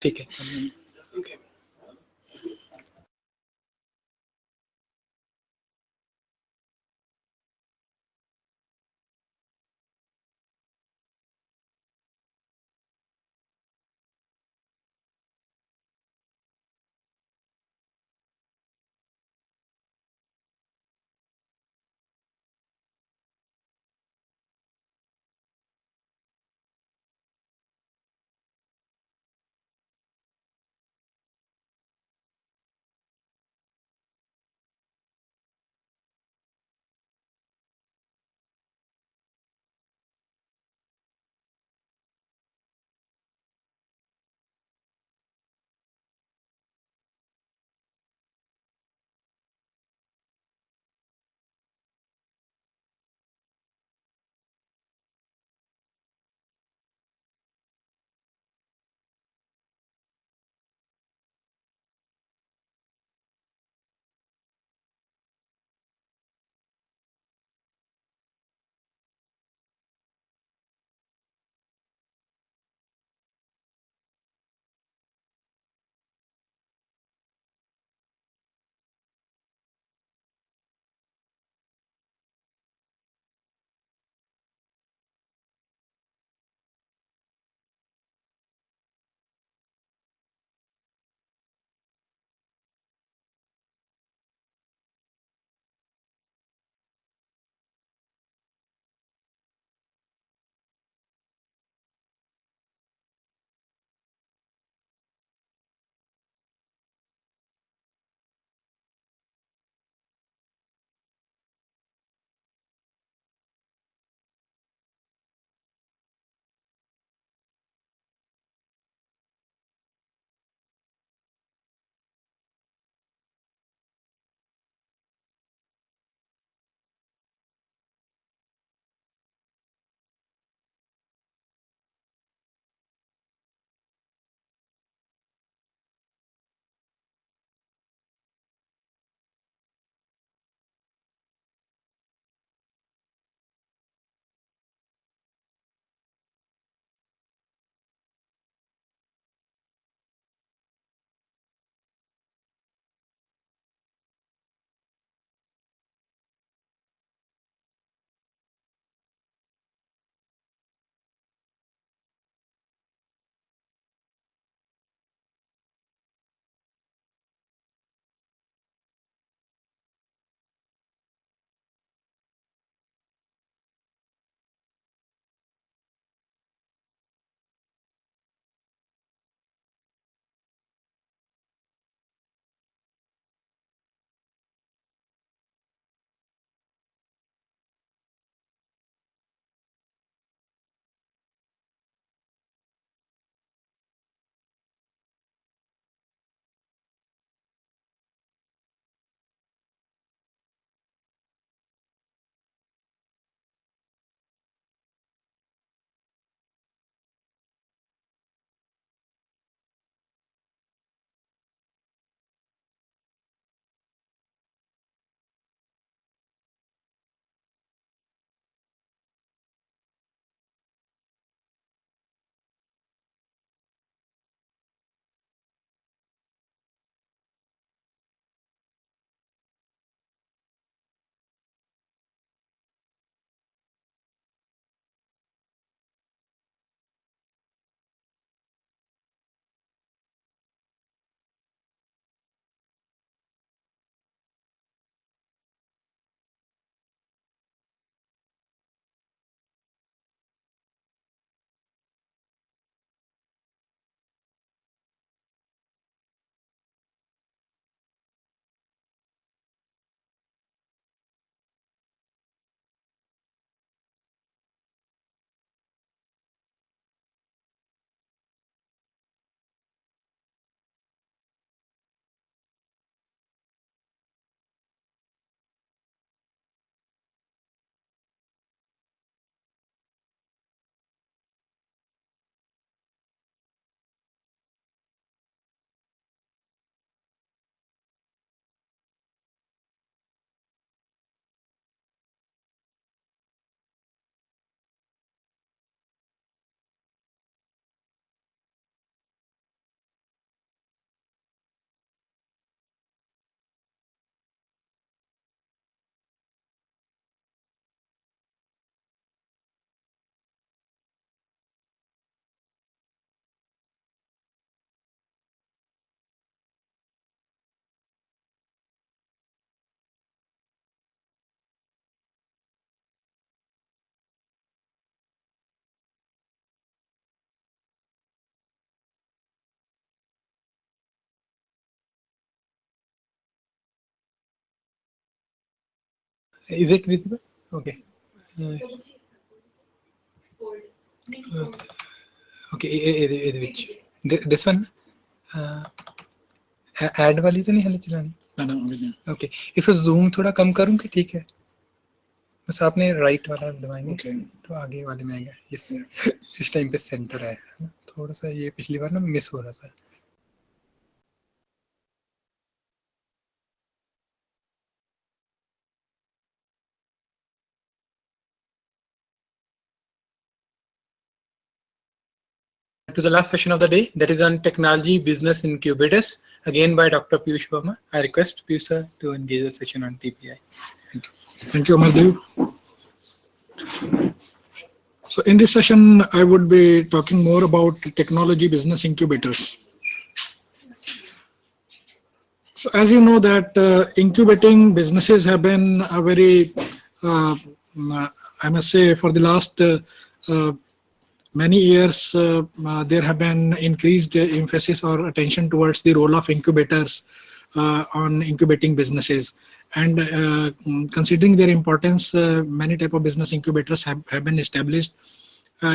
ठीक है. Is it visible? Okay. Okay, which this one? Add वाली तो नहीं हमें चलानी? Okay, इसको zoom थोड़ा कम करूं कि ठीक है? बस आपने राइट वाला दबाएंगे तो आगे वाले में आएगा। इस टाइम पे सेंटर है ना, थोड़ा सा ये पिछली बार ना मिस हो रहा था। To the last session of the day, that is on technology business incubators, again by Dr. Piyush Verma. I request Piyush sir to engage the session on TPI. Thank you. Thank you, Amardev. So in this session, I would be talking more about technology business incubators. So as you know that incubating businesses have been a very, I must say, for the last many years, there have been increased emphasis or attention towards the role of incubators on incubating businesses. And considering their importance, many type of business incubators have been established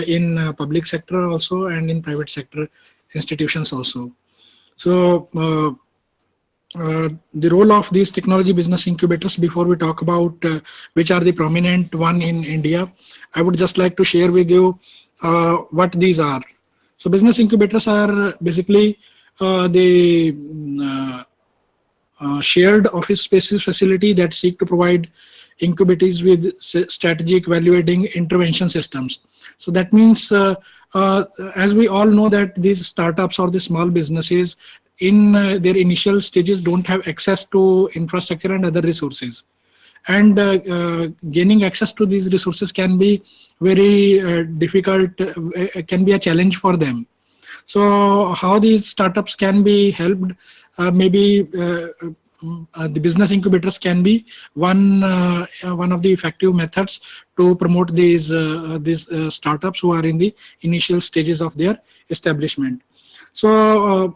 in public sector also and in private sector institutions also. So the role of these technology business incubators, before we talk about which are the prominent one in India, I would just like to share with you what these are. So business incubators are basically the shared office spaces facility that seek to provide incubators with strategic value-adding intervention systems. So that means, as we all know, that these startups or the small businesses in their initial stages don't have access to infrastructure and other resources. And gaining access to these resources can be very difficult, can be a challenge for them. So how these startups can be helped, maybe the business incubators can be one of the effective methods to promote these startups who are in the initial stages of their establishment. So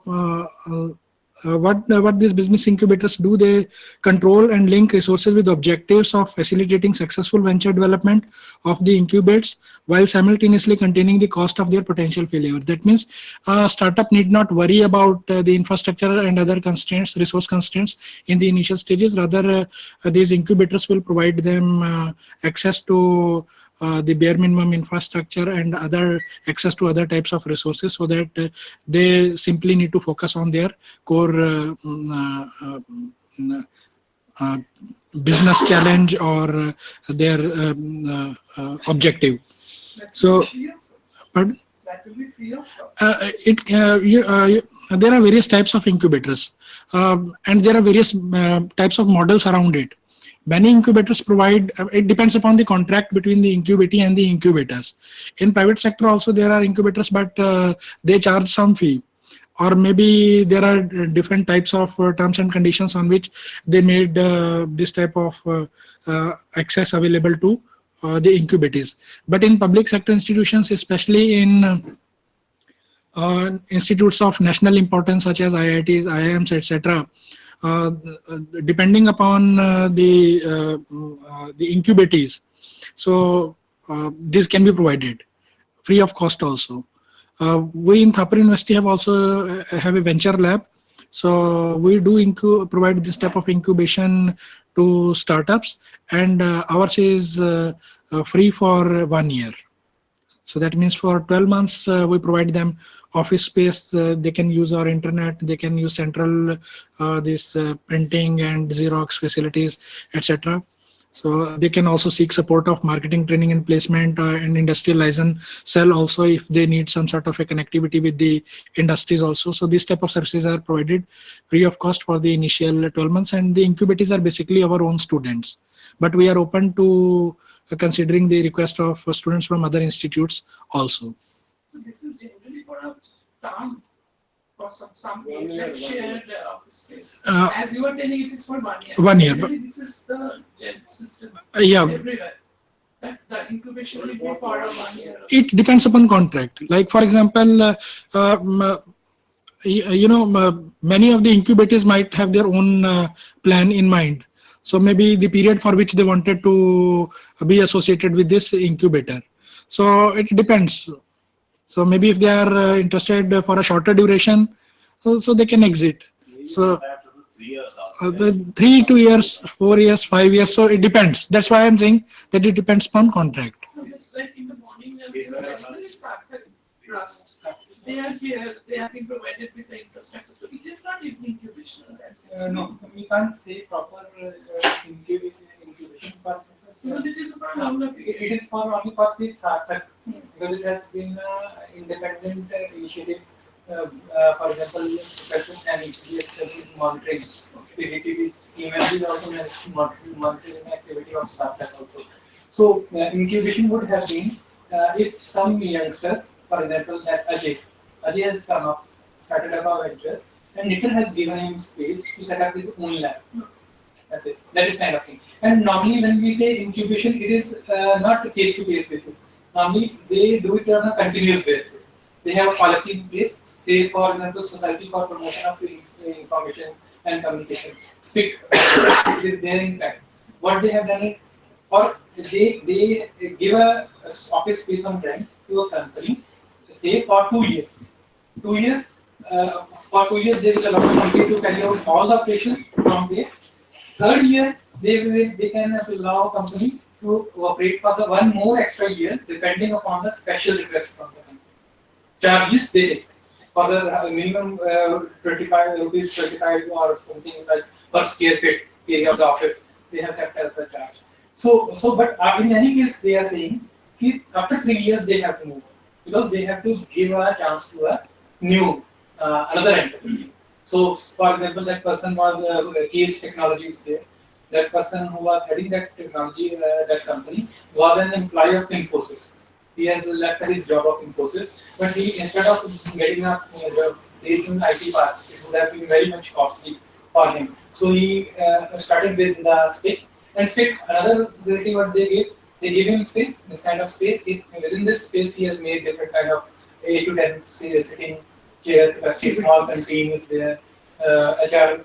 what these business incubators do, they control and link resources with objectives of facilitating successful venture development of the incubates while simultaneously containing the cost of their potential failure. That means a startup need not worry about the infrastructure and other constraints, resource constraints in the initial stages. Rather, these incubators will provide them access to the bare minimum infrastructure and other access to other types of resources, so that they simply need to focus on their core business challenge or their objective. So, pardon? That will be free of cost. There are various types of incubators, and there are various types of models around it. Many incubators provide, it depends upon the contract between the incubatee and the incubators. In private sector also there are incubators, but they charge some fee. Or maybe there are different types of terms and conditions on which they made this type of access available to the incubatees. But in public sector institutions, especially in institutes of national importance such as IITs, IIMs, etc., depending upon the incubatees, so this can be provided free of cost also. We in Thapar University have also have a venture lab, so we do provide this type of incubation to startups, and ours is free for 1 year. So that means for 12 months we provide them office space. They can use our internet, they can use central this printing and Xerox facilities, etc. So they can also seek support of marketing, training and placement and industrial license cell also if they need some sort of a connectivity with the industries also. So these type of services are provided free of cost for the initial 12 months, and the incubators are basically our own students. But we are open to considering the request of students from other institutes also. So this is generally for a term, for some like shared office space. As you were telling, it is for 1 year. 1 year. Generally, this is the system Yeah. everywhere. That the incubation will be for a 1 year. It depends upon contract. Like for example, you know, many of the incubators might have their own plan in mind. So maybe the period for which they wanted to be associated with this incubator. So it depends. So maybe if they are interested for a shorter duration, so they can exit. So 3 years. the 3 2 years, 4 years, 5 years. So it depends. That's why I'm saying that it depends upon contract. It's like in the morning when we start the trust. They are here, they have been provided with the infrastructure. So it is not incubation. No, we can't say proper incubation purposes. Because it is for long It is for only for say startup because it has been independent initiative. For example, Precious and ECS is monitoring. CCTV scheme is also monitoring activity of startup also. So incubation would have been if some youngsters, for example, that Ajay has come up, started up a venture, and Nitin has given him space to set up his own lab. That's it. That is kind of thing. And normally when we say incubation, it is not a case-to-case basis. Normally they do it on a continuous basis. They have a policy in place, say for example, Society for Promotion of Information and Communication. SPIC, it is there in fact. What they have done is, or they give a office space on rent to a company, say for 2 years. 2 years, for 2 years there is a lot of money to carry out all the operations from there. Third year, they can allow a company to operate for the one more extra year, depending upon the special request from the company. Charges they take for the minimum 25 rupees, 25 or something like per square feet area of the office. They have kept as a charge. But in any case, they are saying after 3 years they have to move because they have to give a chance to a new another entity. So, for example, that person was Case Technologies there. That person who was heading that technology, that company, was an employee of Infosys. He has left his job of Infosys, but he instead of getting a job in IT park, it would have been very much costly for him. So he started with the SPIC, and SPIC, another facility what they gave him space, this kind of space. Within this space, he has made different kind of 8 to 10 sitting chair, small canteen is there, HR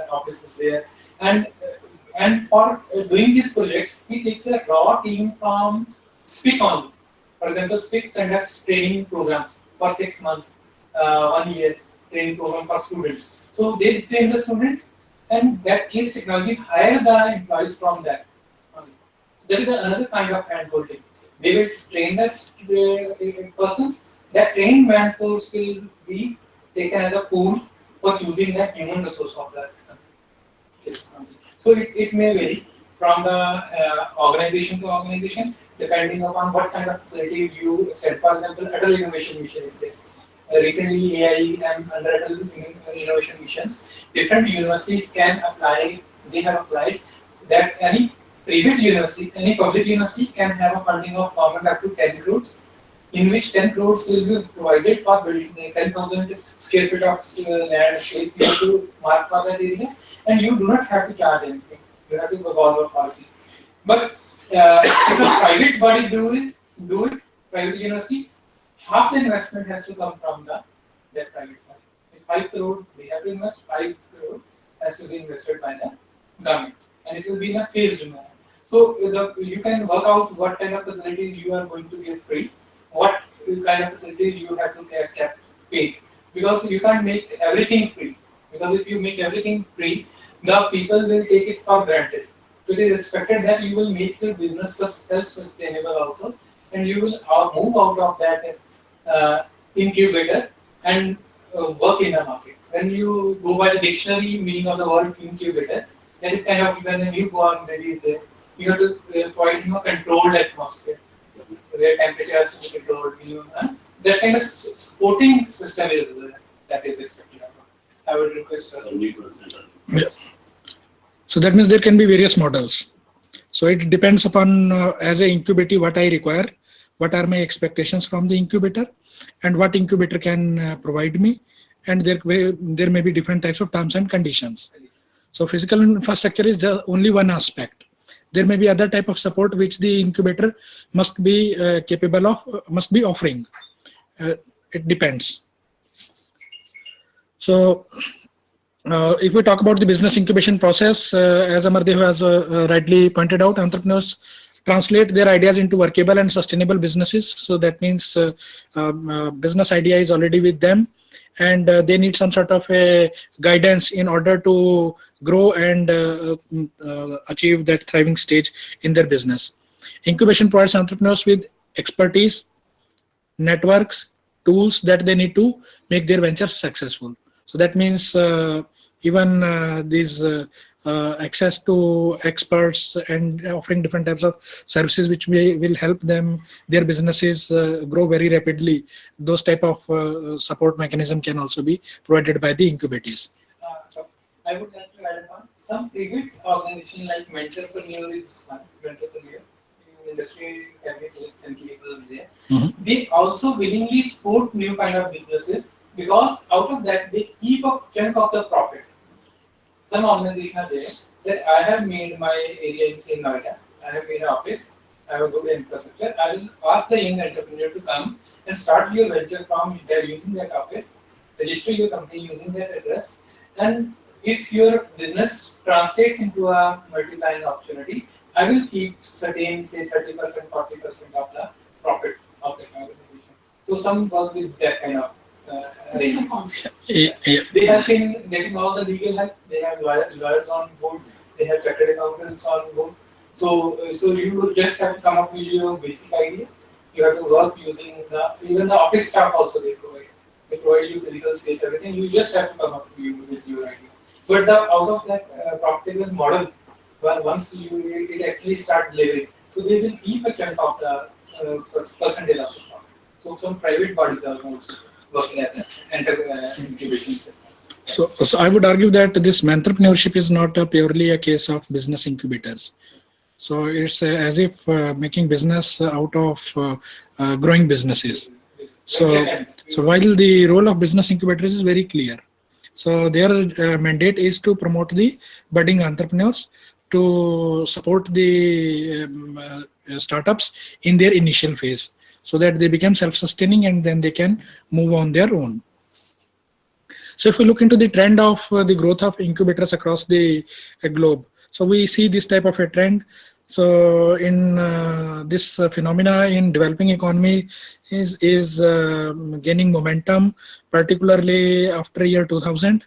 office is there, and for doing these projects, he takes the raw team from SPIC only. For example, SPIC conducts training programs for 6 months, 1 year training program for students. So they train the students, and that Case Technology hire the employees from that. So that is another kind of hand-holding. They will train the persons. That trained manforce will be taken as a pool for choosing the human resource of that company. So it may vary from the organization to organization, depending upon what kind of facilities you set. For example, Atal Innovation Mission is there. Recently, AI and under Atal Innovation Missions, different universities can apply. They have applied that any private university, any public university can have a funding of government up to 10 crores, in which 10 crores will be provided for building 10,000 square feet of land space you have to mark for that area, and you do not have to charge anything. You have to follow a policy. But if a private body do it, private university, half the investment has to come from that private body. It's 5 crore, they have to invest 5 crore has to be invested by the government, and it will be in a phased manner. So you can work out what kind of facilities you are going to get free, what kind of facilities you have to get paid, because you can't make everything free. Because if you make everything free, the people will take it for granted. So it is expected that you will make your business self-sustainable also, and you will move out of that incubator and work in the market. When you go by the dictionary meaning of the word incubator, that is kind of when a newborn baby is there, you have to provide him a controlled atmosphere where temperature has to be controlled. That kind of supporting system is that is expected. I would request. Yeah. So that means there can be various models. So it depends upon as an incubator what I require, what are my expectations from the incubator, and what incubator can provide me, and there may be different types of terms and conditions. So physical infrastructure is just only one aspect. There may be other type of support which the incubator must be capable of, must be offering. It depends. So If we talk about the business incubation process, as Amardev has rightly pointed out, entrepreneurs translate their ideas into workable and sustainable businesses. So that means business idea is already with them, and they need some sort of a guidance in order to grow and achieve that thriving stage in their business. Incubation provides entrepreneurs with expertise, networks, tools that they need to make their ventures successful. So that means even these access to experts and offering different types of services which will help them, their businesses grow very rapidly. Those type of support mechanism can also be provided by the incubators. So I would like to add on some private organization like Entrepreneur is one. Entrepreneur industry can be capable there. They also willingly support new kind of businesses because out of that they keep a chunk of the profit. Some organization are there that I have made my area in St. Noida. I have made an office. I have a good infrastructure. I will ask the young entrepreneur to come and start your venture from there using that office, register your company using that address, and if your business translates into a multiplying opportunity, I will keep certain, say 30%, 40% of the profit of the organization. So some work with that kind of arrangement. They have been getting all the legal help. They have lawyers on board. They have chartered accountants on board. So you just have to come up with your basic idea. You have to work using even the office staff also they provide. They provide you physical space, everything. You just have to come up with your idea. But out of that profitable model, once it actually start delivering, so they will keep a chunk of the percentage of the profit. So some private bodies are also working at the incubation center. So I would argue that this entrepreneurship is not purely a case of business incubators. So it's as if making business out of growing businesses. So while the role of business incubators is very clear, so their mandate is to promote the budding entrepreneurs, to support the startups in their initial phase, so that they become self-sustaining and then they can move on their own. So if we look into the trend of the growth of incubators across the globe, so we see this type of a trend. So in this phenomena in developing economy is gaining momentum, particularly after year 2000.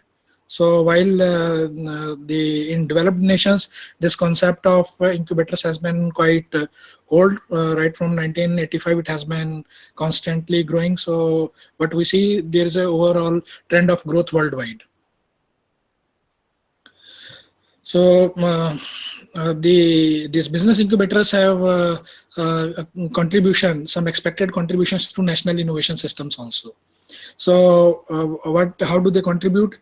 So while in developed nations, this concept of incubators has been quite old, right from 1985, it has been constantly growing. So, but we see there is an overall trend of growth worldwide. So these business incubators have some expected contributions to national innovation systems also. So how do they contribute?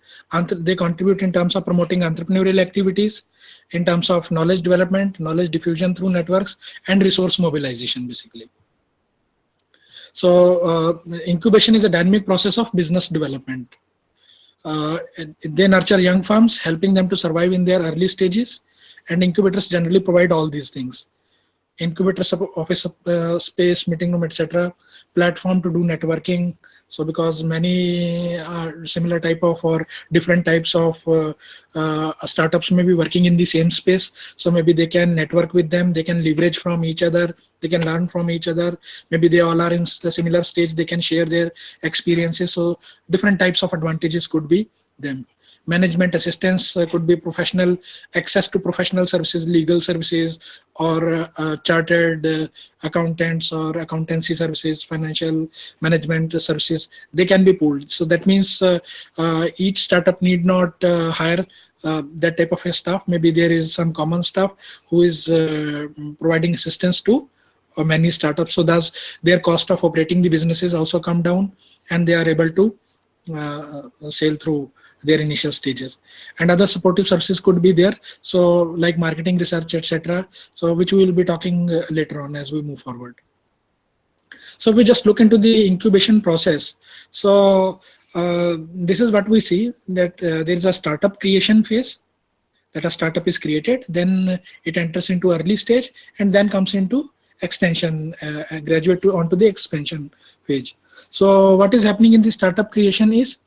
They contribute in terms of promoting entrepreneurial activities, in terms of knowledge development, knowledge diffusion through networks, and resource mobilization basically. So incubation is a dynamic process of business development. They nurture young firms, helping them to survive in their early stages, and incubators generally provide all these things. Incubators, office space, meeting room, etc., platform to do networking. So because many are similar type of or different types of startups may be working in the same space, so maybe they can network with them, they can leverage from each other, they can learn from each other, maybe they all are in the similar stage, they can share their experiences. So different types of advantages could be them. Management assistance could be professional access to professional services, legal services, or chartered accountants or accountancy services, financial management services. They can be pooled. So that means each startup need not hire that type of a staff. Maybe there is some common staff who is providing assistance to many startups. So thus their cost of operating the businesses also come down, and they are able to sail through their initial stages. And other supportive services could be there, so like marketing, research, etc., so which we will be talking later on as we move forward. So we just look into the incubation process. So this is what we see, that there is a startup creation phase, that a startup is created, then it enters into early stage, and then comes into extension, graduate onto the expansion phase. So what is happening in the startup creation is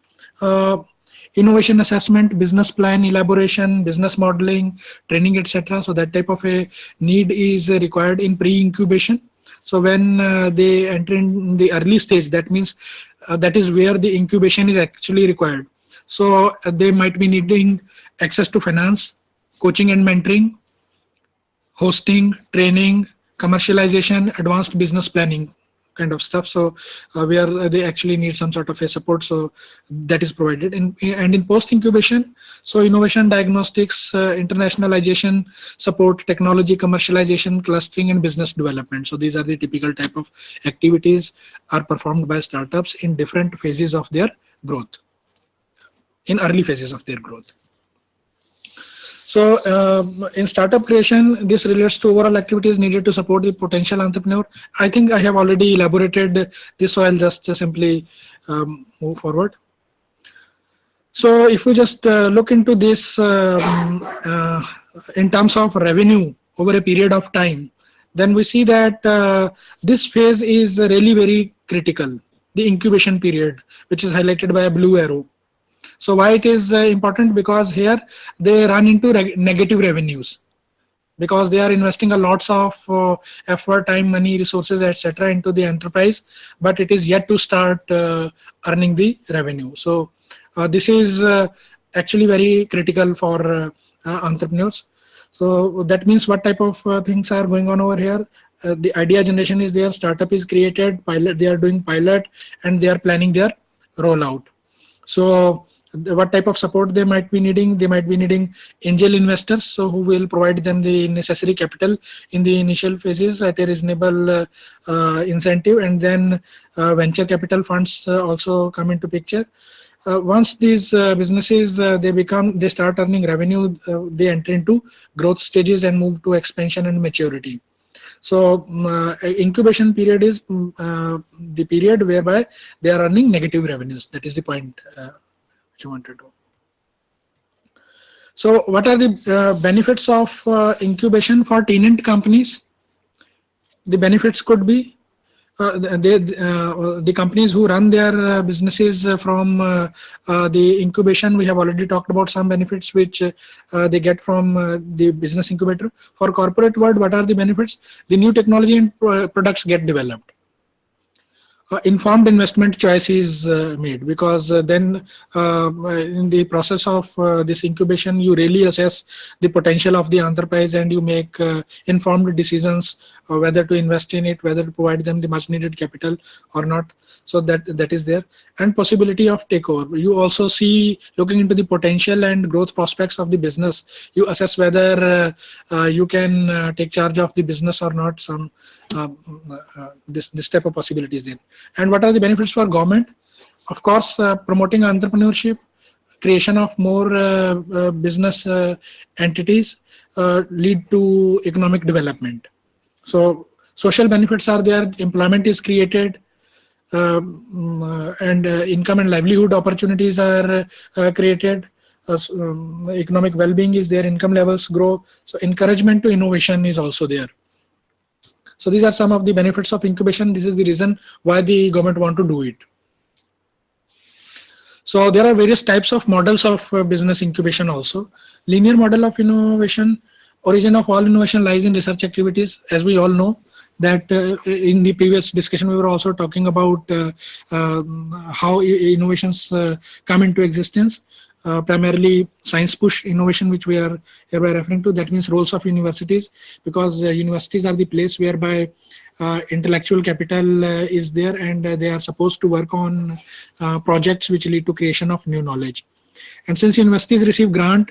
innovation assessment, business plan elaboration, business modeling, training, etc. So that type of a need is required in pre-incubation. So when they enter in the early stage, that means that is where the incubation is actually required. So they might be needing access to finance, coaching and mentoring, hosting, training, commercialization, advanced business planning kind of stuff. So where they actually need some sort of a support, so that is provided. And in post incubation, so innovation, diagnostics, internationalization support, technology commercialization, clustering, and business development. So these are the typical type of activities are performed by startups in different phases of their growth, in early phases of their growth. So in startup creation, this relates to overall activities needed to support the potential entrepreneur. I think I have already elaborated this, so I'll just simply move forward. So if we just look into this in terms of revenue over a period of time, then we see that this phase is really very critical, the incubation period, which is highlighted by a blue arrow. So why it is important? Because here they run into negative revenues, because they are investing a lots of effort, time, money, resources, etc. into the enterprise, but it is yet to start earning the revenue. So this is actually very critical for entrepreneurs. So that means what type of things are going on over here? The idea generation is there, startup is created, pilot, they are doing pilot, and they are planning their rollout. So what type of support they might be needing? They might be needing angel investors, so who will provide them the necessary capital in the initial phases at a reasonable incentive, and then venture capital funds also come into picture. Once these businesses they start earning revenue, they enter into growth stages and move to expansion and maturity. So incubation period is the period whereby they are earning negative revenues. That is the point which I wanted to. So what are the benefits of incubation for tenant companies? The benefits could be the companies who run their businesses from the incubation. We have already talked about some benefits which they get from the business incubator. For corporate world, what are the benefits? The new technology and products get developed. Informed investment choice is made, because then in the process of this incubation, you really assess the potential of the enterprise, and you make informed decisions whether to invest in it, whether to provide them the much needed capital or not. So that is there. And possibility of takeover. You also see, looking into the potential and growth prospects of the business, you assess whether you can take charge of the business or not. Some this type of possibilities there. And what are the benefits for government? Of course, promoting entrepreneurship, creation of more business entities lead to economic development. So social benefits are there, employment is created, and income and livelihood opportunities are created. Economic well-being is there, income levels grow. So encouragement to innovation is also there. So these are some of the benefits of incubation. This is the reason why the government want to do it. So there are various types of models of business incubation also. Linear model of innovation. Origin of all innovation lies in research activities. As we all know that in the previous discussion, we were also talking about how innovations come into existence. Primarily science push innovation, which we are hereby referring to. That means roles of universities, because universities are the place whereby intellectual capital is there, and they are supposed to work on projects which lead to creation of new knowledge. And since universities receive grant,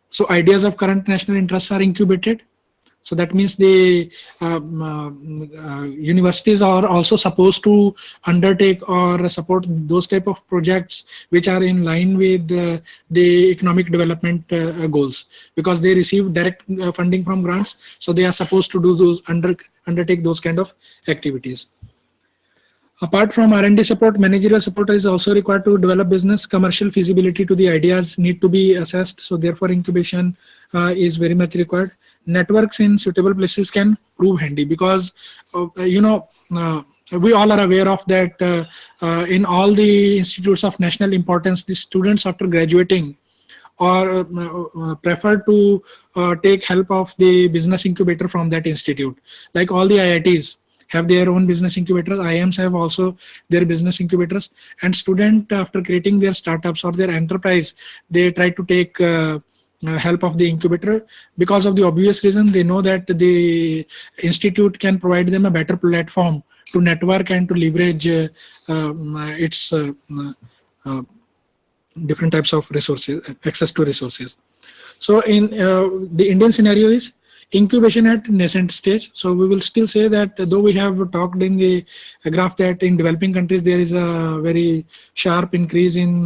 so ideas of current national interests are incubated. So that means the universities are also supposed to undertake or support those type of projects which are in line with the economic development goals, because they receive direct funding from grants. So they are supposed to do those undertake those kind of activities. Apart from R&D support, managerial support is also required to develop business. Commercial feasibility to the ideas need to be assessed. So therefore, incubation is very much required. Networks in suitable places can prove handy because, we all are aware of that in all the institutes of national importance, the students after graduating or prefer to take help of the business incubator from that institute. Like all the IITs have their own business incubators, IIMs have also their business incubators, and student after creating their startups or their enterprise, they try to take help of the incubator because of the obvious reason they know that the institute can provide them a better platform to network and to leverage its different types of resources, access to resources. So in the Indian scenario is incubation at nascent stage. So we will still say that though we have talked in the graph that in developing countries there is a very sharp increase in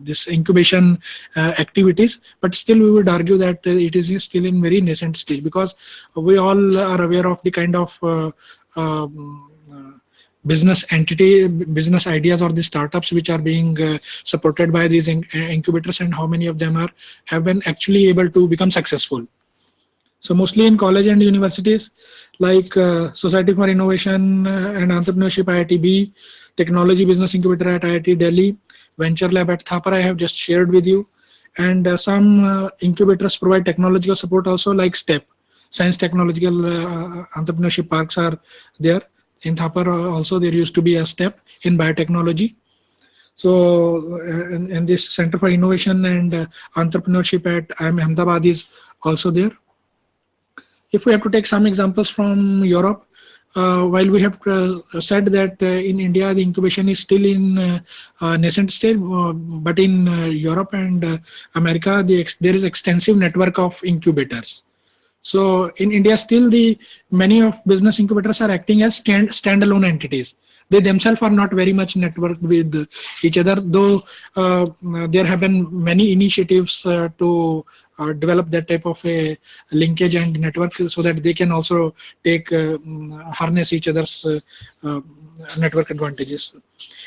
this incubation activities, but still we would argue that it is still in very nascent stage because we all are aware of the kind of business entity, business ideas or the startups which are being supported by these incubators, and how many of them have been actually able to become successful. So mostly in college and universities like Society for Innovation and Entrepreneurship IIT-B, Technology Business Incubator at IIT Delhi, Venture Lab at Thapar I have just shared with you, and some incubators provide technological support also like STEP, Science Technological Entrepreneurship Parks are there. In Thapar also there used to be a STEP in biotechnology. So and this Center for Innovation and Entrepreneurship at IIM Ahmedabad is also there. If we have to take some examples from Europe, while we have said that in India the incubation is still in nascent stage, but in Europe and America there is extensive network of incubators. So in India still many of business incubators are acting as standalone entities. They themselves are not very much networked with each other, though there have been many initiatives to develop that type of a linkage and network so that they can also take harness each other's network advantages.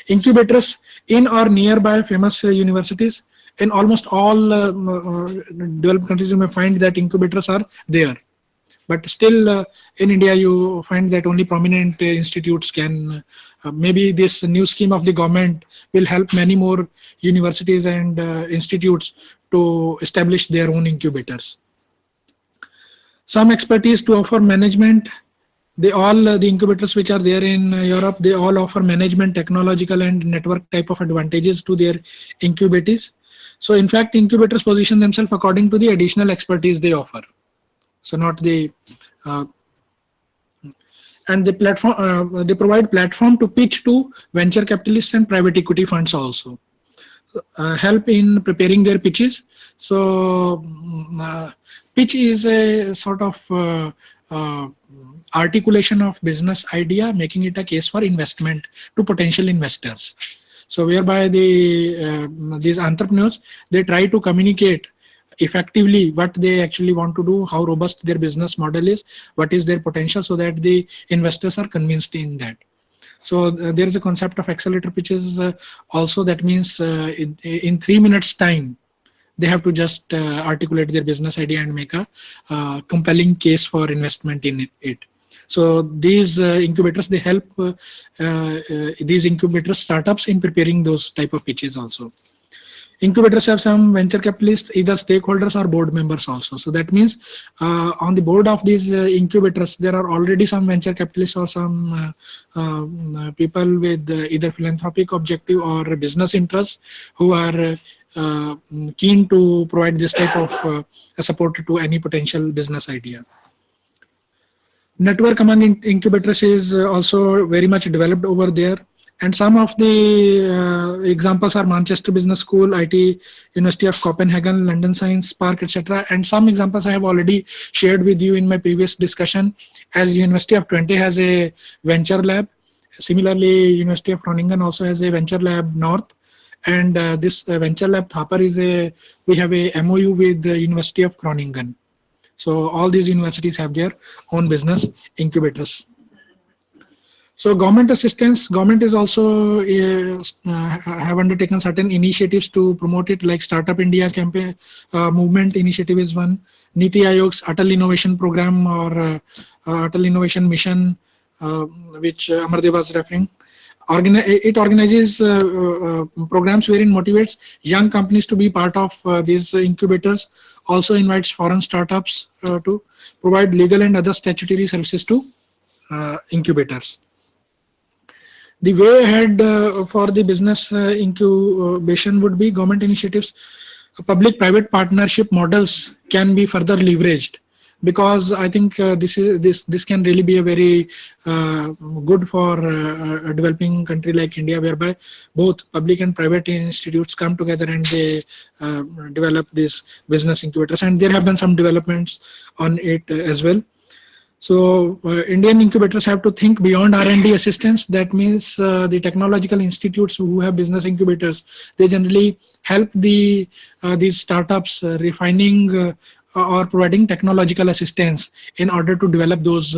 Incubators in or nearby famous universities. In almost all developed countries you may find that incubators are there. But still in India you find that only prominent institutes can, maybe this new scheme of the government will help many more universities and institutes to establish their own incubators. Some expertise to offer management. The incubators which are there in Europe, they all offer management, technological and network type of advantages to their incubators. So in fact incubators position themselves according to the additional expertise they offer. So not the and the platform they provide platform to pitch to venture capitalists and private equity funds also. Help in preparing their pitches. So pitch is a sort of articulation of business idea, making it a case for investment to potential investors. So whereby these entrepreneurs, they try to communicate effectively what they actually want to do, how robust their business model is, what is their potential, so that the investors are convinced in that. So there is a concept of accelerator pitches also. That means in 3 minutes time, they have to just articulate their business idea and make a compelling case for investment in it. So these incubators, they help these incubator startups in preparing those type of pitches also. Incubators have some venture capitalists, either stakeholders or board members also. So that means on the board of these incubators, there are already some venture capitalists or some people with either philanthropic objective or business interests who are keen to provide this type of support to any potential business idea. Network among incubators is also very much developed over there. And some of the examples are Manchester Business School, IT, University of Copenhagen, London Science Park, etc. And some examples I have already shared with you in my previous discussion, as University of Twente has a venture lab. Similarly, University of Groningen also has a venture lab north. And this venture lab Thapar we have a MOU with the University of Groningen. So all these universities have their own business incubators. So government assistance, government is also have undertaken certain initiatives to promote it, like Startup India campaign movement initiative is one. Niti Aayog's Atal Innovation Program or Atal Innovation Mission, which Amardev was referring. It organizes programs wherein motivates young companies to be part of these incubators. Also invites foreign startups to provide legal and other statutory services to incubators. The way ahead for the business incubation would be government initiatives. Public-private partnership models can be further leveraged, because I think this can really be a very good for a developing country like India, whereby both public and private institutes come together and they develop these business incubators. And there have been some developments on it as well. So Indian incubators have to think beyond R&D assistance. That means the technological institutes who have business incubators, they generally help these startups refining or providing technological assistance in order to develop those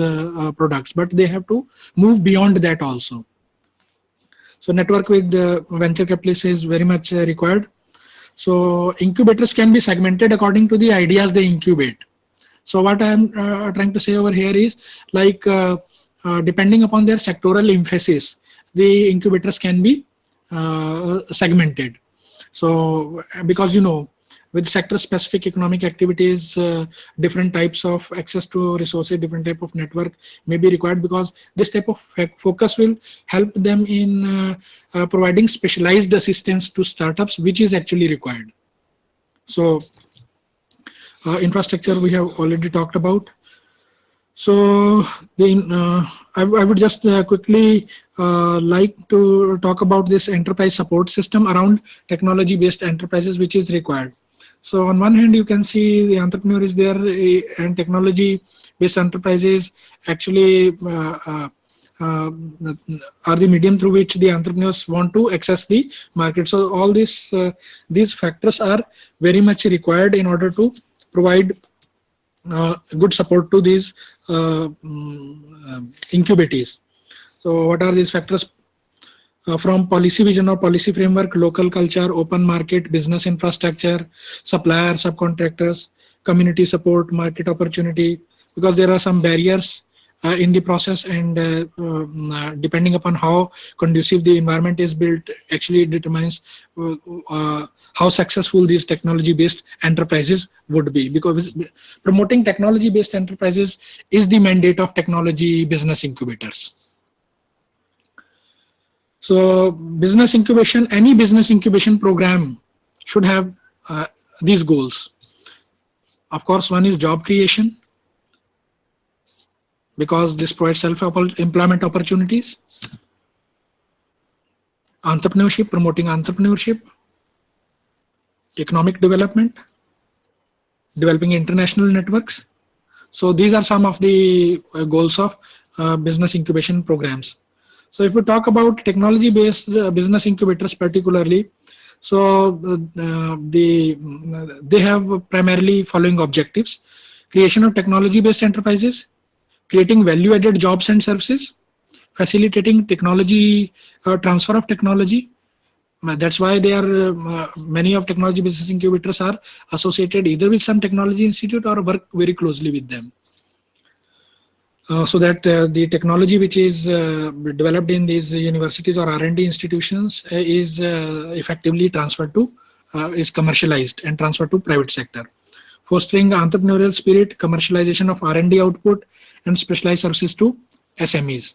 products. But they have to move beyond that also. So network with venture capitalists is very much required. So incubators can be segmented according to the ideas they incubate. So what I am trying to say over here is, like, depending upon their sectoral emphasis, the incubators can be segmented. So because, you know, with sector specific economic activities, different types of access to resources, different type of network may be required, because this type of focus will help them in providing specialized assistance to startups, which is actually required. So infrastructure we have already talked about. So I would just quickly like to talk about this enterprise support system around technology based enterprises, which is required. So on one hand, you can see the entrepreneur is there, and technology based enterprises actually are the medium through which the entrepreneurs want to access the market. So all these factors are very much required in order to provide good support to these incubators. So what are these factors? From policy vision or policy framework, local culture, open market, business infrastructure, supplier, subcontractors, community support, market opportunity, because there are some barriers in the process, and depending upon how conducive the environment is built actually determines how successful these technology based enterprises would be, because promoting technology based enterprises is the mandate of technology business incubators. So business incubation, any business incubation program should have these goals. Of course, one is job creation, because this provides self-employment opportunities. Entrepreneurship, promoting entrepreneurship. Economic development, developing international networks. So these are some of the goals of business incubation programs. So if we talk about technology based business incubators particularly, so they have primarily following objectives: creation of technology based enterprises, creating value added jobs and services, facilitating technology transfer of technology. That's why they are many of technology business incubators are associated either with some technology institute or work very closely with them, so that the technology which is developed in these universities or R&D institutions is effectively transferred to is commercialized and transferred to private sector. Fostering entrepreneurial spirit, commercialization of R&D output, and specialized services to SMEs.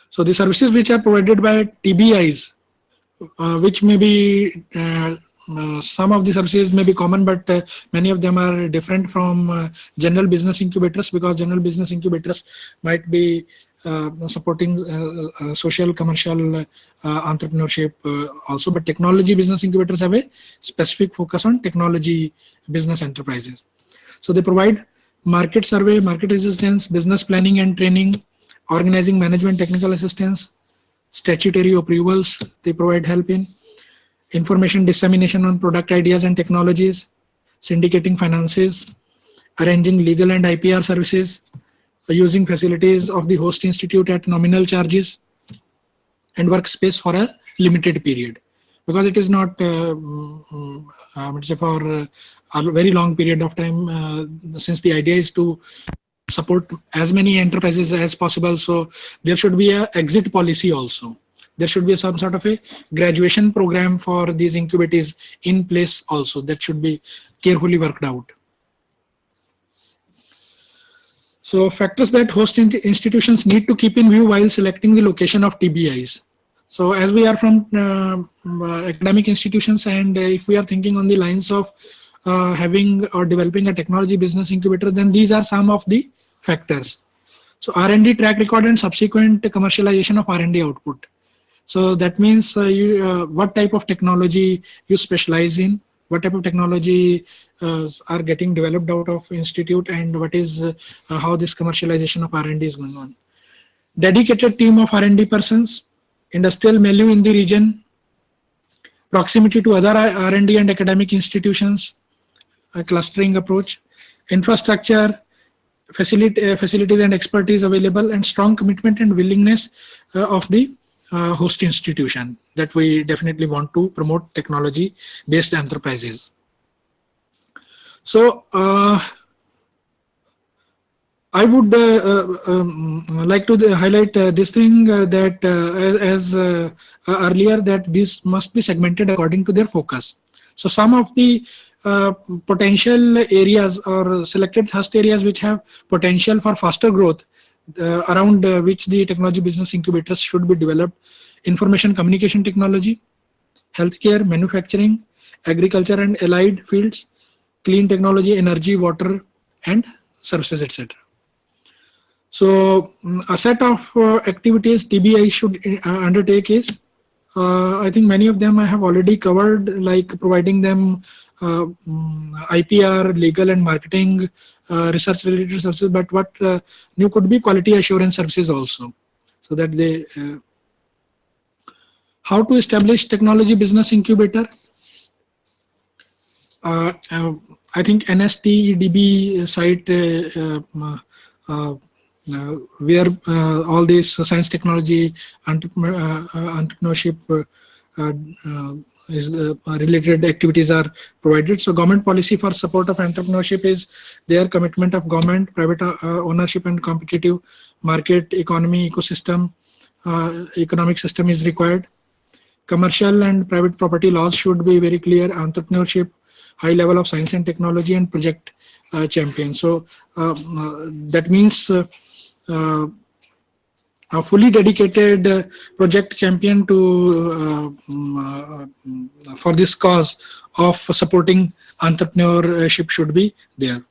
So the services which are provided by TBIs, which may be some of the services may be common, but many of them are different from general business incubators, because general business incubators might be supporting social, commercial entrepreneurship also, but technology business incubators have a specific focus on technology business enterprises. So they provide market survey, market assistance, business planning and training, organizing management technical assistance, statutory approvals they provide help in, information dissemination on product ideas and technologies, syndicating finances, arranging legal and IPR services, using facilities of the host institute at nominal charges, and workspace for a limited period, because it is not let's say for a very long period of time, since the idea is to support as many enterprises as possible. So there should be a exit policy also. There should be some sort of a graduation program for these incubators in place also, that should be carefully worked out. So factors that host institutions need to keep in view while selecting the location of TBIs. So as we are from academic institutions, and if we are thinking on the lines of having or developing a technology business incubator, then these are some of the factors. So R&D track record and subsequent commercialization of R&D output. So that means what type of technology you specialize in, what type of technology are getting developed out of institute, and what is how this commercialization of R&D is going on. Dedicated team of R&D persons, industrial milieu in the region, proximity to other R&D and academic institutions, a clustering approach, infrastructure, facilities and expertise available, and strong commitment and willingness of the host institution, that we definitely want to promote technology based enterprises. So I would like to highlight this thing that as earlier, that this must be segmented according to their focus. So some of the potential areas or selected thrust areas which have potential for faster growth, around which the technology business incubators should be developed: information communication technology, healthcare, manufacturing, agriculture and allied fields, clean technology, energy, water and services, etc. So a set of activities TBI should undertake is, I think many of them I have already covered, like providing them IPR, legal and marketing, research related services, but what new could be quality assurance services also, so that they how to establish technology business incubator. I think NSTDB site where all these science, technology, entrepreneurship is related activities are provided. So government policy for support of entrepreneurship is their commitment of government, private ownership and competitive market economy ecosystem, economic system is required. Commercial and private property laws should be very clear. Entrepreneurship, high level of science and technology, and project champion. So that means a fully dedicated project champion to for this cause of supporting entrepreneurship should be there.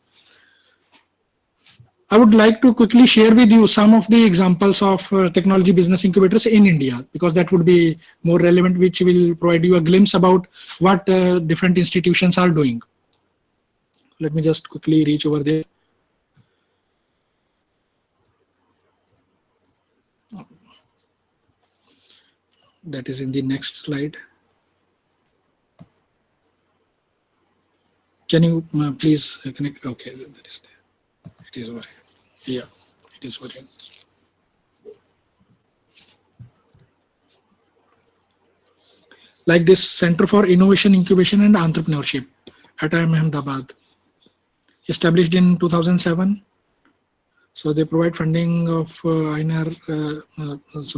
I would like to quickly share with you some of the examples of technology business incubators in India, because that would be more relevant, which will provide you a glimpse about what different institutions are doing. Let me just quickly reach over there. That is in the next slide. Can you please connect? Okay, that is there. It is over here. Yeah, it is over here. Like this Center for Innovation, Incubation and Entrepreneurship at IIM Ahmedabad, established in 2007. So they provide funding of so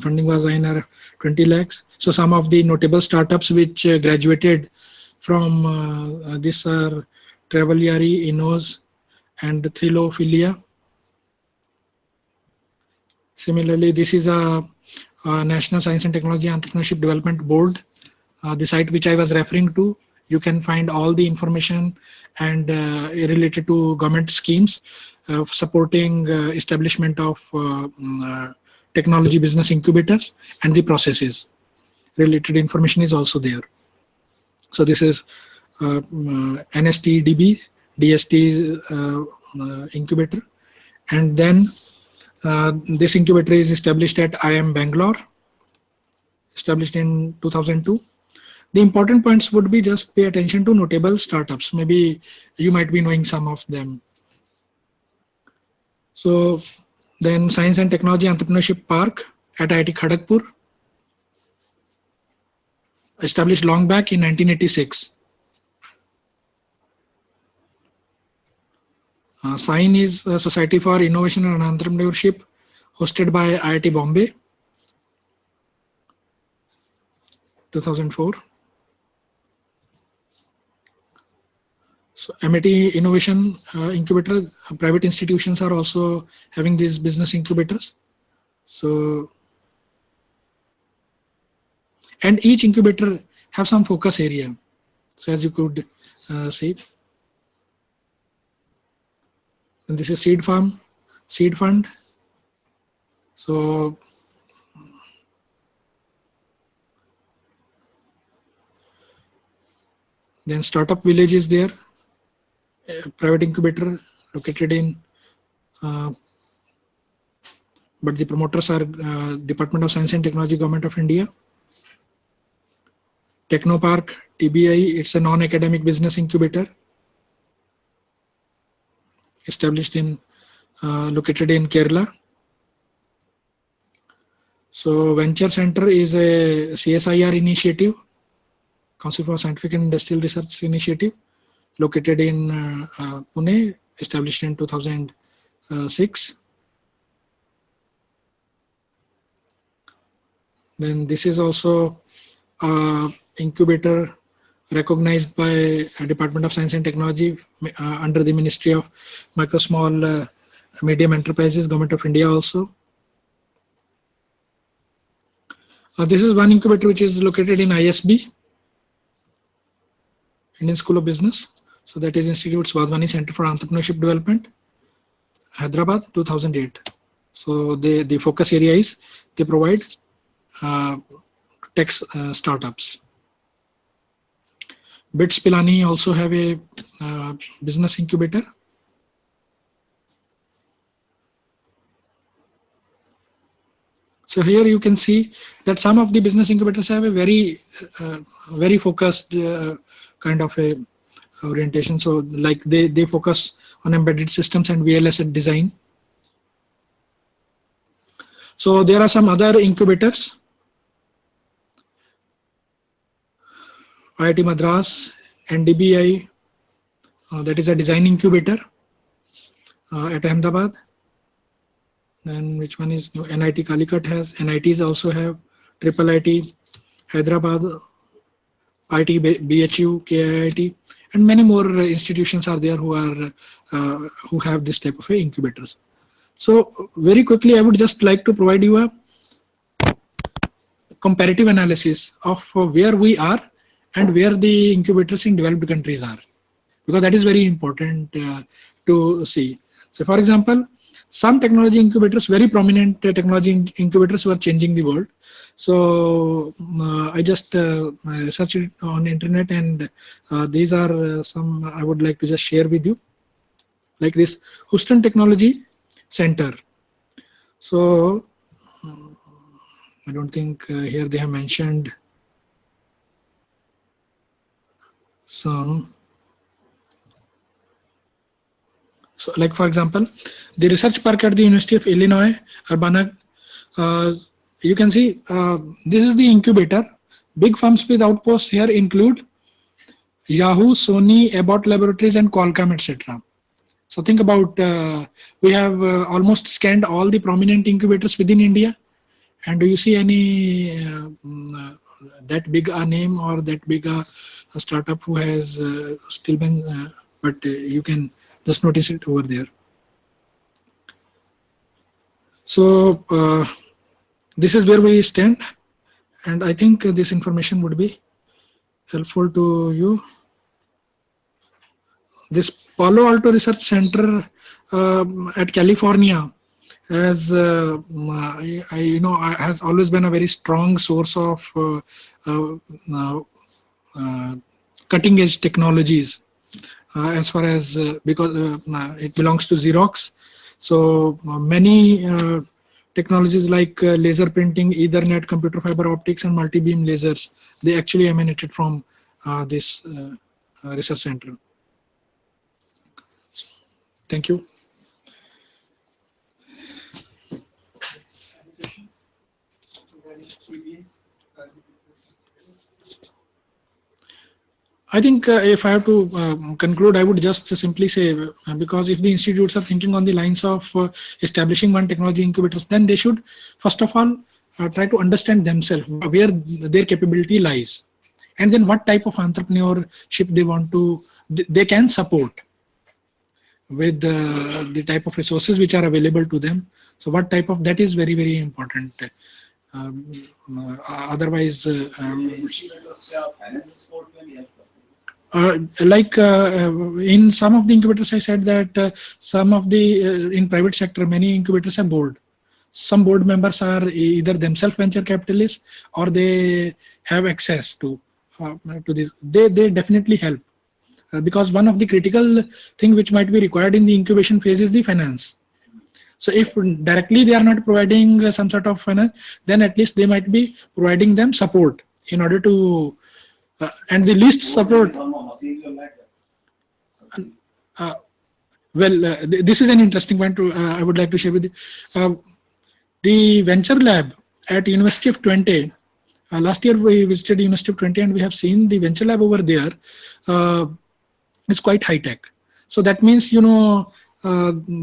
funding was INR 20 lakhs. So some of the notable startups which graduated from this are Traveliyari, Innos and Thrilophilia. Similarly, this is a National Science and Technology Entrepreneurship Development Board. The site which I was referring to, you can find all the information and related to government schemes supporting establishment of technology business incubators, and the processes related information is also there. So this is NSTDB, DST incubator, and then this incubator is established at IIM Bangalore, established in 2002. The important points would be just pay attention to notable startups. Maybe you might be knowing some of them. So Then Science and Technology Entrepreneurship Park at IIT Kharagpur, established long back in 1986. SIGN is a Society for Innovation and Entrepreneurship, hosted by IIT Bombay, 2004. So MIT Innovation Incubator, private institutions are also having these business incubators. So, and each incubator have some focus area. So as you could see, and this is seed fund. So then Startup Village is there, a private incubator located in, but the promoters are Department of Science and Technology, Government of India. Technopark, TBI, it's a non-academic business incubator, established in, located in Kerala. So Venture Center is a CSIR initiative, Council for Scientific and Industrial Research Initiative, located in Pune, established in 2006. Then this is also incubator recognized by Department of Science and Technology under the Ministry of Micro, Small, Medium Enterprises, Government of India also. This is one incubator which is located in ISB, Indian School of Business. So that is Institute Swadhwani Center for Entrepreneurship Development, Hyderabad, 2008. So the focus area is they provide tech startups. BITS Pilani also have a business incubator. So here you can see that some of the business incubators have a very focused kind of a orientation. So like they focus on embedded systems and VLSI design. So there are some other incubators. IIT Madras, NDBI, that is a design incubator at Ahmedabad. Then which one is new? NIT Calicut has, NITs also have, Triple IT, Hyderabad, IT BHU, KIIT, and many more institutions are there who are who have this type of incubators. So very quickly, I would just like to provide you a comparative analysis of where we are and where the incubators in developed countries are, because that is very important to see. So for example, some technology incubators, very prominent technology incubators were changing the world. So I just researched it on internet, and these are some I would like to just share with you, like this Houston Technology Center. So I don't think here they have mentioned some. So like for example, the research park at the University of Illinois, Urbana, you can see this is the incubator. Big firms with outposts here include Yahoo, Sony, Abbott Laboratories, and Qualcomm, etc. So think about, we have almost scanned all the prominent incubators within India. And do you see any that big a name or that big a startup who has still been, but you can just notice it over there. So this is where we stand, and I think this information would be helpful to you. This Palo Alto Research Center at California has, has always been a very strong source of cutting edge technologies, as far as because it belongs to Xerox. So many technologies like laser printing, Ethernet, computer fiber optics, and multi-beam lasers, they actually emanated from this research center. Thank you. I think if I have to conclude, I would just simply say, because if the institutes are thinking on the lines of establishing one technology incubators, then they should first of all try to understand themselves where their capability lies, and then what type of entrepreneurship they want to, they can support with the type of resources which are available to them. So what type of, that is very, very important. Otherwise, like in some of the incubators, I said that some of the in private sector, many incubators have board. Some board members are either themselves venture capitalists or they have access to this. They definitely help, because one of the critical thing which might be required in the incubation phase is the finance. So if directly they are not providing some sort of finance, then at least they might be providing them support in order to, and the least support. This is an interesting point to, I would like to share with you. The venture lab at University of Twente, last year we visited University of Twente and we have seen the venture lab over there. It's quite high tech. So that means, you know,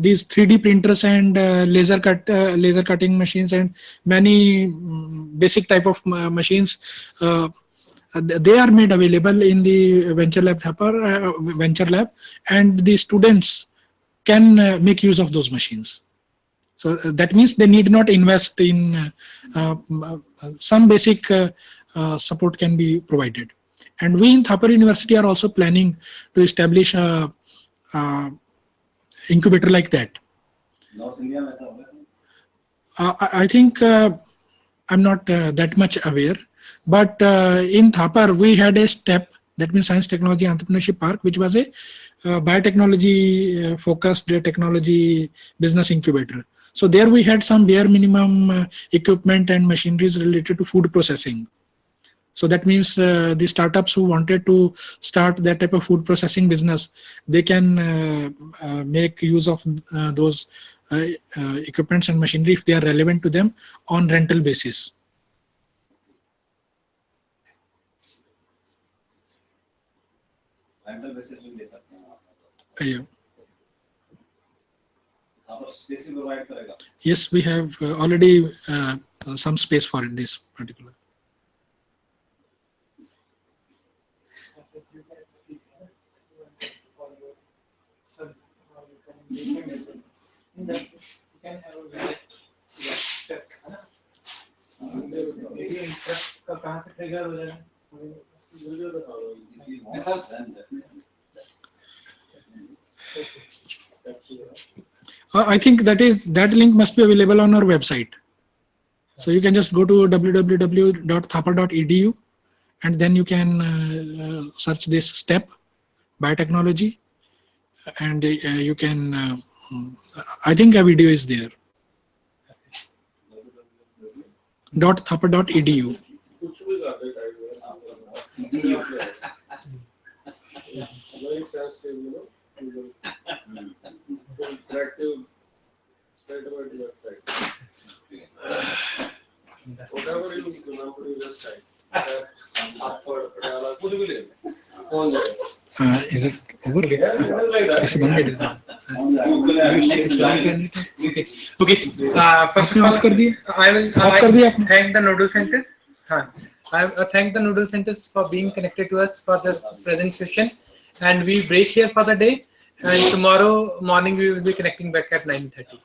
these 3D printers and laser cutting machines and many basic type of machines, they are made available in the venture lab, and the students can make use of those machines. So that means they need not invest in some basic support can be provided. And we in Thapar University are also planning to establish a incubator like that. I think I'm not that much aware, but in Thapar we had a STEP, that means Science Technology Entrepreneurship Park, which was a biotechnology focused technology business incubator. So there we had some bare minimum equipment and machineries related to food processing. So that means the startups who wanted to start that type of food processing business, they can make use of those equipments and machinery if they are relevant to them on rental basis. Rental basis will be Yeah. Space will provide karega. Yes, we have already some space for it, this particular. I think that link must be available on our website. So you can just go to www.thapar.edu and then you can search this STEP biotechnology, and you can. I think a video is there. .thapar.edu. Whatever you just type. Is it over? Okay. First of all, I will thank the Nodal Centers. I thank the Nodal Centers for being connected to us for this present session, and we break here for the day. And tomorrow morning we will be connecting back at 9:30.